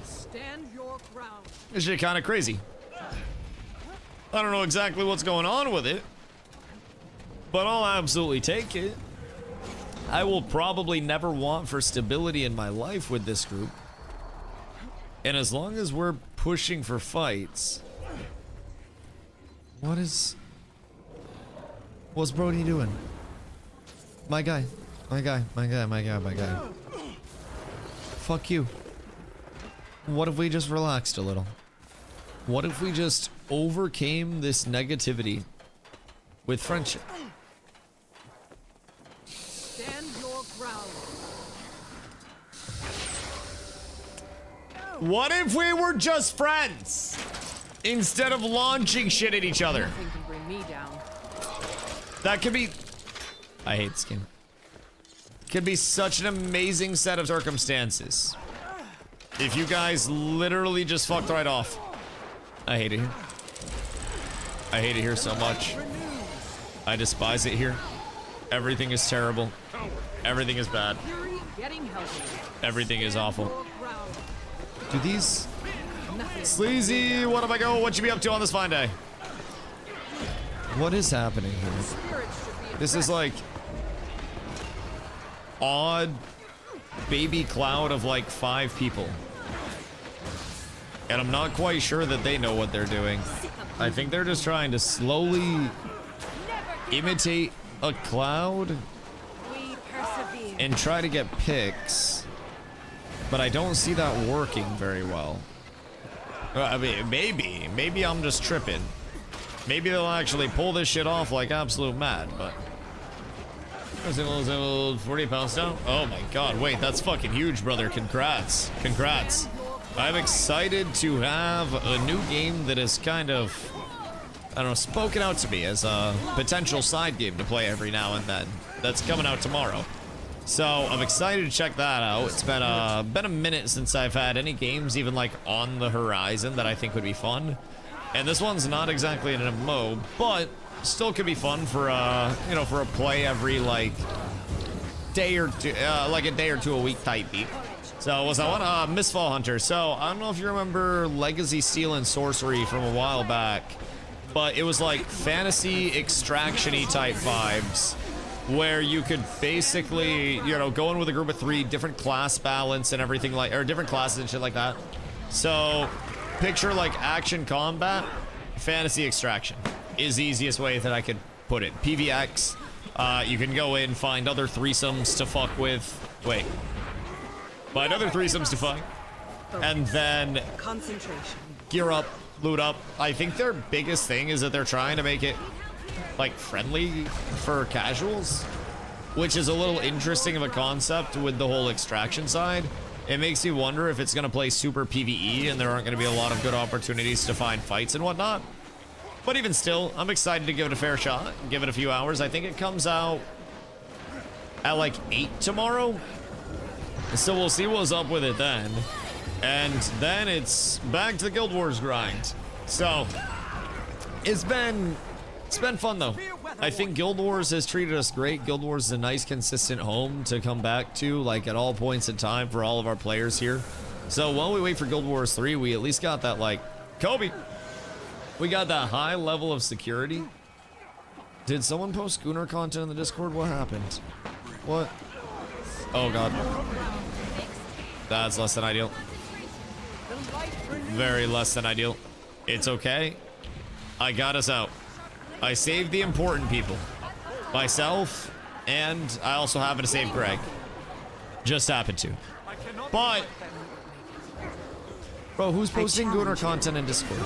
Stand your ground. This shit kind of crazy. I don't know exactly what's going on with it, but I'll absolutely take it. I will probably never want for stability in my life with this group. And as long as we're pushing for fights... What's Brody doing? My guy. Fuck you. What if we just relaxed a little? What if we just overcame this negativity with friendship? Stand your ground. What if we were just friends? Instead of launching shit at each other. Nothing can bring me down. That could be... I hate this game. Could be such an amazing set of circumstances. If you guys literally just fucked right off. I hate it here. I hate it here so much. I despise it here. Everything is terrible. Everything is bad. Getting healthy. Everything is awful. Your ground. Do these... Sleazy, what am I going? What you be up to on this fine day? What is happening here? Spirits should be This is like... odd baby cloud of like 5 people. And I'm not quite sure that they know what they're doing. I think they're just trying to slowly imitate a cloud We persevere. and try to get pics. But I don't see that working very well. I mean, maybe I'm just tripping. Maybe they'll actually pull this shit off like absolute mad, but... 40 pounds down? Oh my god, wait, that's fucking huge, brother. Congrats. Congrats. I'm excited to have a new game that is kind of, I don't know, spoken out to me as a potential side game to play every now and then. That's coming out tomorrow. So I'm excited to check that out. It's been a minute since I've had any games even like on the horizon that I think would be fun. And this one's not exactly an MMO, but still could be fun for you know, for a play every like day or two, like a day or two a week type beat. So was that one? Mistfall Hunter. So I don't know if you remember Legacy Steel and Sorcery from a while back, but it was like fantasy extraction-y type vibes, where you could basically, you know, go in with a group of 3, different class balance and everything like, or different classes and shit like that. So picture like action combat, fantasy extraction is the easiest way that I could put it. PVX, you can go in, find other threesomes to fuck with. Wait. Find other threesomes to fuck. And then Concentration. gear up, loot up. I think their biggest thing is that they're trying to make it like friendly for casuals, which is a little interesting of a concept with the whole extraction side. It makes me wonder if it's going to play super PvE and there aren't going to be a lot of good opportunities to find fights and whatnot. But even still, I'm excited to give it a fair shot, give it a few hours. I think it comes out at like 8 tomorrow. So we'll see what's up with it then. And then it's back to the Guild Wars grind. So it's been fun though. I think Guild Wars has treated us great. Guild Wars is a nice consistent home to come back to, like, at all points in time for all of our players here. So while we wait for Guild Wars 3, we at least got that, like, Kobe. We got that high level of security. Did someone post schooner content in the Discord? What happened? What? Oh god. That's less than ideal. Very less than ideal. It's okay. I got us out. I saved the important people. Myself, and I also happened to save Greg. Just happened to. But, bro, who's posting Gooner content in Discord?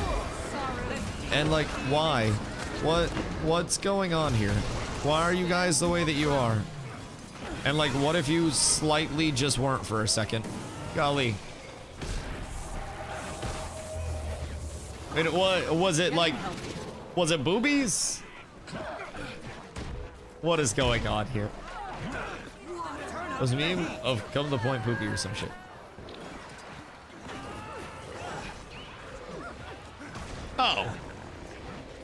And, like, why? What's going on here? Why are you guys the way that you are? And, like, what if you slightly just weren't for a second? Golly. Wait, what was it, like, was it boobies? What is going on here? It was a meme of come to the point poopy or some shit. Oh.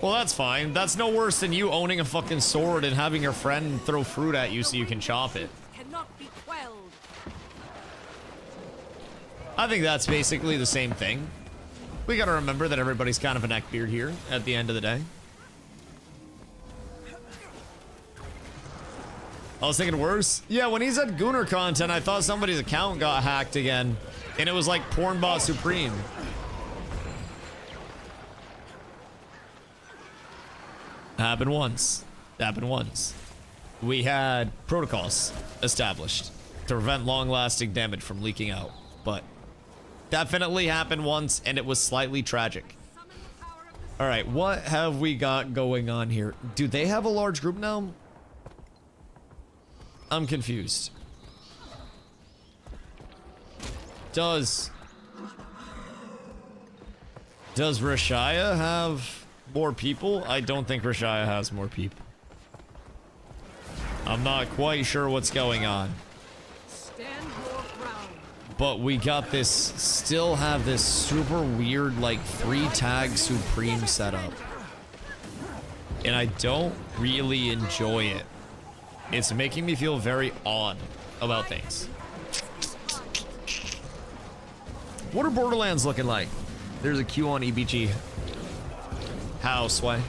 Well, that's fine. That's no worse than you owning a fucking sword and having your friend throw fruit at you so you can chop it. Cannot be quelled. I think that's basically the same thing. We gotta remember that everybody's kind of a neckbeard here at the end of the day. I was thinking worse. Yeah, when he said Gooner content, I thought somebody's account got hacked again. And it was like Pornbot Supreme. Happened once. Happened once. We had protocols established to prevent long-lasting damage from leaking out. But definitely happened once, and it was slightly tragic. All right, what have we got going on here? Do they have a large group now? I'm confused. Does Rashaya have more people? I don't think Rashaya has more people. I'm not quite sure what's going on. Stand your ground. But we got this, still have this super weird, like, 3-tag Supreme setup. And I don't really enjoy it. It's making me feel very odd about things. What are Borderlands looking like? There's a queue on EBG. How, Sway?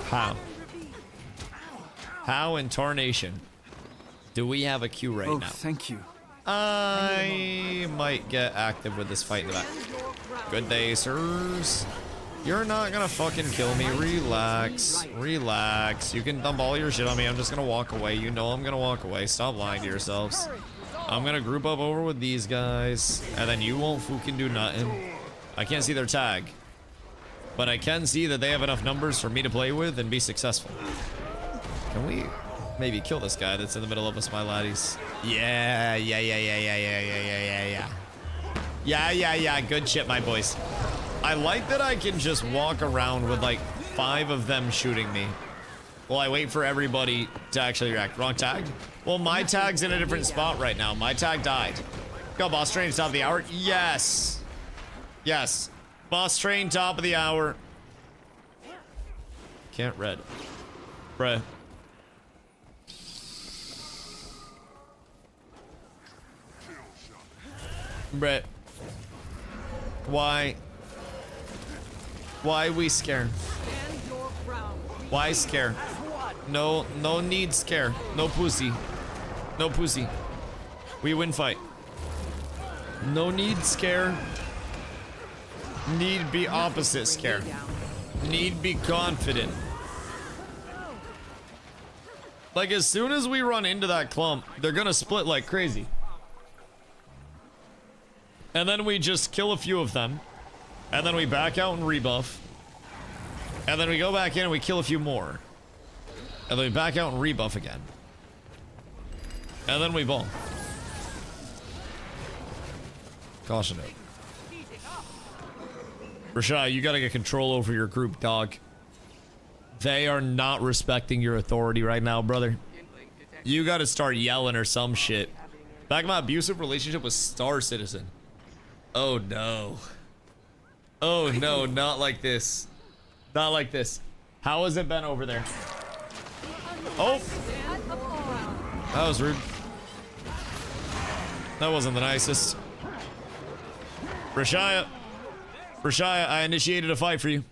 How? How in tarnation do we have a queue right now? Thank you. I might get active with this fight in the back. Good day, sirs. You're not gonna fucking kill me. Relax. Relax. You can dump all your shit on me. I'm just gonna walk away. You know I'm gonna walk away. Stop lying to yourselves. I'm gonna group up over with these guys, and then you won't fucking do nothing. I can't see their tag, but I can see that they have enough numbers for me to play with and be successful. Can we maybe kill this guy that's in the middle of us, my laddies? Yeah. Good shit, my boys. I like that I can just walk around with like 5 of them shooting me while I wait for everybody to actually react. Wrong tag? Well, my tag's in a different spot right now. My tag died. Go, boss train, top of the hour. Yes. Yes. Boss train, top of the hour. Can't read. Bruh. Brett, why we scare? Why scare? No need scare. No pussy. No pussy. We win fight. No need scare. Need be opposite scare. Need be confident. Like, as soon as we run into that clump, they're gonna split like crazy. And then we just kill a few of them. And then we back out and rebuff. And then we go back in and we kill a few more. And then we back out and rebuff again. And then we ball. Caution it. Rashai, you gotta get control over your group, dog. They are not respecting your authority right now, brother. You gotta start yelling or some shit. Back in my abusive relationship with Star Citizen. Oh no. Oh no, not like this. Not like this. How has it been over there? Oh! That was rude. That wasn't the nicest. Rashaya. Rashaya, I initiated a fight for you.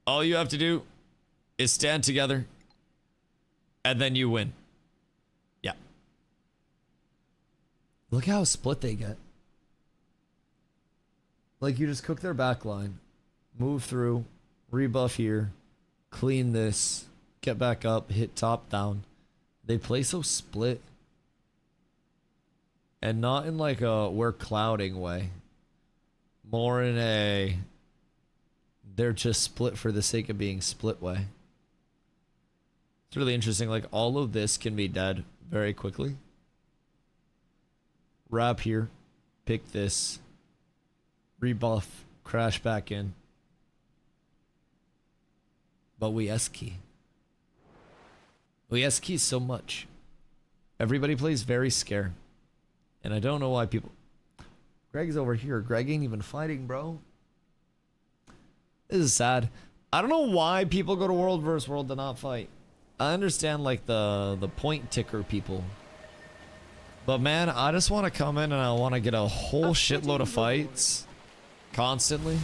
All you have to do is stand together. And then you win. Yeah. Look how split they get. Like, you just cook their back line, move through, rebuff here, clean this, get back up, hit top down. They play so split. And not in like a we're clouding way. More in a they're just split for the sake of being split way. It's really interesting. Like, all of this can be dead very quickly. Wrap here, pick this, rebuff, crash back in. But we S-key. We S-key so much. Everybody plays very scare. And I don't know why people... Greg's over here. Greg ain't even fighting, bro. This is sad. I don't know why people go to World vs. World to not fight. I understand, like, the point ticker people. But, man, I just want to come in and I want to get a whole shitload of fights. Constantly.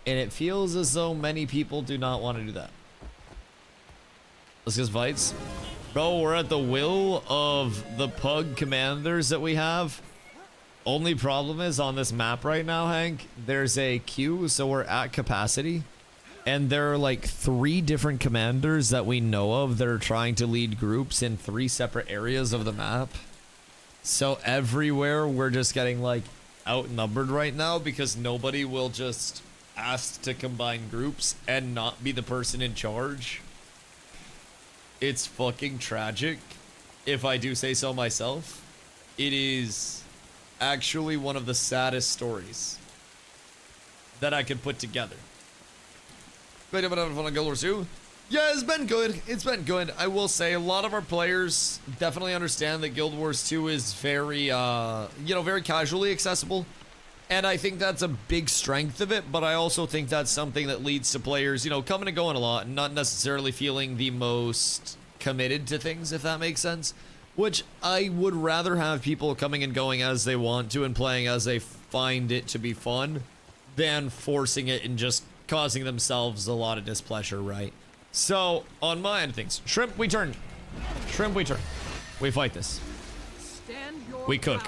And it feels as though many people do not want to do that. Let's get fights. Bro, we're at the will of the pug commanders that we have. Only problem is on this map right now, Hank, there's a queue, so we're at capacity. And there are like 3 different commanders that we know of that are trying to lead groups in 3 separate areas of the map. So everywhere we're just getting like outnumbered right now because nobody will just ask to combine groups and not be the person in charge. It's fucking tragic, if I do say so myself. It is actually one of the saddest stories that I could put together. Great, having fun on Guild Wars 2. Yeah, it's been good. It's been good. I will say a lot of our players definitely understand that Guild Wars 2 is very, very casually accessible. And I think that's a big strength of it, but I also think that's something that leads to players, coming and going a lot and not necessarily feeling the most committed to things, if that makes sense. Which I would rather have people coming and going as they want to and playing as they find it to be fun than forcing it and just causing themselves a lot of displeasure, right? So, on my end of things, Shrimp, we turn. Shrimp, we turn. We fight this. We cook.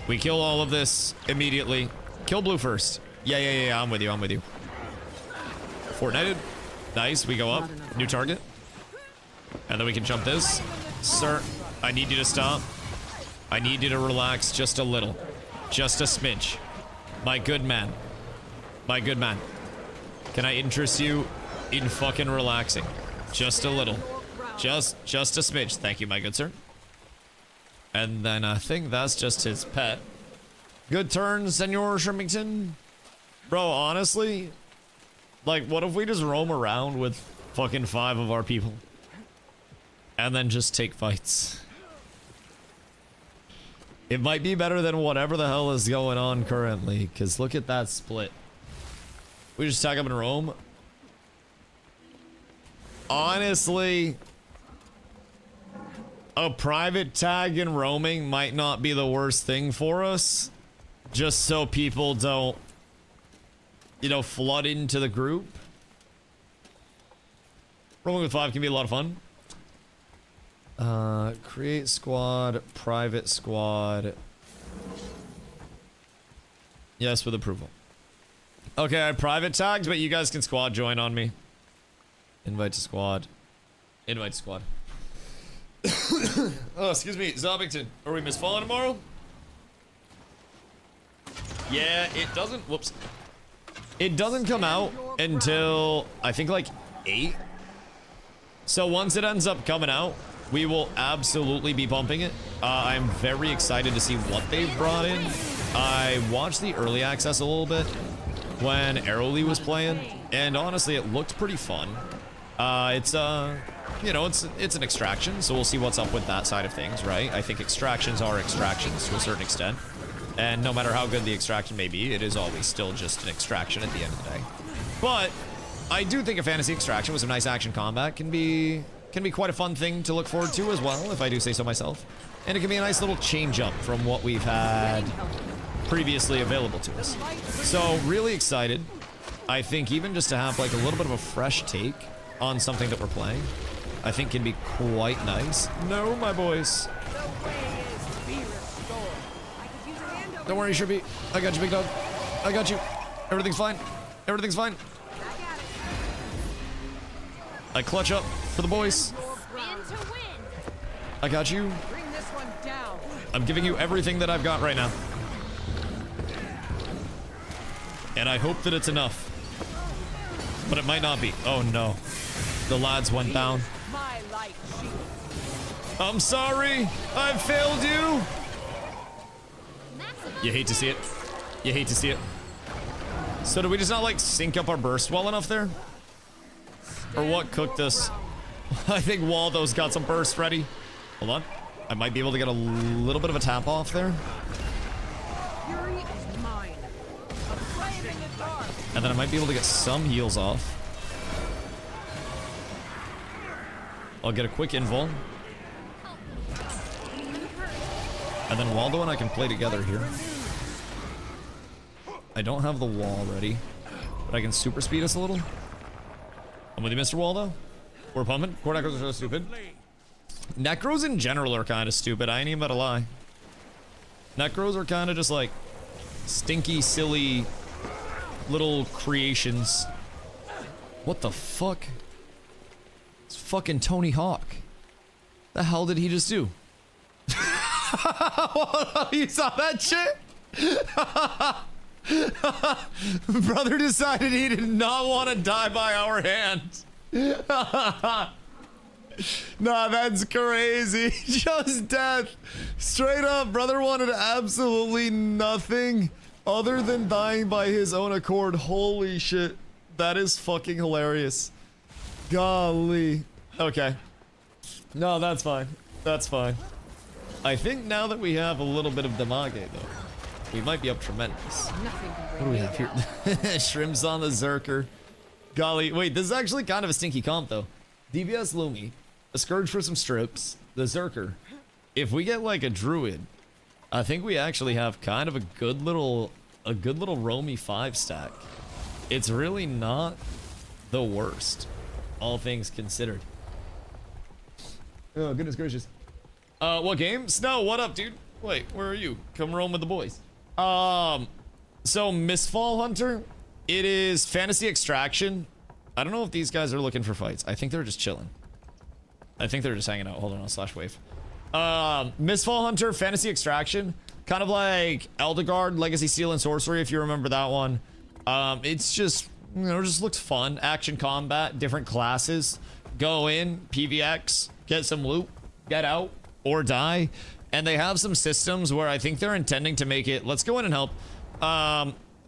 We kill all of this immediately. Kill blue first. Yeah, I'm with you, I'm with you. Fortnited. Nice, we go up. New target. And then we can jump this. Sir, I need you to stop. I need you to relax just a little. Just a smidge. My good man. My good man. Can I interest you in fucking relaxing? Just a little. Just a smidge. Thank you, my good sir. And then I think that's just his pet. Good turn, Senor Shrimpington. Bro, honestly, like, what if we just roam around with fucking 5 of our people? And then just take fights. It might be better than whatever the hell is going on currently, because look at that split. We just tag up and roam. Honestly, a private tag and roaming might not be the worst thing for us. Just so people don't, flood into the group. Roaming with 5 can be a lot of fun. Create squad, private squad. Yes, with approval. Okay, I private tagged, but you guys can squad join on me. Invite to squad. Invite to squad. Oh, excuse me, Zobbington. Are we Miss Fallen tomorrow? Yeah, it doesn't. Whoops. It doesn't come out until I think like 8. So once it ends up coming out, we will absolutely be bumping it. I'm very excited to see what they've brought in. I watched the early access a little bit when Arrowly was playing, and honestly, it looked pretty fun. It's you know, it's an extraction, so we'll see what's up with that side of things, right? I think extractions are extractions to a certain extent. And no matter how good the extraction may be, it is always still just an extraction at the end of the day. But I do think a fantasy extraction with some nice action combat can be quite a fun thing to look forward to as well, if I do say so myself. And it can be a nice little change up from what we've had previously available to us. So really excited. I think even just to have like a little bit of a fresh take on something that we're playing, I think can be quite nice. No, my boys. Don't worry, Shrimpy. I got you, big dog. I got you. Everything's fine. Everything's fine. I clutch up for the boys. I got you. Bring this one down. I'm giving you everything that I've got right now. And I hope that it's enough. But it might not be. Oh no. The lads went down. My light shield. I'm sorry. I failed you. You hate to see it. You hate to see it. So do we just not like sync up our burst well enough there? Or what cooked us? I think Waldo's got some burst ready. Hold on. I might be able to get a little bit of a tap off there. Fury is mine. A flame in the dark. And then I might be able to get some heals off. I'll get a quick invul. And then Waldo and I can play together here. I don't have the wall ready, but I can super speed us a little. I'm with you, Mr. Waldo. We're pumping. Core necros are so stupid. Necros in general are kind of stupid. I ain't even about to lie. Necros are kind of just like stinky, silly little creations. What the fuck? It's fucking Tony Hawk. The hell did he just do? You saw that shit? Brother decided he did not want to die by our hand. Nah, that's crazy. Just death. Straight up, brother wanted absolutely nothing other than dying by his own accord. Holy shit. That is fucking hilarious. Golly. Okay. No, that's fine. That's fine. I think now that we have a little bit of damage, though, we might be up tremendous. Nothing can What bring do we me have down. here? Shrimps on the Zerker. Golly, wait, this is actually kind of a stinky comp, though. DBS Lumi, a Scourge for some strips, the Zerker. If we get like a Druid, I think we actually have kind of a good little roamy 5 stack. It's really not the worst, all things considered. Oh, goodness gracious. What game? Snow, what up, dude? Wait, where are you? Come roam with the boys. So Mistfall Hunter, it is fantasy extraction. I don't know if these guys are looking for fights. I think they're just chilling. I think they're just hanging out. Hold on, slash wave. Mistfall Hunter, fantasy extraction. Kind of like Eldegard, Legacy Seal and Sorcery, if you remember that one. It's just, you know, just looks fun. Action combat, different classes. Go in, PVX, get some loot, get out, or die. And they have some systems where I think they're intending to make it, let's go in and help.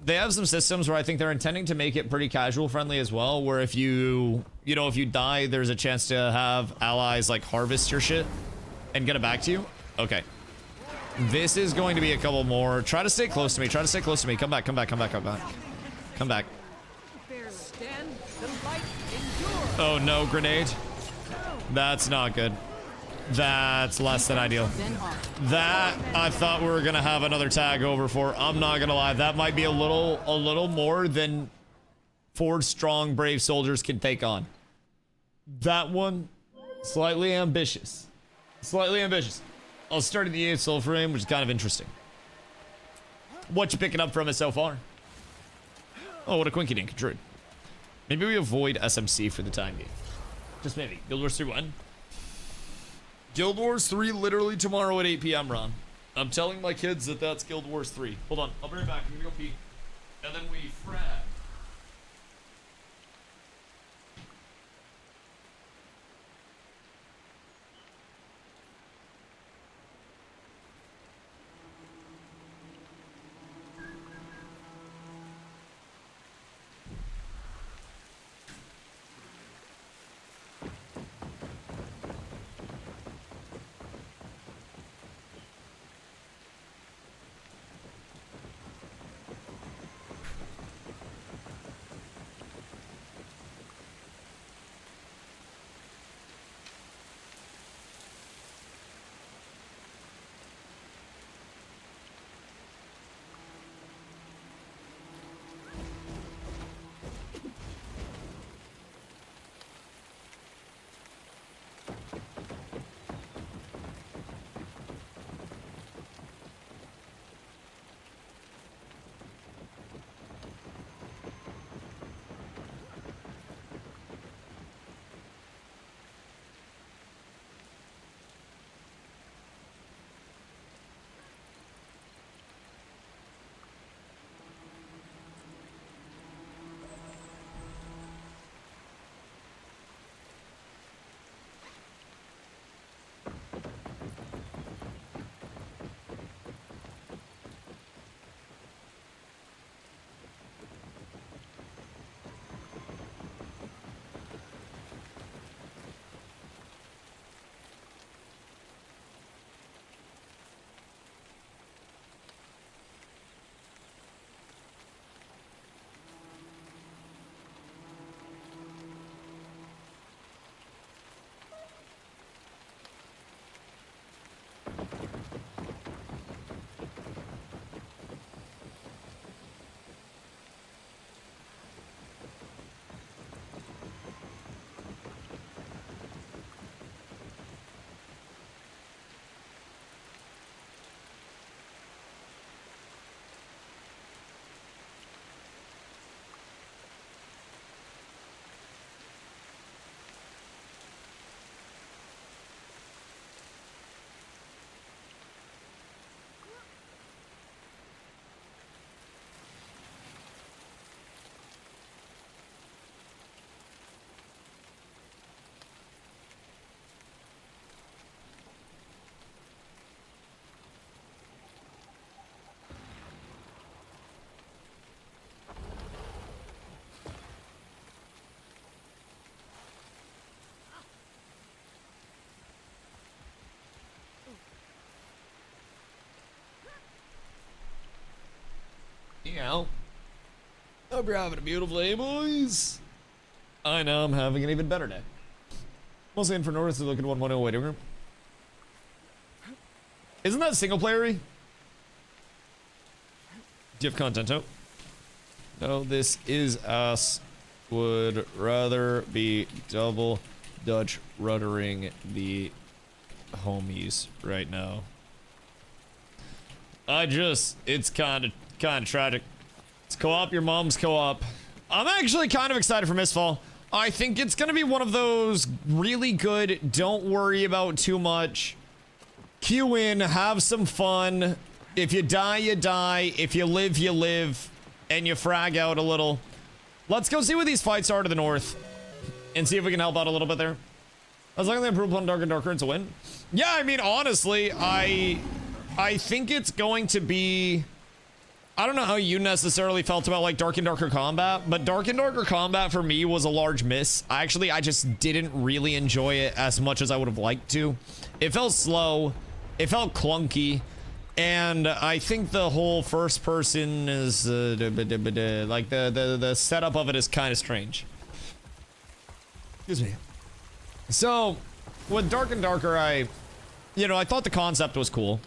They have some systems where I think they're intending to make it pretty casual friendly as well, where if you know, if you die, there's a chance to have allies like harvest your shit and get it back to you. Okay. This is going to be a couple more. Try to stay close to me. Try to stay close to me. Come back, come back, come back, come back. Come back. Stand the light endure. Oh no, grenade. That's not good. That's less than ideal. That I thought we were gonna have another tag over for. I'm not gonna lie, that might be a little more than 4 strong brave soldiers can take on. That one, slightly ambitious. Slightly ambitious. I'll start in the 8th soul frame, which is kind of interesting. What you picking up from it so far? Oh, what a quinky dink, druid. Maybe we avoid SMC for the time being. Just maybe. Guild Wars 3 1. Guild Wars 3 literally tomorrow at 8 p.m. Ron. I'm telling my kids that that's Guild Wars 3. Hold on, I'll be right back. I'm gonna go pee. And then we frag. out. Hope you're having a beautiful day, boys. I know I'm having an even better day. Mostly in for North to look at 110 waiting room. Isn't that single player-y? Do you have content out? No, this is us. Would rather be double Dutch ruddering the homies right now. It's kind of tragic. It's co-op, your mom's co-op. I'm actually kind of excited for Mistfall. I think it's gonna be one of those really good, don't worry about too much. Queue in, have some fun. If you die, you die. If you live, you live. And you frag out a little. Let's go see what these fights are to the north. And see if we can help out a little bit there. As long as they improve on Dark and Darker, it's a win. Yeah, I mean, honestly, I think it's going to be... I don't know how you necessarily felt about, like, Dark and Darker combat, but Dark and Darker combat for me was a large miss. I just didn't really enjoy it as much as I would have liked to. It felt slow. It felt clunky. And I think the whole first person is, like, the setup of it is kind of strange. Excuse me. So, with Dark and Darker, I thought the concept was cool.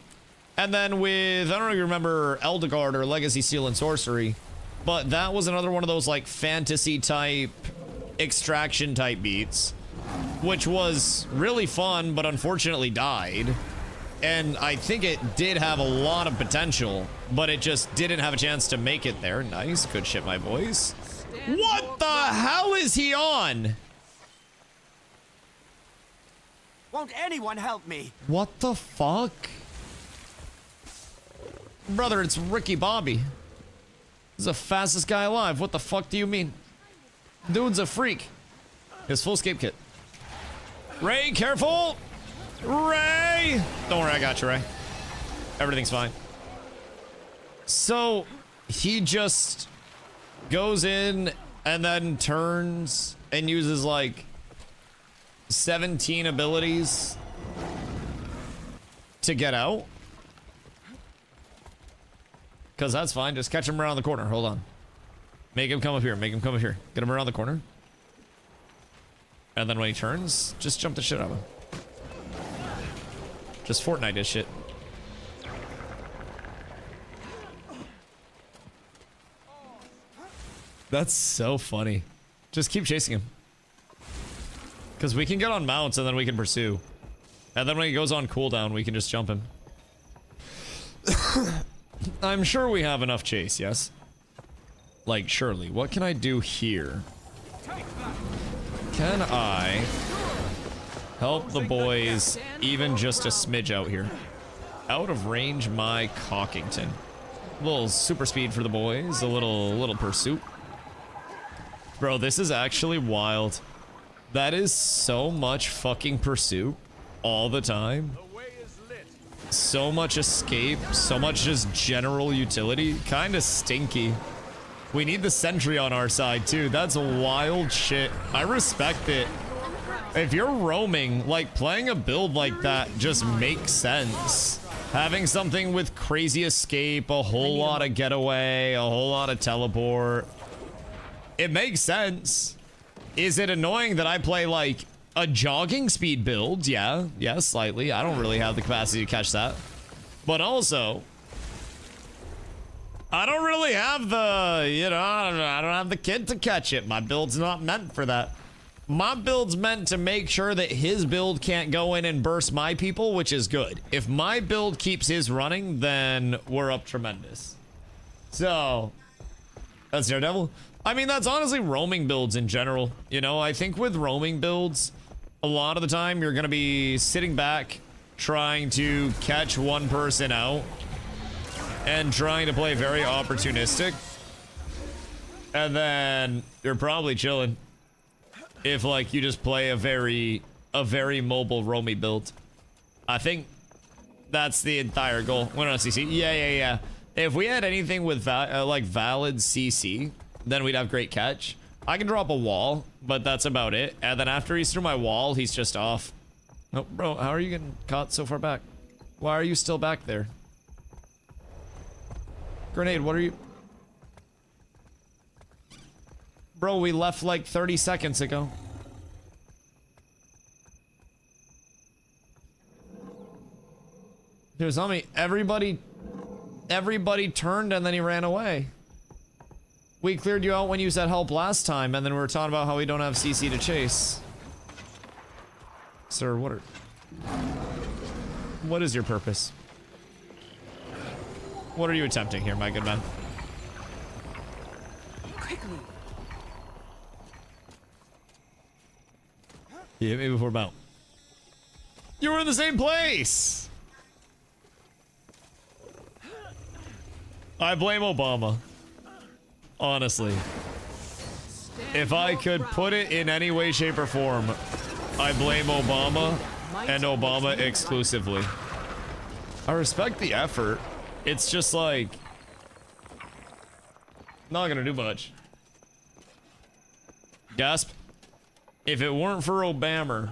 And then with, I don't know if you remember Eldegard or Legacy Seal and Sorcery, but that was another one of those, like, fantasy type, extraction type beats, which was really fun, but unfortunately died. And I think it did have a lot of potential, but it just didn't have a chance to make it there. Nice. Good shit, my boys. What the hell is he on? Won't anyone help me? What the fuck? Brother, it's Ricky Bobby. This is the fastest guy alive. What the fuck do you mean? Dude's a freak. His full escape kit. Ray, careful! Ray! Don't worry, I got you, Ray. Everything's fine. So, he just goes in and then turns and uses, like, 17 abilities to get out. Because that's fine. Just catch him around the corner. Hold on. Make him come up here. Make him come up here. Get him around the corner. And then when he turns, just jump the shit out of him. Just Fortnite this shit. That's so funny. Just keep chasing him. Because we can get on mounts and then we can pursue. And then when he goes on cooldown, we can just jump him. I'm sure we have enough chase, yes? Like, surely. What can I do here? Can I help the boys even just a smidge out here? Out of range my Cockington. A little super speed for the boys. A little pursuit. Bro, this is actually wild. That is so much fucking pursuit all the time. So much escape, so much just general utility. Kind of stinky. We need the sentry on our side too. That's wild shit. I respect it. If you're roaming, like, playing a build like that just makes sense. Having something with crazy escape, a whole lot of getaway, a whole lot of teleport. It makes sense. Is it annoying that I play, like, a jogging speed build? Yeah, slightly. I don't really have the capacity to catch that. But also, I don't really have the, you know, I don't have the kid to catch it. My build's not meant for that. My build's meant to make sure that his build can't go in and burst my people, which is good. If my build keeps his running, then we're up tremendous. So, that's Daredevil. I mean, that's honestly roaming builds in general. You know, I think with roaming builds, a lot of the time you're going to be sitting back, trying to catch one person out, and trying to play very opportunistic. And then you're probably chilling. If, like, you just play a very mobile roamy build. I think that's the entire goal. We're on CC. Yeah. If we had anything with like valid CC, then we'd have great catch. I can drop a wall, but that's about it. And then after he's through my wall, he's just off. Oh, bro, how are you getting caught so far back? Why are you still back there? Grenade, what are you? Bro, we left like 30 seconds ago. There's on me. Everybody turned and then he ran away. We cleared you out when you said help last time, and then we were talking about how we don't have CC to chase. Sir, what is your purpose? What are you attempting here, my good man? Quickly. You hit me before bout. You were in the same place! I blame Obama. Honestly. If I could put it in any way, shape, or form, I blame Obama and Obama exclusively. I respect the effort. It's just like... not gonna do much. Gasp. If it weren't for Obama,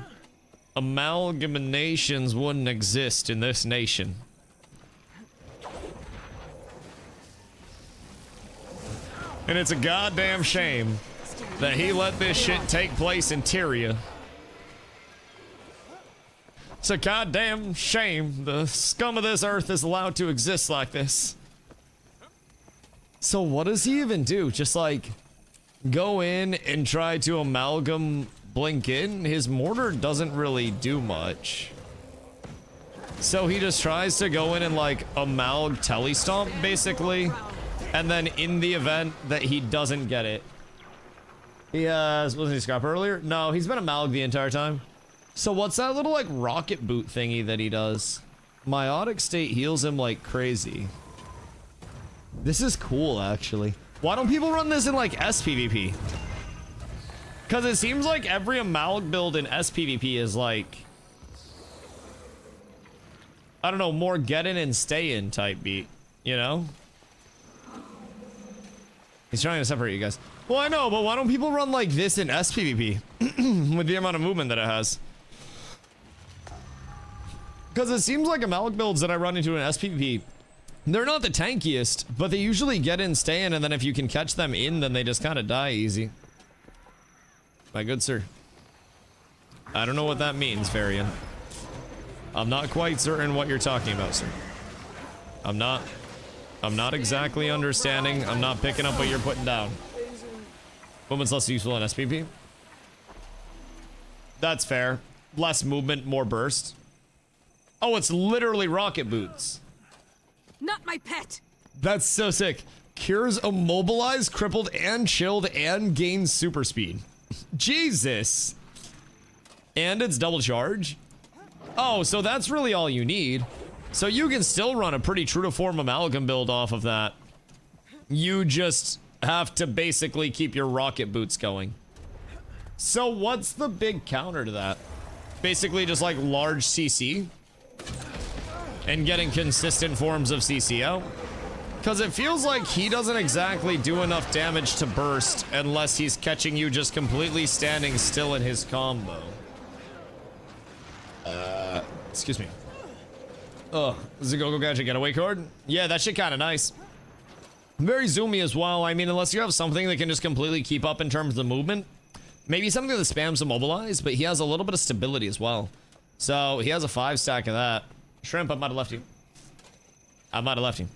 amalgamations wouldn't exist in this nation. And it's a goddamn shame that he let this shit take place in Tyria. It's a goddamn shame the scum of this earth is allowed to exist like this. So what does he even do? Just like go in and try to amalgam blink in? His mortar doesn't really do much. So he just tries to go in and like amalg telestomp basically. And then in the event that he doesn't get it. He wasn't he scrap earlier? No, he's been amalg the entire time. So what's that little like rocket boot thingy that he does? Meiotic state heals him like crazy. This is cool actually. Why don't people run this in like SPVP? Because it seems like every amalg build in SPVP is like, I don't know, more get in and stay in type beat, you know? He's trying to separate you guys. Well, I know, but why don't people run like this in SPVP with the amount of movement that it has? Because it seems like amalg builds that I run into in SPVP, they're not the tankiest, but they usually get in, stay in, and then if you can catch them in, then they just kind of die easy. My good sir. I don't know what that means, Varian. I'm not quite certain what you're talking about, sir. I'm not exactly understanding. I'm not picking up what you're putting down. Movement's less useful in SPP. That's fair. Less movement, more burst. Oh, it's literally rocket boots. Not my pet. That's so sick. Cures immobilized, crippled, and chilled, and gains super speed. Jesus. And it's double charge. Oh, so that's really all you need. So you can still run a pretty true to form amalgam build off of that. You just have to basically keep your rocket boots going. So what's the big counter to that? Basically just like large CC and getting consistent forms of CC out. Because it feels like he doesn't exactly do enough damage to burst unless he's catching you just completely standing still in his combo. Excuse me. Oh, this is a go-go gadget getaway card? Yeah, that shit kind of nice. Very zoomy as well. I mean, unless you have something that can just completely keep up in terms of the movement. Maybe something that spams immobilize, but he has a little bit of stability as well. So he has a 5 stack of that. Shrimp, I might have left you. I might have left you.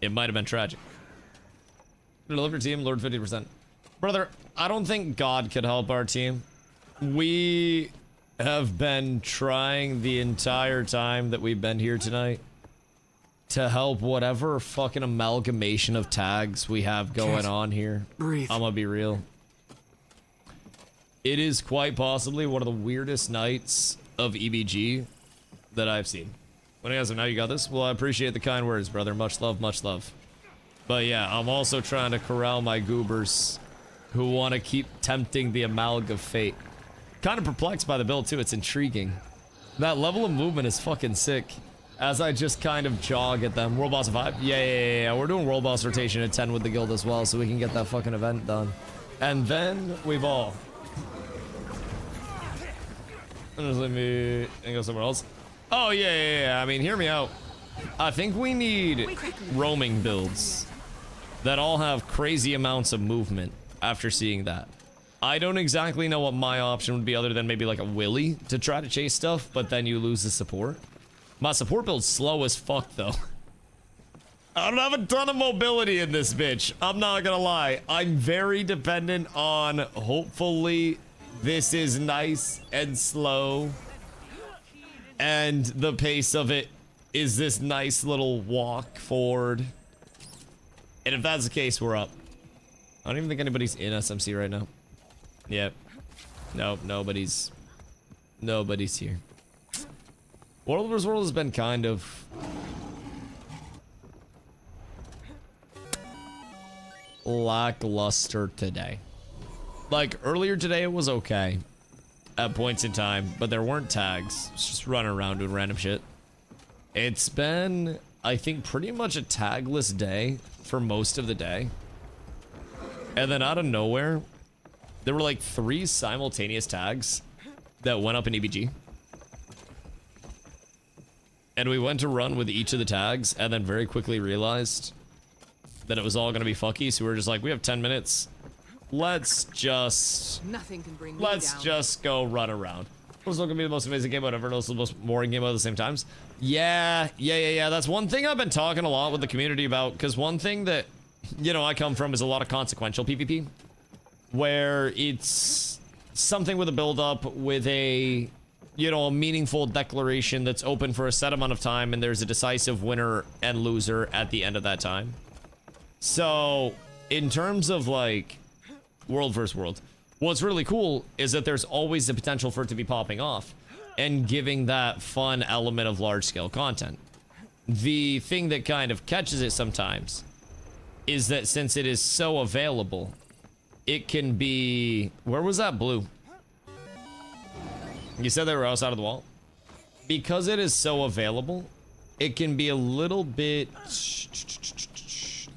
It might have been tragic. Deliver team, Lord 50%. Brother, I don't think God could help our team. We have been trying the entire time that we've been here tonight to help whatever fucking amalgamation of tags we have going on here. Breathe. I'm gonna be real. It is quite possibly one of the weirdest nights of EBG that I've seen. When you guys know you got this, well, I appreciate the kind words, brother. Much love, much love. But yeah, I'm also trying to corral my goobers who want to keep tempting the amalg of fate. Kind of perplexed by the build too. It's intriguing. That level of movement is fucking sick. As I just kind of jog at them. World boss of 5? Yeah. We're doing world boss rotation at 10 with the guild as well, so we can get that fucking event done. And then we ball. Just let me go somewhere else. Oh yeah. I mean, hear me out. I think we need roaming builds. that all have crazy amounts of movement after seeing that. I don't exactly know what my option would be other than maybe like a Willy to try to chase stuff, but then you lose the support. My support build's slow as fuck though. I don't have a ton of mobility in this bitch. I'm not gonna lie. I'm very dependent on hopefully this is nice and slow. And the pace of it is this nice little walk forward. And if that's the case, we're up. I don't even think anybody's in SMC right now. Yep. Nope, nobody's here. World vs. World has been kind of lackluster today. Like earlier today it was okay at points in time, but there weren't tags. It's just running around doing random shit. It's been, I think, pretty much a tagless day for most of the day. And then out of nowhere, there were like 3 simultaneous tags that went up in EBG. And we went to run with each of the tags and then very quickly realized that it was all gonna be fucky, so we were just like, we have 10 minutes. Let's just go run around. It's not gonna be the most amazing game ever, and also the most boring game at the same times. Yeah. That's one thing I've been talking a lot with the community about, because one thing that, you know, I come from is a lot of consequential PvP, where it's something with a build-up, with a, you know, a meaningful declaration that's open for a set amount of time, and there's a decisive winner and loser at the end of that time. So, in terms of, like, world versus world, what's really cool is that there's always the potential for it to be popping off and giving that fun element of large-scale content. The thing that kind of catches it sometimes is that since it is so available, it can be... Where was that blue? You said they were outside of the wall? Because it is so available, it can be a little bit...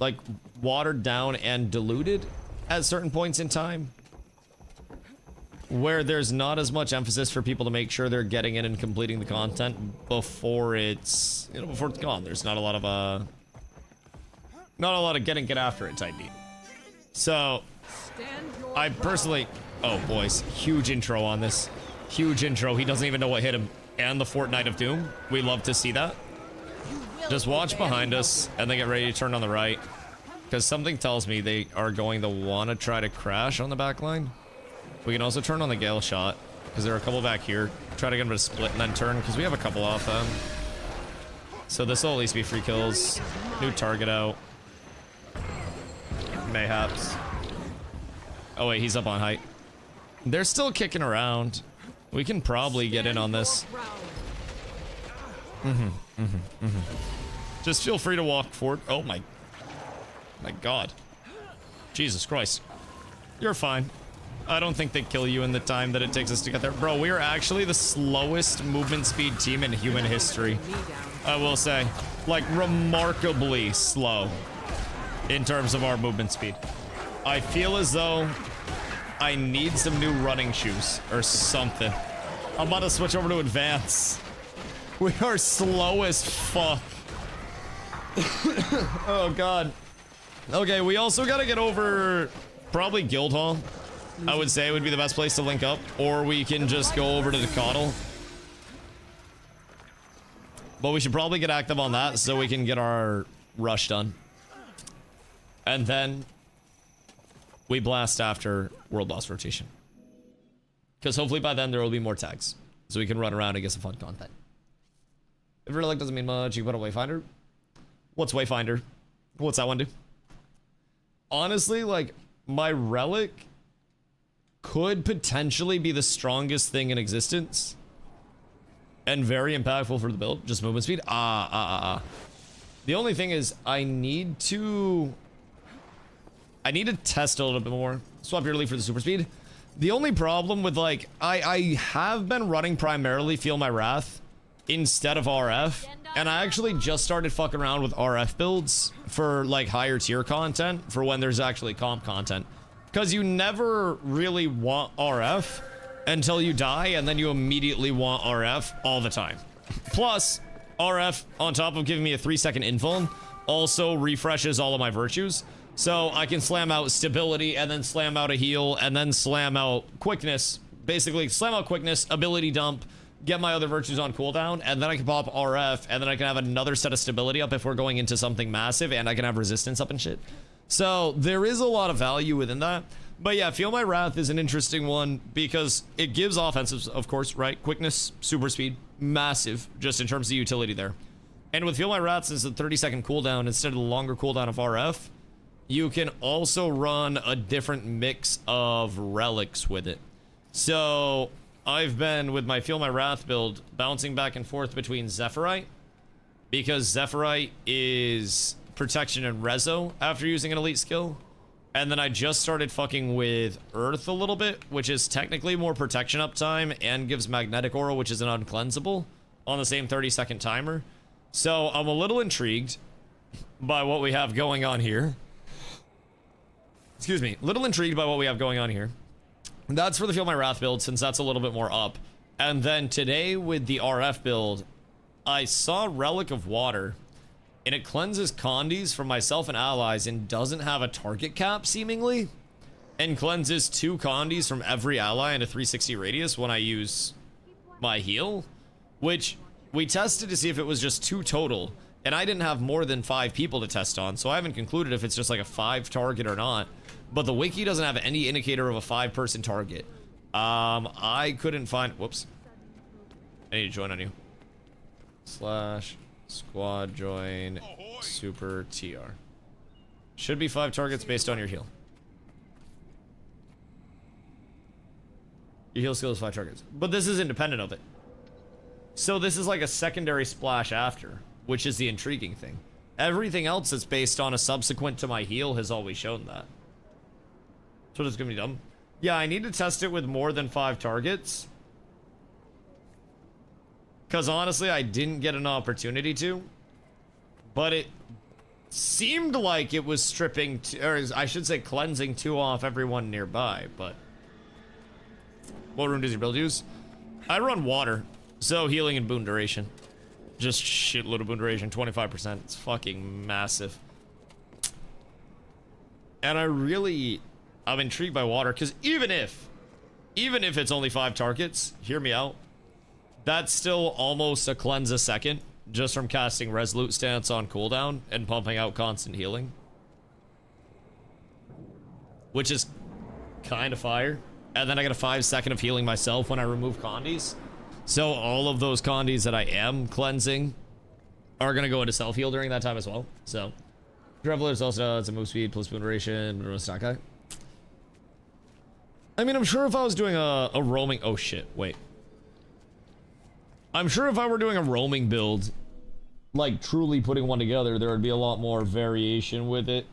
like watered down and diluted at certain points in time, where there's not as much emphasis for people to make sure they're getting in and completing the content before it's, you know, before it's gone. There's not a lot of get after it type beat. So I personally, oh boys, huge intro on this, huge intro. He doesn't even know what hit him, and the Fortnite of Doom. We love to see that. Just watch behind us and then get ready to turn on the right, because something tells me they are going to want to try to crash on the back line. We can also turn on the Gale shot, because there are a couple back here. Try to get them to split and then turn, because we have a couple off them. So this will at least be free kills. New target out. Mayhaps. Oh wait, he's up on height. They're still kicking around. We can probably get in on this. Just feel free to walk forward. Oh my god. Jesus Christ. You're fine. I don't think they kill you in the time that it takes us to get there. Bro, we are actually the slowest movement speed team in human history. I will say. Like, remarkably slow in terms of our movement speed. I feel as though I need some new running shoes or something. I'm about to switch over to advance. We are slow as fuck. Oh god. Okay, we also gotta get over probably Guildhall. I would say it would be the best place to link up, or we can just go over to the Coddle. But we should probably get active on that so we can get our rush done. And then we blast after World Boss rotation. Because hopefully by then there will be more tags, so we can run around and get some fun content. If relic doesn't mean much, you can put a Wayfinder. What's Wayfinder? What's that one do? Honestly, like, my relic could potentially be the strongest thing in existence. And very impactful for the build. Just movement speed. The only thing is, I need to test a little bit more. Swap your leaf for the super speed. The only problem with, like, I have been running primarily Feel My Wrath instead of RF, and I actually just started fucking around with RF builds for, like, higher tier content for when there's actually comp content, because you never really want RF until you die, and then you immediately want RF all the time. Plus, RF, on top of giving me a 3-second info, also refreshes all of my virtues. So I can slam out stability and then slam out a heal and then slam out quickness. Basically, slam out quickness, ability dump, get my other virtues on cooldown, and then I can pop RF, and then I can have another set of stability up if we're going into something massive, and I can have resistance up and shit. So there is a lot of value within that. But yeah, Feel My Wrath is an interesting one because it gives offensives, of course, right? Quickness, super speed, massive, just in terms of utility there. And with Feel My Wrath, since it's a 30-second cooldown instead of the longer cooldown of RF, you can also run a different mix of relics with it. So I've been, with my Feel My Wrath build, bouncing back and forth between Zephyrite, because Zephyrite is protection and reso after using an elite skill. And then I just started fucking with Earth a little bit, which is technically more protection uptime and gives magnetic aura, which is an uncleansable, on the same 30-second timer. So I'm a little intrigued by what we have going on here. Excuse me, little intrigued by what we have going on here. That's for the Feel My Wrath build, since that's a little bit more up. And then today with the RF build, I saw Relic of Water, and it cleanses condies from myself and allies and doesn't have a target cap, seemingly, and cleanses 2 condies from every ally in a 360 radius when I use my heal, which we tested to see if it was just 2 total, and I didn't have more than 5 people to test on, so I haven't concluded if it's just like a 5 target or not. But the wiki doesn't have any indicator of a 5-person target. I couldn't find... Whoops. I need to join on you. / squad join super TR. Should be 5 targets based on your heal. Your heal skill is 5 targets. But this is independent of it. So this is like a secondary splash after, which is the intriguing thing. Everything else that's based on a subsequent to my heal has always shown that. So it's gonna be dumb. Yeah, I need to test it with more than 5 targets. Because honestly, I didn't get an opportunity to. But it seemed like it was stripping, or I should say cleansing 2 off everyone nearby, but... What rune does your build use? I run water, so healing and boon duration. Just shitload of boon duration, 25%. It's fucking massive. And I'm intrigued by water, because even if it's only 5 targets, hear me out, that's still almost a cleanse a second, just from casting Resolute Stance on cooldown and pumping out constant healing. Which is kind of fire. And then I get a 5-second of healing myself when I remove condies. So all of those condies that I am cleansing are going to go into self-heal during that time as well. So, Traveler's also does a move speed plus boon duration, but it's not guy. I mean, I'm sure if I was doing a roaming... Oh, shit. Wait. I'm sure if I were doing a roaming build, like truly putting one together, there would be a lot more variation with it.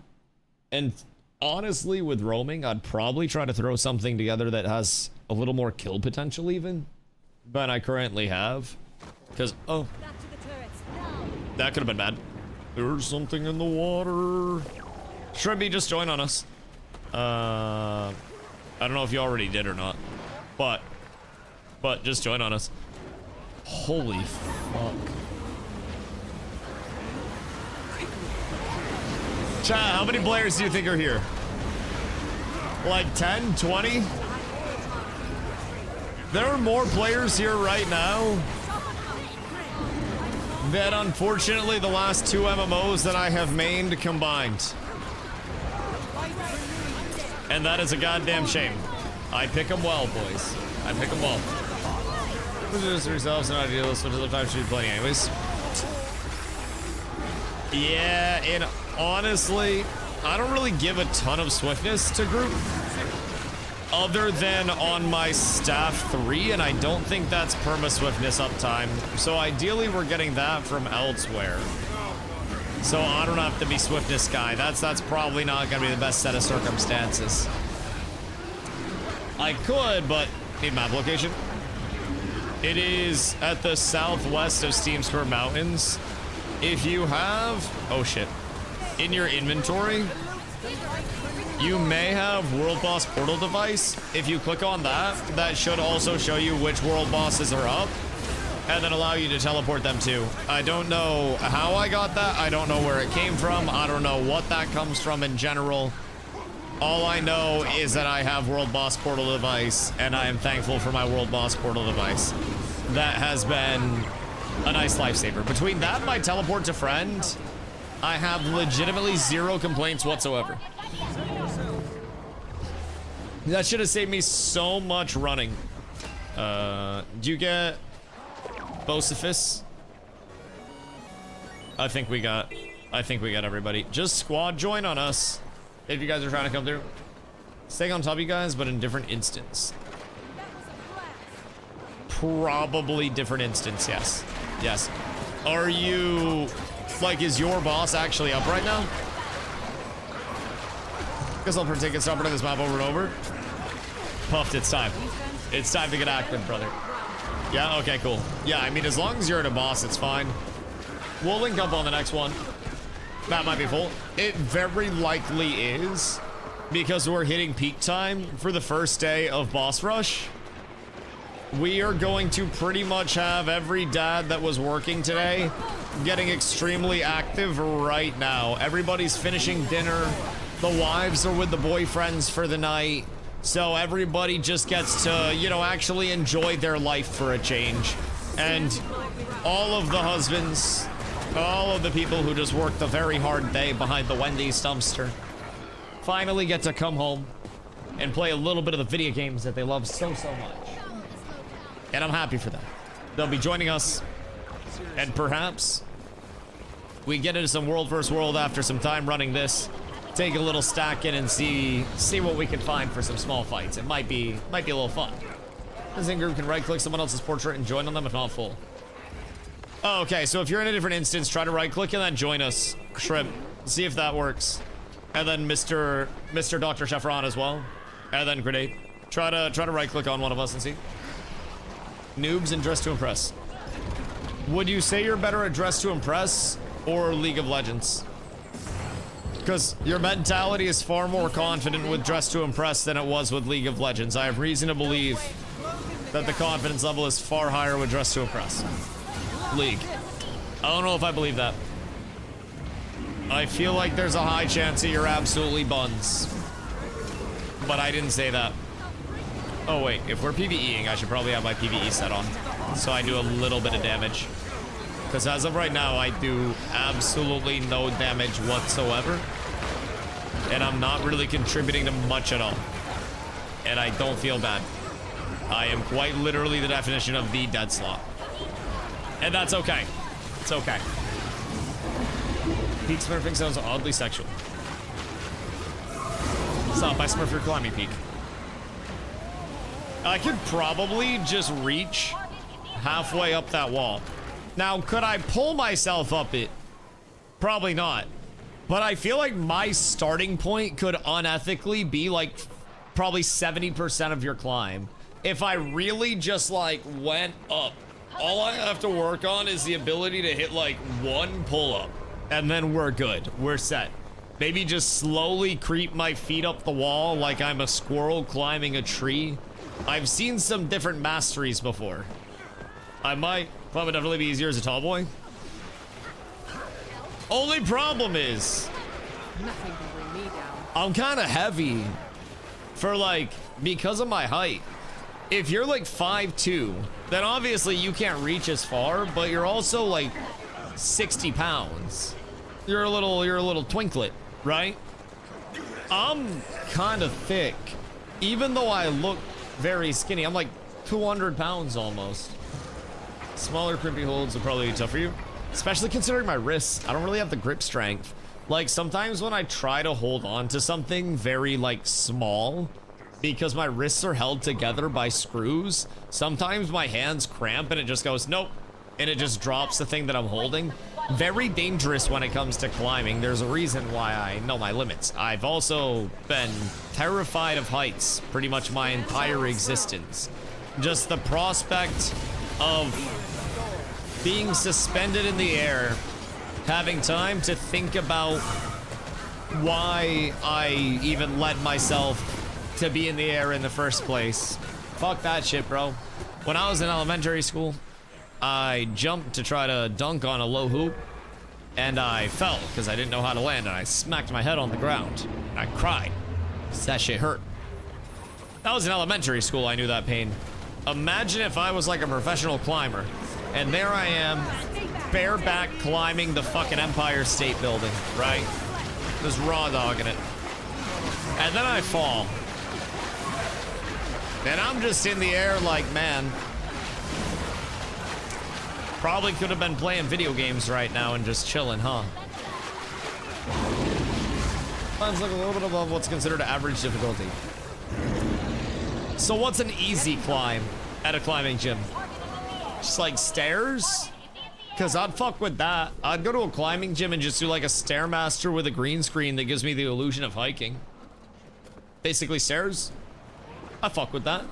And honestly, with roaming, I'd probably try to throw something together that has a little more kill potential even than I currently have. Because, oh, that could have been bad. There's something in the water. Shrimby, just join on us. I don't know if you already did or not, but just join on us. Holy fuck. Chat, how many players do you think are here? Like 10, 20? There are more players here right now than unfortunately the last 2 MMOs that I have mained combined. And that is a goddamn shame. I pick them well, boys. I pick them well. Just yourselves and idealists, but other times should be playing anyways. Yeah, and honestly, I don't really give a ton of swiftness to group. Other than on my staff 3, and I don't think that's perma-swiftness uptime. So ideally, we're getting that from elsewhere. So I don't have to be swiftness guy. That's probably not gonna be the best set of circumstances. I could, but need map location. It is at the southwest of Steam Spur Mountains. If you have, oh shit, in your inventory, you may have World Boss Portal Device. If you click on that, that should also show you which World Bosses are up. and then allow you to teleport them too. I don't know how I got that. I don't know where it came from. I don't know what that comes from in general. All I know is that I have World Boss Portal device, and I am thankful for my World Boss Portal device. That has been a nice lifesaver. Between that and my teleport to friend, I have legitimately 0 complaints whatsoever. That should have saved me so much running. Do you get Bocephus? I think we got everybody. Just squad join on us if you guys are trying to come through. Staying on top of you guys, but in different instance. Probably different instance, yes. Yes. Are you, like, is your boss actually up right now? Guess I'll partake and stop running this map over and over. Puffed, it's time. It's time to get active, brother. Yeah, okay, cool. Yeah, I mean, as long as you're at a boss, it's fine. We'll link up on the next one. That might be full. It very likely is, because we're hitting peak time for the first day of boss rush. We are going to pretty much have every dad that was working today getting extremely active right now. Everybody's finishing dinner. The wives are with the boyfriends for the night. So everybody just gets to, you know, actually enjoy their life for a change. And all of the husbands, all of the people who just worked a very hard day behind the Wendy's dumpster finally get to come home and play a little bit of the video games that they love so, so much. And I'm happy for them. They'll be joining us, and perhaps we get into some world versus world after some time running this. Take a little stack in and see what we can find for some small fights. It might be a little fun. This in-group can right-click someone else's portrait and join on them if not full. Oh, okay, so if you're in a different instance, try to right-click and then join us. Shrimp. See if that works. And then Mr. Dr. Chefron as well. And then Grenade. Try to right-click on one of us and see. Noobs and Dress to Impress. Would you say you're better at Dress to Impress or League of Legends? Because your mentality is far more confident with Dress to Impress than it was with League of Legends. I have reason to believe that the confidence level is far higher with Dress to Impress. League. I don't know if I believe that. I feel like there's a high chance that you're absolutely buns. But I didn't say that. Oh wait, if we're PvEing, I should probably have my PvE set on, so I do a little bit of damage. Because as of right now, I do absolutely no damage whatsoever. And I'm not really contributing to much at all. And I don't feel bad. I am quite literally the definition of the dead slot. And that's okay. It's okay. Peak smurfing sounds oddly sexual. Stop, I smurf your climbing peak. I could probably just reach halfway up that wall. Now, could I pull myself up it? Probably not. But I feel like my starting point could unethically be like probably 70% of your climb. If I really just like went up, all I have to work on is the ability to hit like one pull-up. And then we're good. We're set. Maybe just slowly creep my feet up the wall like I'm a squirrel climbing a tree. I've seen some different masteries before. I might probably definitely be easier as a tall boy. Only problem is, Nothing can bring me down. I'm kind of heavy for like, because of my height. If you're like 5'2", then obviously you can't reach as far, but you're also like 60 pounds. You're a little twinklet, right? I'm kind of thick. Even though I look very skinny, I'm like 200 pounds almost. Smaller crimpy holds will probably be tough for you, especially considering my wrists. I don't really have the grip strength. Like sometimes when I try to hold on to something very like small, because my wrists are held together by screws, sometimes my hands cramp and it just goes nope, and it just drops the thing that I'm holding. Very dangerous when it comes to climbing. There's a reason why I know my limits. I've also been terrified of heights pretty much my entire existence. Just the prospect of being suspended in the air, having time to think about why I even let myself to be in the air in the first place. Fuck that shit, bro. When I was in elementary school, I jumped to try to dunk on a low hoop, and I fell because I didn't know how to land, and I smacked my head on the ground. I cried. That shit hurt. That was in elementary school, I knew that pain. Imagine if I was like a professional climber, and there I am, bareback climbing the fucking Empire State Building, right? Just raw dogging it. And then I fall. And I'm just in the air like, man. Probably could have been playing video games right now and just chilling, huh? Climbs like a little bit above what's considered average difficulty. So what's an easy climb at a climbing gym? Just like stairs? Because I'd fuck with that. I'd go to a climbing gym and just do like a Stairmaster with a green screen that gives me the illusion of hiking. Basically stairs. I fuck with that.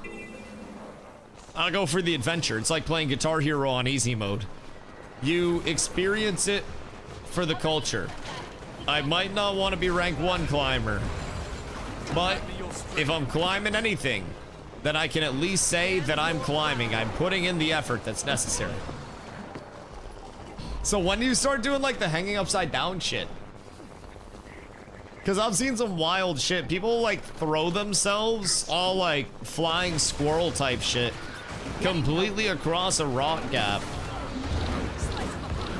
I'll go for the adventure. It's like playing Guitar Hero on easy mode. You experience it for the culture. I might not want to be rank 1 climber, but if I'm climbing anything, then I can at least say that I'm climbing. I'm putting in the effort that's necessary. So when do you start doing like the hanging upside down shit? Because I've seen some wild shit. People like throw themselves all like flying squirrel type shit completely across a rock gap.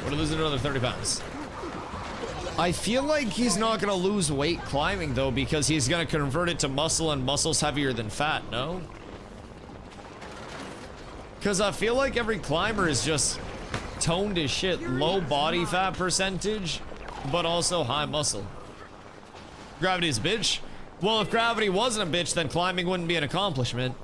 We're losing another 30 pounds. I feel like he's not gonna lose weight climbing though, because he's gonna convert it to muscle, and muscle's heavier than fat, no? Because I feel like every climber is just toned as shit, low body fat percentage, but also high muscle. Gravity's a bitch? Well, if gravity wasn't a bitch, then climbing wouldn't be an accomplishment.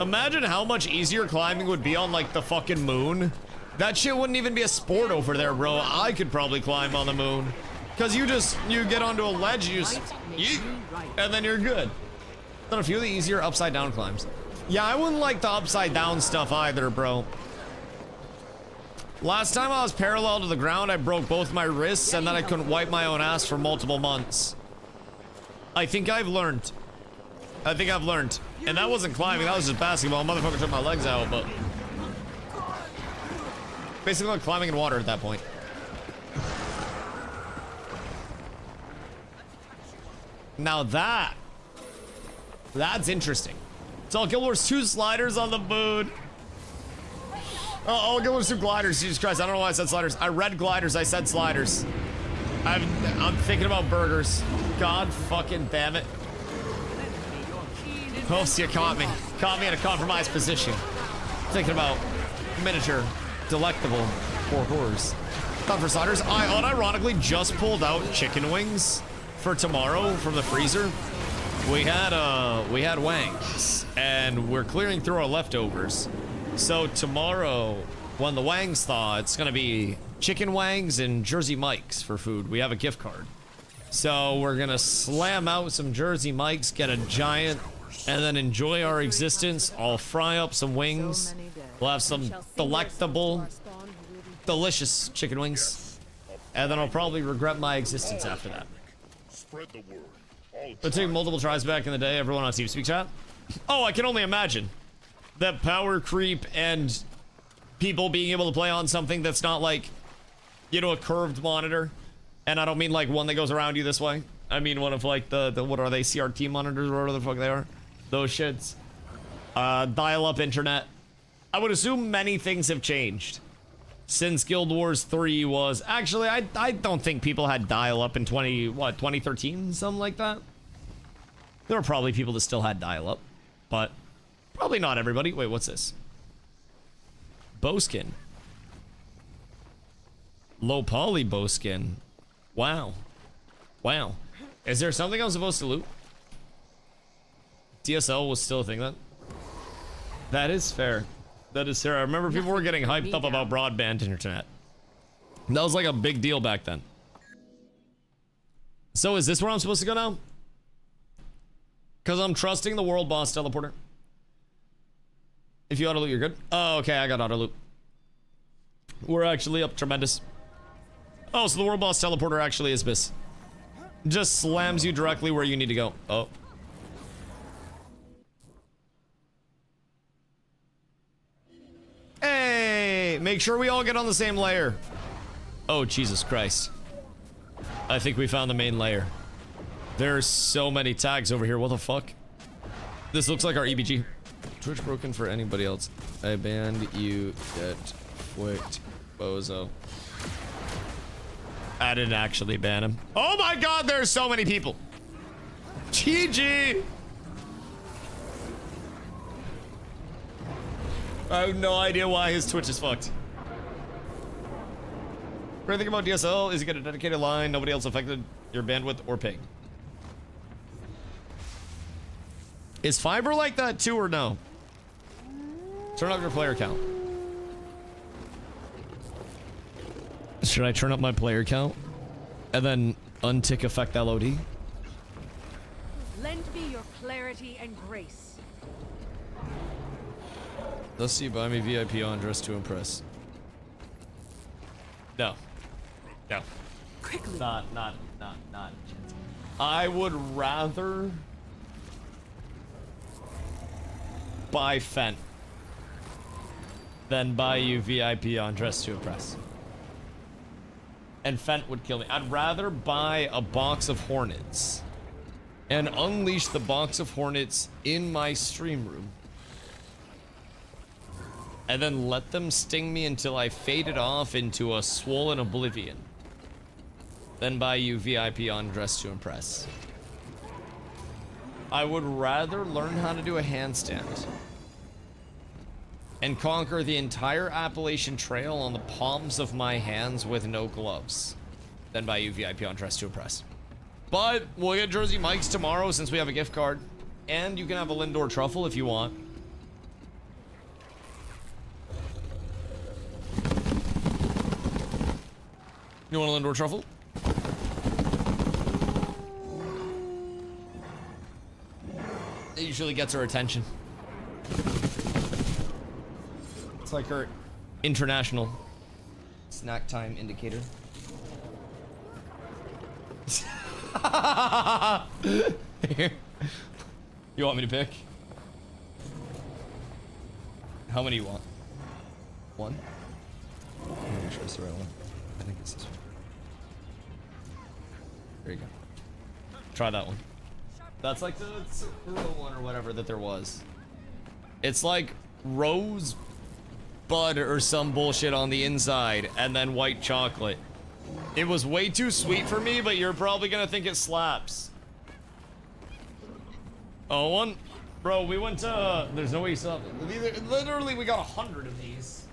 Imagine how much easier climbing would be on like the fucking moon. That shit wouldn't even be a sport over there, bro. I could probably climb on the moon. Cause you get onto a ledge, you just yeet, and then you're good. Done a few of the easier upside down climbs. Yeah, I wouldn't like the upside down stuff either, bro. Last time I was parallel to the ground, I broke both my wrists, and then I couldn't wipe my own ass for multiple months. I think I've learned. And that wasn't climbing, that was just basketball. Motherfucker took my legs out, but basically like climbing in water at that point. Now that's interesting. So Guild Wars 2 sliders on the moon. Oh, Guild Wars 2 gliders. Jesus Christ, I don't know why I said sliders. I read gliders, I said sliders. I'm thinking about burgers. God fucking damn it. Oh, see, you caught me. Caught me in a compromised position. Thinking about miniature, delectable pork horrors. Thought for sliders. I unironically just pulled out chicken wings for tomorrow from the freezer. We had wangs, and we're clearing through our leftovers. So tomorrow, when the wangs thaw, it's gonna be chicken wangs and Jersey Mike's for food. We have a gift card. So we're gonna slam out some Jersey Mike's, get a giant, and then enjoy our existence. I'll fry up some wings. We'll have some delectable, delicious chicken wings. And then I'll probably regret my existence after that. Spread the word. It took multiple tries back in the day. Everyone on TeamSpeak chat. Oh, I can only imagine that power creep and people being able to play on something that's not like, you know, a curved monitor. And I don't mean like one that goes around you this way. I mean one of like the what are they, CRT monitors or whatever the fuck they are. Those shits. Dial-up internet. I would assume many things have changed since Guild Wars 3 was... Actually, I don't think people had dial-up in 2013? Something like that? There were probably people that still had dial-up, but probably not everybody. Wait, what's this? Bowskin. Low poly bowskin. Wow. Wow. Is there something I'm supposed to loot? DSL was still a thing then? That is fair. That is fair. I remember people were getting hyped up about broadband internet. That was like a big deal back then. So is this where I'm supposed to go now? Because I'm trusting the world boss teleporter. If you auto loot, you're good. Oh, okay, I got auto loot. We're actually up tremendous. Oh, so the world boss teleporter actually is this. Just slams you directly where you need to go. Oh. Hey, make sure we all get on the same layer. Oh, Jesus Christ. I think we found the main layer. There's so many tags over here. What the fuck? This looks like our EBG. Twitch broken for anybody else. I banned you, get flicked, bozo. I didn't actually ban him. Oh my god, there's so many people. GG. I have no idea why his Twitch is fucked. Great thing about DSL is you get a dedicated line, nobody else affected your bandwidth or ping. Is fiber like that too or no? Turn up your player count. Should I turn up my player count and then untick effect LOD? Lend me your clarity and grace. Let's see, buy me VIP on dress to impress. No. No. Quickly. Not. I would rather buy Fent than buy you VIP on dress to impress. And Fent would kill me. I'd rather buy a box of Hornets and unleash the box of Hornets in my stream room. And then let them sting me until I faded off into a swollen oblivion. Then buy you VIP on dress to impress. I would rather learn how to do a handstand and conquer the entire Appalachian Trail on the palms of my hands with no gloves than buy you VIP on dress to impress. But we'll get Jersey Mike's tomorrow since we have a gift card. And you can have a Lindor truffle if you want. You want a Lindor truffle? It usually gets her attention. It's like her international snack time indicator. Here. You want me to pick? How many you want? One? Let me make sure it's the right one. I think it's this one. There you go. Try that one. That's like the Sakura one or whatever that there was. It's like rose bud or some bullshit on the inside and then white chocolate. It was way too sweet for me, but you're probably gonna think it slaps. Oh, one. Bro, we went to... There's no way you saw it. Literally, we got 100 of these.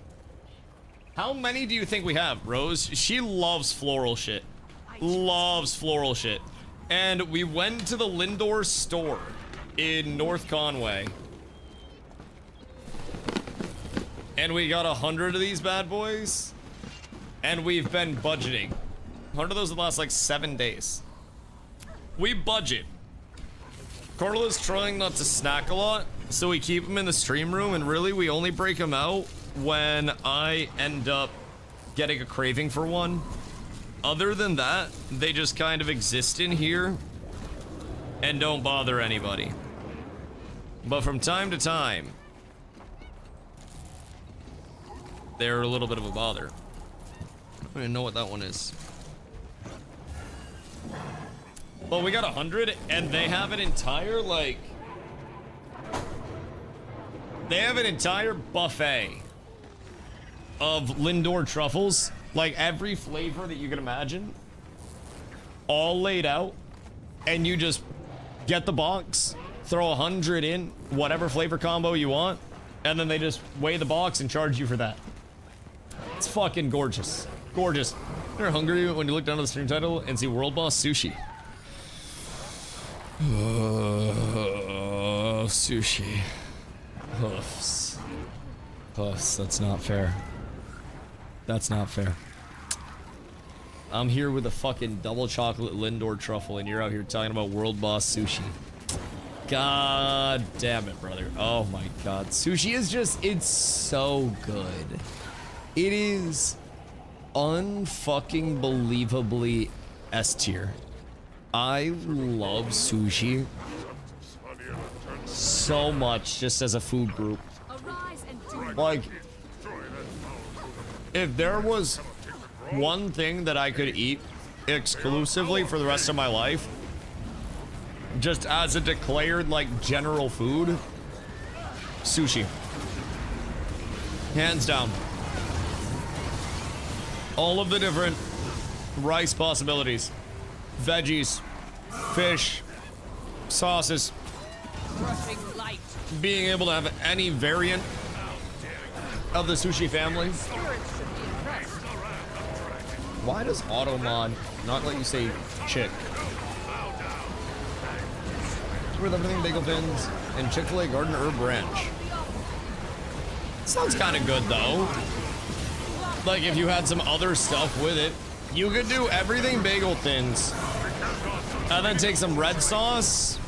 How many do you think we have, Rose? She loves floral shit. Loves floral shit. And we went to the Lindor store in North Conway. And we got 100 of these bad boys. And we've been budgeting. 100 of those would last like 7 days. We budget. Carla's trying not to snack a lot, so we keep them in the stream room, and really we only break them out when I end up getting a craving for one. Other than that, they just kind of exist in here and don't bother anybody. But from time to time, they're a little bit of a bother. I don't even know what that one is. Well, we got 100, and they have an entire, like... They have an entire buffet of Lindor truffles. Like, every flavor that you can imagine. All laid out. And you just get the box, throw 100 in, whatever flavor combo you want, and then they just weigh the box and charge you for that. It's fucking gorgeous. Gorgeous. You're hungry when you look down at the stream title and see World Boss Sushi. Sushi. Hoofs. Hoofs, that's not fair. That's not fair. I'm here with a fucking double chocolate Lindor truffle and you're out here talking about World Boss Sushi. God damn it, brother. Oh my god. Sushi is just, it's so good. It is unfucking believably S tier. I love sushi so much just as a food group. Like, if there was one thing that I could eat exclusively for the rest of my life, just as a declared like general food, sushi. Hands down. All of the different rice possibilities, veggies, fish, sauces, Rushing light. being able to have any variant of the sushi family. Spirits should be impressed. Why does automod not let you say chick? With everything bagel thins and Chick-fil-A Garden Herb Ranch. Sounds kind of good though. Like if you had some other stuff with it, you could do everything bagel thins, and then take some red sauce,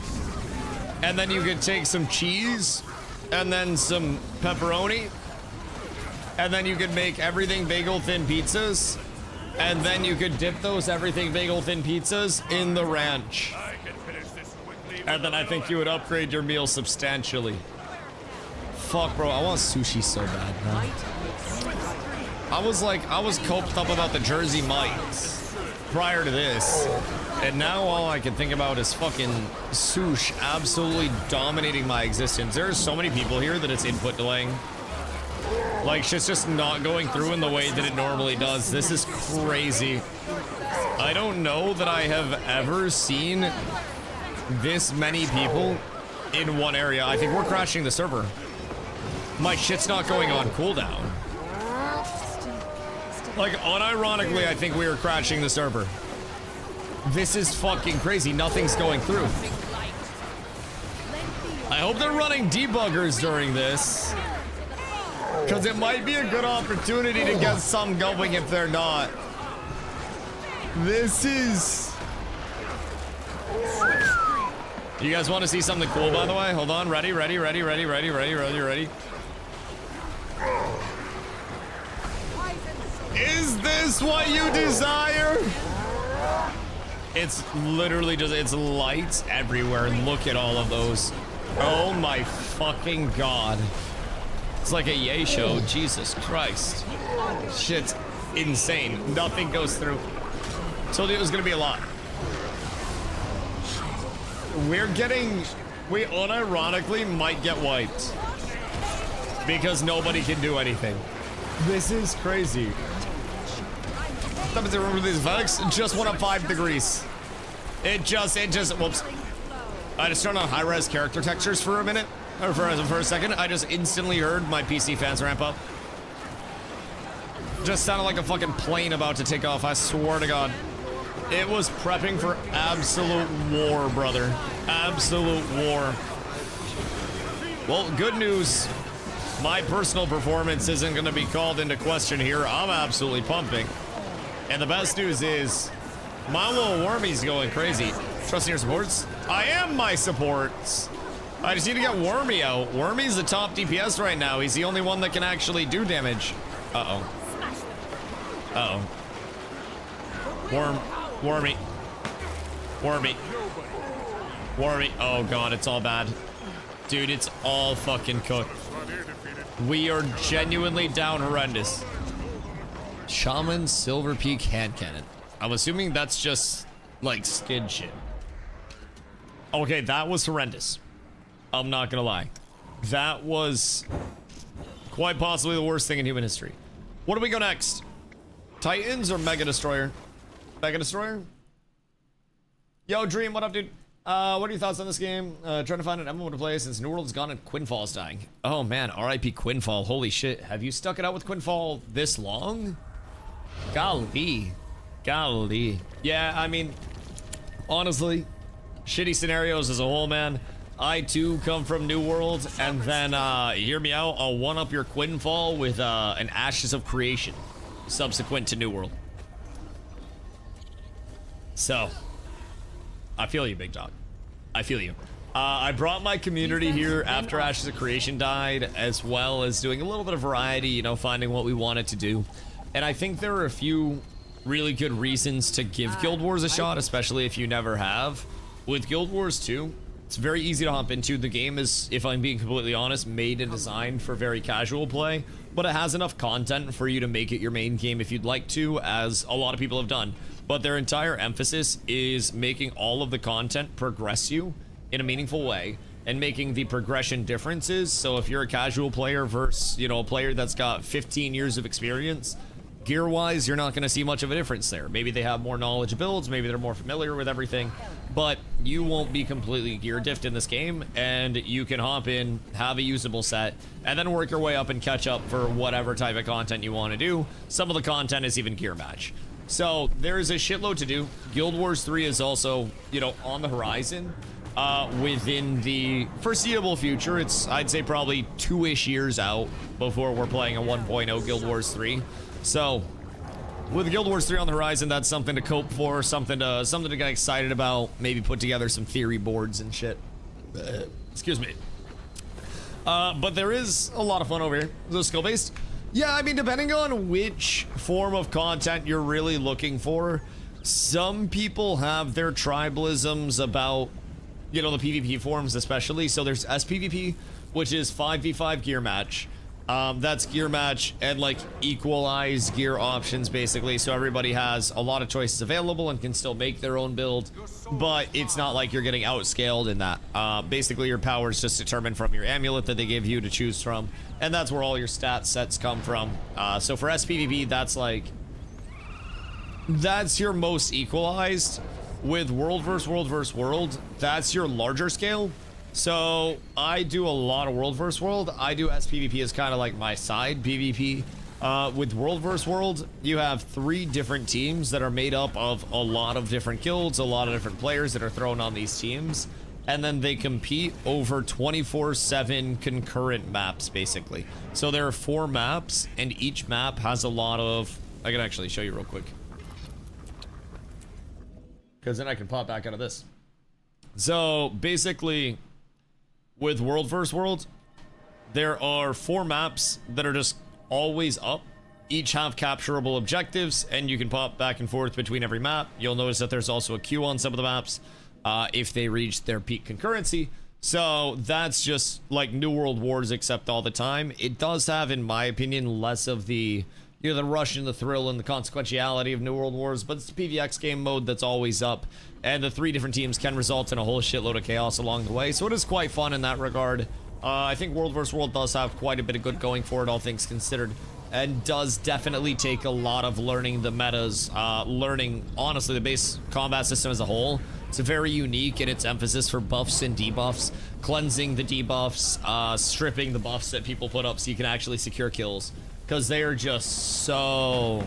and then you could take some cheese, and then some pepperoni, and then you could make everything bagel thin pizzas, and then you could dip those everything bagel thin pizzas in the ranch. And then I think you would upgrade your meal substantially. Fuck, bro, I want sushi so bad, man. I was coped up about the Jersey Mike's prior to this. And now all I can think about is fucking sush absolutely dominating my existence. There are so many people here that it's input delaying. Like, shit's just not going through in the way that it normally does. This is crazy. I don't know that I have ever seen this many people in one area. I think we're crashing the server. My shit's not going on cooldown. Like, unironically, I think we are crashing the server. This is fucking crazy. Nothing's going through. I hope they're running debuggers during this, because it might be a good opportunity to get some going if they're not. This is... You guys want to see something cool, by the way? Hold on. Ready. Is this what you desire? It's literally just, it's lights everywhere. Look at all of those. Oh my fucking god. It's like a yay show. Jesus Christ. Shit's insane. Nothing goes through. Told you it was gonna be a lot. We unironically might get wiped because nobody can do anything. This is crazy. Remember these effects? Just went up 5 degrees. It just, whoops. I just turned on high-res character textures for a minute, or for a second. I just instantly heard my PC fans ramp up. Just sounded like a fucking plane about to take off, I swear to God. It was prepping for absolute war, brother. Absolute war. Well, good news. My personal performance isn't going to be called into question here. I'm absolutely pumping. And the best news is, my little Wormy's going crazy. Trusting your supports? I am my supports. I just need to get Wormy out. Wormy's the top DPS right now. He's the only one that can actually do damage. Uh-oh. Uh-oh. Wormy. Oh god, it's all bad. Dude, it's all fucking cooked. We are genuinely down horrendous. Shaman Silver Peak hand cannon. I'm assuming that's just like skid shit. Okay, that was horrendous. I'm not gonna lie. That was quite possibly the worst thing in human history. What do we go next? Titans or Mega Destroyer? Mega Destroyer? Yo, Dream, what up, dude? What are your thoughts on this game? Trying to find an MMO to play since New World is gone and Quinfall's dying. Oh man, RIP Quinfall. Holy shit. Have you stuck it out with Quinfall this long? Golly. Yeah, I mean, honestly, shitty scenarios as a whole, man. I too come from New World, and then, hear me out, I'll one-up your Quinfall with, an Ashes of Creation, subsequent to New World. So, I feel you, big dog. I feel you. I brought my community here after Ashes of Creation died, as well as doing a little bit of variety, you know, finding what we wanted to do. And I think there are a few really good reasons to give Guild Wars a shot, especially if you never have. With Guild Wars 2, It's very easy to hop into. The game is, if I'm being completely honest, made and designed for very casual play, but it has enough content for you to make it your main game if you'd like to, as a lot of people have done. But their entire emphasis is making all of the content progress you in a meaningful way and making the progression differences. So if you're a casual player versus, you know, a player that's got 15 years of experience, gear-wise, you're not going to see much of a difference there. Maybe they have more knowledge of builds, maybe they're more familiar with everything, but you won't be completely gear diffed in this game, and you can hop in, have a usable set, and then work your way up and catch up for whatever type of content you want to do. Some of the content is even gear match. So there's a shitload to do. Guild Wars 3 is also, you know, on the horizon. Within the foreseeable future, it's, I'd say, probably 2-ish years out before we're playing a 1.0 Guild Wars 3. So, with Guild Wars 3 on the horizon, that's something to cope for, something to get excited about, maybe put together some theory boards and shit. Excuse me. But there is a lot of fun over here. So skill-based? Yeah, I mean, depending on which form of content you're really looking for, some people have their tribalisms about, you know, the PvP forms especially. So there's SPVP, which is 5v5 gear match. That's gear match and like equalize gear options basically, so everybody has a lot of choices available and can still make their own build, but it's not like you're getting outscaled in that. Basically your power is just determined from your amulet that they give you to choose from, and that's where all your stat sets come from. So for SPVP, that's your most equalized. With world versus world versus world, that's your larger scale. So I do a lot of world versus world. I do SPVP as kind of like my side PvP. With world versus world, you have 3 different teams that are made up of a lot of different guilds, a lot of different players that are thrown on these teams, and then they compete over 24/7 concurrent maps basically. So there are 4 maps, and each map has a lot of, I can actually show you real quick, because then I can pop back out of this. So basically, with world versus world, there are 4 maps that are just always up. Each have capturable objectives, and you can pop back and forth between every map. You'll notice that there's also a queue on some of the maps if they reach their peak concurrency. So that's just like New World Wars, except all the time. It does have, in my opinion, less of the, you know, the rush and the thrill and the consequentiality of New World Wars, but it's the PvX game mode that's always up, and the 3 different teams can result in a whole shitload of chaos along the way, so it is quite fun in that regard. I think World vs. World does have quite a bit of good going for it, all things considered, and does definitely take a lot of learning the metas, learning, honestly, the base combat system as a whole. It's very unique in its emphasis for buffs and debuffs, cleansing the debuffs, stripping the buffs that people put up so you can actually secure kills, because they are just so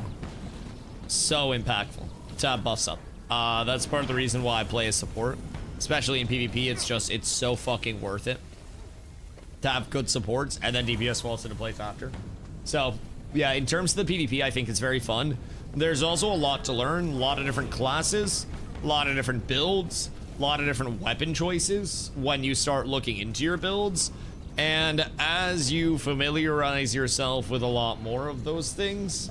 impactful to have buffs up. That's part of the reason why I play as support, especially in PvP. It's so fucking worth it to have good supports, and then DPS falls into place after. So yeah, in terms of the PvP, I think it's very fun. There's also a lot to learn, a lot of different classes, a lot of different builds, a lot of different weapon choices when you start looking into your builds. And as you familiarize yourself with a lot more of those things,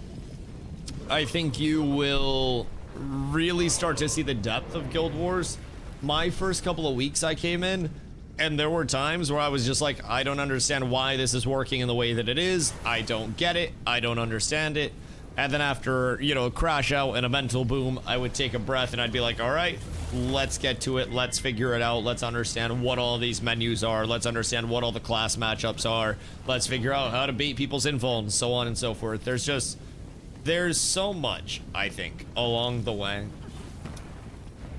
I think you will really start to see the depth of Guild Wars. My first couple of weeks I came in, and there were times where I was just like, I don't understand why this is working in the way that it is. I don't get it. I don't understand it. And then after, you know, a crash out and a mental boom, I would take a breath and I'd be like, all right, let's get to it. Let's figure it out. Let's understand what all these menus are. Let's understand what all the class matchups are. Let's figure out how to bait people's info and so on and so forth. There's so much, I think, along the way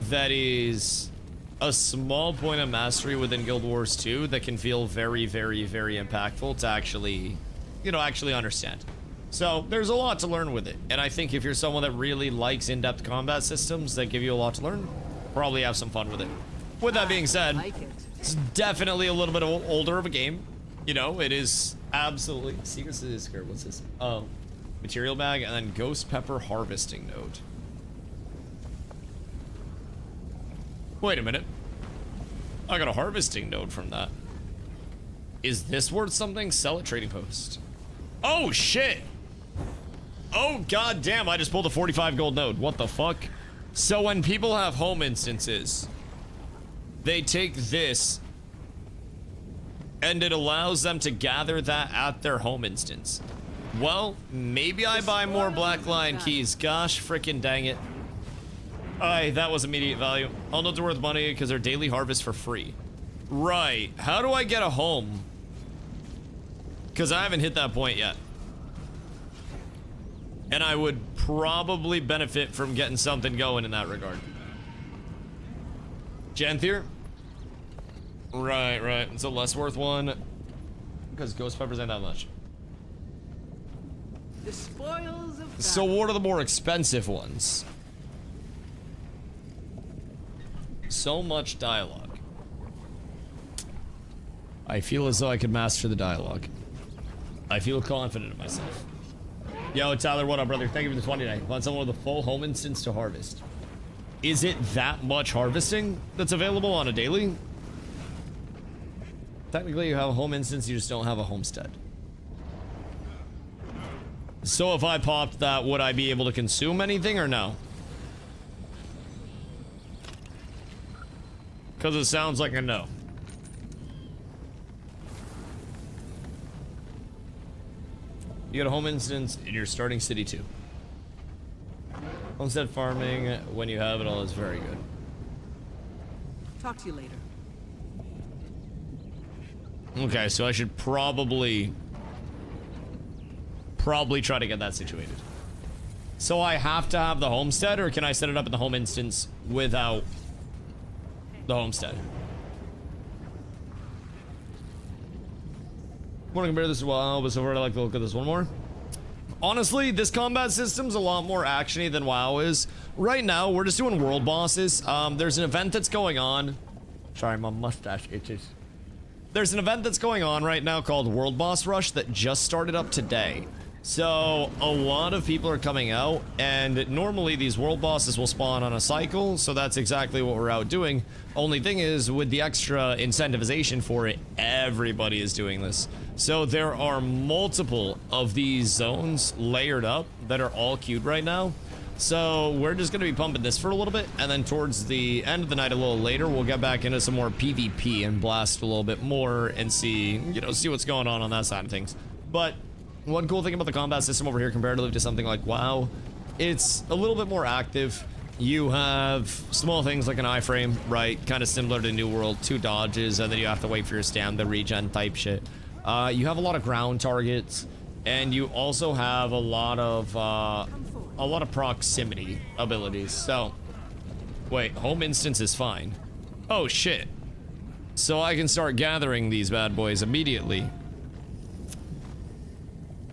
that is a small point of mastery within Guild Wars 2 that can feel very, very, very impactful to actually, you know, actually understand. So there's a lot to learn with it, and I think if you're someone that really likes in-depth combat systems that give you a lot to learn, probably have some fun with it. With that being said, it's definitely a little bit older of a game. You know, it is absolutely... Secrets of the Discord, what's this? Oh, material bag, and then ghost pepper harvesting node. Wait a minute. I got a harvesting node from that. Is this worth something? Sell at trading post. Oh, shit! Oh, god damn, I just pulled a 45 gold node. What the fuck? So when people have home instances, they take this and it allows them to gather that at their home instance. Well, maybe I buy more Black Lion keys. Gosh, freaking dang it. Aye, that was immediate value. All nodes are worth money because they're daily harvest for free. Right. How do I get a home? Because I haven't hit that point yet. And I would probably benefit from getting something going in that regard. Genthier? Right, right. It's a less worth one. Because ghost peppers ain't that much. The spoils of So what are the more expensive ones? So much dialogue. I feel as though I could master the dialogue. I feel confident in myself. Yo, Tyler, what up, brother? Thank you for the 29. Want someone with a full home instance to harvest. Is it that much harvesting that's available on a daily? Technically, you have a home instance, you just don't have a homestead. So if I popped that, would I be able to consume anything or no? Because it sounds like a no. You get a home instance in your starting city too. Homestead farming, when you have it all, is very good. Talk to you later. Okay, so I should probably try to get that situated. So I have to have the homestead, or can I set it up in the home instance without the homestead? Want to compare this to WoW, but so far I like to look at this one more. Honestly, this combat system's a lot more actiony than WoW is. Right now, we're just doing world bosses. There's an event that's going on. Sorry, my mustache itches. There's an event that's going on right now called World Boss Rush that just started up today. So a lot of people are coming out, and normally these world bosses will spawn on a cycle, so that's exactly what we're out doing. Only thing is, with the extra incentivization for it, everybody is doing this. So there are multiple of these zones layered up that are all queued right now. So we're just going to be pumping this for a little bit, and then towards the end of the night a little later, we'll get back into some more PvP and blast a little bit more and see, you know, see what's going on that side of things. But one cool thing about the combat system over here comparatively to something like WoW, it's a little bit more active. You have small things like an iframe, right? Kind of similar to New World, 2 dodges, and then you have to wait for your stamina regen type shit. You have a lot of ground targets, and you also have a lot of proximity abilities. So, wait, home instance is fine. Oh shit. So I can start gathering these bad boys immediately.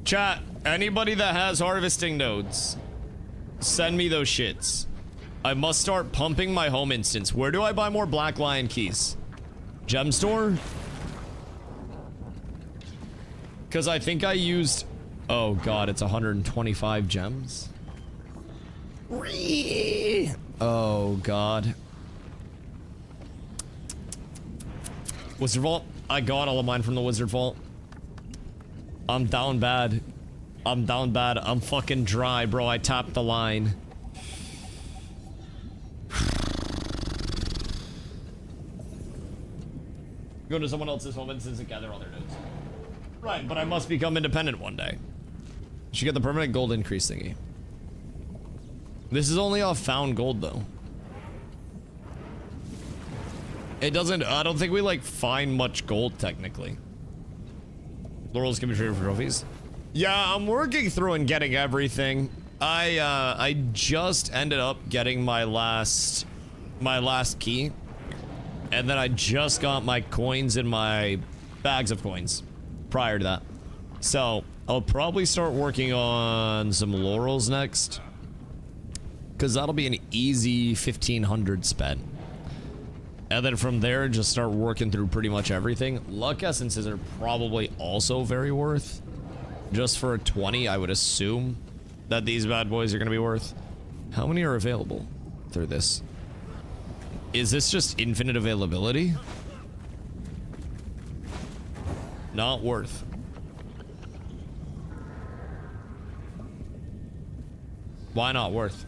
Chat, anybody that has harvesting nodes, send me those shits. I must start pumping my home instance. Where do I buy more Black Lion keys? Gem store? Because I think I used... Oh god, it's 125 gems. Oh god. Wizard Vault? I got all of mine from the Wizard Vault. I'm down bad. I'm down bad. I'm fucking dry, bro. I tapped the line. Go to someone else's home instance and gather all their nodes. Right, but I must become independent one day. Should get the permanent gold increase thingy. This is only off found gold though. It doesn't, I don't think we like find much gold technically. Laurels can be traded for trophies. Yeah, I'm working through and getting everything. I just ended up getting my last key. And then I just got my coins in my bags of coins prior to that. So I'll probably start working on some laurels next. Because that'll be an easy 1500 spent. And then from there, just start working through pretty much everything. Luck essences are probably also very worth. Just for a 20, I would assume that these bad boys are going to be worth. How many are available through this? Is this just infinite availability? Not worth. Why not worth?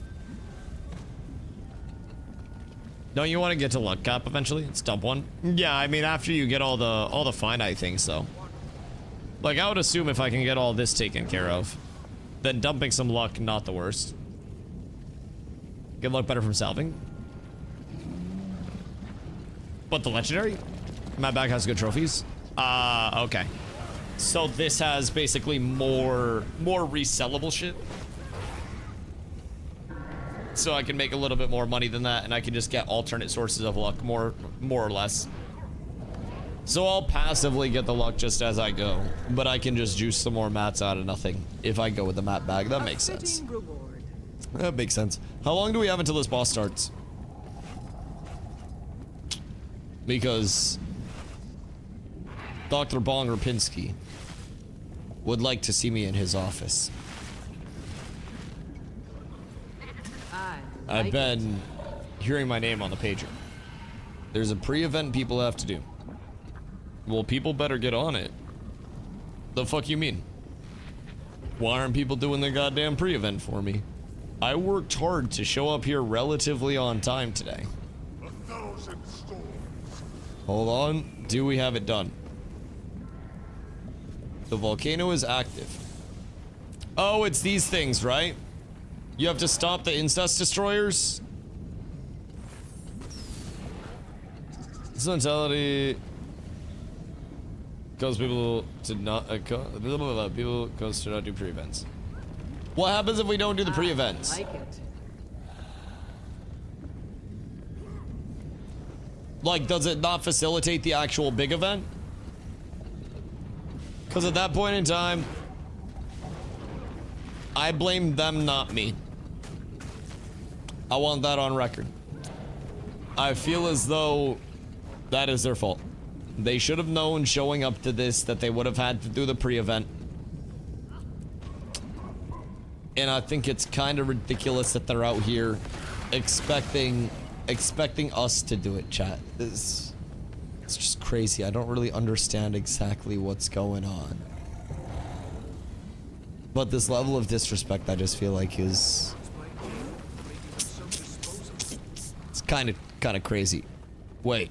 Don't you want to get to luck cap eventually? It's dump one. Yeah, I mean after you get all the finite things though. Like I would assume if I can get all this taken care of, then dumping some luck not the worst. Get luck better from salving. But the legendary? My bag has good trophies. Okay. So this has basically more resellable shit. So I can make a little bit more money than that, and I can just get alternate sources of luck, more or less. So I'll passively get the luck just as I go, but I can just juice some more mats out of nothing if I go with the mat bag. That makes sense. That makes sense. How long do we have until this boss starts? Because Dr. Bong Rapinski would like to see me in his office. I've been hearing my name on the pager. There's a pre-event people have to do. Well, people better get on it. The fuck you mean? Why aren't people doing the goddamn pre-event for me? I worked hard to show up here relatively on time today. 1,000 storms. Hold on. Do we have it done? The volcano is active. Oh, it's these things, right? You have to stop the incest destroyers. This mentality causes people to not people cause to not do pre-events. What happens if we don't do the pre-events? Like it. Like, does it not facilitate the actual big event? Because at that point in time, I blame them, not me. I want that on record. I feel as though that is their fault. They should have known showing up to this that they would have had to do the pre-event. And I think it's kind of ridiculous that they're out here expecting us to do it, chat. It's just crazy. I don't really understand exactly what's going on. But this level of disrespect I just feel like is it's kind of crazy. Wait.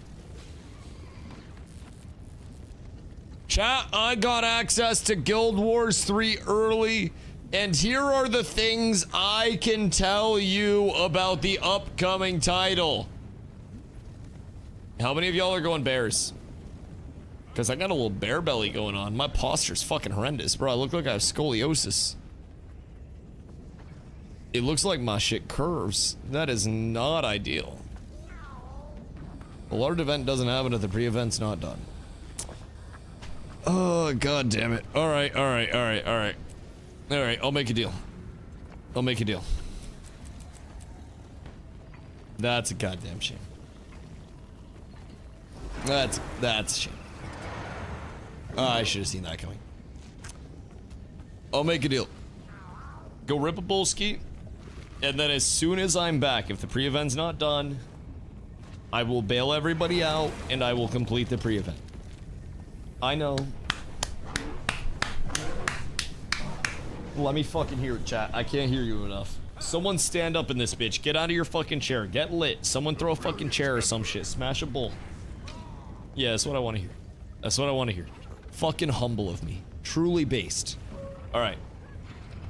Chat, I got access to Guild Wars 3 early, and here are the things I can tell you about the upcoming title. How many of y'all are going bears? Because I got a little bear belly going on. My posture's fucking horrendous, bro. I look like I have scoliosis. It looks like my shit curves. That is not ideal. A large event doesn't happen if the pre-event's not done. Oh, god damn it. Alright, alright, alright, alright. Alright, I'll make a deal. I'll make a deal. That's a goddamn shame. That's a shame. Oh, I should have seen that coming. I'll make a deal. Go rip a bullski, and then as soon as I'm back, if the pre-event's not done, I will bail everybody out, and I will complete the pre-event. I know. Let me fucking hear it, chat. I can't hear you enough. Someone stand up in this bitch. Get out of your fucking chair. Get lit. Someone throw a fucking chair or some shit. Smash a bowl. Yeah, that's what I want to hear. That's what I want to hear. Fucking humble of me. Truly based. Alright.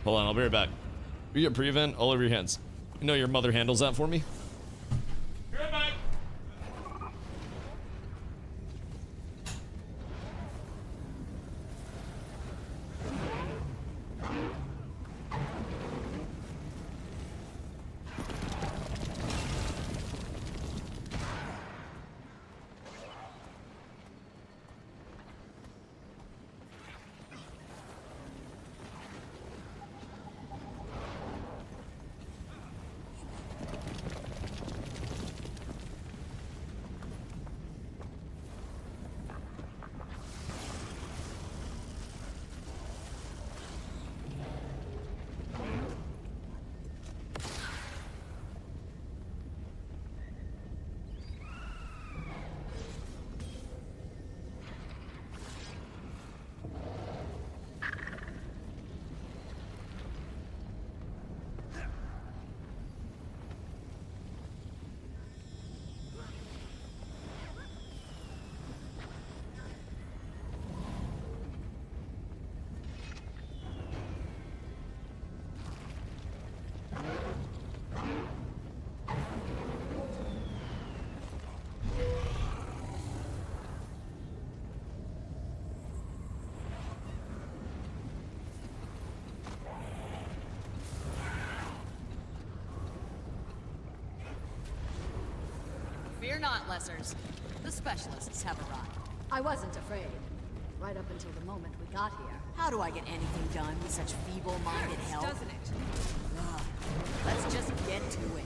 Hold on, I'll be right back. You get pre-event all over your hands. You know your mother handles that for me? Be right back. Fear not, lessers. The specialists have arrived. I wasn't afraid. Right up until the moment we got here. How do I get anything done with such feeble-minded help? Doesn't it? Ugh. Let's just get to it.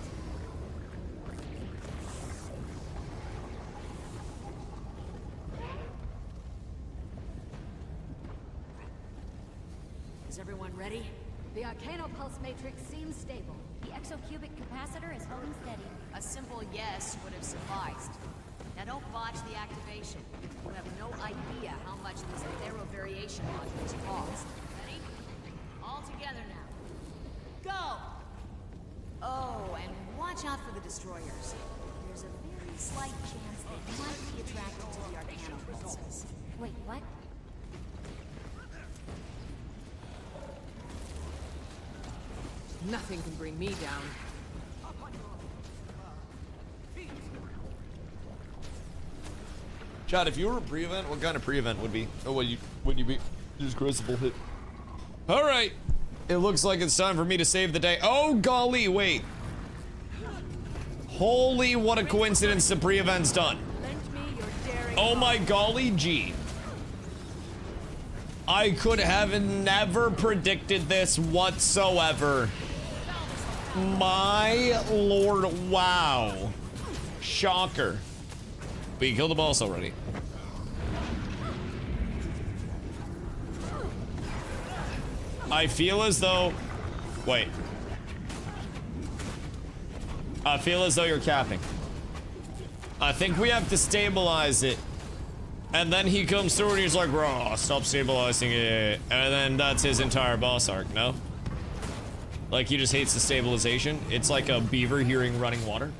Is everyone ready? The Arcanopulse matrix seems stable. The exocubic capacitor is holding steady. A simple yes would have sufficed. Now don't botch the activation. You have no idea how much this thero variation module's cost. Ready? All together now. Go! Oh, and watch out for the destroyers. There's a very slight chance they might be attracted to the Arcanopulses. Wait, what? Nothing can bring me down. Chad, if you were a pre-event, what kind of pre-event would be? Or would you be? Just crucible hit. All right. It looks like it's time for me to save the day. Oh golly, wait. Holy, what a coincidence the pre-event's done. Oh my golly gee. I could have never predicted this whatsoever. My lord, wow. Shocker. But you killed the boss already. I feel as though... Wait. I feel as though you're capping. I think we have to stabilize it. And then he comes through and he's like, "Raw, stop stabilizing it." And then that's his entire boss arc, no? Like, he just hates the stabilization. It's like a beaver hearing running water.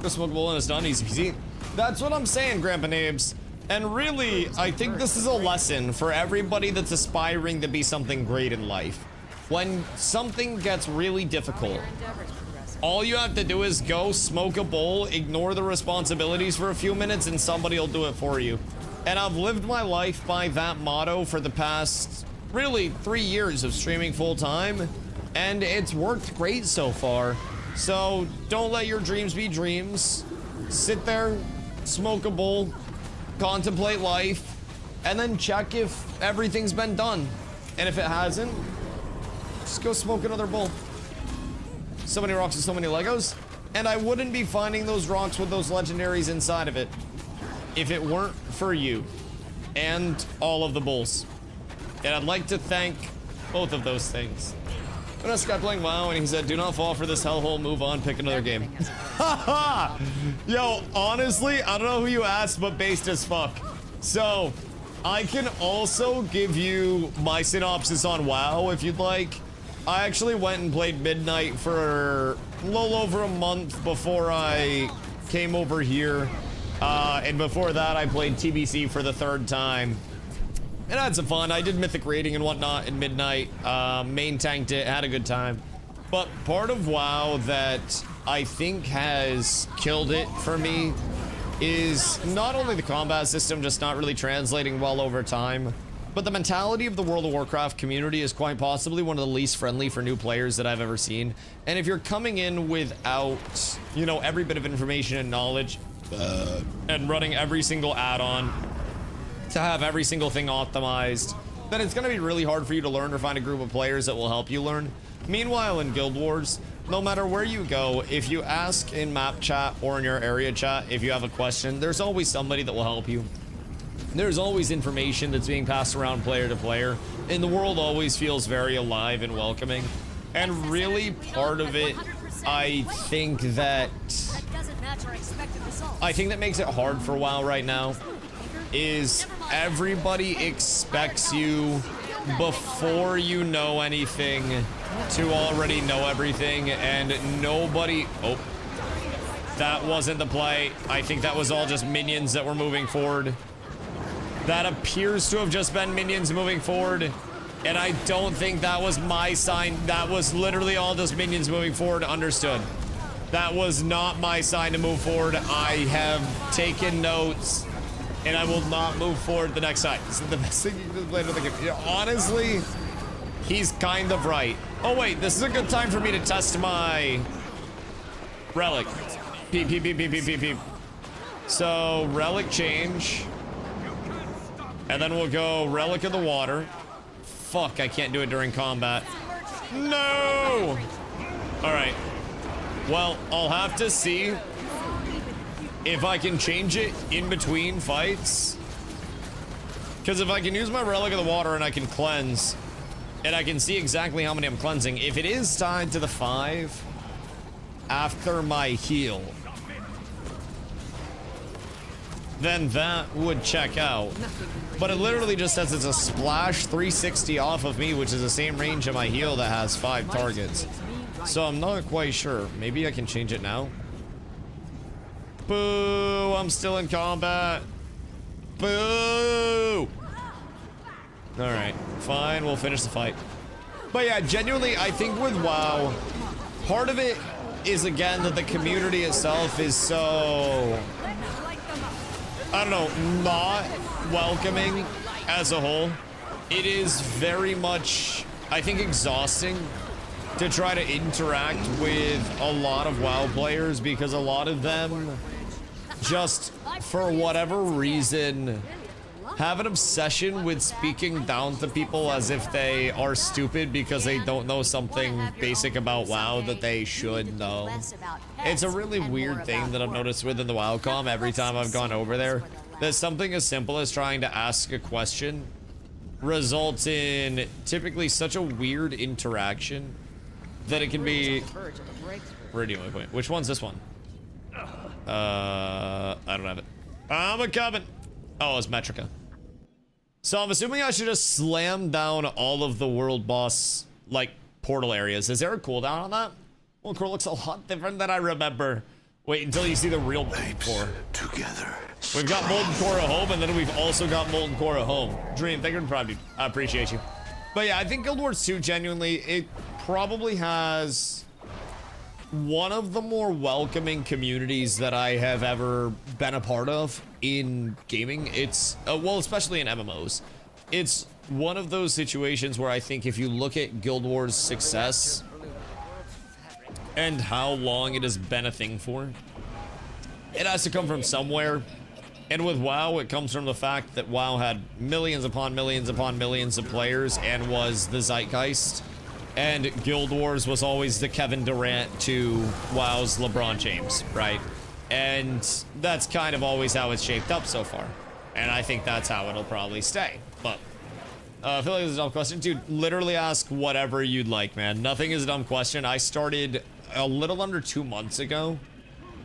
The smokable and it's done, easy peasy. That's what I'm saying, Grandpa Nabes. And really, I think this is a lesson for everybody that's aspiring to be something great in life. When something gets really difficult, all you have to do is go smoke a bowl, ignore the responsibilities for a few minutes, and somebody will do it for you. And I've lived my life by that motto for the past, really, 3 years of streaming full time, and it's worked great so far. So don't let your dreams be dreams. Sit there, smoke a bowl, contemplate life, and then check if everything's been done. And if it hasn't, just go smoke another bowl. So many rocks and so many Legos, and I wouldn't be finding those rocks with those legendaries inside of it if it weren't for you and all of the bulls. And I'd like to thank both of those things. When I was playing WoW and he said, "Do not fall for this hellhole, move on, pick another game." Haha! Yo, honestly, I don't know who you asked, but based as fuck. So, I can also give you my synopsis on WoW if you'd like. I actually went and played Midnight for a little over a month before I came over here. And before that, I played TBC for the 3rd time. And I had some fun. I did mythic raiding and whatnot in Midnight. Main tanked it, had a good time. But part of WoW that I think has killed it for me is not only the combat system just not really translating well over time, but the mentality of the World of Warcraft community is quite possibly one of the least friendly for new players that I've ever seen. And if you're coming in without, you know, every bit of information and knowledge, and running every single add-on to have every single thing optimized, then it's going to be really hard for you to learn or find a group of players that will help you learn. Meanwhile, in Guild Wars, no matter where you go, if you ask in map chat or in your area chat, if you have a question, there's always somebody that will help you. There's always information that's being passed around player to player, and the world always feels very alive and welcoming. And really, part of it, I think that makes it hard for WoW right now is everybody expects you before you know anything to already know everything, and nobody... Oh, that wasn't the play. I think that was all just minions that were moving forward. That appears to have just been minions moving forward, and I don't think that was my sign. That was literally all just minions moving forward. Understood. That was not my sign to move forward. I have taken notes, and I will not move forward the next time. This is the best thing you can play with the game. You know, honestly, he's kind of right. Oh wait, this is a good time for me to test my Relic. Peep, peep, peep, peep, peep, peep, peep. So, relic change. And then we'll go relic of the water. Fuck, I can't do it during combat. No! Alright. Well, I'll have to see if I can change it in between fights. Because if I can use my relic of the water and I can cleanse, and I can see exactly how many I'm cleansing, if it is tied to the 5 after my heal, then that would check out. But it literally just says it's a splash 360 off of me, which is the same range of my heal that has 5 targets. So I'm not quite sure. Maybe I can change it now. Boo! I'm still in combat. Boo! Alright, fine, we'll finish the fight. But yeah, genuinely, I think with WoW, part of it is, again, that the community itself is so, I don't know, not welcoming as a whole. It is very much, I think, exhausting to try to interact with a lot of WoW players, because a lot of them just, for whatever reason, have an obsession with speaking down to people as if they are stupid because they don't know something basic about WoW that they should know. It's a really weird thing that I've noticed within the WoWcom every time I've gone over there, that something as simple as trying to ask a question results in typically such a weird interaction that it can be... Radio point. Which one's this one? I don't have it. I'm a coming. Oh, it's Metrica. So I'm assuming I should just slam down all of the world boss, like, portal areas. Is there a cooldown on that? Well, core looks a lot different than I remember. Wait until you see the real Molten Core. Together. We've got Molten Core at home, and then we've also got Molten Core at home. Dream, thank you for Prime, dude. I appreciate you. But yeah, I think Guild Wars 2, genuinely, it probably has one of the more welcoming communities that I have ever been a part of in gaming. It's, well, especially in MMOs. It's one of those situations where I think if you look at Guild Wars' success and how long it has been a thing for, it has to come from somewhere. And with WoW, it comes from the fact that WoW had millions upon millions upon millions of players and was the zeitgeist. And Guild Wars was always the Kevin Durant to WoW's LeBron James, right? And that's kind of always how it's shaped up so far. And I think that's how it'll probably stay. But I feel like this is a dumb question. Dude, literally ask whatever you'd like, man. Nothing is a dumb question. I started a little under 2 months ago,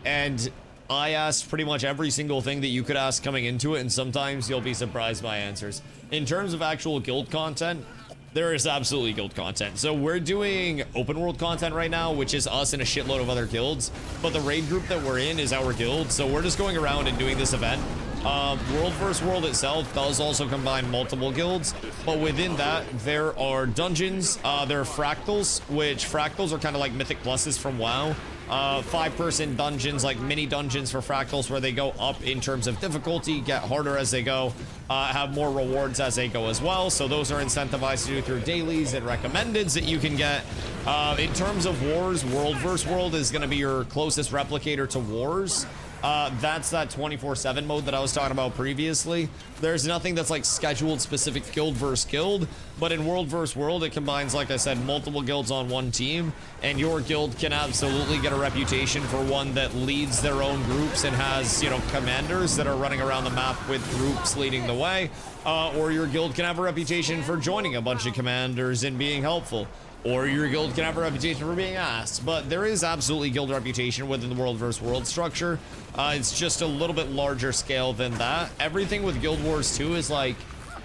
and I asked pretty much every single thing that you could ask coming into it, and sometimes you'll be surprised by answers. In terms of actual guild content, there is absolutely guild content. So we're doing open world content right now, which is us and a shitload of other guilds. But the raid group that we're in is our guild. So we're just going around and doing this event. World vs. World itself does also combine multiple guilds. But within that, there are dungeons. There are fractals, which fractals are kind of like Mythic Pluses from WoW. 5-person dungeons, like mini dungeons for fractals, where they go up in terms of difficulty, get harder as they go, have more rewards as they go as well. So those are incentivized to do through dailies and recommendeds that you can get. In terms of wars, World vs. World is going to be your closest replicator to wars. That's that 24/7 mode that I was talking about previously. There's nothing that's like scheduled specific guild versus guild, but in World vs. World, it combines, like I said, multiple guilds on one team, and your guild can absolutely get a reputation for one that leads their own groups and has, you know, commanders that are running around the map with groups leading the way, or your guild can have a reputation for joining a bunch of commanders and being helpful. Or your guild can have a reputation for being ass. But there is absolutely guild reputation within the World vs. World structure. It's just a little bit larger scale than that. Everything with Guild Wars 2 is like,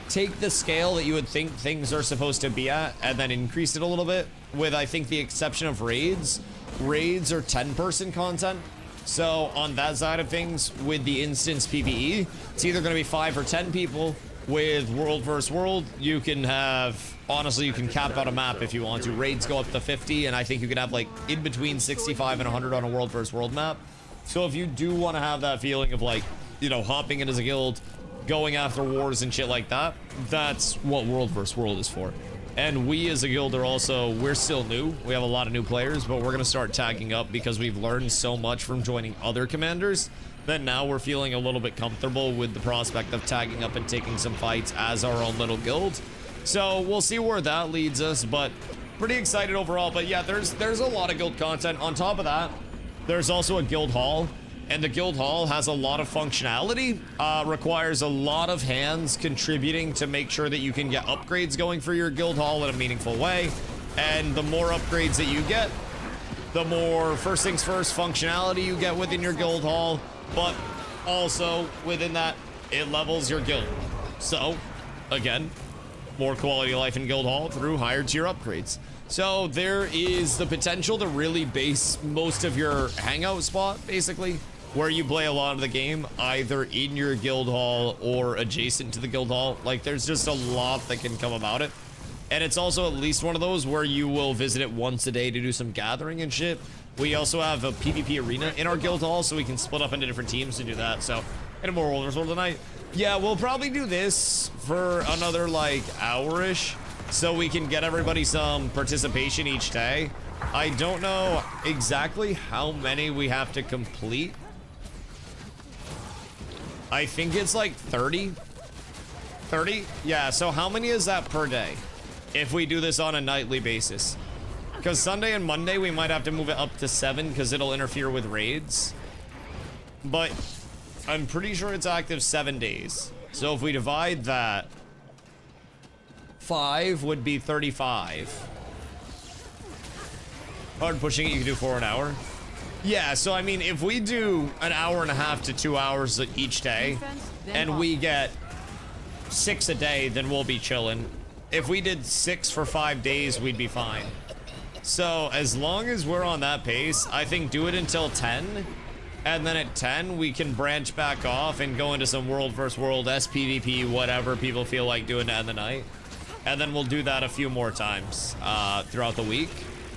take the scale that you would think things are supposed to be at and then increase it a little bit. With, I think, the exception of raids. Raids are 10-person content. So on that side of things, with the instance PvE, it's either going to be 5 or 10 people. With World vs. World, you can have, honestly, you can cap out a map if you want to. Raids go up to 50, and I think you can have like in between 65 and 100 on a World vs. World map. So if you do want to have that feeling of like, you know, hopping in as a guild, going after wars and shit like that, that's what World vs. World is for. And we as a guild are also, we're still new. We have a lot of new players, but we're gonna start tagging up because we've learned so much from joining other commanders that now we're feeling a little bit comfortable with the prospect of tagging up and taking some fights as our own little guild. So we'll see where that leads us, but pretty excited overall. But yeah, there's a lot of guild content. On top of that, there's also a guild hall. And the guild hall has a lot of functionality, requires a lot of hands contributing to make sure that you can get upgrades going for your guild hall in a meaningful way. And the more upgrades that you get, the more first things first functionality you get within your guild hall, but also within that, it levels your guild. So again, more quality of life in guild hall through higher tier upgrades. So there is the potential to really base most of your hangout spot, basically, where you play a lot of the game, either in your guild hall or adjacent to the guild hall. Like, there's just a lot that can come about it. And it's also at least one of those where you will visit it once a day to do some gathering and shit. We also have a PvP arena in our guild hall, so we can split up into different teams to do that. So, and more World War tonight. Yeah, we'll probably do this for another, like, hour-ish, so we can get everybody some participation each day. I don't know exactly how many we have to complete. I think it's like 30. 30? Yeah, so how many is that per day if we do this on a nightly basis? Because Sunday and Monday we might have to move it up to 7 because it'll interfere with raids. But I'm pretty sure it's active 7 days. So if we divide that, 5 would be 35. Hard pushing it, you can do 4 an hour. Yeah, so I mean, if we do an hour and a half to 2 hours each day, and we get 6 a day, then we'll be chilling. If we did 6 for 5 days, we'd be fine. So as long as we're on that pace, I think do it until 10, and then at 10 we can branch back off and go into some world versus world, SPVP, whatever people feel like doing to end the night. And then we'll do that a few more times throughout the week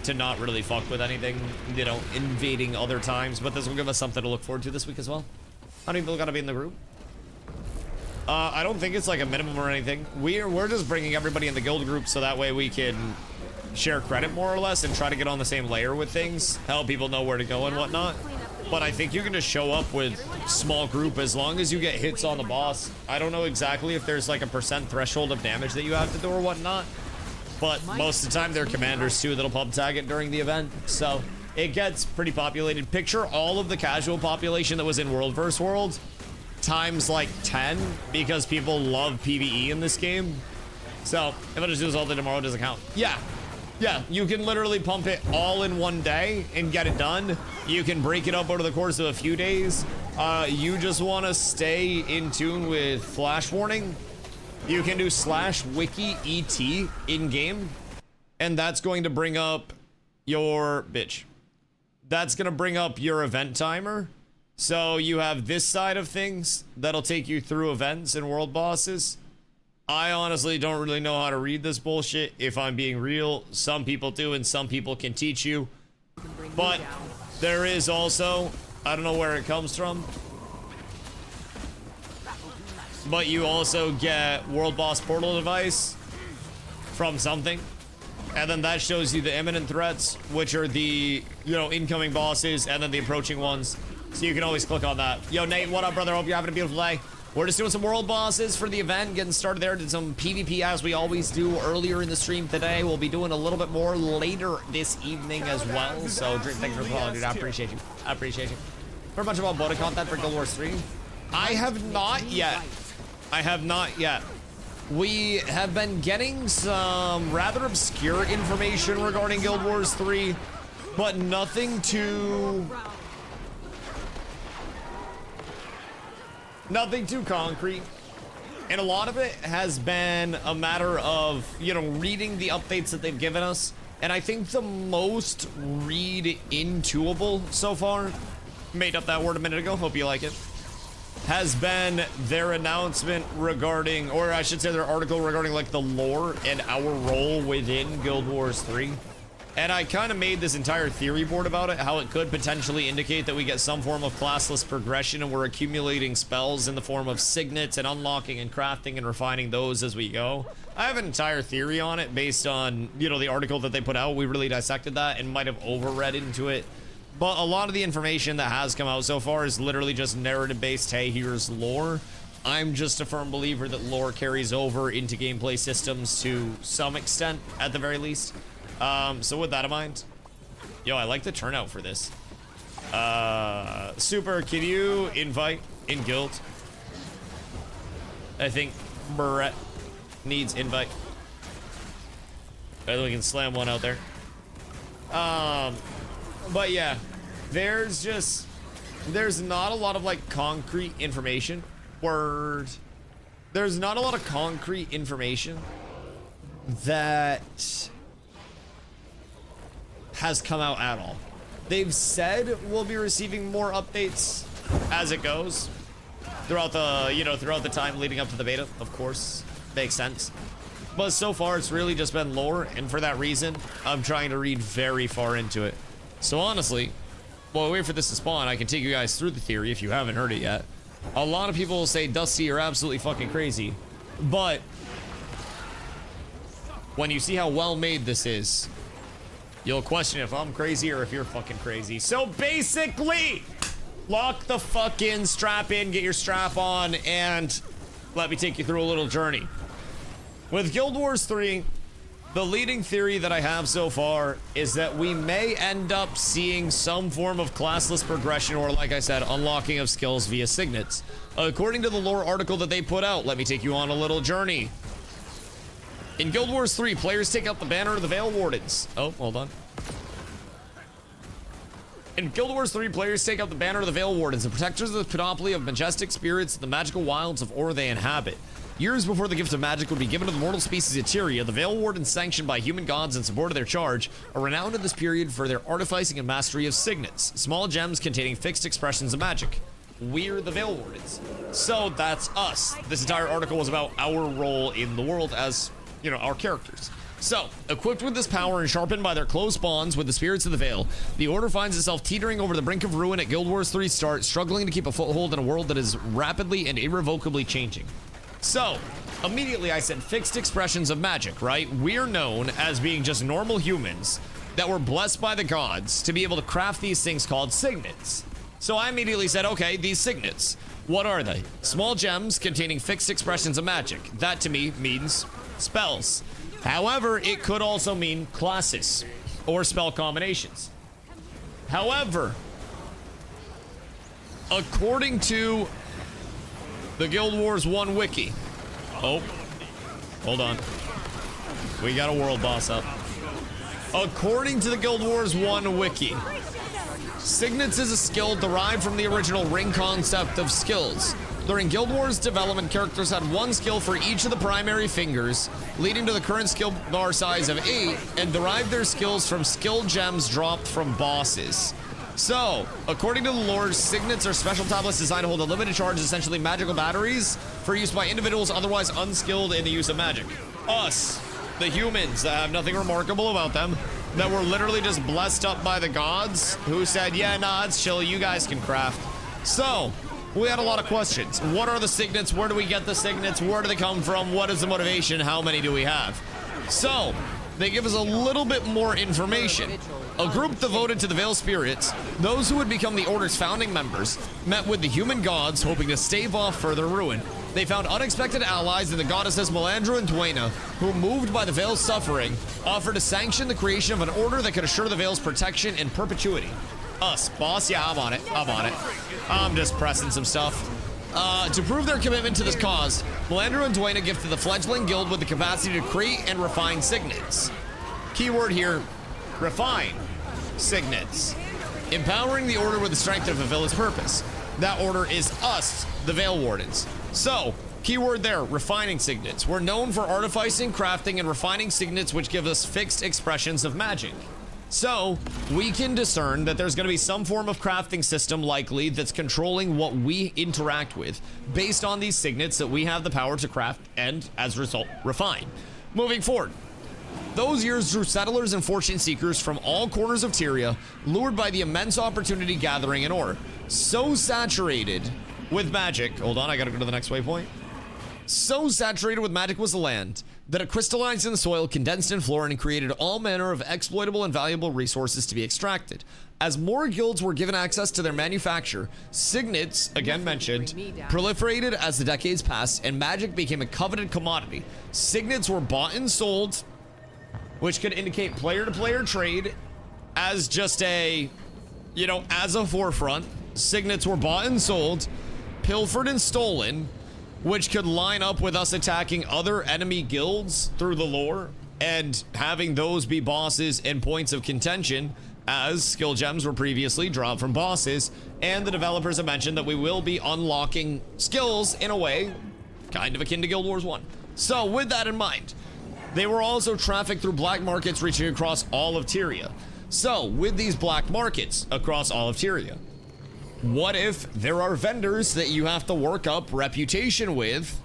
to not really fuck with anything, you know, invading other times. But this will give us something to look forward to this week as well. How many people gotta be in the group? I don't think it's like a minimum or anything. We're just bringing everybody in the guild group so that way we can share credit more or less and try to get on the same layer with things, help people know where to go and whatnot. But I think you can just show up with small group as long as you get hits on the boss. I don't know exactly if there's like a % threshold of damage that you have to do or whatnot, but most of the time they're commanders too that'll pub tag it during the event, so it gets pretty populated. Picture all of the casual population that was in World vs. World times like 10 because people love PvE in this game. So if I just do this all day tomorrow, it doesn't count. Yeah, you can literally pump it all in one day and get it done. You can break it up over the course of a few days. You just want to stay in tune with flash warning. You can do /wiki ET in game, and that's going to bring up your That's going to bring up your event timer. So you have this side of things that'll take you through events and world bosses. I honestly don't really know how to read this bullshit, if I'm being real. Some people do, and some people can teach you. But there is also, I don't know where it comes from, but you also get World Boss Portal device from something. And then that shows you the imminent threats, which are the, you know, incoming bosses, and then the approaching ones. So you can always click on that. Yo, Nate, what up, brother? Hope you're having a beautiful day. We're just doing some world bosses for the event, getting started there. Did some PvP as we always do earlier in the stream today. We'll be doing a little bit more later this evening as well. So, Dream, thank you for following, dude. I appreciate you. I appreciate you. For a bunch of Alberta content for Guild Wars 3. I have not yet. I have not yet. We have been getting some rather obscure information regarding Guild Wars 3, but nothing too concrete. And a lot of it has been a matter of, you know, reading the updates that they've given us. And I think the most read intoable so far, made up that word a minute ago, hope you like it, has been their announcement regarding, or I should say their article regarding like the lore and our role within Guild Wars 3. And I kind of made this entire theory board about it, how it could potentially indicate that we get some form of classless progression and we're accumulating spells in the form of signets and unlocking and crafting and refining those as we go. I have an entire theory on it based on, you know, the article that they put out. We really dissected that and might have overread into it. But a lot of the information that has come out so far is literally just narrative-based, hey, here's lore. I'm just a firm believer that lore carries over into gameplay systems to some extent, at the very least. So with that in mind, yo, I like the turnout for this. Super, can you invite in guild? I think Brett needs invite. I think we can slam one out there. But yeah, there's not a lot of like concrete information. There's not a lot of concrete information that has come out at all. They've said we'll be receiving more updates as it goes throughout the time leading up to the beta, of course. Makes sense. But so far it's really just been lore, and for that reason, I'm trying to read very far into it. So honestly, while we wait for this to spawn, I can take you guys through the theory if you haven't heard it yet. A lot of people will say, Dusty, you're absolutely fucking crazy. But when you see how well made this is, you'll question if I'm crazy or if you're fucking crazy. So basically, lock the fuck in, strap in, get your strap on, and let me take you through a little journey. With Guild Wars 3, the leading theory that I have so far is that we may end up seeing some form of classless progression, or like I said, unlocking of skills via signets. According to the lore article that they put out, let me take you on a little journey. In Guild Wars 3, players take out the banner of the Veil Wardens. Oh, hold on. In Guild Wars 3, players take out the banner of the Veil Wardens, the protectors of the panoply of majestic spirits, the magical wilds of Or they inhabit. Years before the gift of magic would be given to the mortal species Eteria, the Veil Wardens, sanctioned by human gods in support of their charge, are renowned in this period for their artificing and mastery of signets, small gems containing fixed expressions of magic. We're the Veil Wardens. So that's us. This entire article was about our role in the world as, you know, our characters. So, equipped with this power and sharpened by their close bonds with the spirits of the Veil, the Order finds itself teetering over the brink of ruin at Guild Wars 3's start, struggling to keep a foothold in a world that is rapidly and irrevocably changing. So, immediately I said fixed expressions of magic, right? We're known as being just normal humans that were blessed by the gods to be able to craft these things called signets. So I immediately said, okay, these signets, what are they? Small gems containing fixed expressions of magic. That to me means spells. However, it could also mean classes or spell combinations. However, according to the Guild Wars 1 wiki. Oh, hold on. We got a world boss up. According to the Guild Wars 1 wiki, signets is a skill derived from the original ring concept of skills. During Guild Wars development, characters had one skill for each of the primary fingers, leading to the current skill bar size of 8, and derived their skills from skill gems dropped from bosses. So, according to the lore, signets are special tablets designed to hold a limited charge, essentially magical batteries, for use by individuals otherwise unskilled in the use of magic. Us, the humans that have nothing remarkable about them, that were literally just blessed up by the gods, who said, yeah, nah, it's chill, you guys can craft. So, we had a lot of questions. What are the signets? Where do we get the signets? Where do they come from? What is the motivation? How many do we have? So, they give us a little bit more information. A group devoted to the Veil Spirits, those who would become the Order's founding members, met with the human gods hoping to stave off further ruin. They found unexpected allies in the goddesses Melandra and Dwayna, who, moved by the Veil's suffering, offered to sanction the creation of an order that could assure the Veil's protection and perpetuity. Us, boss? Yeah, I'm on it. I'm on it. I'm just pressing some stuff. To prove their commitment to this cause, Melandra and Dwayna gifted the fledgling guild with the capacity to create and refine signets. Keyword here, refine signets. Empowering the order with the strength to fulfill its purpose. That order is us, the Veil Wardens. So, keyword there, refining signets. We're known for artificing, crafting, and refining signets which give us fixed expressions of magic. So, we can discern that there's going to be some form of crafting system likely that's controlling what we interact with based on these signets that we have the power to craft and, as a result, refine. Moving forward, Those years drew settlers and fortune seekers from all corners of Tyria, lured by the immense opportunity gathering in ore. So saturated with magic. Hold on, I gotta go to the next waypoint. So saturated with magic was the land that it crystallized in the soil, condensed in flora, and created all manner of exploitable and valuable resources to be extracted. As more guilds were given access to their manufacture, signets, again mentioned, proliferated as the decades passed, and magic became a coveted commodity. Signets were bought and sold, which could indicate player-to-player trade as just a, you know, as a forefront. Signets were bought and sold, pilfered and stolen, which could line up with us attacking other enemy guilds through the lore and having those be bosses and points of contention, as skill gems were previously dropped from bosses. And the developers have mentioned that we will be unlocking skills in a way kind of akin to Guild Wars 1. So with that in mind, they were also trafficked through black markets reaching across all of Tyria. So with these black markets across all of Tyria, what if there are vendors that you have to work up reputation with,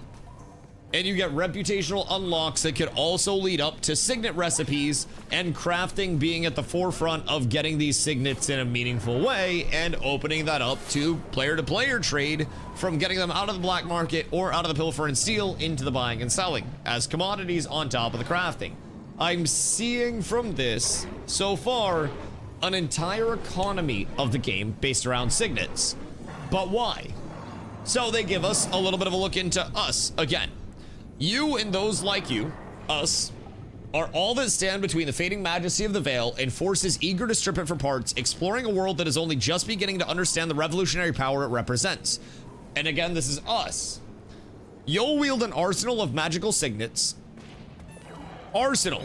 and you get reputational unlocks that could also lead up to signet recipes, and crafting being at the forefront of getting these signets in a meaningful way and opening that up to player-to-player trade from getting them out of the black market or out of the pilfer and steal into the buying and selling as commodities on top of the crafting. I'm seeing from this so far an entire economy of the game based around signets. But why? So they give us a little bit of a look into us again. You and those like you, us, are all that stand between the fading majesty of the Veil and forces eager to strip it for parts, exploring a world that is only just beginning to understand the revolutionary power it represents. And again, this is us. You'll wield an arsenal of magical signets. Arsenal,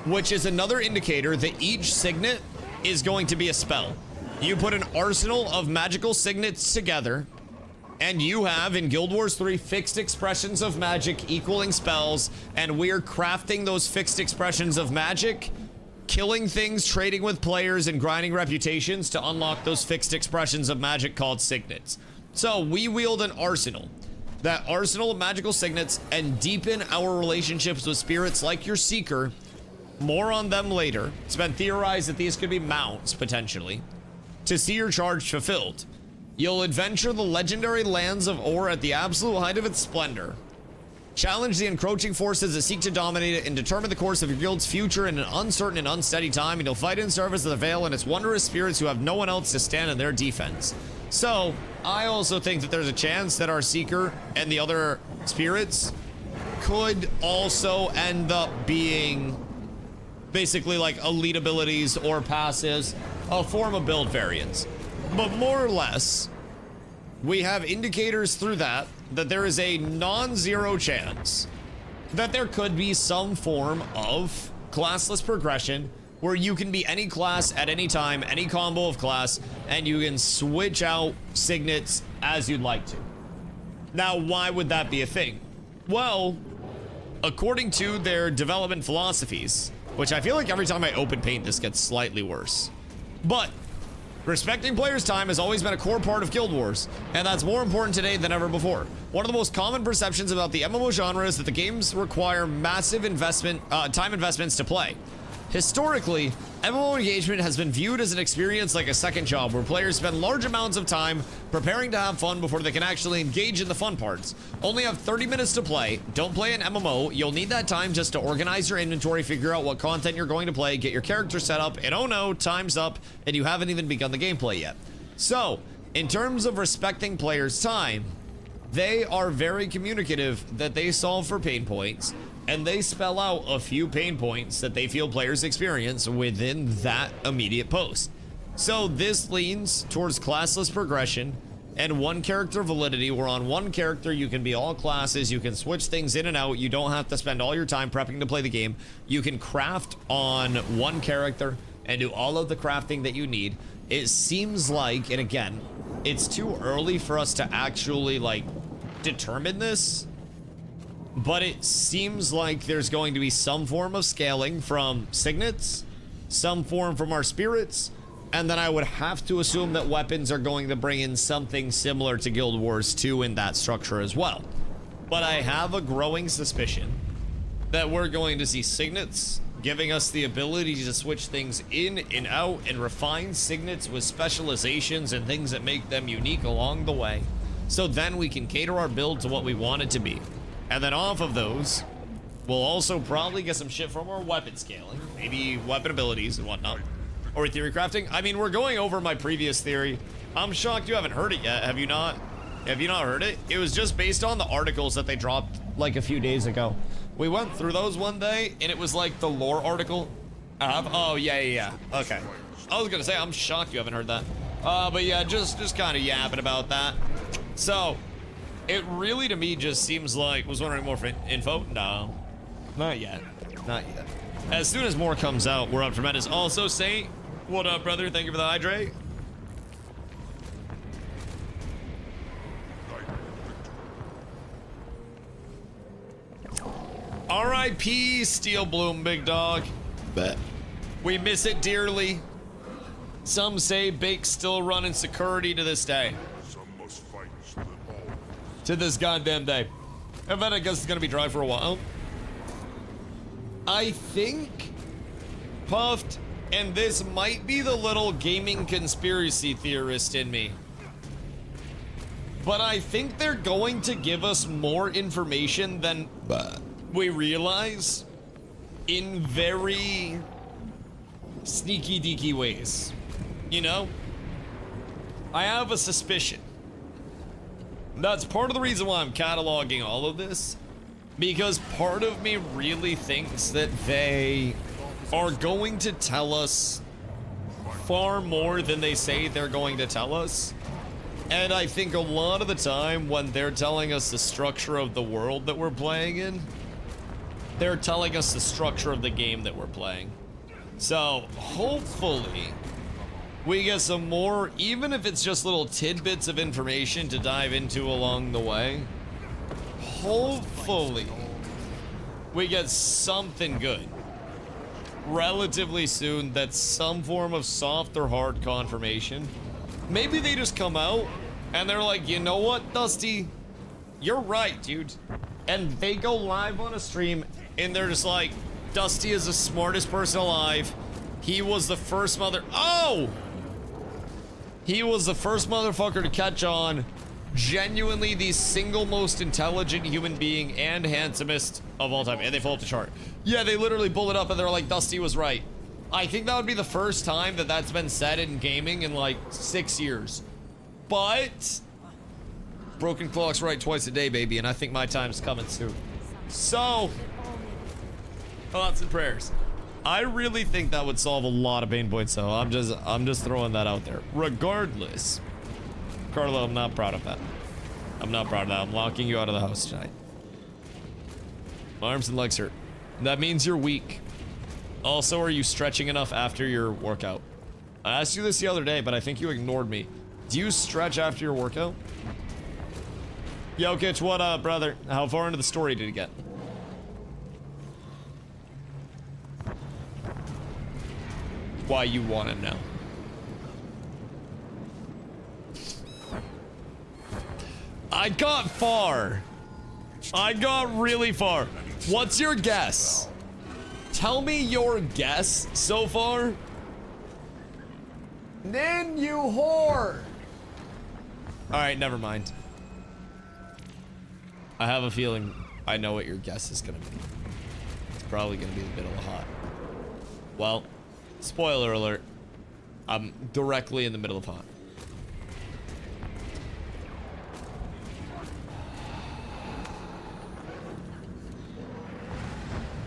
which is another indicator that each signet is going to be a spell. You put an arsenal of magical signets together, and you have, in Guild Wars 3, fixed expressions of magic equaling spells, and we're crafting those fixed expressions of magic, killing things, trading with players, and grinding reputations to unlock those fixed expressions of magic called signets. So we wield an arsenal. That arsenal of magical signets, and deepen our relationships with spirits like your Seeker. More on them later. It's been theorized that these could be mounts, potentially, to see your charge fulfilled. You'll adventure the legendary lands of ore at the absolute height of its splendor. Challenge the encroaching forces that seek to dominate it and determine the course of your guild's future in an uncertain and unsteady time, and you'll fight in service of the Veil and its wondrous spirits who have no one else to stand in their defense. So, I also think that there's a chance that our Seeker and the other spirits could also end up being basically like elite abilities or passives, a form of build variants. But more or less, we have indicators through that there is a non-zero chance that there could be some form of classless progression where you can be any class at any time, any combo of class, and you can switch out signets as you'd like to. Now, why would that be a thing? Well, according to their development philosophies, which I feel like every time I open paint, this gets slightly worse. But respecting players' time has always been a core part of Guild Wars, and that's more important today than ever before. One of the most common perceptions about the MMO genre is that the games require massive time investments to play. Historically, MMO engagement has been viewed as an experience like a second job, where players spend large amounts of time preparing to have fun before they can actually engage in the fun parts. Only have 30 minutes to play. Don't play an MMO. You'll need that time just to organize your inventory, figure out what content you're going to play, get your character set up, and oh no, time's up, and you haven't even begun the gameplay yet. So, in terms of respecting players' time, they are very communicative that they solve for pain points, and they spell out a few pain points that they feel players experience within that immediate post. So this leans towards classless progression and one character validity, where on one character you can be all classes, you can switch things in and out, you don't have to spend all your time prepping to play the game. You can craft on one character and do all of the crafting that you need. It seems like, and again, it's too early for us to actually like determine this, but it seems like there's going to be some form of scaling from signets, some form from our spirits, and then I would have to assume that weapons are going to bring in something similar to Guild Wars 2 in that structure as well. But I have a growing suspicion that we're going to see signets, giving us the ability to switch things in and out and refine signets with specializations and things that make them unique along the way. So then we can cater our build to what we want it to be. And then off of those, we'll also probably get some shit from our weapon scaling, maybe weapon abilities and whatnot, or theory crafting. I mean, we're going over my previous theory. I'm shocked you haven't heard it yet. Have you not? Have you not heard it? It was just based on the articles that they dropped like a few days ago. We went through those one day, and it was like the lore article. Oh, yeah. Okay. I was gonna say, I'm shocked you haven't heard that. But yeah, just kind of yapping about that. So, it really to me just seems like, was wondering more for info? No, not yet. Not yet. As soon as more comes out, we're up tremendous. Also, Saint, what up, brother? Thank you for the hydrate. R.I.P. Steel Bloom, big dog. Bet. We miss it dearly. Some say Bake's still running security to this day. Some must fight so that all. To this goddamn day. I bet I guess it's gonna be dry for a while. I think, Puffed, and this might be the little gaming conspiracy theorist in me, but I think they're going to give us more information than we realize in very sneaky deaky ways. You know? I have a suspicion. That's part of the reason why I'm cataloging all of this, because part of me really thinks that they are going to tell us far more than they say they're going to tell us. And I think a lot of the time when they're telling us the structure of the world that we're playing in, they're telling us the structure of the game that we're playing. So hopefully we get some more, even if it's just little tidbits of information to dive into along the way. Hopefully we get something good relatively soon that's some form of soft or hard confirmation. Maybe they just come out and they're like, you know what, Dusty? You're right, dude. And they go live on a stream and they're just like, Dusty is the smartest person alive. He was the first He was the first motherfucker to catch on. Genuinely the single most intelligent human being and handsomest of all time. And they pull up the chart. Yeah, they literally pull it up and they're like, Dusty was right. I think that would be the first time that that's been said in gaming in like 6 years. But broken clock's right twice a day, baby, and I think my time's coming soon. So, thoughts and prayers. I really think that would solve a lot of pain points, though. I'm just throwing that out there. Regardless, Carlo, I'm not proud of that. I'm not proud of that. I'm locking you out of the house tonight. My arms and legs hurt. That means you're weak. Also, are you stretching enough after your workout? I asked you this the other day, but I think you ignored me. Do you stretch after your workout? Yo, Kitch, what up, brother? How far into the story did you get? Why you want to know? I got far. I got really far. What's your guess? Tell me your guess so far. Then you whore. Alright, never mind. I have a feeling I know what your guess is gonna be. It's probably gonna be the middle of hot. Well, spoiler alert. I'm directly in the middle of hot.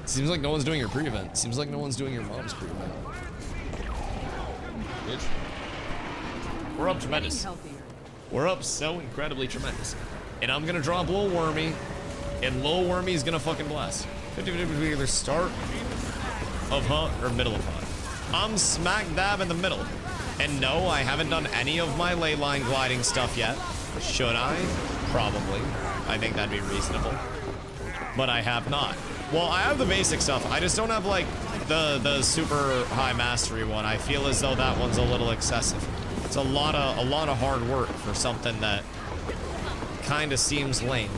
Seems like no one's doing your pre-event. Seems like no one's doing your mom's pre-event. Bitch. We're up tremendous. We're up so incredibly tremendous. And I'm gonna drop Lil Wormy, and Lil Wormy's gonna fucking blast. 50-50 either start of hot or middle of hot. I'm smack dab in the middle. And no, I haven't done any of my ley line gliding stuff yet. Should I? Probably. I think that'd be reasonable. But I have not. Well, I have the basic stuff. I just don't have like the super high mastery one. I feel as though that one's a little excessive. It's a lot of hard work for something that kind of seems lame.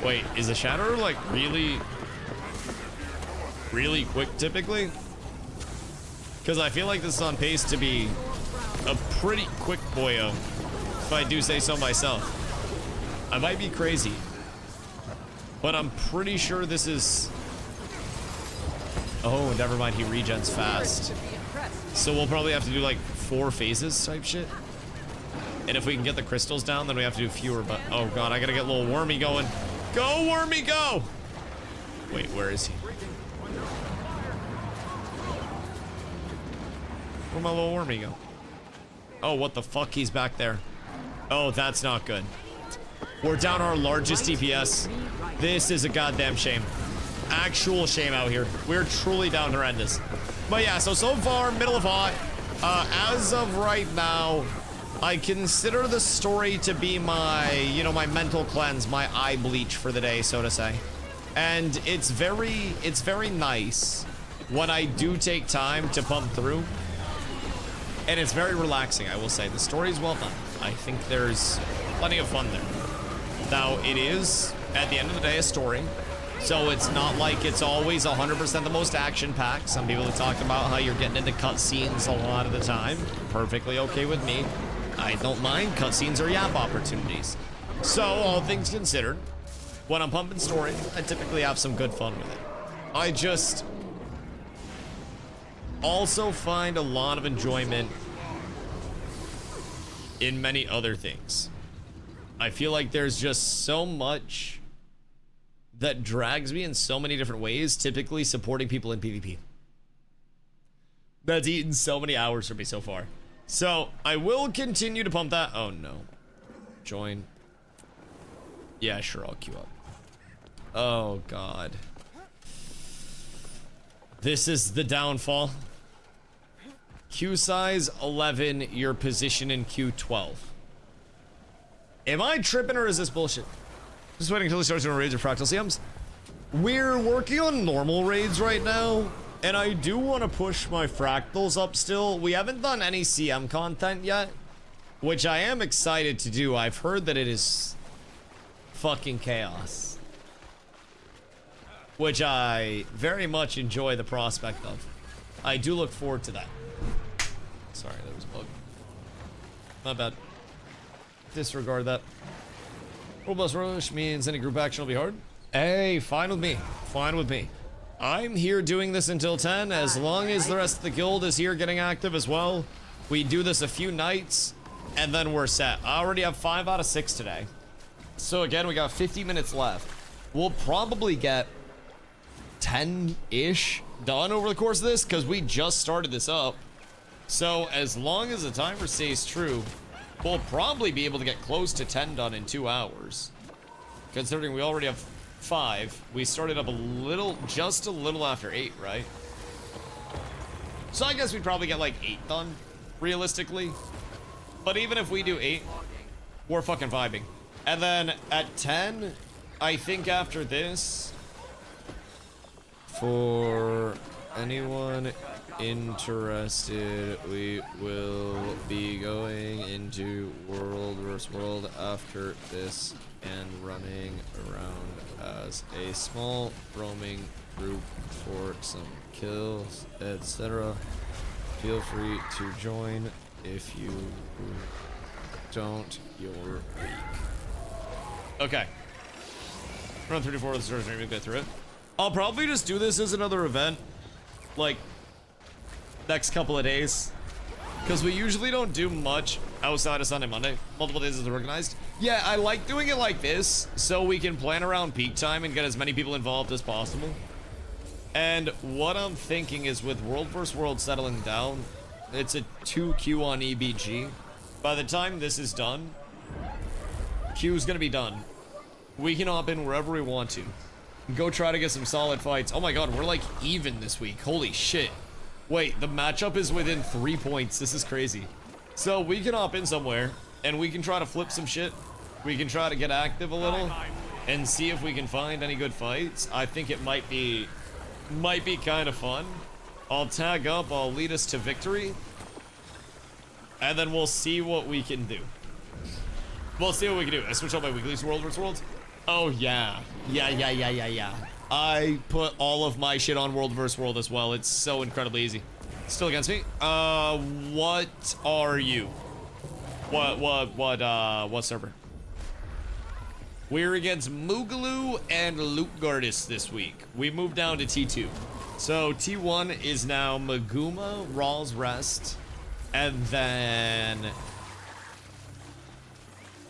Wait, is the Shatterer like really quick typically? Because I feel like this is on pace to be a pretty quick boyo, if I do say so myself. I might be crazy, but I'm pretty sure this is... Oh, never mind, he regens fast. So we'll probably have to do like 4 phases type shit. And if we can get the crystals down, then we have to do fewer, but... Oh god, I gotta get little Wormy going. Go, Wormy, go! Wait, where is he? Where'd my little Wormy go? Oh, what the fuck? He's back there. Oh, that's not good. We're down our largest DPS. This is a goddamn shame. Actual shame out here. We're truly down horrendous. But yeah, so far, middle of hot. As of right now, I consider the story to be my, you know, my mental cleanse, my eye bleach for the day, so to say. And it's very nice when I do take time to pump through. And it's very relaxing, I will say. The story's well done. I think there's plenty of fun there. Now, it is, at the end of the day, a story. So it's not like it's always 100% the most action-packed. Some people have talked about how you're getting into cutscenes a lot of the time. Perfectly okay with me. I don't mind. Cutscenes are yap opportunities. So, all things considered, when I'm pumping story, I typically have some good fun with it. I just also find a lot of enjoyment in many other things. I feel like there's just so much that drags me in so many different ways, typically supporting people in PvP. That's eaten so many hours for me so far. So, I will continue to pump that. Oh no. Join. Yeah, sure, I'll queue up. Oh god. This is the downfall. Queue size 11, your position in queue 12. Am I tripping or is this bullshit? Just waiting until he starts doing raids or fractal CMs. We're working on normal raids right now, and I do want to push my fractals up still. We haven't done any CM content yet, which I am excited to do. I've heard that it is fucking chaos, which I very much enjoy the prospect of. I do look forward to that. Sorry, there was a bug. Not bad. Disregard that. Robust rush means any group action will be hard. Hey, fine with me. Fine with me. I'm here doing this until 10, as long as the rest of the guild is here getting active as well. We do this a few nights, and then we're set. I already have 5 out of 6 today. So again, we got 50 minutes left. We'll probably get 10-ish done over the course of this, because we just started this up. So as long as the timer stays true, we'll probably be able to get close to 10 done in 2 hours. Considering we already have 5, we started up just a little after 8, right? So I guess we'd probably get like 8 done, realistically. But even if we do 8, we're fucking vibing. And then at 10, I think after this, for anyone interested, we will be going into World vs. World after this and running around as a small roaming group for some kills, etc. Feel free to join. If you don't, you're weak. Okay. Run 34 of the stores and get through it. I'll probably just do this as another event, like, next couple of days, because we usually don't do much outside of Sunday, Monday. Multiple days is organized. Yeah, I like doing it like this, so we can plan around peak time and get as many people involved as possible. And what I'm thinking is, with World vs. World settling down, it's a 2Q on EBG. By the time this is done, Q's gonna be done. We can hop in wherever we want to. Go try to get some solid fights. Oh my god, we're like even this week. Holy shit. Wait, the matchup is within 3 points. This is crazy. So we can hop in somewhere and we can try to flip some shit. We can try to get active a little and see if we can find any good fights. I think it might be kind of fun. I'll tag up, I'll lead us to victory, and then we'll see what we can do. We'll see what we can do. I switch out my weeklies to World vs. World. Oh, yeah. Yeah. I put all of my shit on World vs. World as well. It's so incredibly easy. Still against me? What are you? What server? We're against Moogaloo and Luke-Gardis this week. We moved down to T2. So T1 is now Maguma, Raw's Rest, and then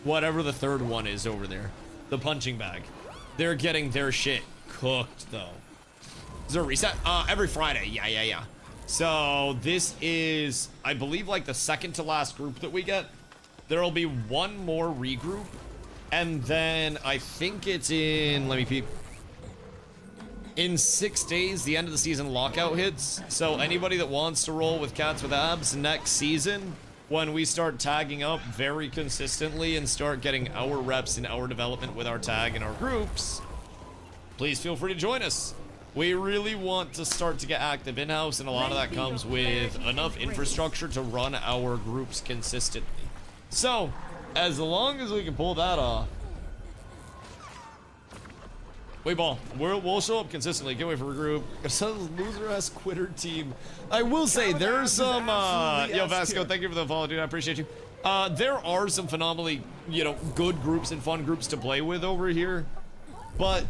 whatever the third one is over there. The punching bag. They're getting their shit cooked though. Is there a reset? Every Friday. Yeah. So this is, I believe, like the second to last group that we get. There'll be one more regroup. And then I think it's in, let me peep. In 6 days, the end of the season lockout hits. So anybody that wants to roll with Cats with Abs next season, when we start tagging up very consistently and start getting our reps in our development with our tag and our groups, please feel free to join us. We really want to start to get active in-house, and a lot of that comes with enough infrastructure to run our groups consistently. So, as long as we can pull that off, we ball. We'll show up consistently. Can't wait for a group. Some loser-ass quitter team. I will say, there's some, yo, Vasco, thank you for the follow, dude. I appreciate you. There are some phenomenally, good groups and fun groups to play with over here. But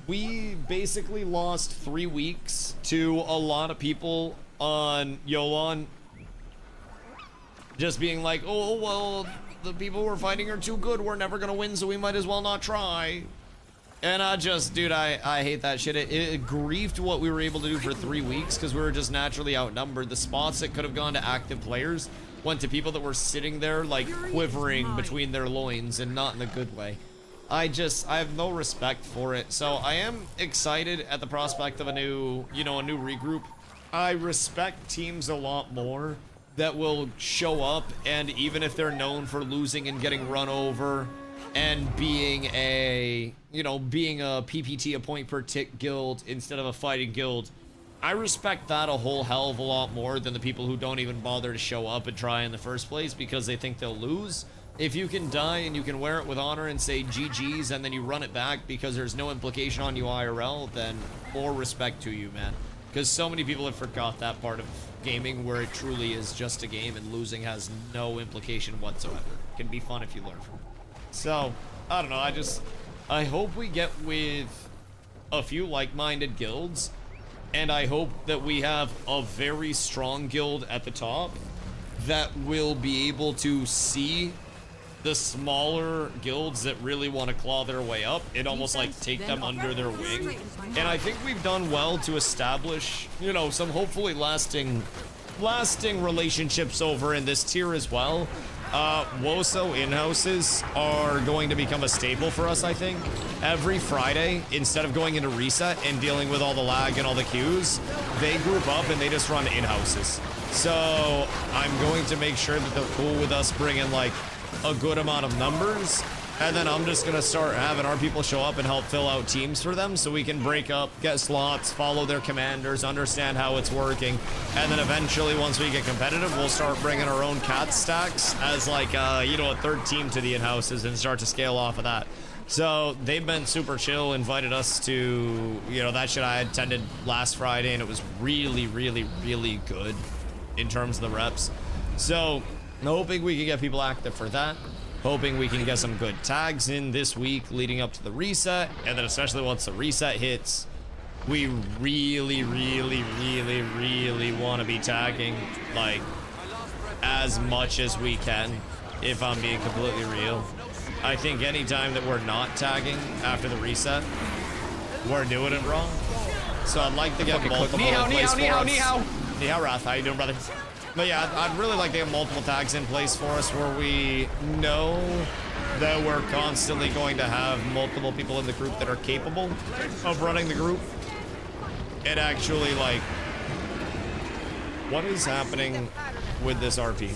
we basically lost 3 weeks to a lot of people on Yolan just being like, oh, well, the people we're fighting are too good. We're never gonna win, so we might as well not try. And dude, I hate that shit. It griefed what we were able to do for 3 weeks because we were just naturally outnumbered. The spots that could have gone to active players went to people that were sitting there like quivering between their loins, and not in a good way. I have no respect for it. So I am excited at the prospect of a new regroup. I respect teams a lot more that will show up, and even if they're known for losing and getting run over and being a PPT, a point per tick guild instead of a fighting guild, I respect that a whole hell of a lot more than the people who don't even bother to show up and try in the first place because they think they'll lose. If you can die and you can wear it with honor and say GG's and then you run it back because there's no implication on you IRL, then more respect to you, man. Because so many people have forgot that part of gaming where it truly is just a game and losing has no implication whatsoever. It can be fun if you learn from it. So, I don't know, I hope we get with a few like-minded guilds, and I hope that we have a very strong guild at the top that will be able to see the smaller guilds that really want to claw their way up and almost like take them under their wing. And I think we've done well to establish, some hopefully lasting relationships over in this tier as well. WOSO in-houses are going to become a staple for us, I think. Every Friday, instead of going into reset and dealing with all the lag and all the queues, they group up and they just run in-houses. So I'm going to make sure that they're cool with us bringing like a good amount of numbers, and then I'm just gonna start having our people show up and help fill out teams for them so we can break up, get slots, follow their commanders, understand how it's working, and then eventually once we get competitive, we'll start bringing our own cat stacks as like a third team to the in-houses and start to scale off of that. So they've been super chill, invited us to, that shit I attended last Friday, and it was really, really, really good in terms of the reps. So hoping we can get people active for that. Hoping we can get some good tags in this week leading up to the reset. And then especially once the reset hits, we really, really, really, really want to be tagging like as much as we can, if I'm being completely real. I think anytime that we're not tagging after the reset, we're doing it wrong. So I'd like to get multiple in place for us. Ni hao, Wrath. How you doing, brother? But yeah, I'd really like to get multiple tags in place for us where we know that we're constantly going to have multiple people in the group that are capable of running the group. And actually, like, what is happening with this RP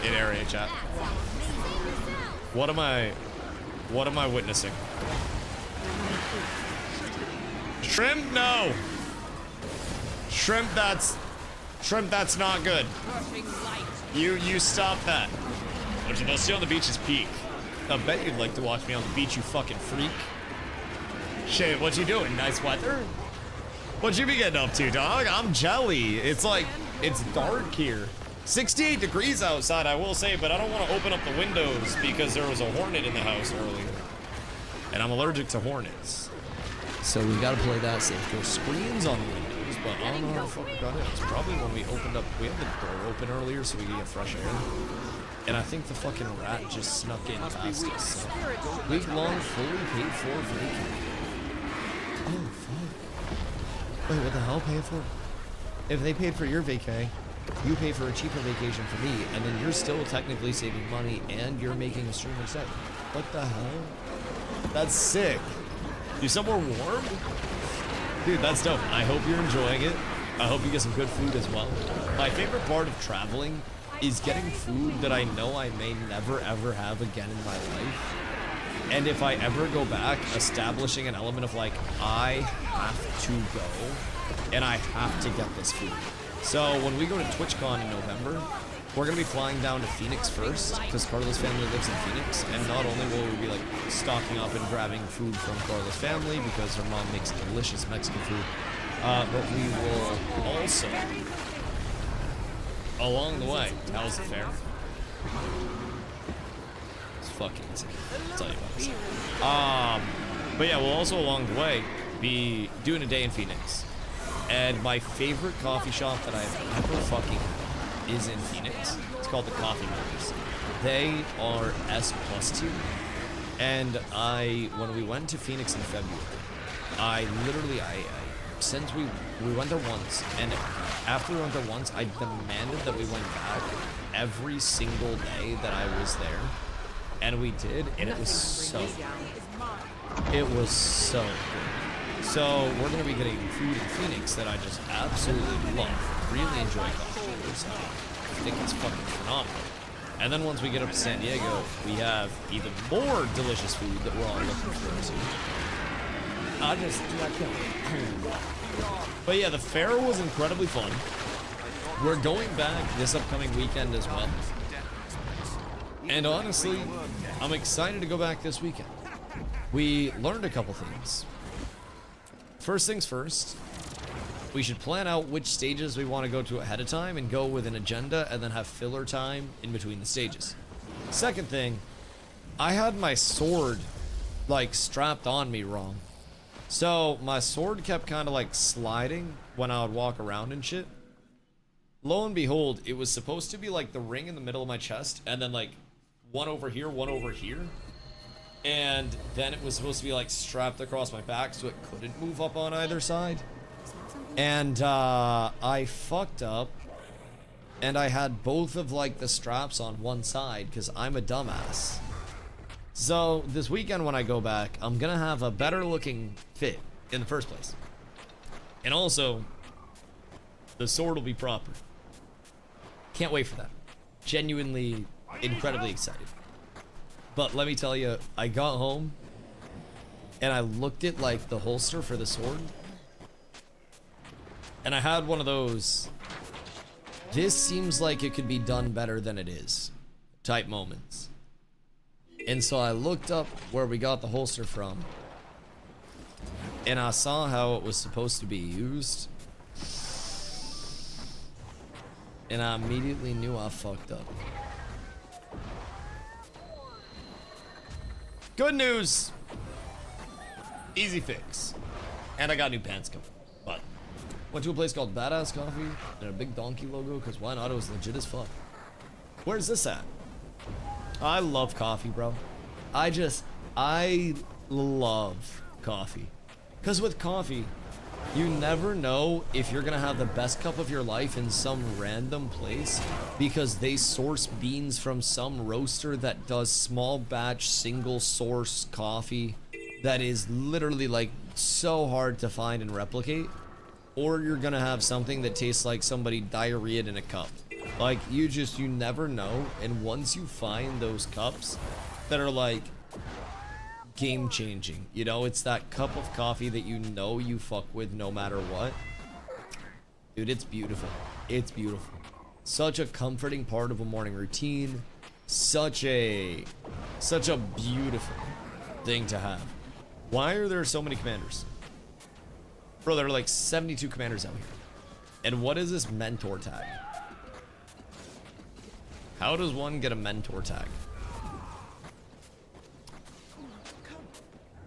in area chat? What am I witnessing? Shrimp, no. Shrimp, that's not good. You stop that. Which the sea on the beach is peak. I bet you'd like to watch me on the beach, you fucking freak. Shit, what you doing? Nice weather? What you be getting up to, dog? I'm jelly. It's like, it's dark here. 68 degrees outside, I will say, but I don't want to open up the windows because there was a hornet in the house earlier. And I'm allergic to hornets. So we gotta play that safe. There's screens on the windows, but I don't know how the fuck we got in. It's probably when we opened up, we had the door open earlier so we could get fresh air. And I think the fucking rat just snuck in past us. So. Week-long, fully paid for vacay. Oh, fuck. Wait, what the hell? Pay it for? If they paid for your vacay, you pay for a cheaper vacation for me, and then you're still technically saving money, and you're making a stream instead. What the hell? That's sick. You somewhere warm? Dude, that's dope. I hope you're enjoying it. I hope you get some good food as well. My favorite part of traveling is getting food that I know I may never ever have again in my life. And if I ever go back, establishing an element of like, I have to go and I have to get this food. So when we go to TwitchCon in November, we're gonna be flying down to Phoenix first because Carla's family lives in Phoenix, and not only will we be like stocking up and grabbing food from Carla's family because her mom makes delicious Mexican food, but we will also, along the way, how's the fair? It's fucking insane. I'll tell you about this. But yeah, we'll also along the way be doing a day in Phoenix, and my favorite coffee shop that I've ever fucking is in Phoenix. It's called the Coffee Makers. They are S+ tier, and when we went to Phoenix in February, I since we went there once, and after we went there once, I demanded that we went back every single day that I was there, and we did, and it was so good. It was so good. So we're gonna be getting food in Phoenix that I just absolutely love. Really enjoy coffee. I think it's fucking phenomenal. And then once we get up to San Diego, we have even more delicious food that we're all looking forward to. I can't wait. But yeah, the fair was incredibly fun. We're going back this upcoming weekend as well. And honestly, I'm excited to go back this weekend. We learned a couple things. First things first, we should plan out which stages we want to go to ahead of time and go with an agenda and then have filler time in between the stages. Second thing, I had my sword like strapped on me wrong. So my sword kept kind of like sliding when I would walk around and shit. Lo and behold, it was supposed to be like the ring in the middle of my chest and then like one over here, one over here. And then it was supposed to be like strapped across my back so it couldn't move up on either side. And I fucked up and I had both of like the straps on one side because I'm a dumbass. So this weekend when I go back, I'm gonna have a better looking fit in the first place. And also, the sword will be proper. Can't wait for that. Genuinely, incredibly excited. But let me tell you, I got home and I looked at like the holster for the sword. And I had one of those, this seems like it could be done better than it is type moments. And so I looked up where we got the holster from and I saw how it was supposed to be used. And I immediately knew I fucked up. Good news. Easy fix. And I got new pants coming. But went to a place called Badass Coffee and a big donkey logo because why not? It was legit as fuck. Where's this at? I love coffee, bro. I love coffee. Because with coffee, you never know if you're gonna have the best cup of your life in some random place because they source beans from some roaster that does small batch single source coffee that is literally like so hard to find and replicate, or you're gonna have something that tastes like somebody diarrheaed in a cup. Like you never know. And once you find those cups that are like game changing, you know, it's that cup of coffee that you know you fuck with no matter what. Dude, it's beautiful. It's beautiful. Such a comforting part of a morning routine. Such a Such a beautiful thing to have. Why are there so many commanders? Bro, there are like 72 commanders out here. And what is this mentor tag? How does one get a mentor tag?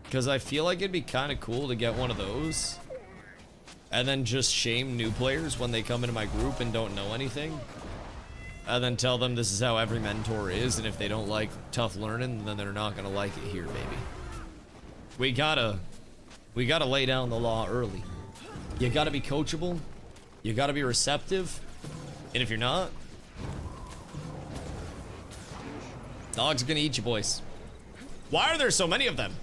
Because I feel like it'd be kind of cool to get one of those. And then just shame new players when they come into my group and don't know anything. And then tell them this is how every mentor is, and if they don't like tough learning, then they're not gonna like it here, baby. We gotta lay down the law early. You gotta be coachable. You gotta be receptive. And if you're not, dogs are gonna eat you, boys. Why are there so many of them?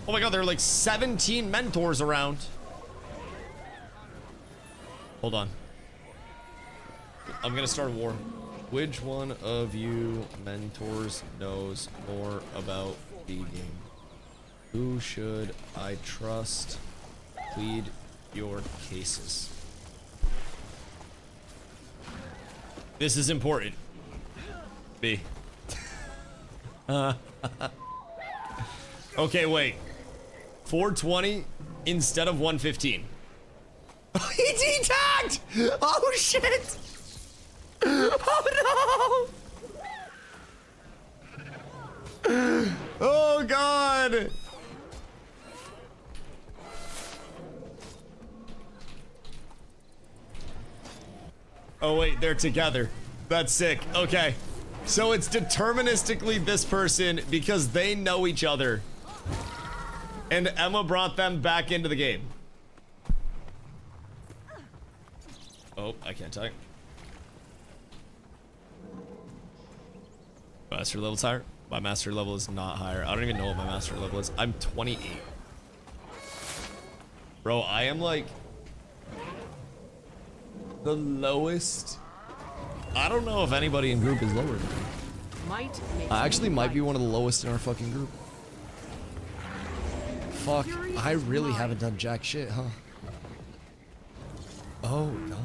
Oh my god, there are like 17 mentors around. Hold on. I'm gonna start a war. Which one of you mentors knows more about the game? Who should I trust? Plead your cases. This is important. B. Okay, wait. 420 instead of 115. He D-tagged! Oh shit! Oh no! Oh god! Oh wait, they're together. That's sick. Okay. So it's deterministically this person because they know each other. And Emma brought them back into the game. Oh, I can't type. Master level's higher? My master level is not higher. I don't even know what my master level is. I'm 28. Bro, I am like the lowest. I don't know if anybody in group is lower than me. I actually might be one of the lowest in our fucking group. Fuck, I really haven't done jack shit, huh? Oh god.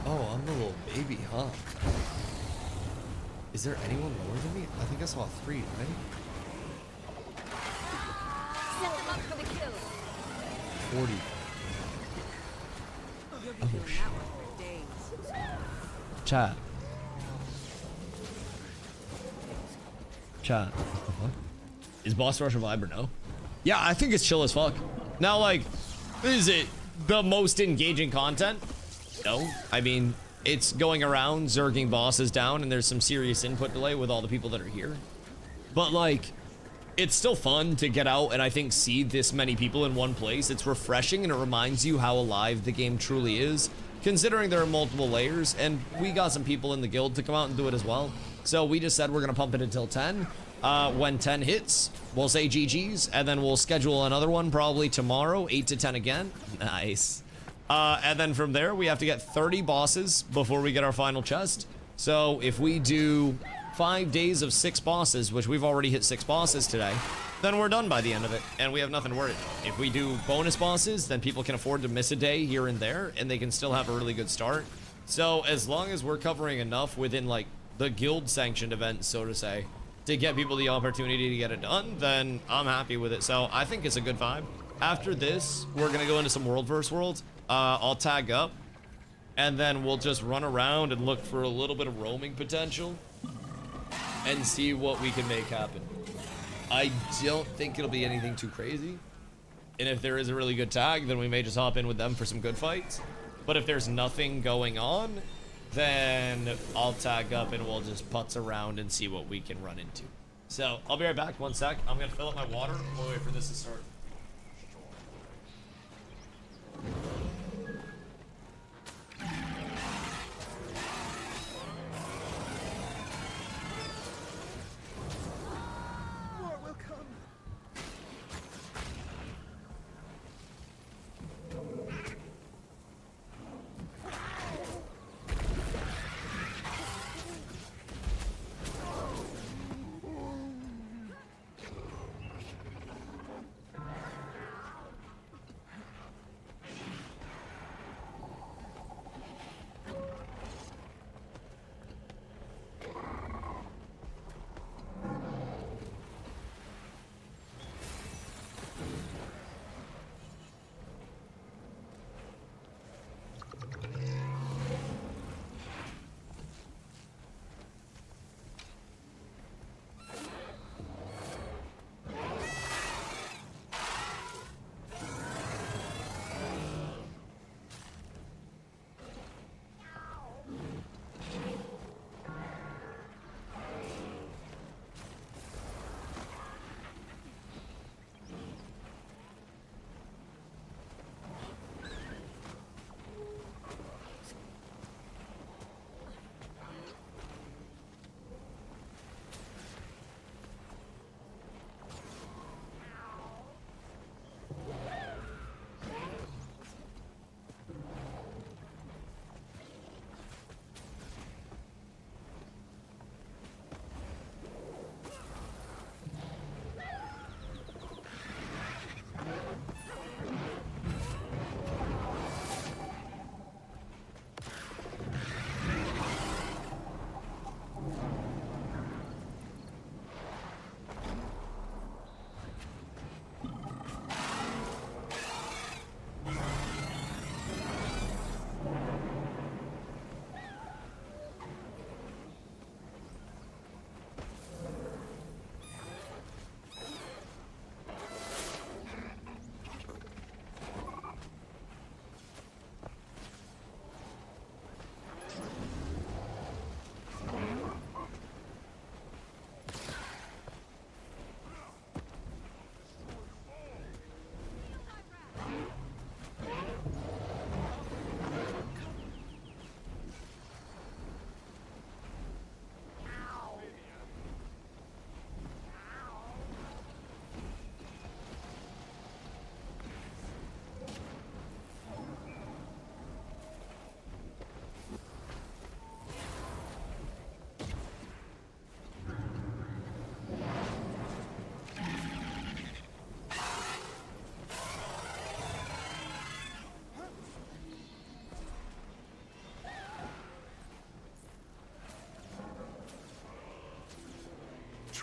Oh, I'm the little baby, huh? Is there anyone lower than me? I think I saw 3, right? Set them up for the kill. 40. Oh shit. Chat. Chat. What? Is Boss Rush a vibe or no? Yeah, I think it's chill as fuck. Now, like, is it the most engaging content? No. I mean, it's going around zerging bosses down, and there's some serious input delay with all the people that are here. But, like, it's still fun to get out and I think see this many people in one place. It's refreshing, and it reminds you how alive the game truly is, considering there are multiple layers, and we got some people in the guild to come out and do it as well. So we just said we're gonna pump it until 10. When 10 hits, we'll say GG's, and then we'll schedule another one probably tomorrow, 8 to 10 again. Nice. And then from there, we have to get 30 bosses before we get our final chest. So if we do 5 days of 6 bosses, which we've already hit 6 bosses today, then we're done by the end of it, and we have nothing to worry about. If we do bonus bosses, then people can afford to miss a day here and there, and they can still have a really good start. So as long as we're covering enough within, like, the guild-sanctioned event, so to say, to get people the opportunity to get it done, then I'm happy with it. So I think it's a good vibe. After this, we're gonna go into some World vs. World. I'll tag up, and then we'll just run around and look for a little bit of roaming potential and see what we can make happen. I don't think it'll be anything too crazy. And if there is a really good tag, then we may just hop in with them for some good fights. But if there's nothing going on, then I'll tag up and we'll just putz around and see what we can run into. So I'll be right back, 1 sec. I'm gonna fill up my water. We'll wait for this to start.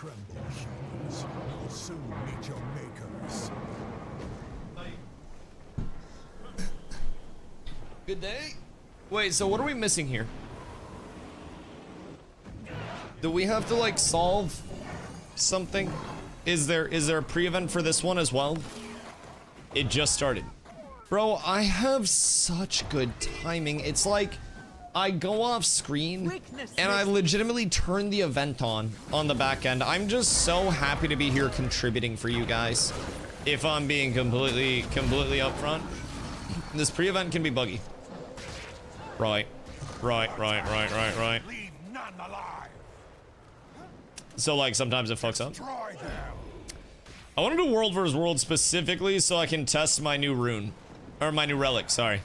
tremble, humans. You'll soon meet your makers. Good day. Wait, so what are we missing here? Do we have to like solve something? Is there a pre-event for this one as well? It just started. Bro, I have such good timing. It's like I go off screen and I legitimately turn the event on the back end. I'm just so happy to be here contributing for you guys. If I'm being completely upfront, this pre-event can be buggy. Right. Leave none alive. So like sometimes it fucks up. I want to do world versus world specifically so I can test my new rune. Or my new relic, sorry.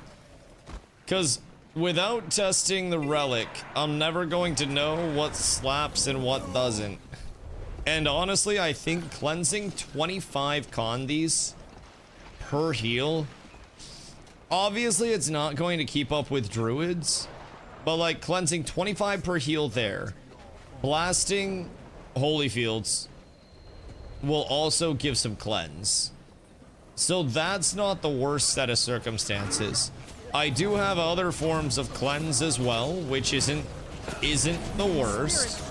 Because without testing the relic, I'm never going to know what slaps and what doesn't. And honestly, I think cleansing 25 condies per heal, obviously it's not going to keep up with druids, but like cleansing 25 per heal there, blasting holy fields will also give some cleanse. So that's not the worst set of circumstances. I do have other forms of cleanse as well, which isn't the worst.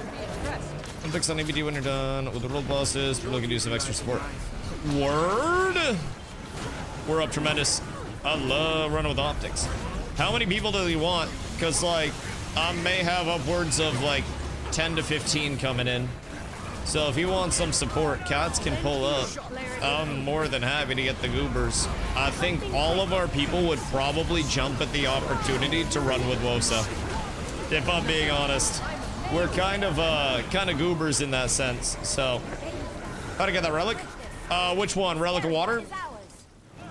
And fix on ABD when you're done with the world bosses. We're looking to do some extra support. Word! We're up tremendous. I love running with optics. How many people do you want? Because like I may have upwards of like 10 to 15 coming in. So if you want some support, cats can pull up. I'm more than happy to get the goobers. I think all of our people would probably jump at the opportunity to run with Wosa. If I'm being honest, we're kind of goobers in that sense. So, how to get that relic? Which one? Relic of Water?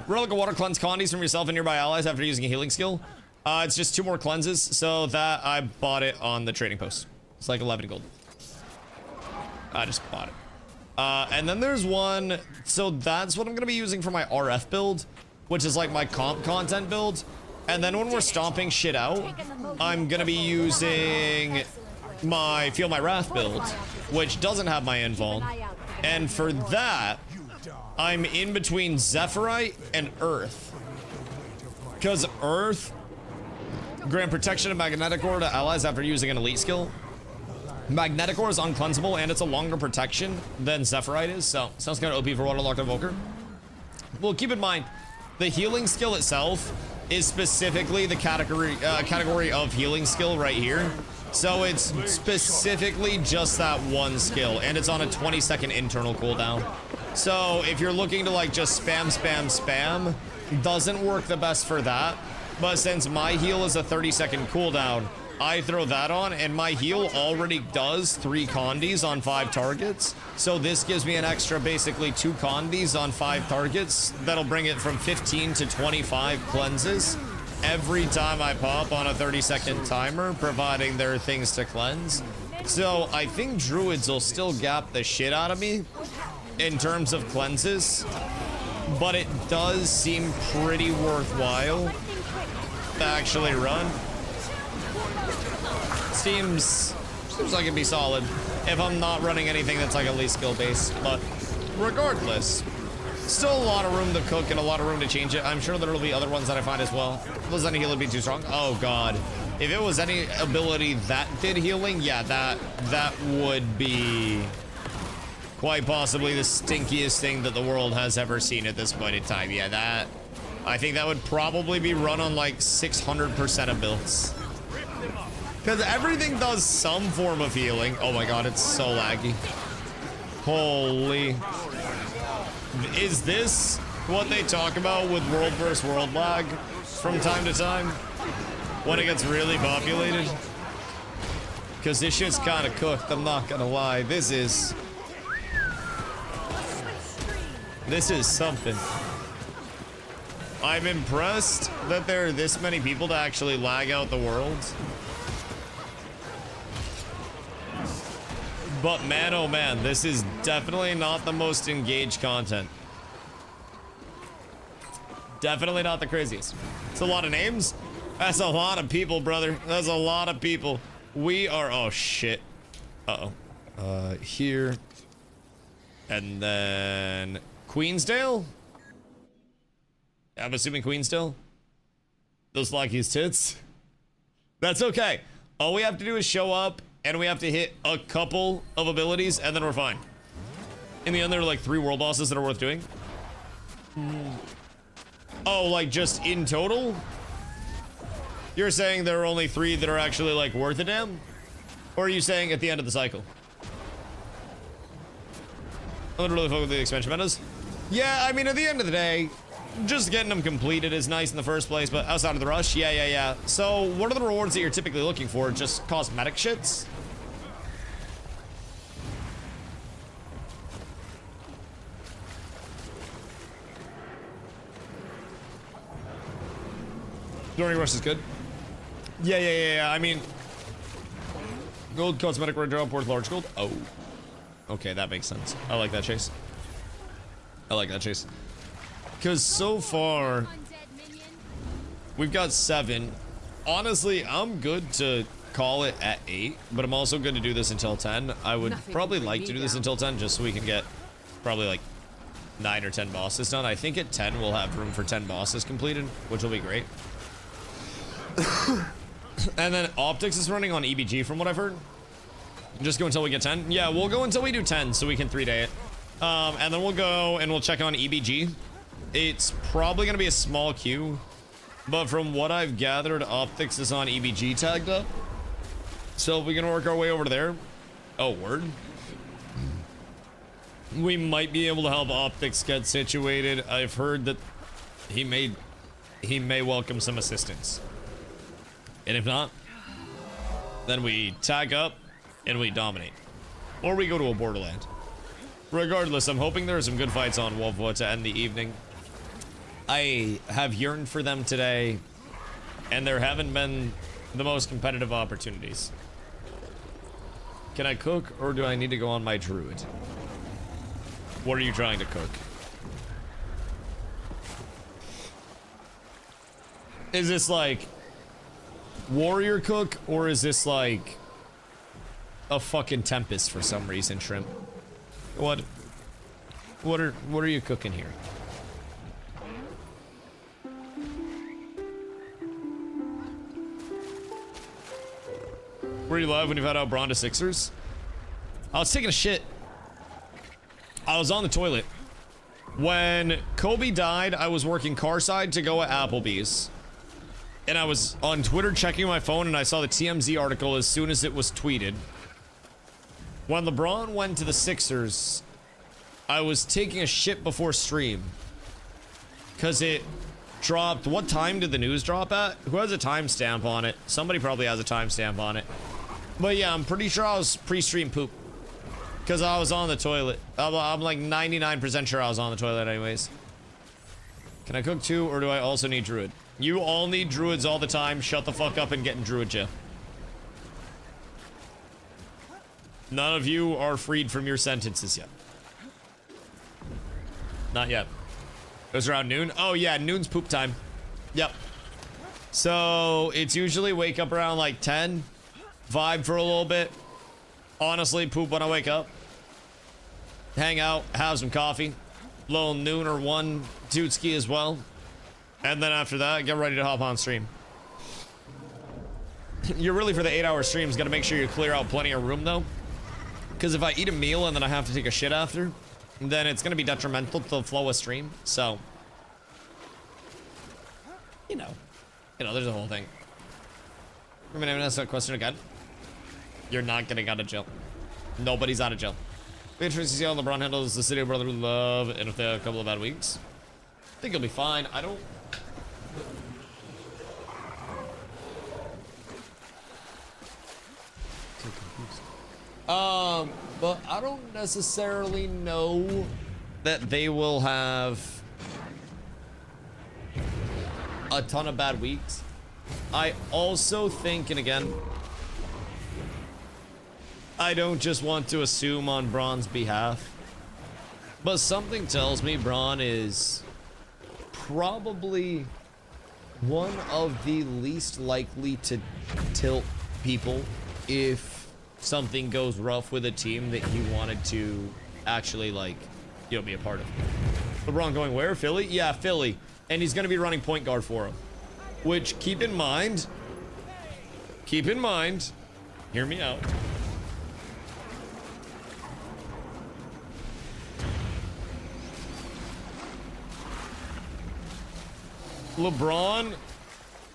Relic of Water, cleanse condies from yourself and nearby allies after using a healing skill. It's just 2 more cleanses, so that I bought it on the trading post. It's like 11 gold. I just bought it. And then there's one, so that's what I'm gonna be using for my RF build, which is like my comp content build. And then when we're stomping shit out, I'm gonna be using my Feel My Wrath build, which doesn't have my invuln. And for that, I'm in between Zephyrite and Earth. Because Earth grant protection of magnetic aura to allies after using an elite skill. Magnetic ore is uncleansable and it's a longer protection than Zephyrite is, so sounds kind of OP for Waterlocked Invoker. Well, keep in mind, the healing skill itself is specifically the category of healing skill right here. So it's specifically just that one skill, and it's on a 20-second internal cooldown. So if you're looking to like just spam, doesn't work the best for that. But since my heal is a 30-second cooldown, I throw that on, and my heal already does 3 condies on 5 targets. So this gives me an extra basically 2 condies on 5 targets. That'll bring it from 15 to 25 cleanses every time I pop on a 30-second timer, providing there are things to cleanse. So I think druids will still gap the shit out of me in terms of cleanses, but it does seem pretty worthwhile to actually run. Seems like it'd be solid if I'm not running anything that's like elite skill based, but regardless, still a lot of room to cook and a lot of room to change it. I'm sure there'll be other ones that I find as well. If it was any heal, it'd be too strong. Oh god, if it was any ability that did healing, yeah, that would be quite possibly the stinkiest thing that the world has ever seen at this point in time. Yeah, that I think that would probably be run on like 600% of builds. Because everything does some form of healing. Oh my god, it's so laggy. Holy. Is this what they talk about with world versus world lag from time to time? When it gets really populated? Because this shit's kind of cooked, I'm not gonna lie. This is something. I'm impressed that there are this many people to actually lag out the world. But man, oh man, this is definitely not the most engaged content. Definitely not the craziest. It's a lot of names. That's a lot of people, brother. That's a lot of people. We are, oh shit. Uh-oh. Here, And then Queensdale? I'm assuming Queensdale? Those Lucky's tits? That's okay. All we have to do is show up and we have to hit a couple of abilities and then we're fine. In the end, there are like 3 world bosses that are worth doing. Oh, like just in total? You're saying there are only 3 that are actually like worth a damn? Or are you saying at the end of the cycle? I don't really focus with the expansion metas. Yeah, I mean, at the end of the day, just getting them completed is nice in the first place, but outside of the rush, yeah. So, what are the rewards that you're typically looking for? Just cosmetic shits? During rush is good. Yeah. I mean, gold cosmetic red drop worth large gold. Oh, okay, that makes sense. I like that chase. Because so far, we've got 7. Honestly, I'm good to call it at 8, but I'm also good to do this until 10. I would probably like to do this until 10 just so we can get probably like 9 or 10 bosses done. I think at 10 we'll have room for 10 bosses completed, which will be great. And then Optics is running on EBG from what I've heard. Just go until we get 10. Yeah, we'll go until we do 10 so we can 3-day it. And then we'll go and we'll check on EBG. It's probably going to be a small queue, but from what I've gathered, Optics is on EBG tagged up. So if we can work our way over to there. Oh, word. We might be able to help Optics get situated. I've heard that he may welcome some assistance. And if not, then we tag up and we dominate. Or we go to a borderland. Regardless, I'm hoping there are some good fights on Wolfwood to end the evening. I have yearned for them today, and there haven't been the most competitive opportunities. Can I cook, or do I need to go on my druid? What are you trying to cook? Is this like warrior cook, or is this like a fucking Tempest for some reason, Shrimp? What are you cooking here? Were you live when you had out Braun to Sixers? I was taking a shit. I was on the toilet. When Kobe died, I was working car side to go at Applebee's. And I was on Twitter checking my phone and I saw the TMZ article as soon as it was tweeted. When LeBron went to the Sixers, I was taking a shit before stream. Because it dropped. What time did the news drop at? Who has a timestamp on it? Somebody probably has a timestamp on it. But yeah, I'm pretty sure I was pre-stream poop. Because I was on the toilet. I'm like 99% sure I was on the toilet anyways. Can I cook too, or do I also need druid? You all need druids all the time. Shut the fuck up and get in druid jail. None of you are freed from your sentences yet. Not yet. It was around noon? Oh yeah, noon's poop time. Yep. So, it's usually wake up around like 10. Vibe for a little bit. Honestly, poop when I wake up. Hang out, have some coffee. Little noon or 1 dudeski as well. And then after that, get ready to hop on stream. You're really, for the 8-hour streams, gotta make sure you clear out plenty of room though. Because if I eat a meal and then I have to take a shit after, then it's gonna be detrimental to the flow of stream. So, you know, there's a whole thing. I'm gonna ask that question again. You're not getting out of jail. Nobody's out of jail. Be interesting to see how LeBron handles the city of brotherhood love and if they have a couple of bad weeks. I think he'll be fine. I don't. But I don't necessarily know that they will have a ton of bad weeks. I also think, and again, I don't just want to assume on Braun's behalf, but something tells me Braun is probably one of the least likely to tilt people if something goes rough with a team that he wanted to actually, like, you know, be a part of. LeBron going where? Philly? Yeah, Philly. And he's going to be running point guard for him. Which, keep in mind, hear me out. LeBron,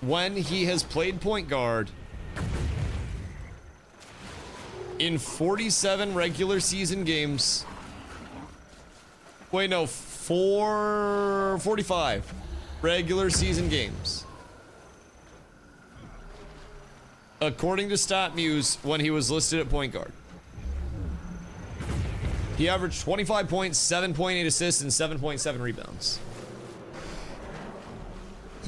when he has played point guard in 47 regular season games, wait, no, 45 regular season games. According to StatMuse, when he was listed at point guard, he averaged 25 points, 7.8 assists, and 7.7 rebounds.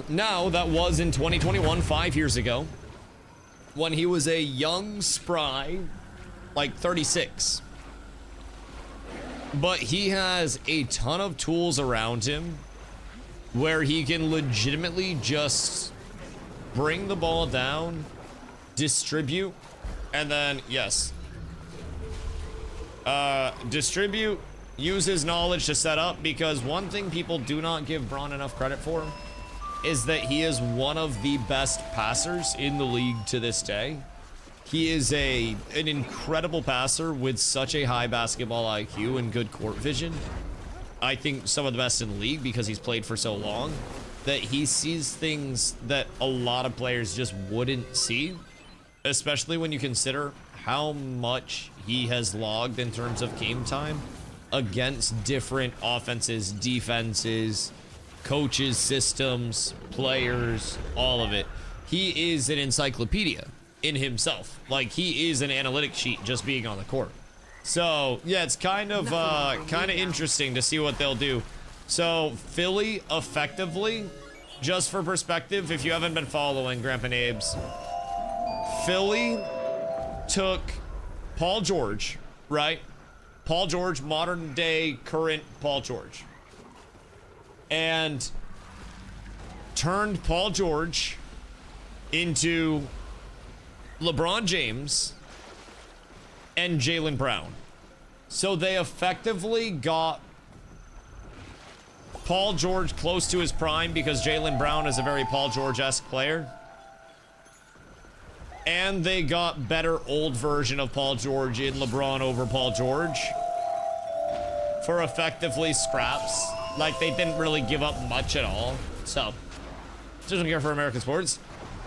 Now, that was in 2021, 5 years ago, when he was a young, spry, like 36. But he has a ton of tools around him where he can legitimately just bring the ball down, distribute, and then, yes, distribute, use his knowledge to set up, because one thing people do not give Bron enough credit for is that he is one of the best passers in the league to this day. He is an incredible passer with such a high basketball IQ and good court vision. I think some of the best in the league because he's played for so long, that he sees things that a lot of players just wouldn't see, especially when you consider how much he has logged in terms of game time against different offenses, defenses, coaches, systems, players, all of it. He is an encyclopedia in himself. Like, he is an analytics sheet just being on the court. So yeah, it's kind of interesting to see what they'll do. So Philly, effectively, just for perspective, if you haven't been following Grandpa Nabes, Philly took Paul George, right? Paul George, modern day current Paul George, and turned Paul George into LeBron James and Jaylen Brown. So they effectively got Paul George close to his prime, because Jaylen Brown is a very Paul George-esque player. And they got better old version of Paul George in LeBron over Paul George for effectively scraps. Like, they didn't really give up much at all. So, just don't care for American sports.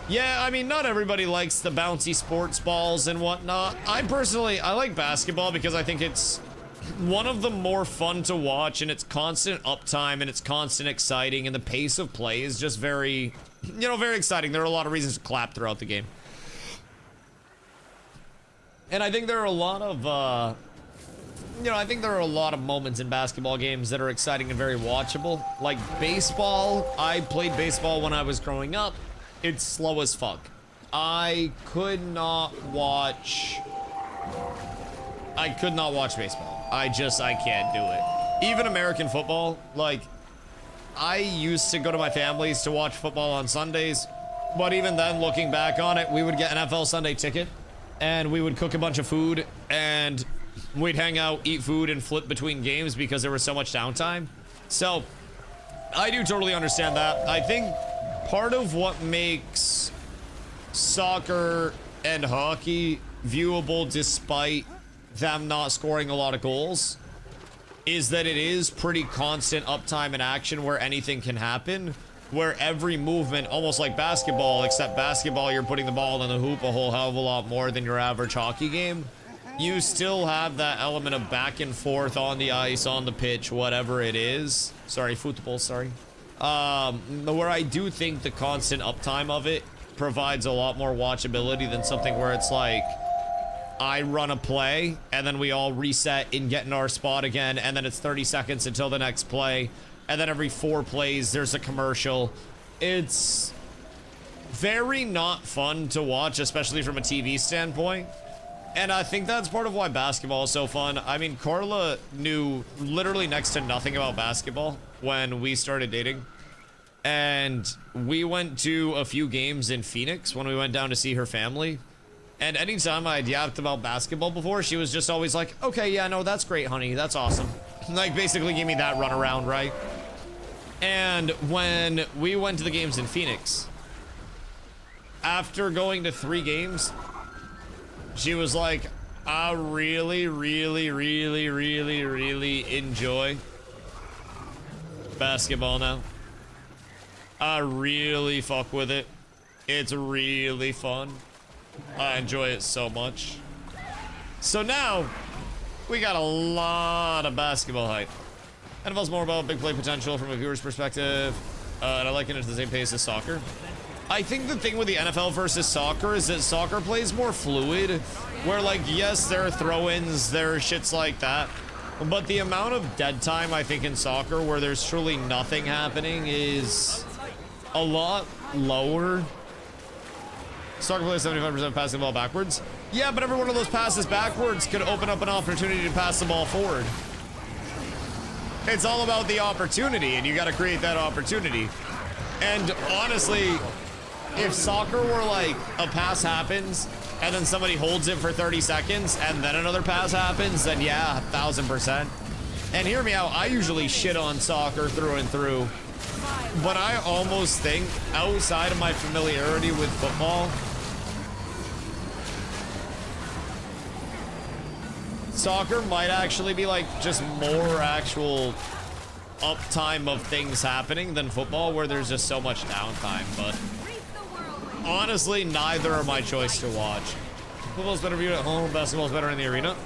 Yeah, I mean, not everybody likes the bouncy sports balls and whatnot. I like basketball because I think it's one of the more fun to watch, and it's constant uptime, and it's constant exciting, and the pace of play is just very, you know, very exciting. There are a lot of reasons to clap throughout the game. And I think there are a lot of, you know, I think there are a lot of moments in basketball games that are exciting and very watchable. Like baseball, I played baseball when I was growing up. It's slow as fuck. I could not watch baseball. I can't do it. Even American football, like, I used to go to my family's to watch football on Sundays, but even then, looking back on it, we would get an NFL Sunday ticket, and we would cook a bunch of food, and we'd hang out, eat food, and flip between games because there was so much downtime. So, I do totally understand that. I think part of what makes soccer and hockey viewable, despite them not scoring a lot of goals, is that it is pretty constant uptime and action where anything can happen, where every movement, almost like basketball, except basketball, you're putting the ball in the hoop a whole hell of a lot more than your average hockey game. You still have that element of back and forth on the ice, on the pitch, whatever it is. Sorry, football, sorry. Where I do think the constant uptime of it provides a lot more watchability than something where it's like, I run a play, and then we all reset and get in our spot again, and then it's 30 seconds until the next play, and then every 4 plays, there's a commercial. It's very not fun to watch, especially from a TV standpoint. And I think that's part of why basketball is so fun. I mean, Carla knew literally next to nothing about basketball when we started dating. And we went to a few games in Phoenix when we went down to see her family. And anytime I'd yapped about basketball before, she was just always like, okay, yeah, no, that's great, honey. That's awesome. Like, basically give me that runaround, right? And when we went to the games in Phoenix, after going to 3 games, she was like, I really, really, really, really, really enjoy basketball now. I really fuck with it. It's really fun. I enjoy it so much. So now, we got a lot of basketball hype. NFL's more about big play potential from a viewer's perspective, and I liken it to the same pace as soccer. I think the thing with the NFL versus soccer is that soccer plays more fluid, where like, yes, there are throw-ins, there are shits like that, but the amount of dead time I think in soccer where there's truly nothing happening is a lot lower. Soccer plays 75% passing the ball backwards. Yeah, but every one of those passes backwards could open up an opportunity to pass the ball forward. It's all about the opportunity, and you got to create that opportunity. And honestly, if soccer were like a pass happens and then somebody holds it for 30 seconds and then another pass happens, then yeah, 1000%. And hear me out, I usually shit on soccer through and through, but I almost think outside of my familiarity with football, soccer might actually be like just more actual uptime of things happening than football, where there's just so much downtime. But honestly, neither are my choice to watch. Football's better viewed at home, basketball's better in the arena.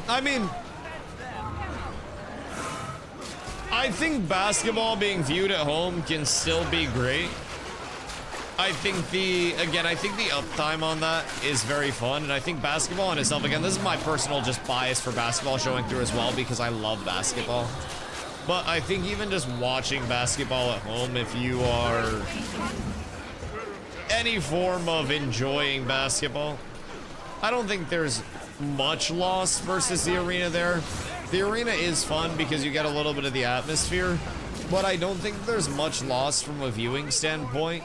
I mean, I think basketball being viewed at home can still be great. I think the uptime on that is very fun, and I think basketball in itself, again, this is my personal just bias for basketball showing through as well, because I love basketball. But I think even just watching basketball at home, if you are any form of enjoying basketball, I don't think there's much loss versus the arena there. The arena is fun because you get a little bit of the atmosphere, but I don't think there's much loss from a viewing standpoint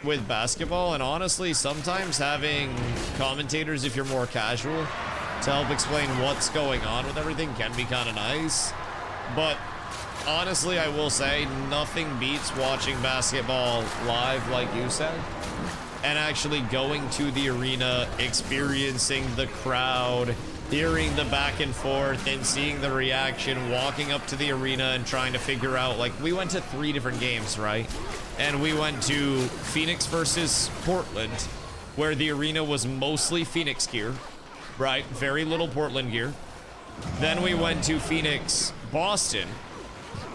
with basketball. And honestly, sometimes having commentators, if you're more casual, to help explain what's going on with everything can be kind of nice. But honestly, I will say nothing beats watching basketball live, like you said, and actually going to the arena, experiencing the crowd, hearing the back and forth and seeing the reaction, walking up to the arena and trying to figure out, like, we went to 3 different games, right? And we went to Phoenix versus Portland, where the arena was mostly Phoenix gear, right? Very little Portland gear. Then we went to Phoenix, Boston,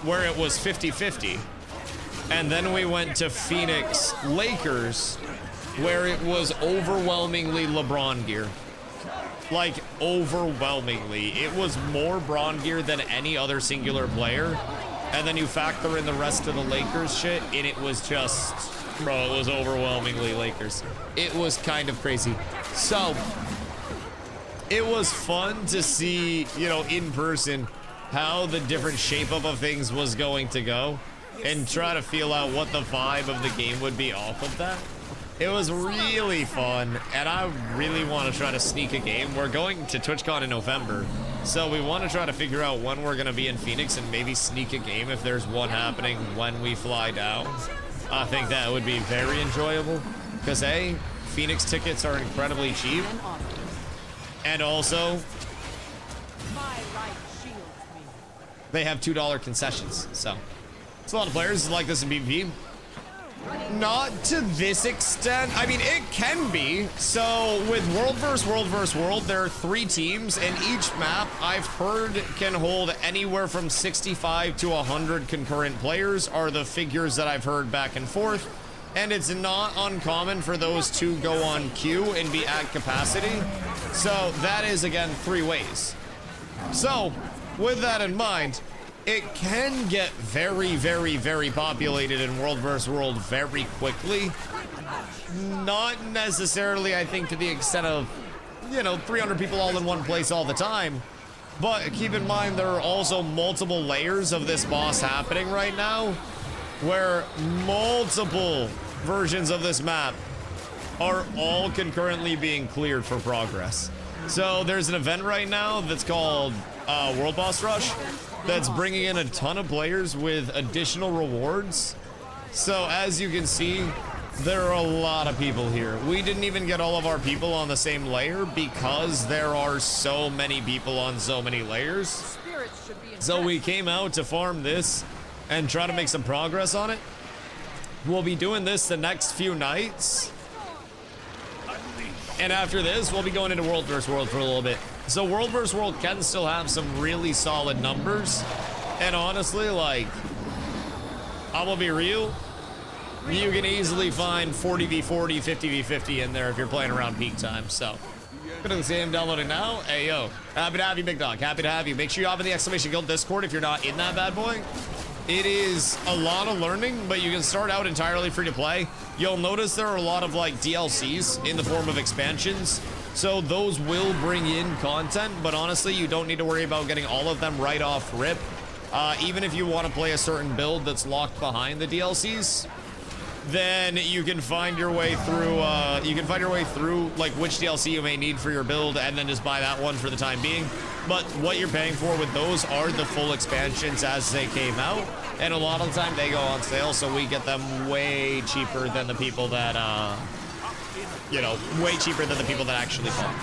where it was 50-50. And then we went to Phoenix, Lakers, where it was overwhelmingly LeBron gear. Like, overwhelmingly. It was more Bron gear than any other singular player. And then you factor in the rest of the Lakers shit, and it was just, bro, it was overwhelmingly Lakers. It was kind of crazy. So, it was fun to see, you know, in person, how the different shape up of things was going to go, and try to feel out what the vibe of the game would be off of that. It was really fun, and I really want to try to sneak a game. We're going to TwitchCon in November, so we want to try to figure out when we're going to be in Phoenix and maybe sneak a game if there's one happening when we fly down. I think that would be very enjoyable, because A, Phoenix tickets are incredibly cheap, and also they have $2 concessions, so it's a lot of players like this in PvP. Not to this extent. I mean, it can be. So with World vs. World vs. World, there are 3 teams, and each map I've heard can hold anywhere from 65 to 100 concurrent players are the figures that I've heard back and forth. And it's not uncommon for those to go on queue and be at capacity. So that is, again, 3 ways. So with that in mind, it can get very, very, very populated in World vs. World very quickly. Not necessarily, I think, to the extent of, you know, 300 people all in one place all the time. But keep in mind, there are also multiple layers of this boss happening right now, where multiple versions of this map are all concurrently being cleared for progress. So there's an event right now that's called World Boss Rush that's bringing in a ton of players with additional rewards. So as you can see, there are a lot of people here. We didn't even get all of our people on the same layer because there are so many people on so many layers. So we came out to farm this and try to make some progress on it. We'll be doing this the next few nights. And after this, we'll be going into World vs. World for a little bit. So World vs. World can still have some really solid numbers. And honestly, like, I'm gonna be real. You can easily find 40v40, 50v50 in there if you're playing around peak time. So, go to the same downloading now. Hey, yo. Happy to have you, big dog. Happy to have you. Make sure you hop in the Exclamation Guild Discord if you're not in that bad boy. It is a lot of learning, but you can start out entirely free to play. You'll notice there are a lot of like DLCs in the form of expansions. So those will bring in content, but honestly, you don't need to worry about getting all of them right off rip. Even if you want to play a certain build that's locked behind the DLCs, then you can find your way through, like which DLC you may need for your build and then just buy that one for the time being. But what you're paying for with those are the full expansions as they came out. And a lot of the time they go on sale, so we get them way cheaper than the people that, you know, way cheaper than the people that actually bought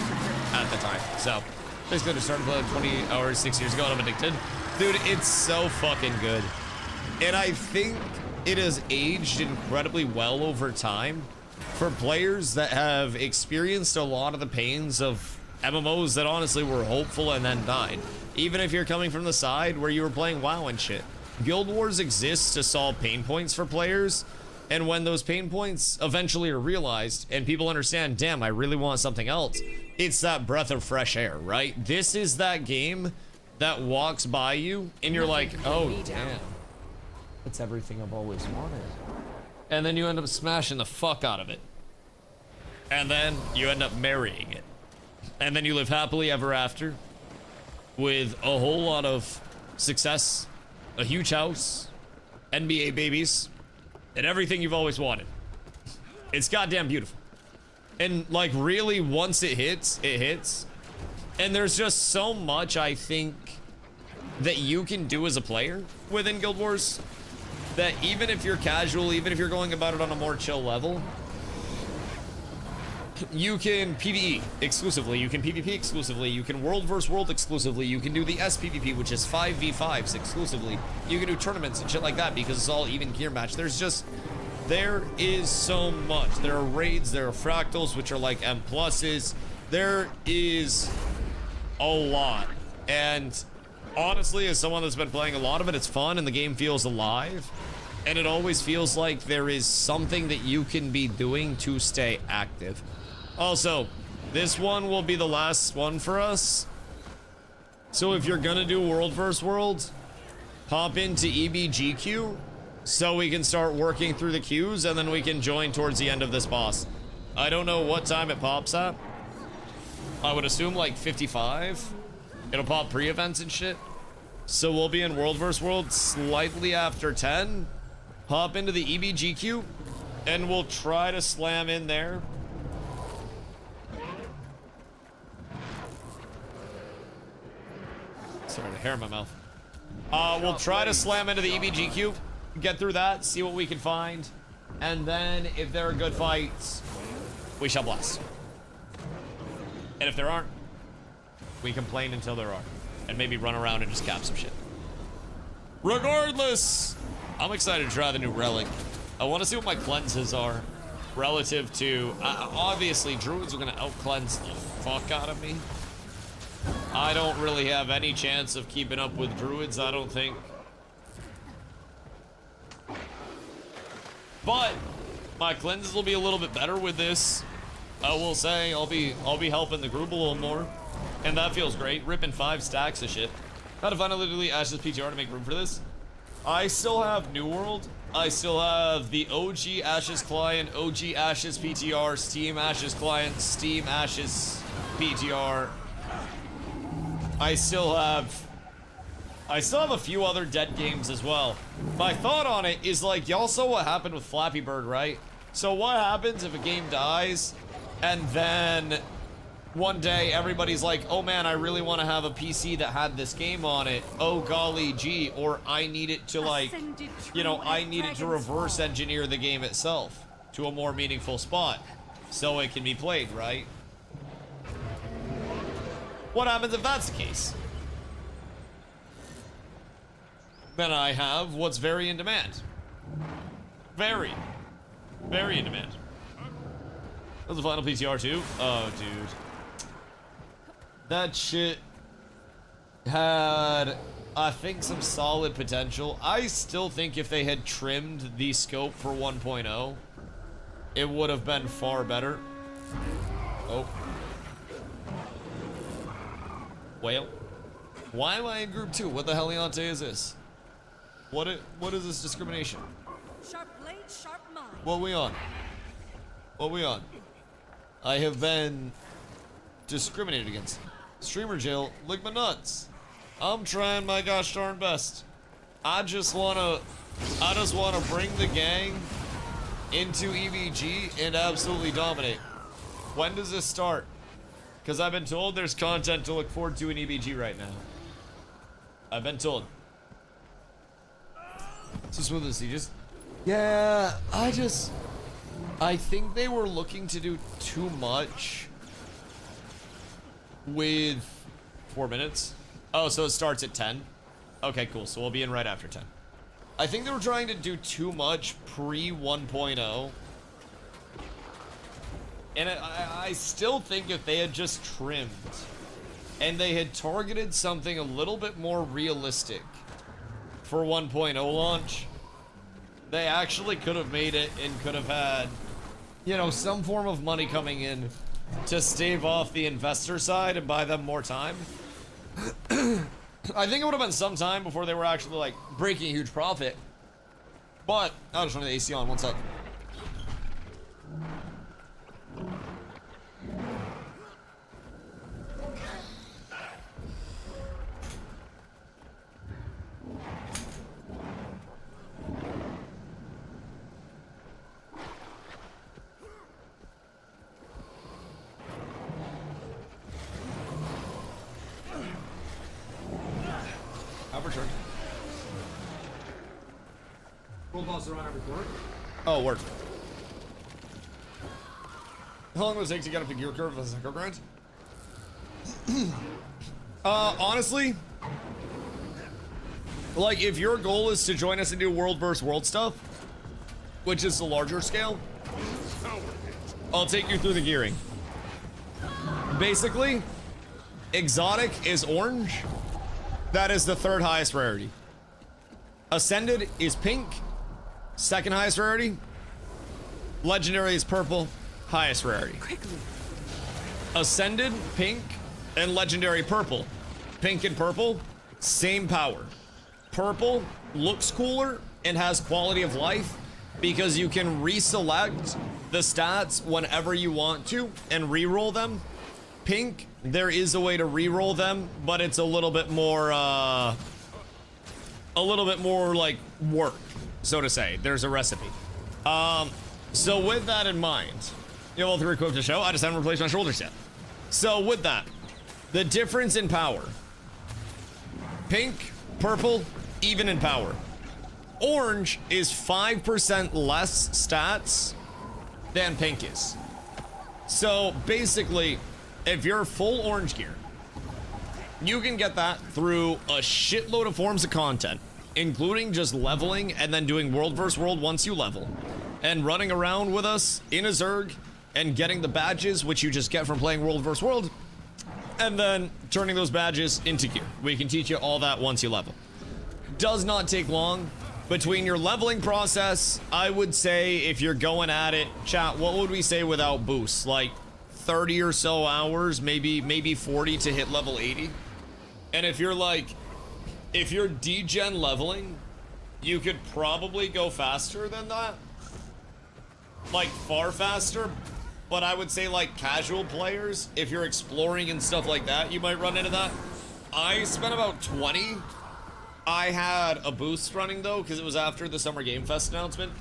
at the time. So, basically I started playing 20 hours 6 years ago and I'm addicted. Dude, it's so fucking good. And I think it has aged incredibly well over time for players that have experienced a lot of the pains of MMOs that honestly were hopeful and then died. Even if you're coming from the side where you were playing WoW and shit. Guild Wars exists to solve pain points for players, and when those pain points eventually are realized and people understand, damn, I really want something else, it's that breath of fresh air, right? This is that game that walks by you and you're like, oh damn, it's everything I've always wanted. And then you end up smashing the fuck out of it. And then you end up marrying it. And then you live happily ever after with a whole lot of success, a huge house, NBA babies, and everything you've always wanted. It's goddamn beautiful. And like really, once it hits, it hits. And there's just so much I think that you can do as a player within Guild Wars that even if you're casual, even if you're going about it on a more chill level, you can PvE exclusively, you can PvP exclusively, you can World vs. World exclusively, you can do the SPVP, which is 5v5s exclusively, you can do tournaments and shit like that because it's all even gear match. There is so much. There are raids, there are fractals, which are like M+. There is a lot. And honestly, as someone that's been playing a lot of it, it's fun and the game feels alive. And it always feels like there is something that you can be doing to stay active. Also, this one will be the last one for us. So if you're gonna do World vs. World, hop into EBGQ so we can start working through the queues and then we can join towards the end of this boss. I don't know what time it pops at. I would assume like 55. It'll pop pre-events and shit. So we'll be in World vs. World slightly after 10. Hop into the EBGQ and we'll try to slam in there. Sorry, the hair in my mouth. We'll try to slam into the EBGQ, get through that, see what we can find, and then if there are good fights, we shall blast. And if there aren't, we complain until there are, and maybe run around and just cap some shit. Regardless, I'm excited to try the new relic. I want to see what my cleanses are relative to, obviously druids are going to out-cleanse the fuck out of me. I don't really have any chance of keeping up with druids, I don't think. But my cleanses will be a little bit better with this. I will say I'll be helping the group a little more. And that feels great. Ripping 5 stacks of shit. How to finally delete Ash's PTR to make room for this. I still have New World. I still have the OG Ashes client, OG Ashes PTR, Steam Ashes client, Steam Ashes PTR. I still have a few other dead games as well. My thought on it is like, y'all saw what happened with Flappy Bird, right? So what happens if a game dies and then one day everybody's like, oh man, I really want to have a PC that had this game on it. Oh golly gee, or I need it to like, you know, I need it to reverse engineer the game itself to a more meaningful spot so it can be played, right? What happens if that's the case? Then I have what's very in demand. Very in demand. That's the final PTR too? Oh, dude. That shit had, I think, some solid potential. I still think if they had trimmed the scope for 1.0, it would have been far better. Oh. Whale. Why am I in group 2? What the heliante is this? What is this discrimination? Sharp blade, sharp mind. What we on? What we on? I have been discriminated against. Streamer jail, lick my nuts. I'm trying my gosh darn best. I just wanna bring the gang into EVG and absolutely dominate. When does this start? Because I've been told there's content to look forward to in EVG right now. I've been told. So smooth as he just... Yeah, I think they were looking to do too much with 4 minutes. Oh, so it starts at 10? Okay, cool. So we'll be in right after 10. I think they were trying to do too much pre 1.0. And I still think if they had just trimmed and they had targeted something a little bit more realistic for 1.0 launch, they actually could have made it and could have had, you know, some form of money coming in to stave off the investor side and buy them more time. I think it would have been some time before they were actually like breaking a huge profit. But I'll just turn the AC on 1 sec. Oh, word. How long does it take to get up to gear curve as a go grind? Honestly, like if your goal is to join us and do world versus world stuff, which is the larger scale, I'll take you through the gearing. Basically, exotic is orange. That is the 3rd highest rarity. Ascended is pink. 2nd highest rarity. Legendary is purple. Highest rarity. Quickly. Ascended, pink, and legendary purple. Pink and purple, same power. Purple looks cooler and has quality of life because you can reselect the stats whenever you want to and re-roll them. Pink, there is a way to re-roll them, but it's a little bit more like work, so to say. There's a recipe. So with that in mind, you know, all 3 equipped to show. I just haven't replaced my shoulders yet. So with that, the difference in power. Pink, purple, even in power. Orange is 5% less stats than pink is. So basically, if you're full orange gear, you can get that through a shitload of forms of content, including just leveling and then doing world versus world once you level, and running around with us in a Zerg and getting the badges, which you just get from playing world versus world, and then turning those badges into gear. We can teach you all that once you level. Does not take long. Between your leveling process, I would say if you're going at it, chat, what would we say without boosts? Like 30 or so hours, maybe 40 to hit level 80. And if you're degen leveling, you could probably go faster than that. Like far faster. But I would say like casual players, if you're exploring and stuff like that, you might run into that. I spent about 20 I had a boost running though, because it was after the Summer Game Fest announcement.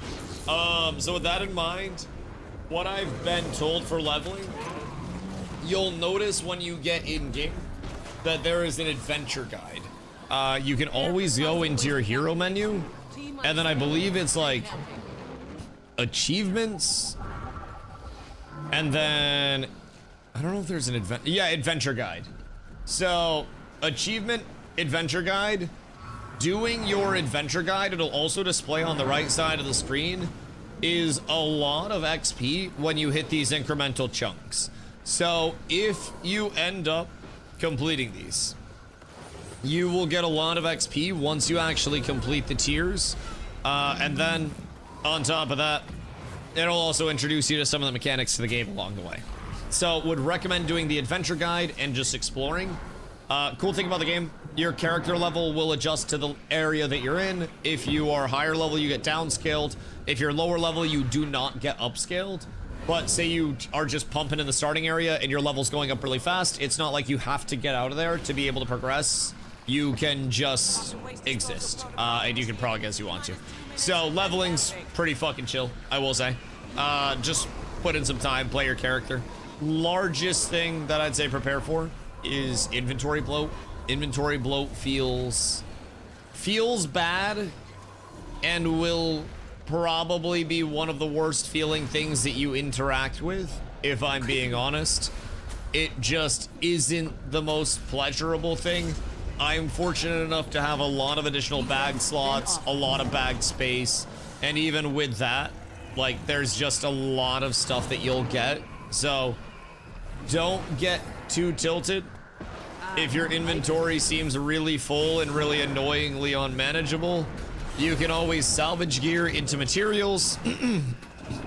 So with that in mind, what I've been told for leveling, you'll notice when you get in-game that there is an adventure guide. You can always go into your hero menu, and then I believe it's like achievements, and then I don't know if there's an adventure guide. So achievement, adventure guide. Doing your adventure guide, it'll also display on the right side of the screen, is a lot of XP when you hit these incremental chunks. So if you end up completing these, you will get a lot of XP once you actually complete the tiers. And then on top of that, it'll also introduce you to some of the mechanics to the game along the way. So would recommend doing the adventure guide and just exploring. Cool thing about the game, your character level will adjust to the area that you're in. If you are higher level, you get downscaled. If you're lower level, you do not get upscaled. But say you are just pumping in the starting area and your level's going up really fast, it's not like you have to get out of there to be able to progress. You can just exist, and you can prog as you want to. So leveling's pretty fucking chill, I will say. Just put in some time, play your character. Largest thing that I'd say prepare for is inventory bloat. Inventory bloat feels bad and will probably be one of the worst feeling things that you interact with, if I'm being honest. It just isn't the most pleasurable thing. I'm fortunate enough to have a lot of additional bag slots, a lot of bag space, and even with that, like, there's just a lot of stuff that you'll get. So don't get too tilted. If your inventory seems really full and really annoyingly unmanageable, you can always salvage gear into materials,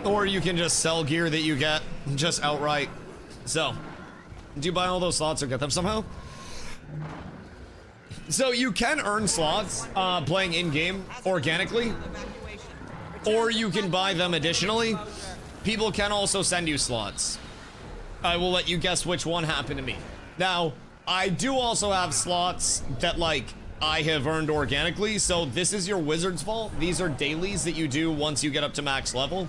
or you can just sell gear that you get just outright. So, do you buy all those slots or get them somehow? So you can earn slots playing in-game organically, or you can buy them additionally. People can also send you slots. I will let you guess which one happened to me. Now, I do also have slots that, like, I have earned organically. So this is your Wizard's Vault. These are dailies that you do once you get up to max level.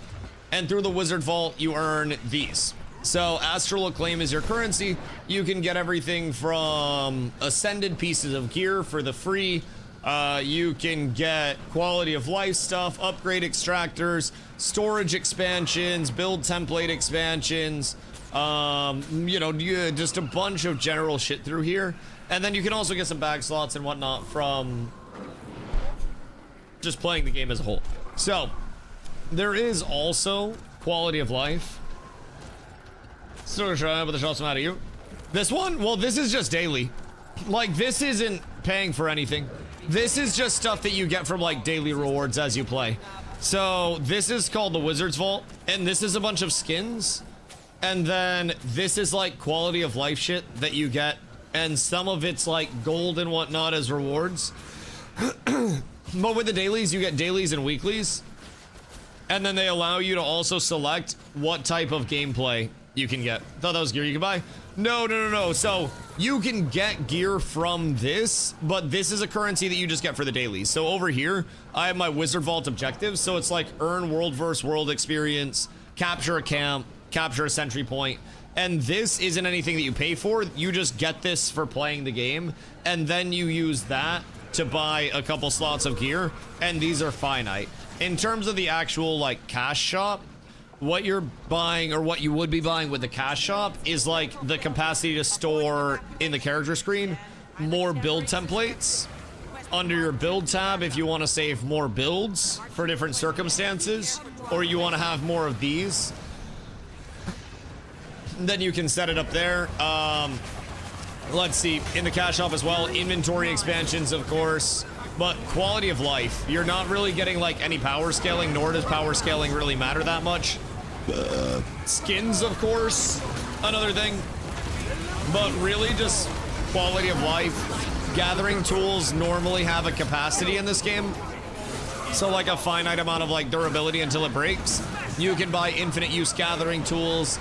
And through the Wizard Vault, you earn these. So Astral Acclaim is your currency. You can get everything from ascended pieces of gear for the free. You can get quality of life stuff, upgrade extractors, storage expansions, build template expansions, you know, just a bunch of general shit through here. And then you can also get some bag slots and whatnot from just playing the game as a whole. So there is also quality of life. So try, but the shots out of you. This one, well, this is just daily. Like, this isn't paying for anything. This is just stuff that you get from, like, daily rewards as you play. So this is called the Wizard's Vault, and this is a bunch of skins. And then this is like quality of life shit that you get, and some of it's like gold and whatnot as rewards. But with the dailies, you get dailies and weeklies, and then they allow you to also select what type of gameplay you can get. Thought that was gear you could buy. No. So you can get gear from this, but this is a currency that you just get for the dailies. So over here, I have my Wizard Vault objectives. So it's like earn world versus world experience, capture a camp, capture a sentry point. And this isn't anything that you pay for. You just get this for playing the game, and then you use that to buy a couple slots of gear, and these are finite. In terms of the actual, like, cash shop, what you're buying, or what you would be buying with the cash shop, is like the capacity to store in the character screen more build templates. Under your build tab, if you want to save more builds for different circumstances, or you want to have more of these, then you can set it up there. Let's see, in the cash shop as well, inventory expansions, of course, but quality of life. You're not really getting like any power scaling, nor does power scaling really matter that much. Skins, of course, another thing, but really just quality of life. Gathering tools normally have a capacity in this game, so like a finite amount of like durability until it breaks. You can buy infinite use gathering tools.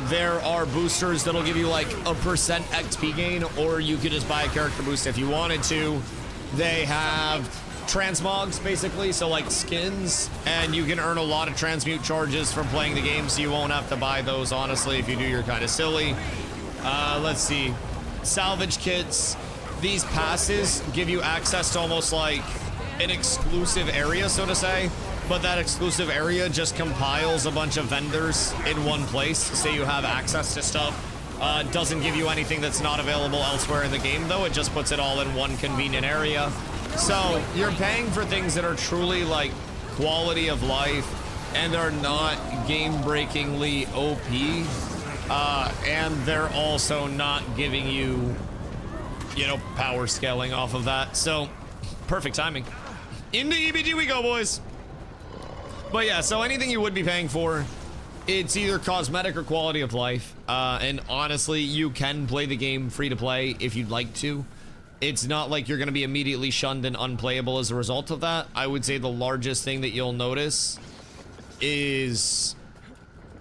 There are boosters that'll give you like a % XP gain, or you could just buy a character boost if you wanted to. They have transmogs, basically, so like skins, and you can earn a lot of transmute charges from playing the game, so you won't have to buy those, honestly. If you do, you're kind of silly. Let's see. Salvage kits. These passes give you access to almost like an exclusive area, so to say, but that exclusive area just compiles a bunch of vendors in one place, so you have access to stuff. Doesn't give you anything that's not available elsewhere in the game, though. It just puts it all in one convenient area. So you're paying for things that are truly like quality of life and are not game-breakingly OP. And they're also not giving you, you know, power scaling off of that. So perfect timing. Into EBG we go, boys. But yeah, so anything you would be paying for, it's either cosmetic or quality of life. And honestly, you can play the game free to play if you'd like to. It's not like you're going to be immediately shunned and unplayable as a result of that. I would say the largest thing that you'll notice is,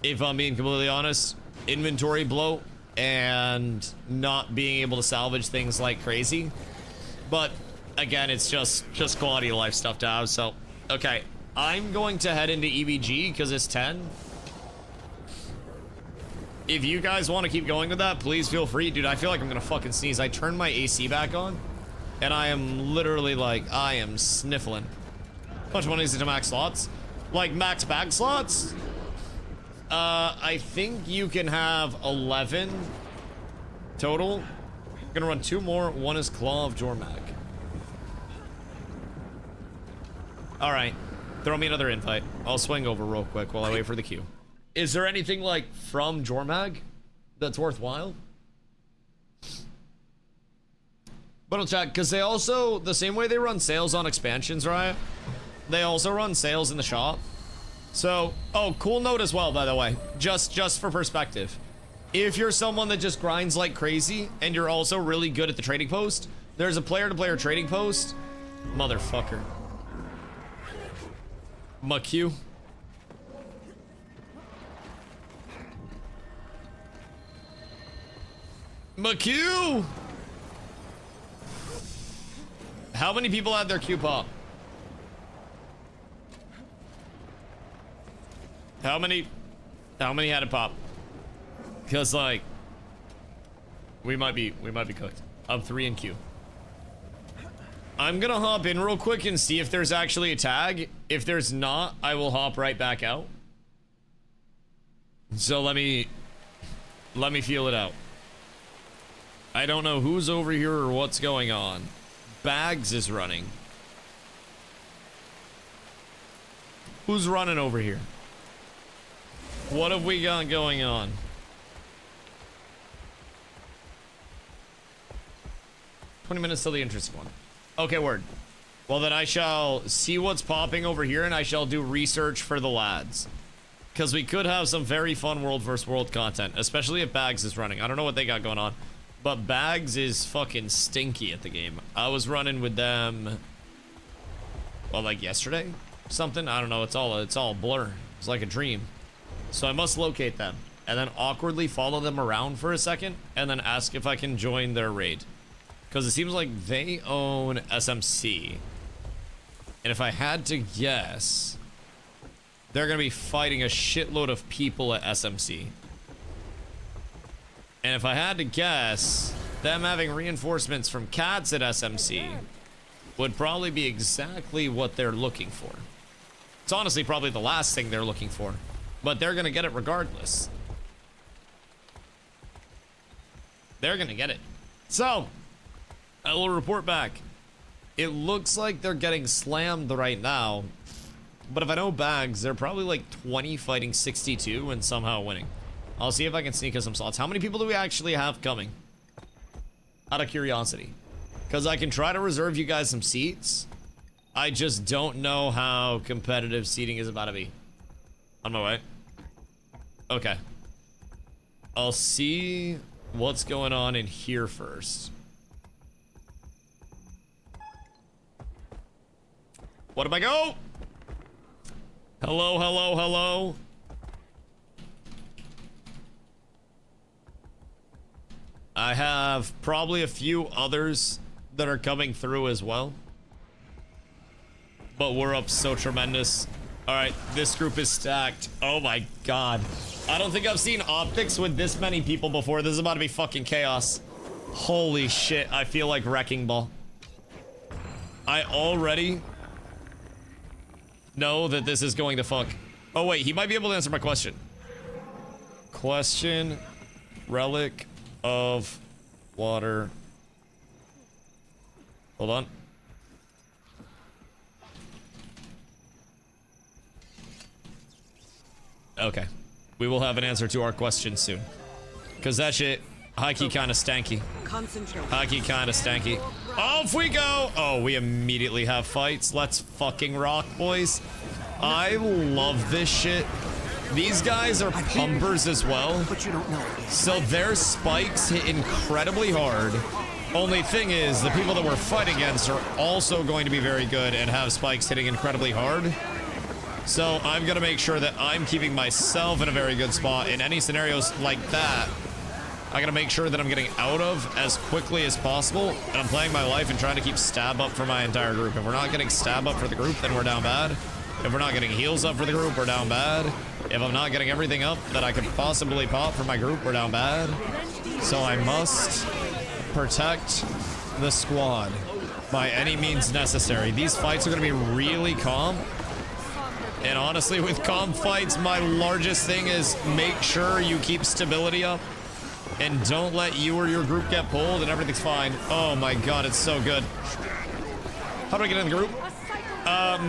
if I'm being completely honest, inventory bloat and not being able to salvage things like crazy. But again, it's just quality of life stuff to have. So, okay, I'm going to head into EBG because it's 10. If you guys want to keep going with that, please feel free. Dude, I feel like I'm gonna fucking sneeze. I turned my AC back on, and I am literally like, I am sniffling. How much money is it to max slots? Like max bag slots? I think you can have 11 total. I'm gonna run 2 more. One is Claw of Jormag. All right, throw me another invite. I'll swing over real quick while I wait for the queue. Is there anything like from Jormag that's worthwhile? But I'll check, because they also, the same way they run sales on expansions, right? They also run sales in the shop. So, oh, cool note as well, by the way, just for perspective. If you're someone that just grinds like crazy and you're also really good at the trading post, there's a player-to-player trading post. Motherfucker. McHugh. McHugh! How many people had their queue pop? How many had it pop? Because like we might be cooked. I'm 3 in queue. I'm gonna hop in real quick and see if there's actually a tag. If there's not, I will hop right back out. So let me feel it out. I don't know who's over here or what's going on. Bags is running. Who's running over here? What have we got going on? "20 minutes till the interesting one." Okay, word. Well, then I shall see what's popping over here, and I shall do research for the lads. Because we could have some very fun world versus world content, especially if Bags is running. I don't know what they got going on, but Bags is fucking stinky at the game. I was running with them, well, like yesterday? Something? I don't know. It's all blur. It's like a dream. So I must locate them, and then awkwardly follow them around for a second, and then ask if I can join their raid. Because it seems like they own SMC. And if I had to guess, they're going to be fighting a shitload of people at SMC. And if I had to guess, them having reinforcements from cats at SMC would probably be exactly what they're looking for. It's honestly probably the last thing they're looking for, but they're going to get it regardless. They're going to get it. So, I will report back. It looks like they're getting slammed right now, but if I know Bags, they're probably like 20 fighting 62 and somehow winning. I'll see if I can sneak us some slots. How many people do we actually have coming? Out of curiosity. Because I can try to reserve you guys some seats. I just don't know how competitive seating is about to be. On my way. Okay. I'll see what's going on in here first. What do I go? Hello, hello, hello. I have probably a few others that are coming through as well. But we're up so tremendous. All right, this group is stacked. Oh my god. I don't think I've seen optics with this many people before. This is about to be fucking chaos. Holy shit, I feel like Wrecking Ball. I already know that this is going to fuck. Oh wait, he might be able to answer my question. Question, relic of water. Hold on. Okay. We will have an answer to our question soon. Because that shit, high-key kind of stanky. High-key kind of stanky. Off we go! Oh, we immediately have fights. Let's fucking rock, boys. I love this shit. These guys are pumpers as well. But you don't know it yet. So their spikes hit incredibly hard. Only thing is, the people that we're fighting against are also going to be very good and have spikes hitting incredibly hard. So I'm gonna make sure that I'm keeping myself in a very good spot in any scenarios like that. I gotta make sure that I'm getting out of as quickly as possible, and I'm playing my life and trying to keep stab up for my entire group. If we're not getting stab up for the group, then we're down bad. If we're not getting heals up for the group, we're down bad. If I'm not getting everything up that I could possibly pop for my group, we're down bad. So I must protect the squad by any means necessary. These fights are gonna be really calm. And honestly, with calm fights, my largest thing is make sure you keep stability up and don't let you or your group get pulled and everything's fine. Oh my god, it's so good. How do I get in the group?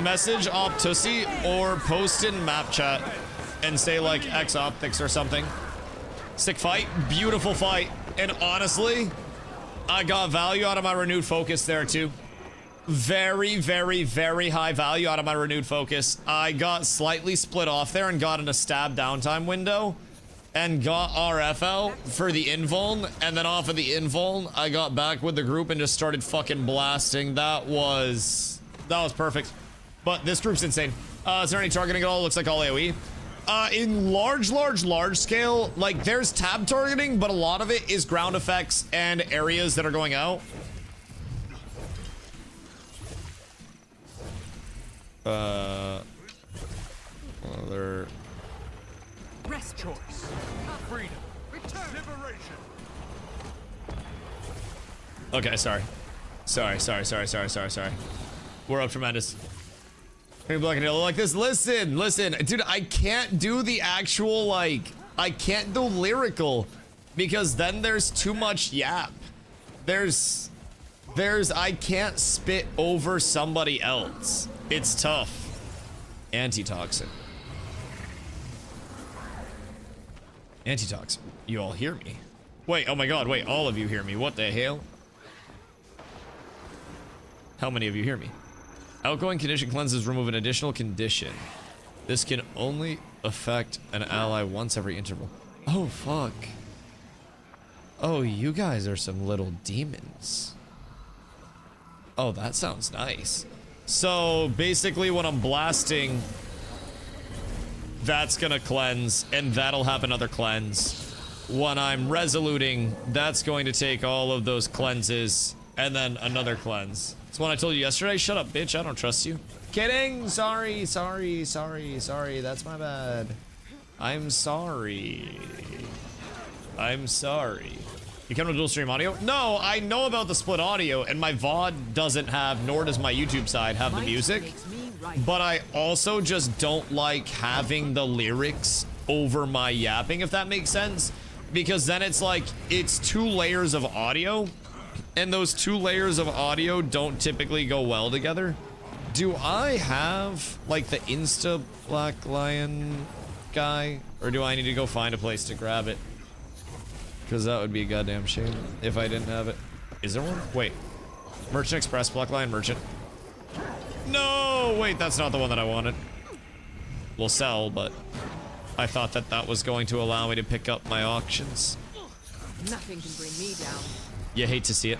Message Optussi or post in map chat and say like X Optics or something. Sick fight, beautiful fight. And honestly, I got value out of my renewed focus there too. Very, very, very high value out of my renewed focus. I got slightly split off there and got in a stab downtime window and got RFL for the invuln, and then off of the invuln, I got back with the group and just started fucking blasting. That was perfect. But this group's insane. Is there any targeting at all? Looks like all AoE. In large scale, like there's tab targeting, but a lot of it is ground effects and areas that are going out. Other Choice. Freedom. Return. Liberation. Okay, sorry. We're up tremendous. Maybe Black and Yellow like this. Listen, dude, I can't do the actual, like, I can't do lyrical because then there's too much yap. I can't spit over somebody else. It's tough. Antitoxin. Antitoxin. You all hear me? Wait, oh my god, wait, all of you hear me. What the hell? How many of you hear me? Outgoing condition cleanses remove an additional condition. This can only affect an ally once every interval. Oh, fuck. Oh, you guys are some little demons. Oh, that sounds nice. So, basically when I'm blasting, that's gonna cleanse, and that'll have another cleanse. When I'm resoluting, that's going to take all of those cleanses, and then another cleanse. It's one I told you yesterday. Shut up, bitch. I don't trust you. Kidding. Sorry. That's my bad. I'm sorry. You come to dual stream audio? No, I know about the split audio, and my VOD doesn't have, nor does my YouTube side have the music. But I also just don't like having the lyrics over my yapping, if that makes sense. Because then it's like, it's 2 layers of audio. And those 2 layers of audio don't typically go well together. Do I have, like, the Insta Black Lion guy? Or do I need to go find a place to grab it? Because that would be a goddamn shame if I didn't have it. Is there one? Wait. Merchant Express, Black Lion Merchant. No! Wait, that's not the one that I wanted. We'll sell, but I thought that that was going to allow me to pick up my auctions. Nothing can bring me down. You hate to see it.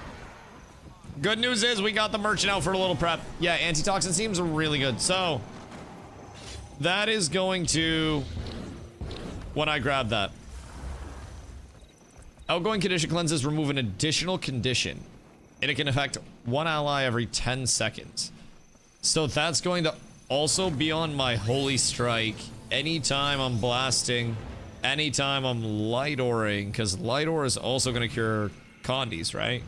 Good news is we got the merchant out for a little prep. Yeah, antitoxin seems really good. So that is going to, when I grab that, outgoing condition cleanses remove an additional condition, and it can affect One ally every 10 seconds. So that's going to also be on my Holy Strike anytime I'm blasting, anytime I'm light oring, because light ore is also going to cure condies, right?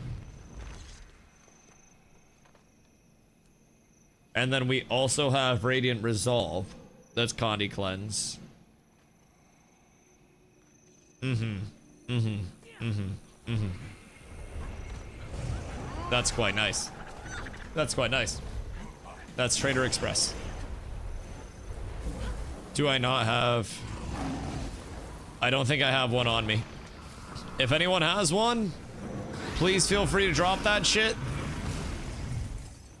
And then we also have Radiant Resolve. That's Condi Cleanse. That's quite nice. That's quite nice. That's Trader Express. Do I not have... I don't think I have one on me. If anyone has one, please feel free to drop that shit.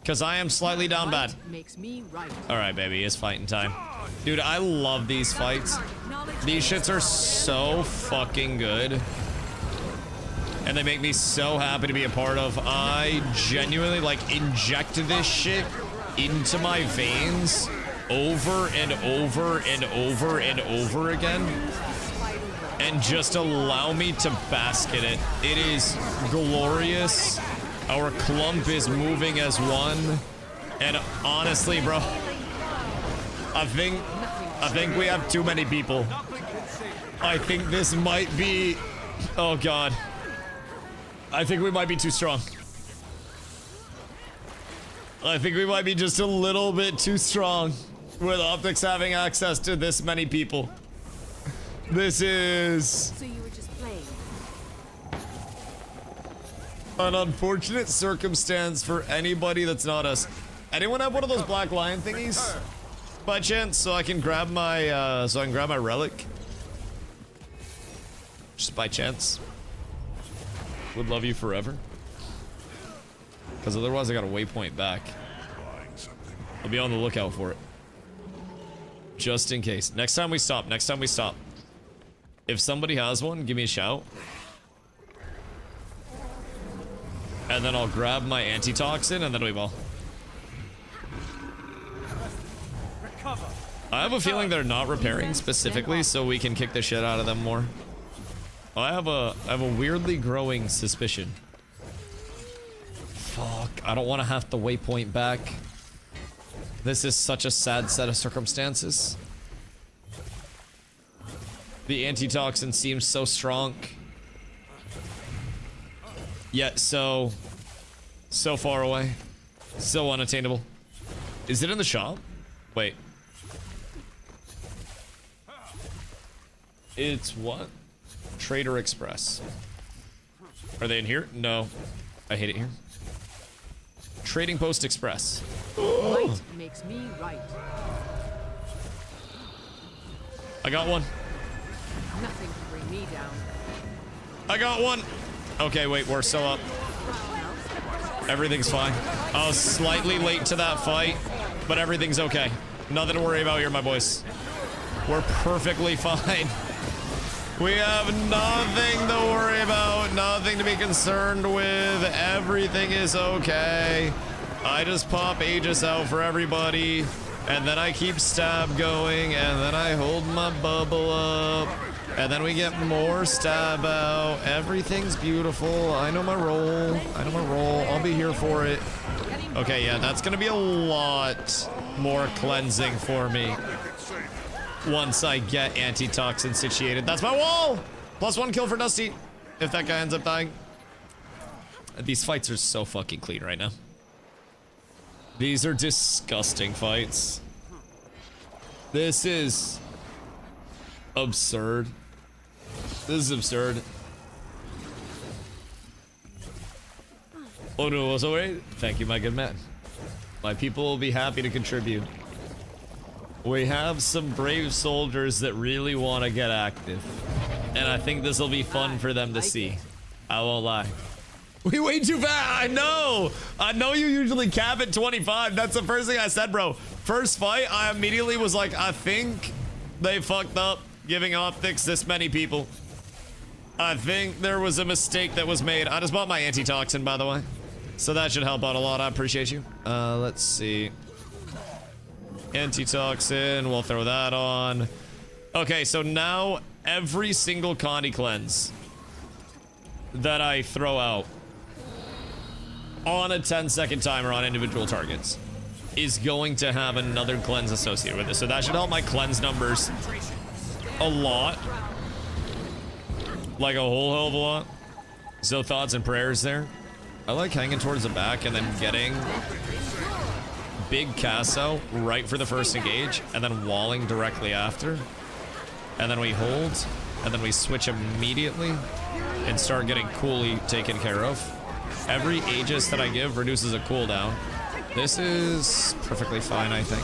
Because I am slightly down bad. Makes me right. Alright, baby, it's fighting time. Dude, I love these fights. These shits are so fucking good. And they make me so happy to be a part of. I genuinely, like, inject this shit into my veins over and over and over and over again. And just allow me to bask in it. It is glorious. Our clump is moving as one. And honestly, bro, I think we have too many people. I think this might be... Oh, God. I think we might be too strong. I think we might be just a little bit too strong with Optics having access to this many people. This is... So you were just playing. An unfortunate circumstance for anybody that's not us. Anyone have one of those black lion thingies? By chance, so I can grab my relic. Just by chance. Would love you forever. Because otherwise I got a waypoint back. I'll be on the lookout for it. Just in case. Next time we stop. If somebody has one, give me a shout. And then I'll grab my antitoxin and then we will. I have a feeling they're not repairing specifically, so we can kick the shit out of them more. I have a weirdly growing suspicion. Fuck, I don't want to have to waypoint back. This is such a sad set of circumstances. The antitoxin seems so strong. Yet so far away. So unattainable. Is it in the shop? Wait. It's what? Trader Express. Are they in here? No. I hate it here. Trading Post Express. Light makes me right. I got one. Nothing can bring me down. I got one. Okay, wait, we're still up. Everything's fine. I was slightly late to that fight, but everything's okay. Nothing to worry about here, my boys. We're perfectly fine. We have nothing to worry about, nothing to be concerned with. Everything is okay. I just pop Aegis out for everybody, and then I keep stab going, and then I hold my bubble up, and then we get more stab out. Everything's beautiful. I know my role. I'll be here for it. Okay, yeah, that's gonna be a lot more cleansing for me. Once I get antitoxin situated. That's my wall! +1 kill for Dusty, if that guy ends up dying. These fights are so fucking clean right now. These are disgusting fights. This is absurd. This is absurd. Oh no, was alright? Thank you, my good man. My people will be happy to contribute. We have some brave soldiers that really want to get active. And I think this will be fun for them to see. I won't lie. We way too fast. I know you usually cap at 25. That's the first thing I said, bro. First fight, I immediately was like, I think they fucked up giving optics this many people. I think there was a mistake that was made. I just bought my antitoxin, by the way. So that should help out a lot. I appreciate you. Let's see. Antitoxin, we'll throw that on. Okay, so now every single Condi cleanse that I throw out on a 10-second timer on individual targets is going to have another cleanse associated with it. So that should help my cleanse numbers a lot. Like a whole hell of a lot. So thoughts and prayers there. I like hanging towards the back and then getting big cast out right for the first engage and then walling directly after. And then we hold and then we switch immediately and start getting coolly taken care of. Every Aegis that I give reduces a cooldown. This is perfectly fine, I think.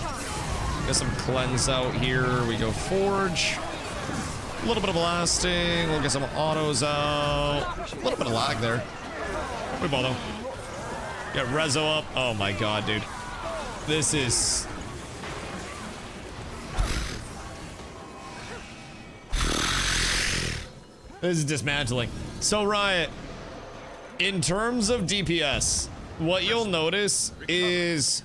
Get some cleanse out here. We go forge. A little bit of blasting. We'll get some autos out. A little bit of lag there. We ball though. Get Rezo up. Oh my god, dude. This is... This is dismantling. So Riot, in terms of DPS, what you'll notice is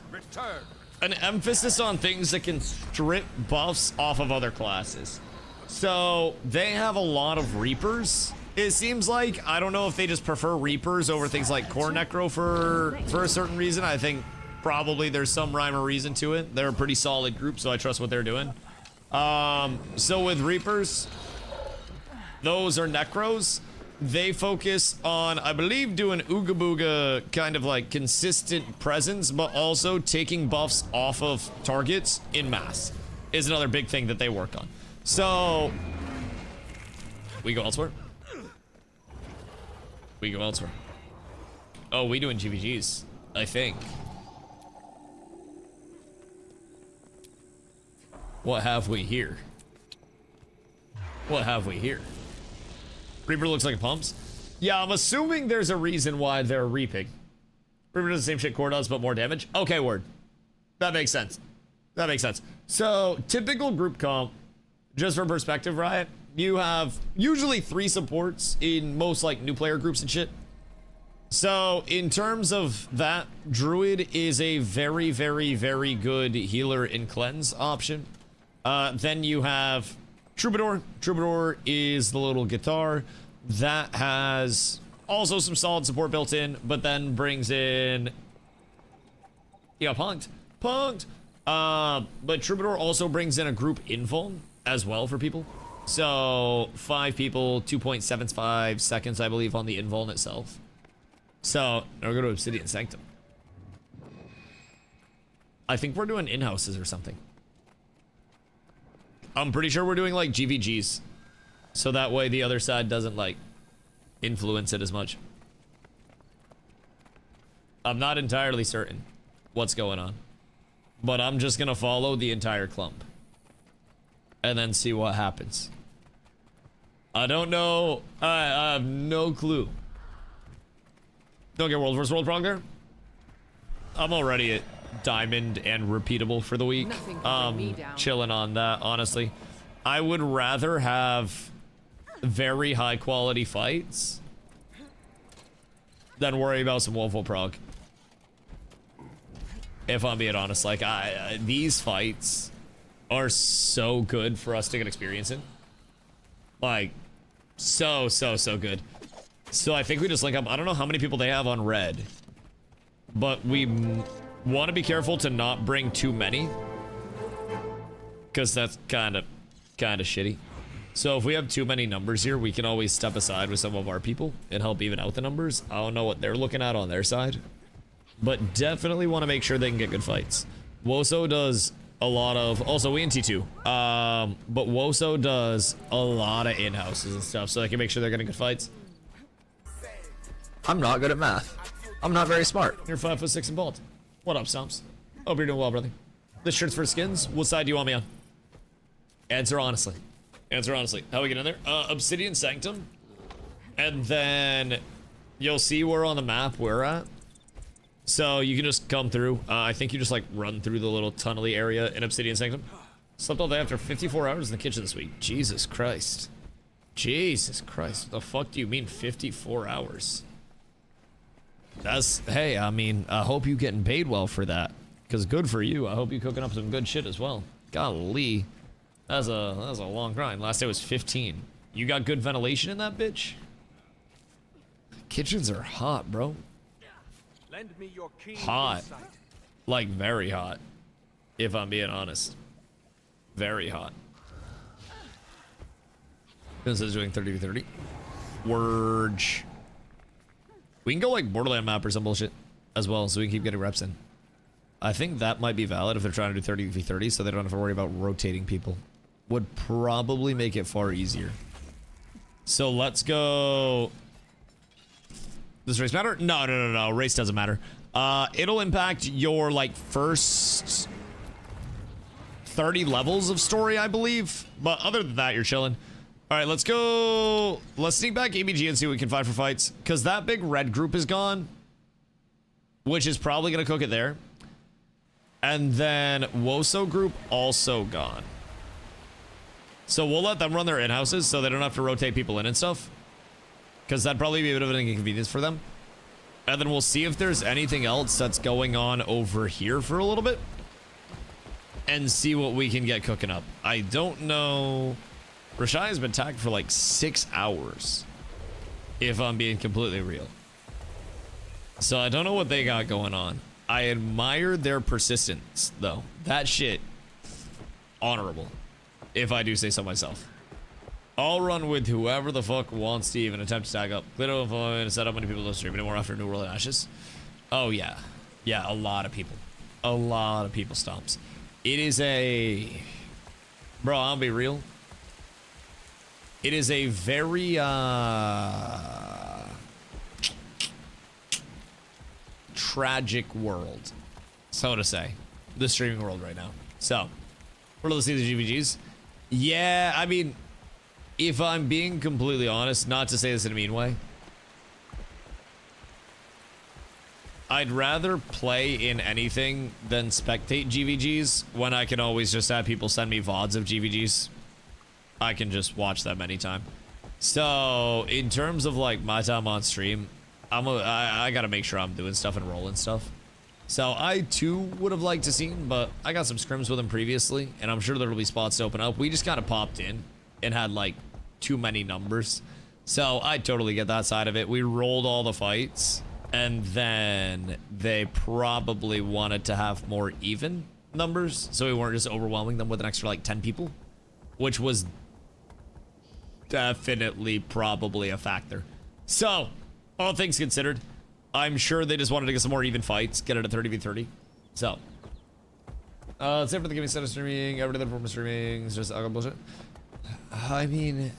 an emphasis on things that can strip buffs off of other classes. So they have a lot of Reapers. It seems like, I don't know if they just prefer Reapers over things like Core Necro for a certain reason. I think probably there's some rhyme or reason to it. They're a pretty solid group, so I trust what they're doing. So with Reapers, those are Necros. They focus on, I believe, doing Ooga Booga kind of like consistent presence, but also taking buffs off of targets in mass is another big thing that they work on. So, we go elsewhere. We go elsewhere. Oh, we doing GVGs, I think. What have we here? What have we here? Reaper looks like it pumps. Yeah, I'm assuming there's a reason why they're reaping. Reaper does the same shit Core does, but more damage. Okay, word. That makes sense. That makes sense. So, typical group comp, just for perspective, Riot, you have usually 3 supports in most like new player groups and shit. So in terms of that, Druid is a very, very, very good healer and cleanse option. Then you have Troubadour. Troubadour is the little guitar that has also some solid support built in, but then brings in, yeah, punked. But Troubadour also brings in a group invuln as well for people. So 5 people, 2.75 seconds, I believe, on the invuln itself. So now we're going to Obsidian Sanctum. I think we're doing in-houses or something. I'm pretty sure we're doing like GVGs. So that way the other side doesn't like influence it as much. I'm not entirely certain what's going on. But I'm just going to follow the entire clump. And then see what happens. I don't know. I have no clue. Don't get World vs. World prog there. I'm already at Diamond and repeatable for the week. Chilling on that, honestly. I would rather have very high quality fights than worry about some Wolf prog. If I'm being honest, like these fights are so good for us to get experience in. Like, so good. So I think we just link up. I don't know how many people they have on red, but we want to be careful to not bring too many, because that's kind of shitty. So if we have too many numbers here, we can always step aside with some of our people and help even out the numbers. I don't know what they're looking at on their side, but definitely want to make sure they can get good fights. Woso does a lot of, also we in T2, but Woso does a lot of in-houses and stuff, so they can make sure they're getting good fights. I'm not good at math. I'm not very smart. You're 5'6" and bald. What up, Stomps? Hope you're doing well, brother. This shirt's for skins. What side do you want me on? Answer honestly. Answer honestly. How we get in there? Obsidian Sanctum. And then you'll see where on the map we're at. So you can just come through. I think you just like run through the little tunnely area in Obsidian Sanctum. Slept all day after 54 hours in the kitchen this week. Jesus Christ. Jesus Christ. What the fuck do you mean 54 hours? That's, hey, I mean, I hope you getting paid well for that. Because good for you. I hope you cooking up some good shit as well. Golly. That's a long grind. Last day was 15. You got good ventilation in that bitch? Kitchens are hot, bro. Lend me your keen Hot. insight. Like, very hot. If I'm being honest. Very hot. This is doing 30v30. Wurge. We can go like Borderland map or some bullshit as well, so we can keep getting reps in. I think that might be valid if they're trying to do 30v30, so they don't have to worry about rotating people. Would probably make it far easier. So let's go. Does race matter? No. Race doesn't matter. It'll impact your like first 30 levels of story, I believe. But other than that, you're chilling. All right, let's go. Let's sneak back ABG and see what we can find for fights. Because that big red group is gone. Which is probably going to cook it there. And then Woso group also gone. So we'll let them run their in-houses so they don't have to rotate people in and stuff. Because that'd probably be a bit of an inconvenience for them. And then we'll see if there's anything else that's going on over here for a little bit. And see what we can get cooking up. I don't know. Rashai has been tagged for like 6 hours. If I'm being completely real. So I don't know what they got going on. I admire their persistence, though. That shit, honorable, if I do say so myself. I'll run with whoever the fuck wants to even attempt to tag up. Glitter and set up many people to stream anymore after New World and Ashes. Oh, yeah. Yeah, a lot of people. A lot of people stomps. It is a... Bro, I'll be real. It is a very, tragic world, so to say, the streaming world right now. So we're listening to the GVGs. Yeah, I mean, if I'm being completely honest, not to say this in a mean way, I'd rather play in anything than spectate GVGs when I can always just have people send me VODs of GVGs. I can just watch them anytime. So in terms of like my time on stream, I gotta make sure I'm doing stuff and rolling stuff. So I too would have liked to see him, but I got some scrims with him previously, and I'm sure there'll be spots to open up. We just kind of popped in and had like too many numbers. So I totally get that side of it. We rolled all the fights, and then they probably wanted to have more even numbers, so we weren't just overwhelming them with an extra like 10 people, which was definitely probably a factor. So all things considered, I'm sure they just wanted to get some more even fights, get it at 30v30. So, it's it for the gaming set of streaming, every other form of streaming, it's just algo bullshit. I mean,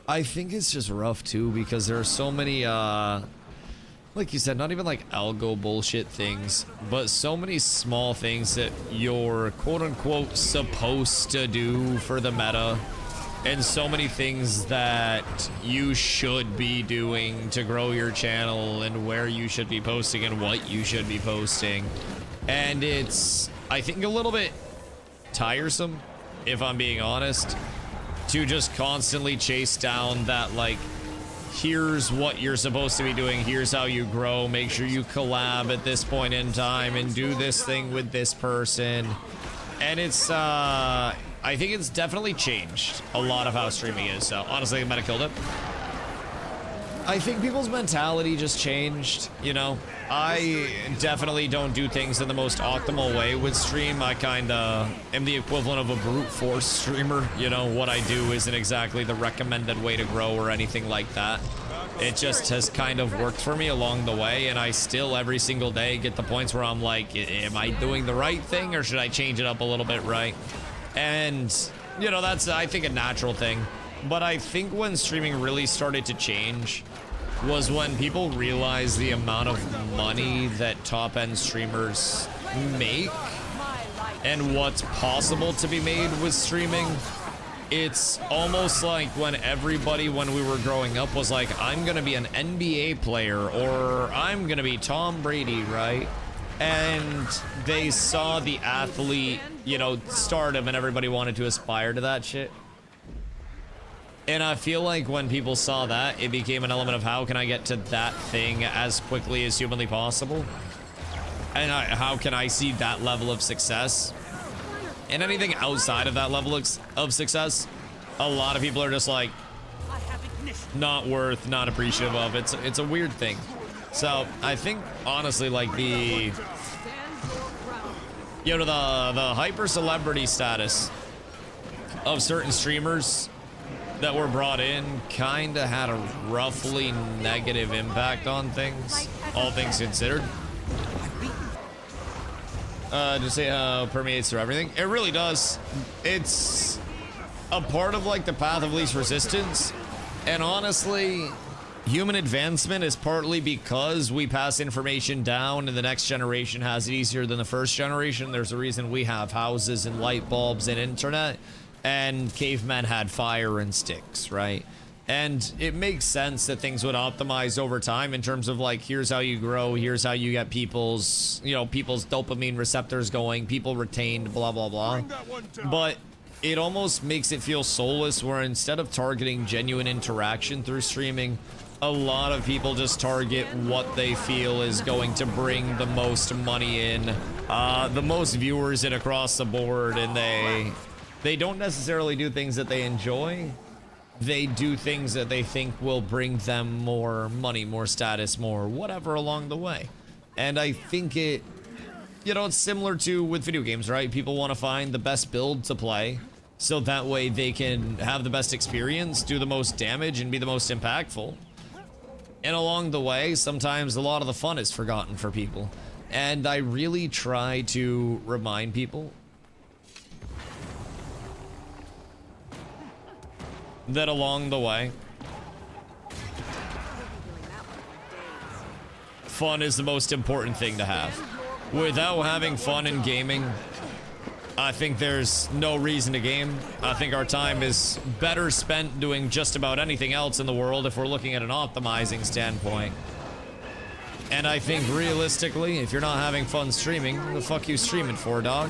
I think it's just rough too, because there are so many, like you said, not even like algo bullshit things, but so many small things that you're quote unquote supposed to do for the meta. And so many things that you should be doing to grow your channel and where you should be posting and what you should be posting. And it's, I think, a little bit tiresome, if I'm being honest, to just constantly chase down that, like, here's what you're supposed to be doing, here's how you grow, make sure you collab at this point in time and do this thing with this person. And it's, I think it's definitely changed a lot of how streaming is, so honestly, I might have killed it. I think people's mentality just changed, you know? I definitely don't do things in the most optimal way with stream. I kinda am the equivalent of a brute force streamer, you know? What I do isn't exactly the recommended way to grow or anything like that. It just has kind of worked for me along the way, and I still every single day get the points where I'm like, am I doing the right thing or should I change it up a little bit, right? And, you know, that's, I think, a natural thing. But I think when streaming really started to change was when people realized the amount of money that top-end streamers make and what's possible to be made with streaming. It's almost like when everybody, when we were growing up, was like, I'm gonna be an NBA player, or I'm gonna be Tom Brady, right? And they saw the athlete, you know, stardom, and everybody wanted to aspire to that shit. And I feel like when people saw that, it became an element of how can I get to that thing as quickly as humanly possible? And how can I see that level of success? And anything outside of that level of success, a lot of people are just like, not worth, not appreciative of. It's a weird thing. So I think honestly, like the the hyper celebrity status of certain streamers that were brought in kind of had a roughly negative impact on things, all things considered. Just say how it permeates through everything. It really does. It's a part of like the path of least resistance. And honestly, human advancement is partly because we pass information down and the next generation has it easier than the first generation. There's a reason we have houses and light bulbs and internet, and cavemen had fire and sticks, right? And it makes sense that things would optimize over time in terms of like, here's how you grow, here's how you get people's, people's dopamine receptors going, people retained, blah, blah, blah. But it almost makes it feel soulless, where instead of targeting genuine interaction through streaming, a lot of people just target what they feel is going to bring the most money in, the most viewers in across the board, and they don't necessarily do things that they enjoy. They do things that they think will bring them more money, more status, more whatever along the way. And I think it's similar to with video games, right? People want to find the best build to play, so that way they can have the best experience, do the most damage, and be the most impactful. And along the way, sometimes a lot of the fun is forgotten for people. And I really try to remind people that along the way, fun is the most important thing to have. Without having fun in gaming, I think there's no reason to game. I think our time is better spent doing just about anything else in the world if we're looking at an optimizing standpoint. And I think realistically, if you're not having fun streaming, what the fuck you streaming for, dog?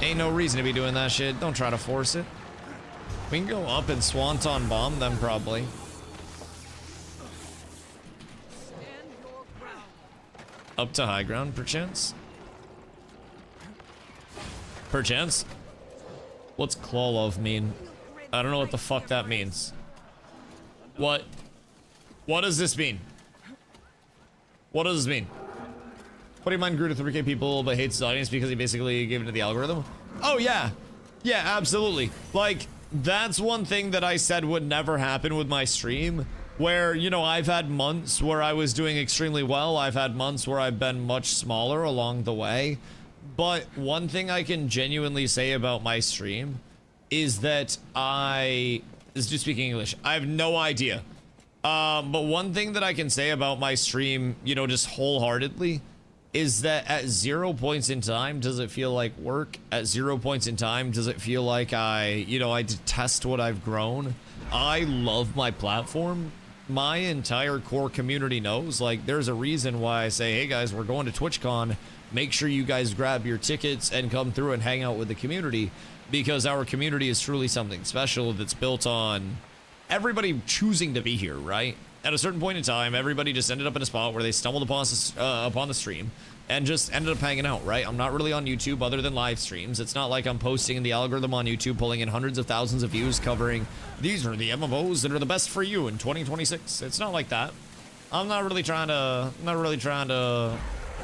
Ain't no reason to be doing that shit. Don't try to force it. We can go up and swanton bomb them, probably. Up to high ground, perchance? Perchance? What's claw love mean? I don't know what the fuck that means. What does this mean? What does this mean? What do you mind grew to 3K people but hates his audience because he basically gave it to the algorithm? Oh yeah. Yeah, absolutely. Like, that's one thing that I said would never happen with my stream, where, I've had months where I was doing extremely well. I've had months where I've been much smaller along the way. But one thing I can genuinely say about my stream is that just speaking English, I have no idea. But one thing that I can say about my stream, just wholeheartedly, is that at 0 points in time, does it feel like work? At 0 points in time, does it feel like I detest what I've grown? I love my platform. My entire core community knows, like, there's a reason why I say, hey guys, we're going to TwitchCon. Make sure you guys grab your tickets and come through and hang out with the community, because our community is truly something special that's built on everybody choosing to be here, right? At a certain point in time, everybody just ended up in a spot where they stumbled upon the stream and just ended up hanging out, right? I'm not really on YouTube other than live streams. It's not like I'm posting in the algorithm on YouTube, pulling in hundreds of thousands of views, covering these are the MMOs that are the best for you in 2026. It's not like that. I'm not really trying to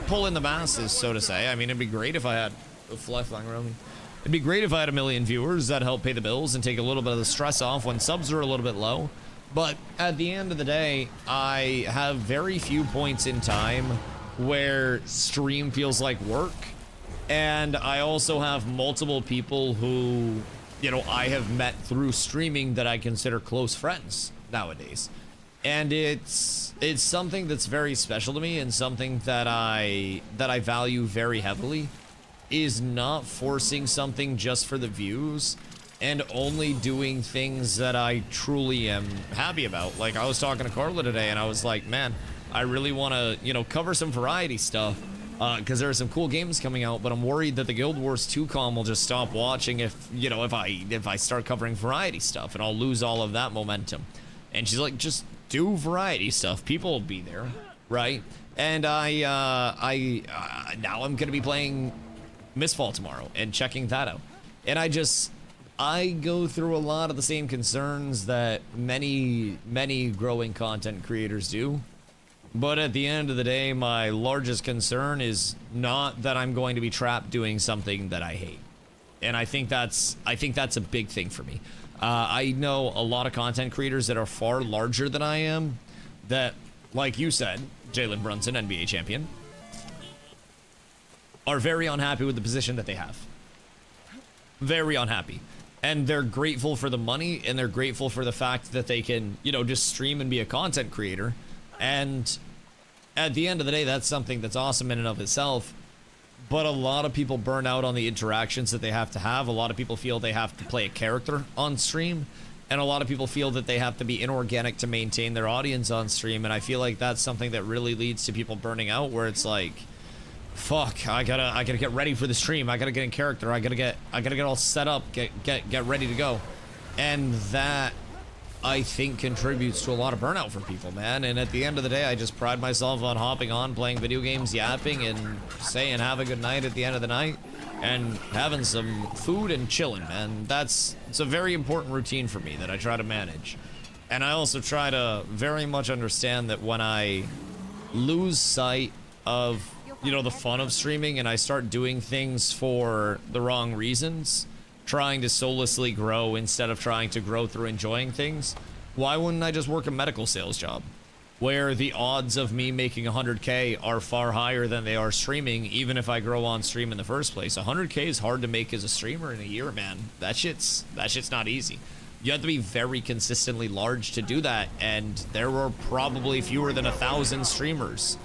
pull in the masses, so to say. I mean, it'd be great if I had a fly flying around me. It'd be great if I had 1 million viewers that help pay the bills and take a little bit of the stress off when subs are a little bit low. But at the end of the day, I have very few points in time where stream feels like work. And I also have multiple people who, I have met through streaming that I consider close friends nowadays. And it's something that's very special to me, and something that I value very heavily, is not forcing something just for the views and only doing things that I truly am happy about. Like, I was talking to Carla today and I was like, man, I really want to, cover some variety stuff, because there are some cool games coming out, but I'm worried that the Guild Wars 2 com will just stop watching if I start covering variety stuff, and I'll lose all of that momentum. And she's like, just do variety stuff. People will be there, right? And now I'm gonna be playing Mistfall tomorrow and checking that out. And I go through a lot of the same concerns that many growing content creators do. But at the end of the day, my largest concern is not that I'm going to be trapped doing something that I hate. And I think that's a big thing for me. I know a lot of content creators that are far larger than I am that, like you said, Jalen Brunson, NBA champion, are very unhappy with the position that they have. Very unhappy. And they're grateful for the money, and they're grateful for the fact that they can, you know, just stream and be a content creator. And at the end of the day, that's something that's awesome in and of itself. But a lot of people burn out on the interactions that they have to have. A lot of people feel they have to play a character on stream. And a lot of people feel that they have to be inorganic to maintain their audience on stream. And I feel like that's something that really leads to people burning out, where it's like, fuck, I gotta get ready for the stream. I gotta get in character. I gotta get all set up, get ready to go. And that, I think, contributes to a lot of burnout for people, man. And at the end of the day, I just pride myself on hopping on, playing video games, yapping, and saying have a good night at the end of the night, and having some food and chilling, man. It's a very important routine for me that I try to manage. And I also try to very much understand that when I lose sight of, you know, the fun of streaming, and I start doing things for the wrong reasons, trying to soullessly grow instead of trying to grow through enjoying things, why wouldn't I just work a medical sales job where the odds of me making 100K are far higher than they are streaming, even if I grow on stream in the first place? 100K is hard to make as a streamer in a year, man. That shit's not easy. You have to be very consistently large to do that, and there are probably fewer than 1,000 streamers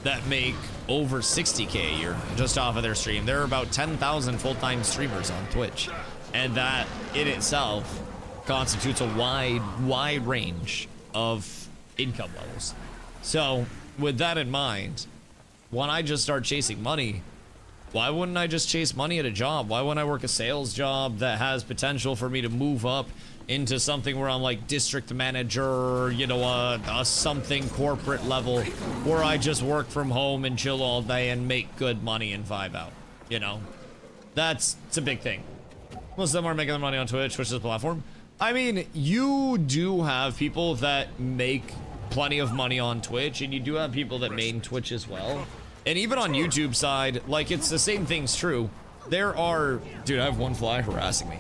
that make over 60K a year just off of their stream. There are about 10,000 full-time streamers on Twitch, and that in itself constitutes a wide range of income levels. So with that in mind, when I just start chasing money, why wouldn't I just chase money at a job? Why wouldn't I work a sales job that has potential for me to move up into something where I'm like district manager, you know, a something corporate level, where I just work from home and chill all day and make good money and vibe out, you know? It's a big thing. Most of them are making their money on Twitch, which is a platform. I mean, you do have people that make plenty of money on Twitch, and you do have people that main Twitch as well. And even on YouTube side, like, it's the same thing's true. There are, dude, I have one fly harassing me.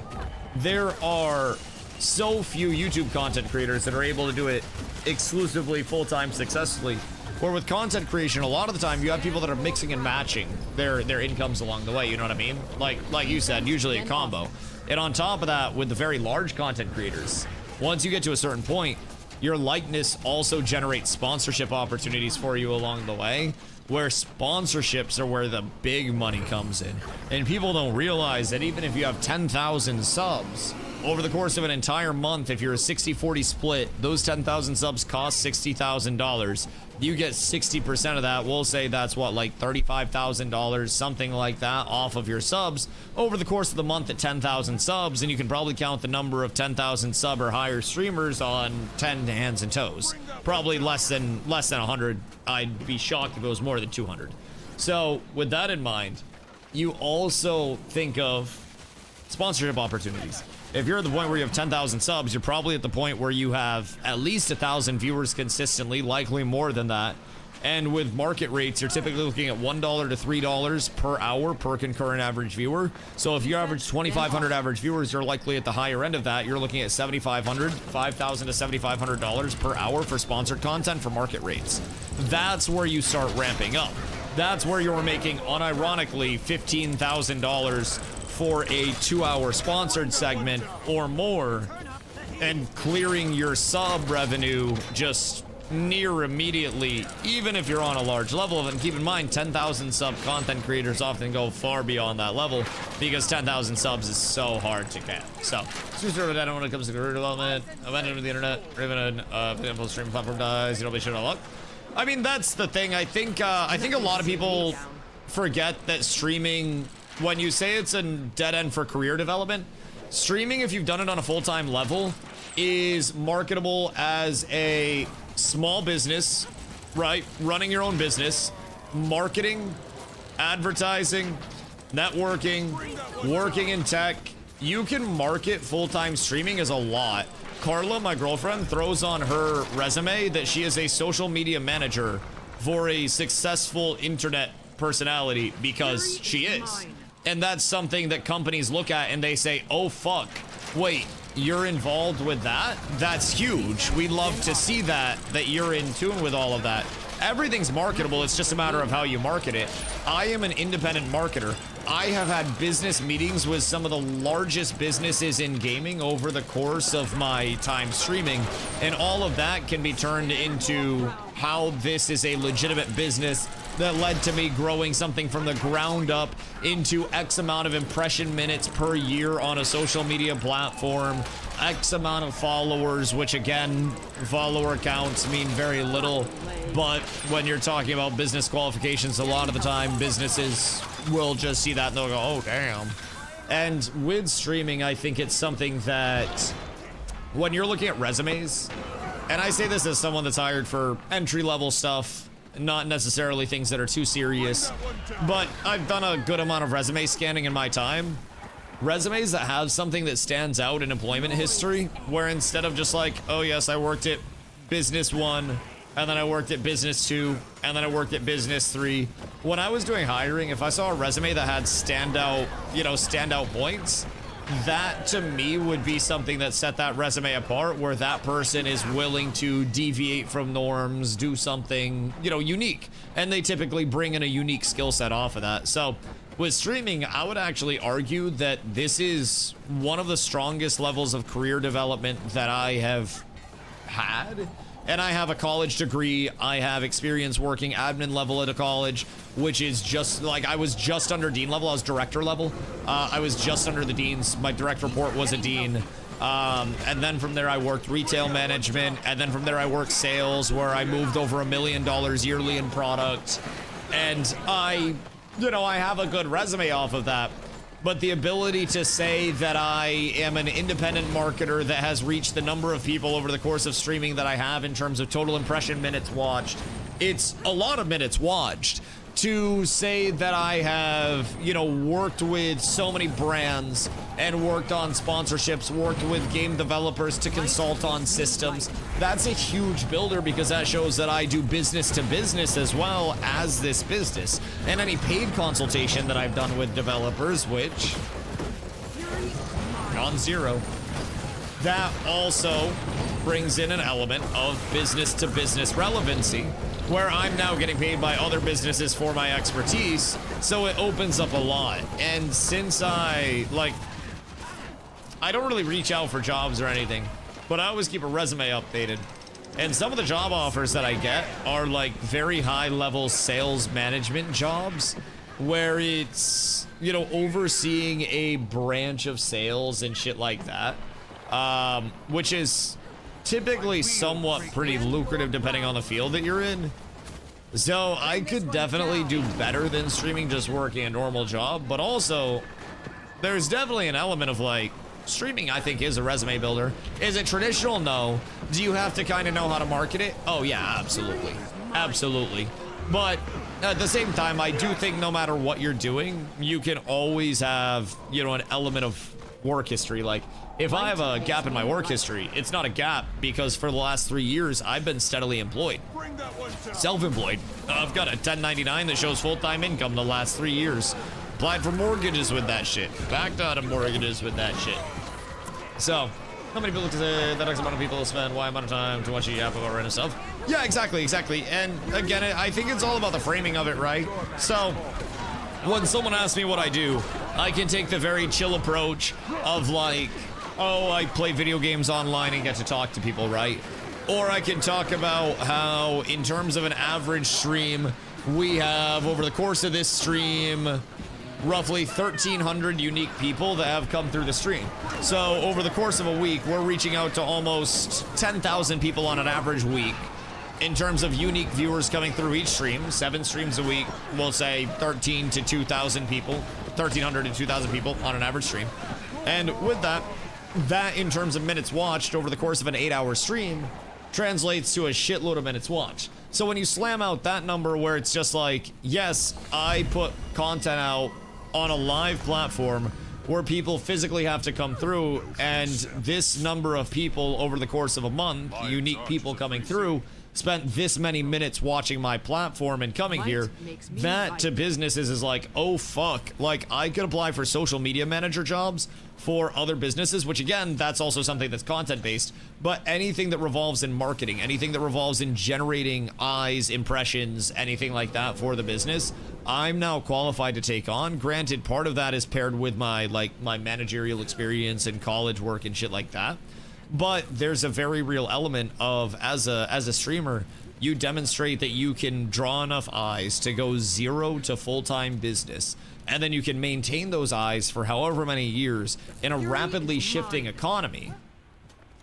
There are so few YouTube content creators that are able to do it exclusively full-time successfully, where with content creation, a lot of the time you have people that are mixing and matching their incomes along the way, you know what I mean? Like you said, usually a combo. And on top of that, with the very large content creators, once you get to a certain point, your likeness also generates sponsorship opportunities for you along the way, where sponsorships are where the big money comes in. And people don't realize that even if you have 10,000 subs, over the course of an entire month, if you're a 60-40 split, those 10,000 subs cost $60,000. You get 60% of that. We'll say that's what, like $35,000, something like that, off of your subs over the course of the month at 10,000 subs. And you can probably count the number of 10,000 sub or higher streamers on 10 hands and toes. Probably less than 100. I'd be shocked if it was more than 200. So with that in mind, you also think of sponsorship opportunities. If you're at the point where you have 10,000 subs, you're probably at the point where you have at least 1,000 viewers consistently, likely more than that. And with market rates, you're typically looking at $1 to $3 per hour per concurrent average viewer. So if you average 2,500 average viewers, you're likely at the higher end of that. You're looking at $5,000 to $7,500 per hour for sponsored content for market rates. That's where you start ramping up. That's where you're making, unironically, $15,000 for a 2-hour sponsored segment or more, and clearing your sub revenue just near immediately, even if you're on a large level. And keep in mind, 10,000 sub content creators often go far beyond that level, because 10,000 subs is so hard to get. So, screw sort of data when it comes to career development, abandonment of the internet, or even a streaming platform dies, you don't be shit on luck. I mean, that's the thing. I think a lot of people forget that streaming, when you say it's a dead end for career development, streaming, if you've done it on a full-time level, is marketable as a small business, right? Running your own business, marketing, advertising, networking, working in tech. You can market full-time streaming as a lot. Carla, my girlfriend, throws on her resume that she is a social media manager for a successful internet personality because she is. And that's something that companies look at and they say, oh fuck, wait, you're involved with that? That's huge. We love to see that you're in tune with all of that. Everything's marketable, it's just a matter of how you market it. I am an independent marketer. I have had business meetings with some of the largest businesses in gaming over the course of my time streaming, and all of that can be turned into how this is a legitimate business that led to me growing something from the ground up into X amount of impression minutes per year on a social media platform, X amount of followers, which again, follower counts mean very little, but when you're talking about business qualifications, a lot of the time businesses will just see that and they'll go, oh damn. And with streaming, I think it's something that when you're looking at resumes, and I say this as someone that's hired for entry-level stuff, not necessarily things that are too serious, but I've done a good amount of resume scanning in my time. Resumes that have something that stands out in employment history, where instead of just like, oh yes, I worked at business 1, and then I worked at business 2, and then I worked at business 3. When I was doing hiring, if I saw a resume that had standout points, that to me would be something that set that resume apart, where that person is willing to deviate from norms, do something, unique. And they typically bring in a unique skill set off of that. So with streaming, I would actually argue that this is one of the strongest levels of career development that I have had. And I have a college degree. I have experience working admin level at a college, which is just like, I was just under dean level. I was director level. I was just under the deans. My direct report was a dean. And then from there I worked retail management. And then from there I worked sales, where I moved over $1 million yearly in product. And I have a good resume off of that. But the ability to say that I am an independent marketer that has reached the number of people over the course of streaming that I have in terms of total impression minutes watched, it's a lot of minutes watched. To say that I have, worked with so many brands and worked on sponsorships, worked with game developers to consult on systems, that's a huge builder, because that shows that I do business to business as well as this business. And any paid consultation that I've done with developers, which non-zero, that also brings in an element of business to business relevancy, where I'm now getting paid by other businesses for my expertise, so it opens up a lot. And since I don't really reach out for jobs or anything, but I always keep a resume updated. And some of the job offers that I get are like very high level sales management jobs, where it's, overseeing a branch of sales and shit like that, which is typically somewhat pretty lucrative depending on the field that you're in. So I could definitely do better than streaming just working a normal job, but also there's definitely an element of like, streaming I think is a resume builder. Is it traditional? No. Do you have to kind of know how to market it? Oh yeah, absolutely. Absolutely. But at the same time, I do think no matter what you're doing, you can always have, an element of work history. Like, if I have a gap in my work history, it's not a gap because for the last 3 years, I've been steadily employed. Self-employed. I've got a 1099 that shows full-time income the last 3 years. Applied for mortgages with that shit. Backed out of mortgages with that shit. So, how many people say that X amount of people spend Y amount of time to watch you yap about random stuff? Yeah, exactly. And again, I think it's all about the framing of it, right? So, when someone asks me what I do, I can take the very chill approach of like, oh, I play video games online and get to talk to people, right? Or I can talk about how, in terms of an average stream, we have, over the course of this stream, roughly 1,300 unique people that have come through the stream. So over the course of a week, we're reaching out to almost 10,000 people on an average week. In terms of unique viewers coming through each stream, 7 streams a week, we'll say 13 to 2,000 people, 1,300 to 2,000 people on an average stream. And with that in terms of minutes watched over the course of an 8-hour stream translates to a shitload of minutes watched. So when you slam out that number where it's just like, yes, I put content out on a live platform where people physically have to come through, and this number of people over the course of a month, unique people coming through, spent this many minutes watching my platform and coming here. That to businesses is like, oh fuck, like I could apply for social media manager jobs for other businesses, which again, that's also something that's content based, but anything that revolves in marketing, anything that revolves in generating eyes, impressions, anything like that for the business, I'm now qualified to take on. Granted, part of that is paired with my my managerial experience and college work and shit like that. But there's a very real element of, as a streamer, you demonstrate that you can draw enough eyes to go 0 to full-time business, and then you can maintain those eyes for however many years in a rapidly shifting economy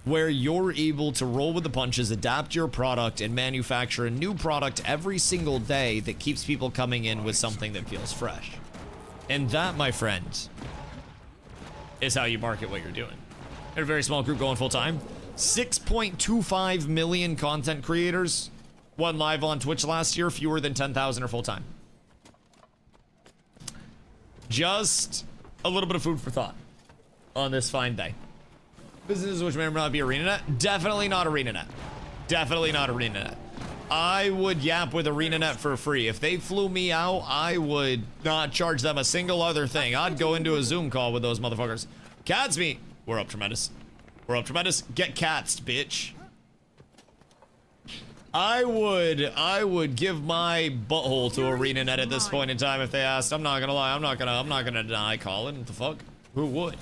where you're able to roll with the punches, adapt your product, and manufacture a new product every single day that keeps people coming in with something that feels fresh. And that, my friend, is how you market what you're doing. A very small group going full time. 6.25 million content creators went live on Twitch last year. Fewer than 10,000 are full time. Just a little bit of food for thought on this fine day. Businesses which may or may not be ArenaNet. Definitely not ArenaNet. Definitely not ArenaNet. I would yap with ArenaNet for free. If they flew me out, I would not charge them a single other thing. I'd go into a Zoom call with those motherfuckers. Catsme. We're up tremendous. We're up tremendous. Get catsed, bitch. I would give my butthole to ArenaNet at this point in time if they asked. I'm not gonna lie. I'm not gonna deny Colin. What the fuck? Who would?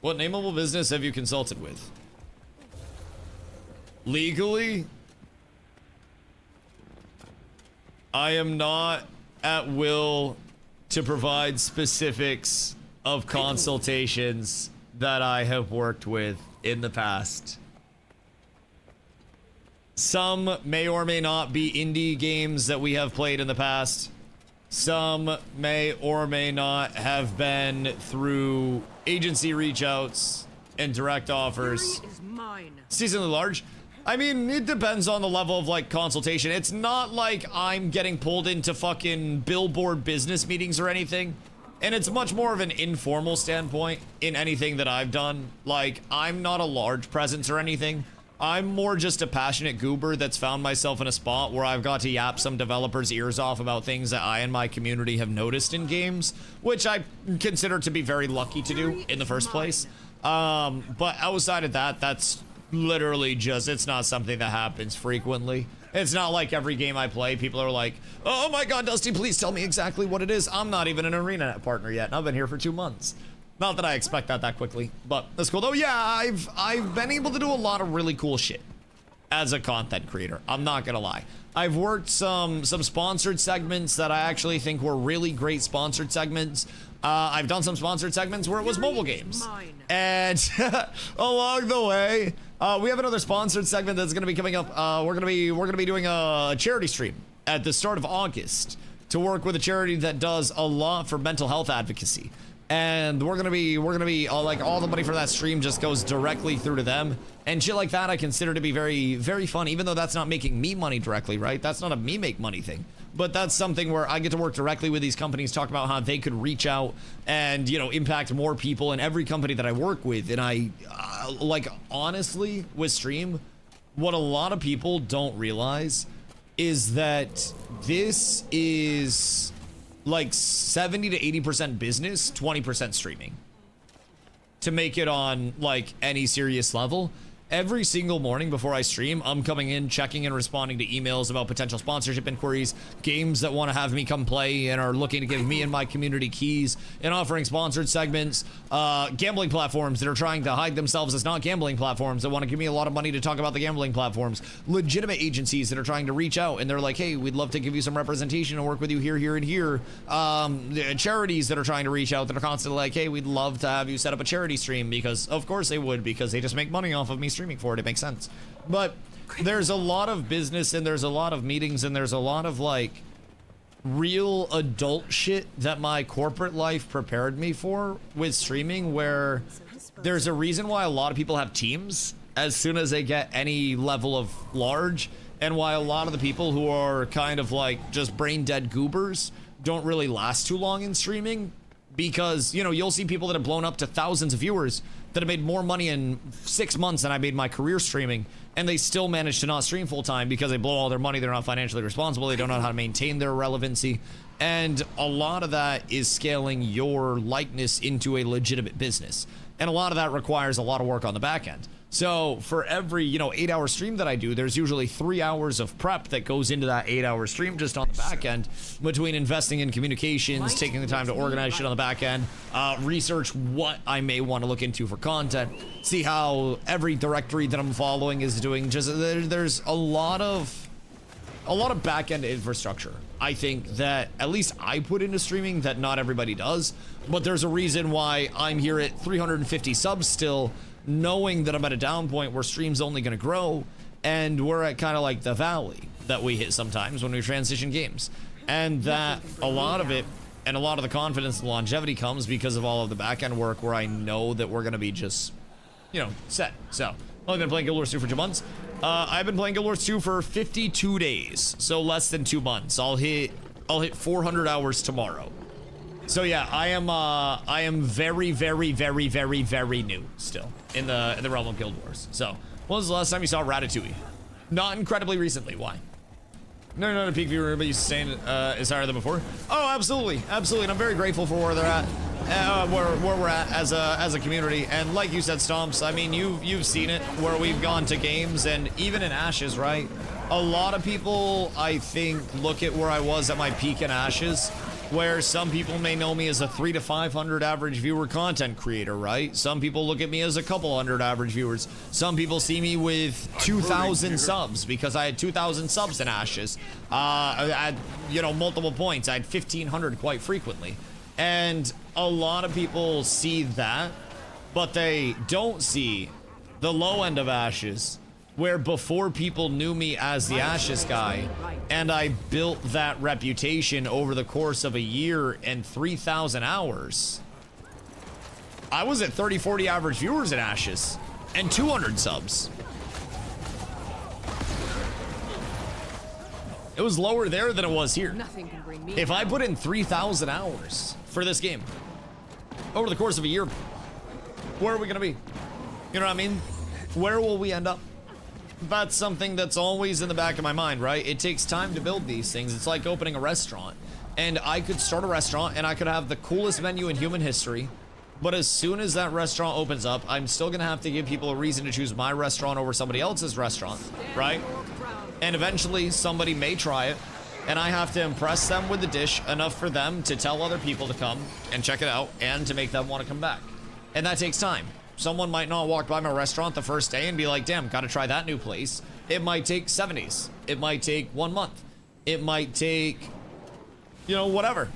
What nameable business have you consulted with? Legally, I am not at will to provide specifics of consultations that I have worked with in the past. Some may or may not be indie games that we have played in the past. Some may or may not have been through agency reach outs and direct offers. Seasonally large. I mean, it depends on the level of like consultation. It's not like I'm getting pulled into fucking billboard business meetings or anything. And it's much more of an informal standpoint in anything that I've done. Like, I'm not a large presence or anything. I'm more just a passionate goober that's found myself in a spot where I've got to yap some developers' ears off about things that I and my community have noticed in games, which I consider to be very lucky to do in the first place. But outside of that, that's literally just, it's not something that happens frequently. It's not like every game I play, people are like, oh my god, Dusty, please tell me exactly what it is. I'm not even an ArenaNet partner yet, and I've been here for 2 months. Not that I expect that quickly, but that's cool. Though, yeah, I've been able to do a lot of really cool shit as a content creator. I'm not gonna lie. I've worked some sponsored segments that I actually think were really great sponsored segments. I've done some sponsored segments where it was mobile games. And along the way, we have another sponsored segment that's going to be coming up. We're going to be doing a charity stream at the start of August to work with a charity that does a lot for mental health advocacy. And we're gonna be like, all the money for that stream just goes directly through to them, and shit like that I consider to be very, very fun, even though that's not making me money directly, right? That's not a me make money thing, but that's something where I get to work directly with these companies, talk about how they could reach out and, you know, impact more people in every company that I work with. And I like, honestly, with stream, what a lot of people don't realize is that this is like 70 to 80% business, 20% streaming. To make it on like any serious level, every single morning before I stream, I'm coming in, checking and responding to emails about potential sponsorship inquiries, games that want to have me come play and are looking to give me and my community keys, and offering sponsored segments, gambling platforms that are trying to hide themselves as not gambling platforms that want to give me a lot of money to talk about the gambling platforms, legitimate agencies that are trying to reach out and they're like, hey, we'd love to give you some representation and work with you here, here, and here, charities that are trying to reach out that are constantly like, hey, we'd love to have you set up a charity stream, because of course they would, because they just make money off of me streaming for it. It makes sense. But there's a lot of business and there's a lot of meetings and there's a lot of like real adult shit that my corporate life prepared me for with streaming, where there's a reason why a lot of people have teams as soon as they get any level of large, and why a lot of the people who are kind of like just brain dead goobers don't really last too long in streaming, because, you know, you'll see people that have blown up to thousands of viewers that have made more money in 6 months than I made my career streaming, and they still manage to not stream full time because they blow all their money. They're not financially responsible. They don't know how to maintain their relevancy. And a lot of that is scaling your likeness into a legitimate business. And a lot of that requires a lot of work on the back end. So for every, you know, 8-hour stream that I do, there's usually 3 hours of prep that goes into that 8-hour stream just on the back end, between investing in communications, taking the time to organize shit on the back end, research what I may want to look into for content, see how every directory that I'm following is doing. Just there's a lot of back end infrastructure, I think, that at least I put into streaming that not everybody does. But there's a reason why I'm here at 350 subs still, knowing that I'm at a down point where stream's only going to grow, and we're at kind of like the valley that we hit sometimes when we transition games. And that a lot of it, and a lot of the confidence and longevity comes because of all of the back-end work where I know that we're going to be just, you know, set. So, I've been playing Guild Wars 2 for 2 months. I've been playing Guild Wars 2 for 52 days, so less than 2 months. I'll hit 400 hours tomorrow. So yeah, I am very, very, very, very, very new still in the realm of Guild Wars. So, when was the last time you saw Ratatouille? Not incredibly recently. Why? No, not a peak viewer, but you saying is higher than before. Oh, absolutely, absolutely. And I'm very grateful for where they're at, where we're at as a community. And like you said, Stomps, I mean, you've seen it where we've gone to games, and even in Ashes, right? A lot of people, I think, look at where I was at my peak in Ashes, where some people may know me as a 300 to 500 average viewer content creator, right? Some people look at me as a couple hundred average viewers. Some people see me with 2,000 subs because I had 2,000 subs in Ashes. I had, you know, multiple points. I had 1,500 quite frequently. And a lot of people see that, but they don't see the low end of Ashes, where before people knew me as the Ashes guy, and I built that reputation over the course of a year and 3,000 hours. I was at 30, 40 average viewers in Ashes and 200 subs. It was lower there than it was here. Nothing can bring me If I down. put in 3,000 hours for this game over the course of a year, where are we gonna be? You know what I mean? Where will we end up? That's something that's always in the back of my mind, right? It takes time to build these things. It's like opening a restaurant. And I could start a restaurant and I could have the coolest menu in human history, but as soon as that restaurant opens up, I'm still gonna have to give people a reason to choose my restaurant over somebody else's restaurant, right? And eventually somebody may try it, and I have to impress them with the dish enough for them to tell other people to come and check it out and to make them want to come back. And that takes time. Someone might not walk by my restaurant the first day and be like, damn, gotta try that new place. It might take 7 days. It might take 1 month. It might take, you know, whatever.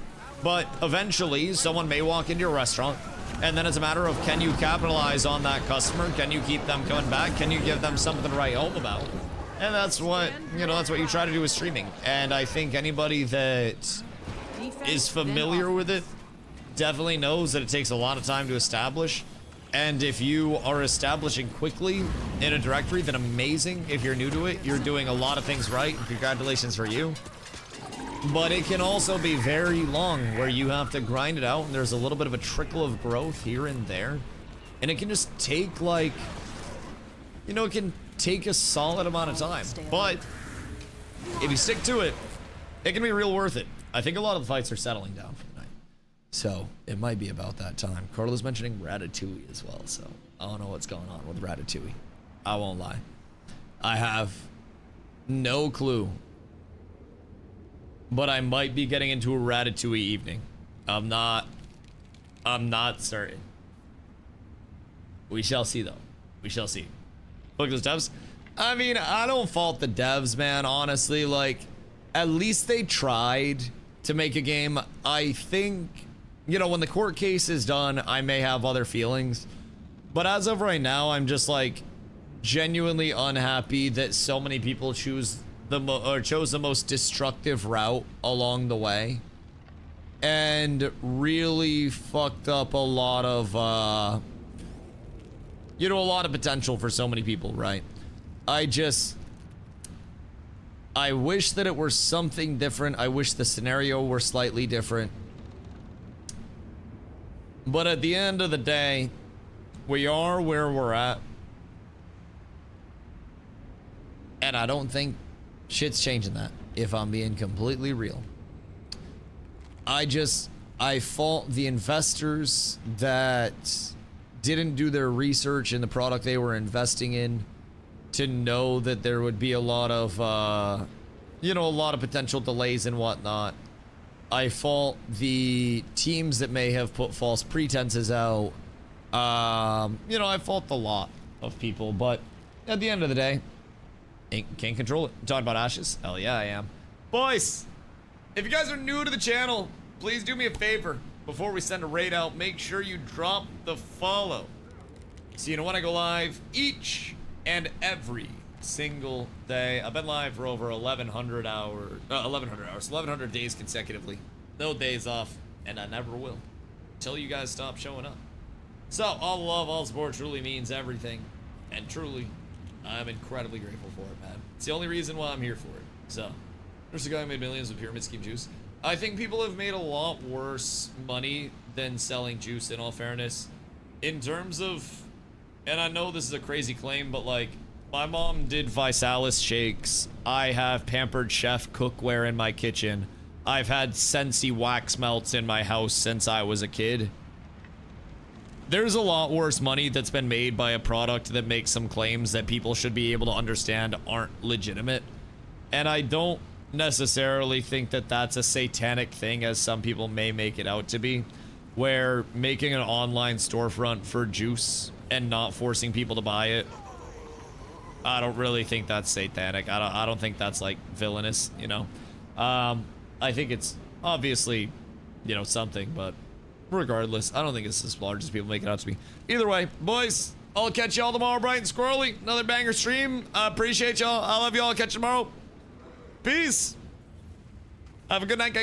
But eventually, someone may walk into your restaurant, and then it's a matter of, can you capitalize on that customer? Can you keep them coming back? Can you give them something to write home about? And that's what, you know, that's what you try to do with streaming. And I think anybody that is familiar with it definitely knows that it takes a lot of time to establish. And if you are establishing quickly in a directory, then amazing. If you're new to it, you're doing a lot of things right. Congratulations for you. But it can also be very long, where you have to grind it out, and there's a little bit of a trickle of growth here and there. And it can just take, like, you know, it can take a solid amount of time. But if you stick to it, it can be real worth it. I think a lot of the fights are settling down for the night. So it might be about that time. Carla's mentioning Ratatouille as well, so I don't know what's going on with Ratatouille. I won't lie. I have no clue. But I might be getting into a Ratatouille evening. I'm not certain. We shall see, though. We shall see. Look at those devs. I mean, I don't fault the devs, man, honestly. Like, at least they tried to make a game. I think, you know, when the court case is done, I may have other feelings. But as of right now, I'm just, like, genuinely unhappy that so many people chose the most destructive route along the way. And really fucked up a lot of, you know, a lot of potential for so many people, right? I wish that it were something different. I wish the scenario were slightly different. But at the end of the day, we are where we're at. And I don't think shit's changing that, if I'm being completely real. I fault the investors that didn't do their research in the product they were investing in to know that there would be a lot of, you know, a lot of potential delays and whatnot. I fault the teams that may have put false pretenses out. You know, I fault a lot of people, but at the end of the day, can't control it. I'm talking about ashes? Hell yeah, I am. Boys, if you guys are new to the channel, please do me a favor. Before we send a raid out, make sure you drop the follow. So you know when I go live each and every single day. I've been live for over 1,100 hours, 1,100 days consecutively. No days off, and I never will until you guys stop showing up. So all the love, all support truly means everything, and truly, I'm incredibly grateful for it, man. It's the only reason why I'm here for it. So, there's a guy who made millions with pyramid scheme juice. I think people have made a lot worse money than selling juice, in all fairness. In terms of, and I know this is a crazy claim, but like, my mom did Visalis shakes. I have Pampered Chef cookware in my kitchen. I've had Scentsy wax melts in my house since I was a kid. There's a lot worse money that's been made by a product that makes some claims that people should be able to understand aren't legitimate. And I don't necessarily think that that's a satanic thing as some people may make it out to be, where making an online storefront for juice and not forcing people to buy it, I don't really think that's satanic. I don't think that's like villainous, you know. I think it's obviously, you know, something, but regardless, I don't think it's as large as people make it out to be. Either way, boys, I'll catch y'all tomorrow bright and squirrely. Another banger stream. I appreciate y'all. I love y'all. Catch you tomorrow. Peace. Have a good night.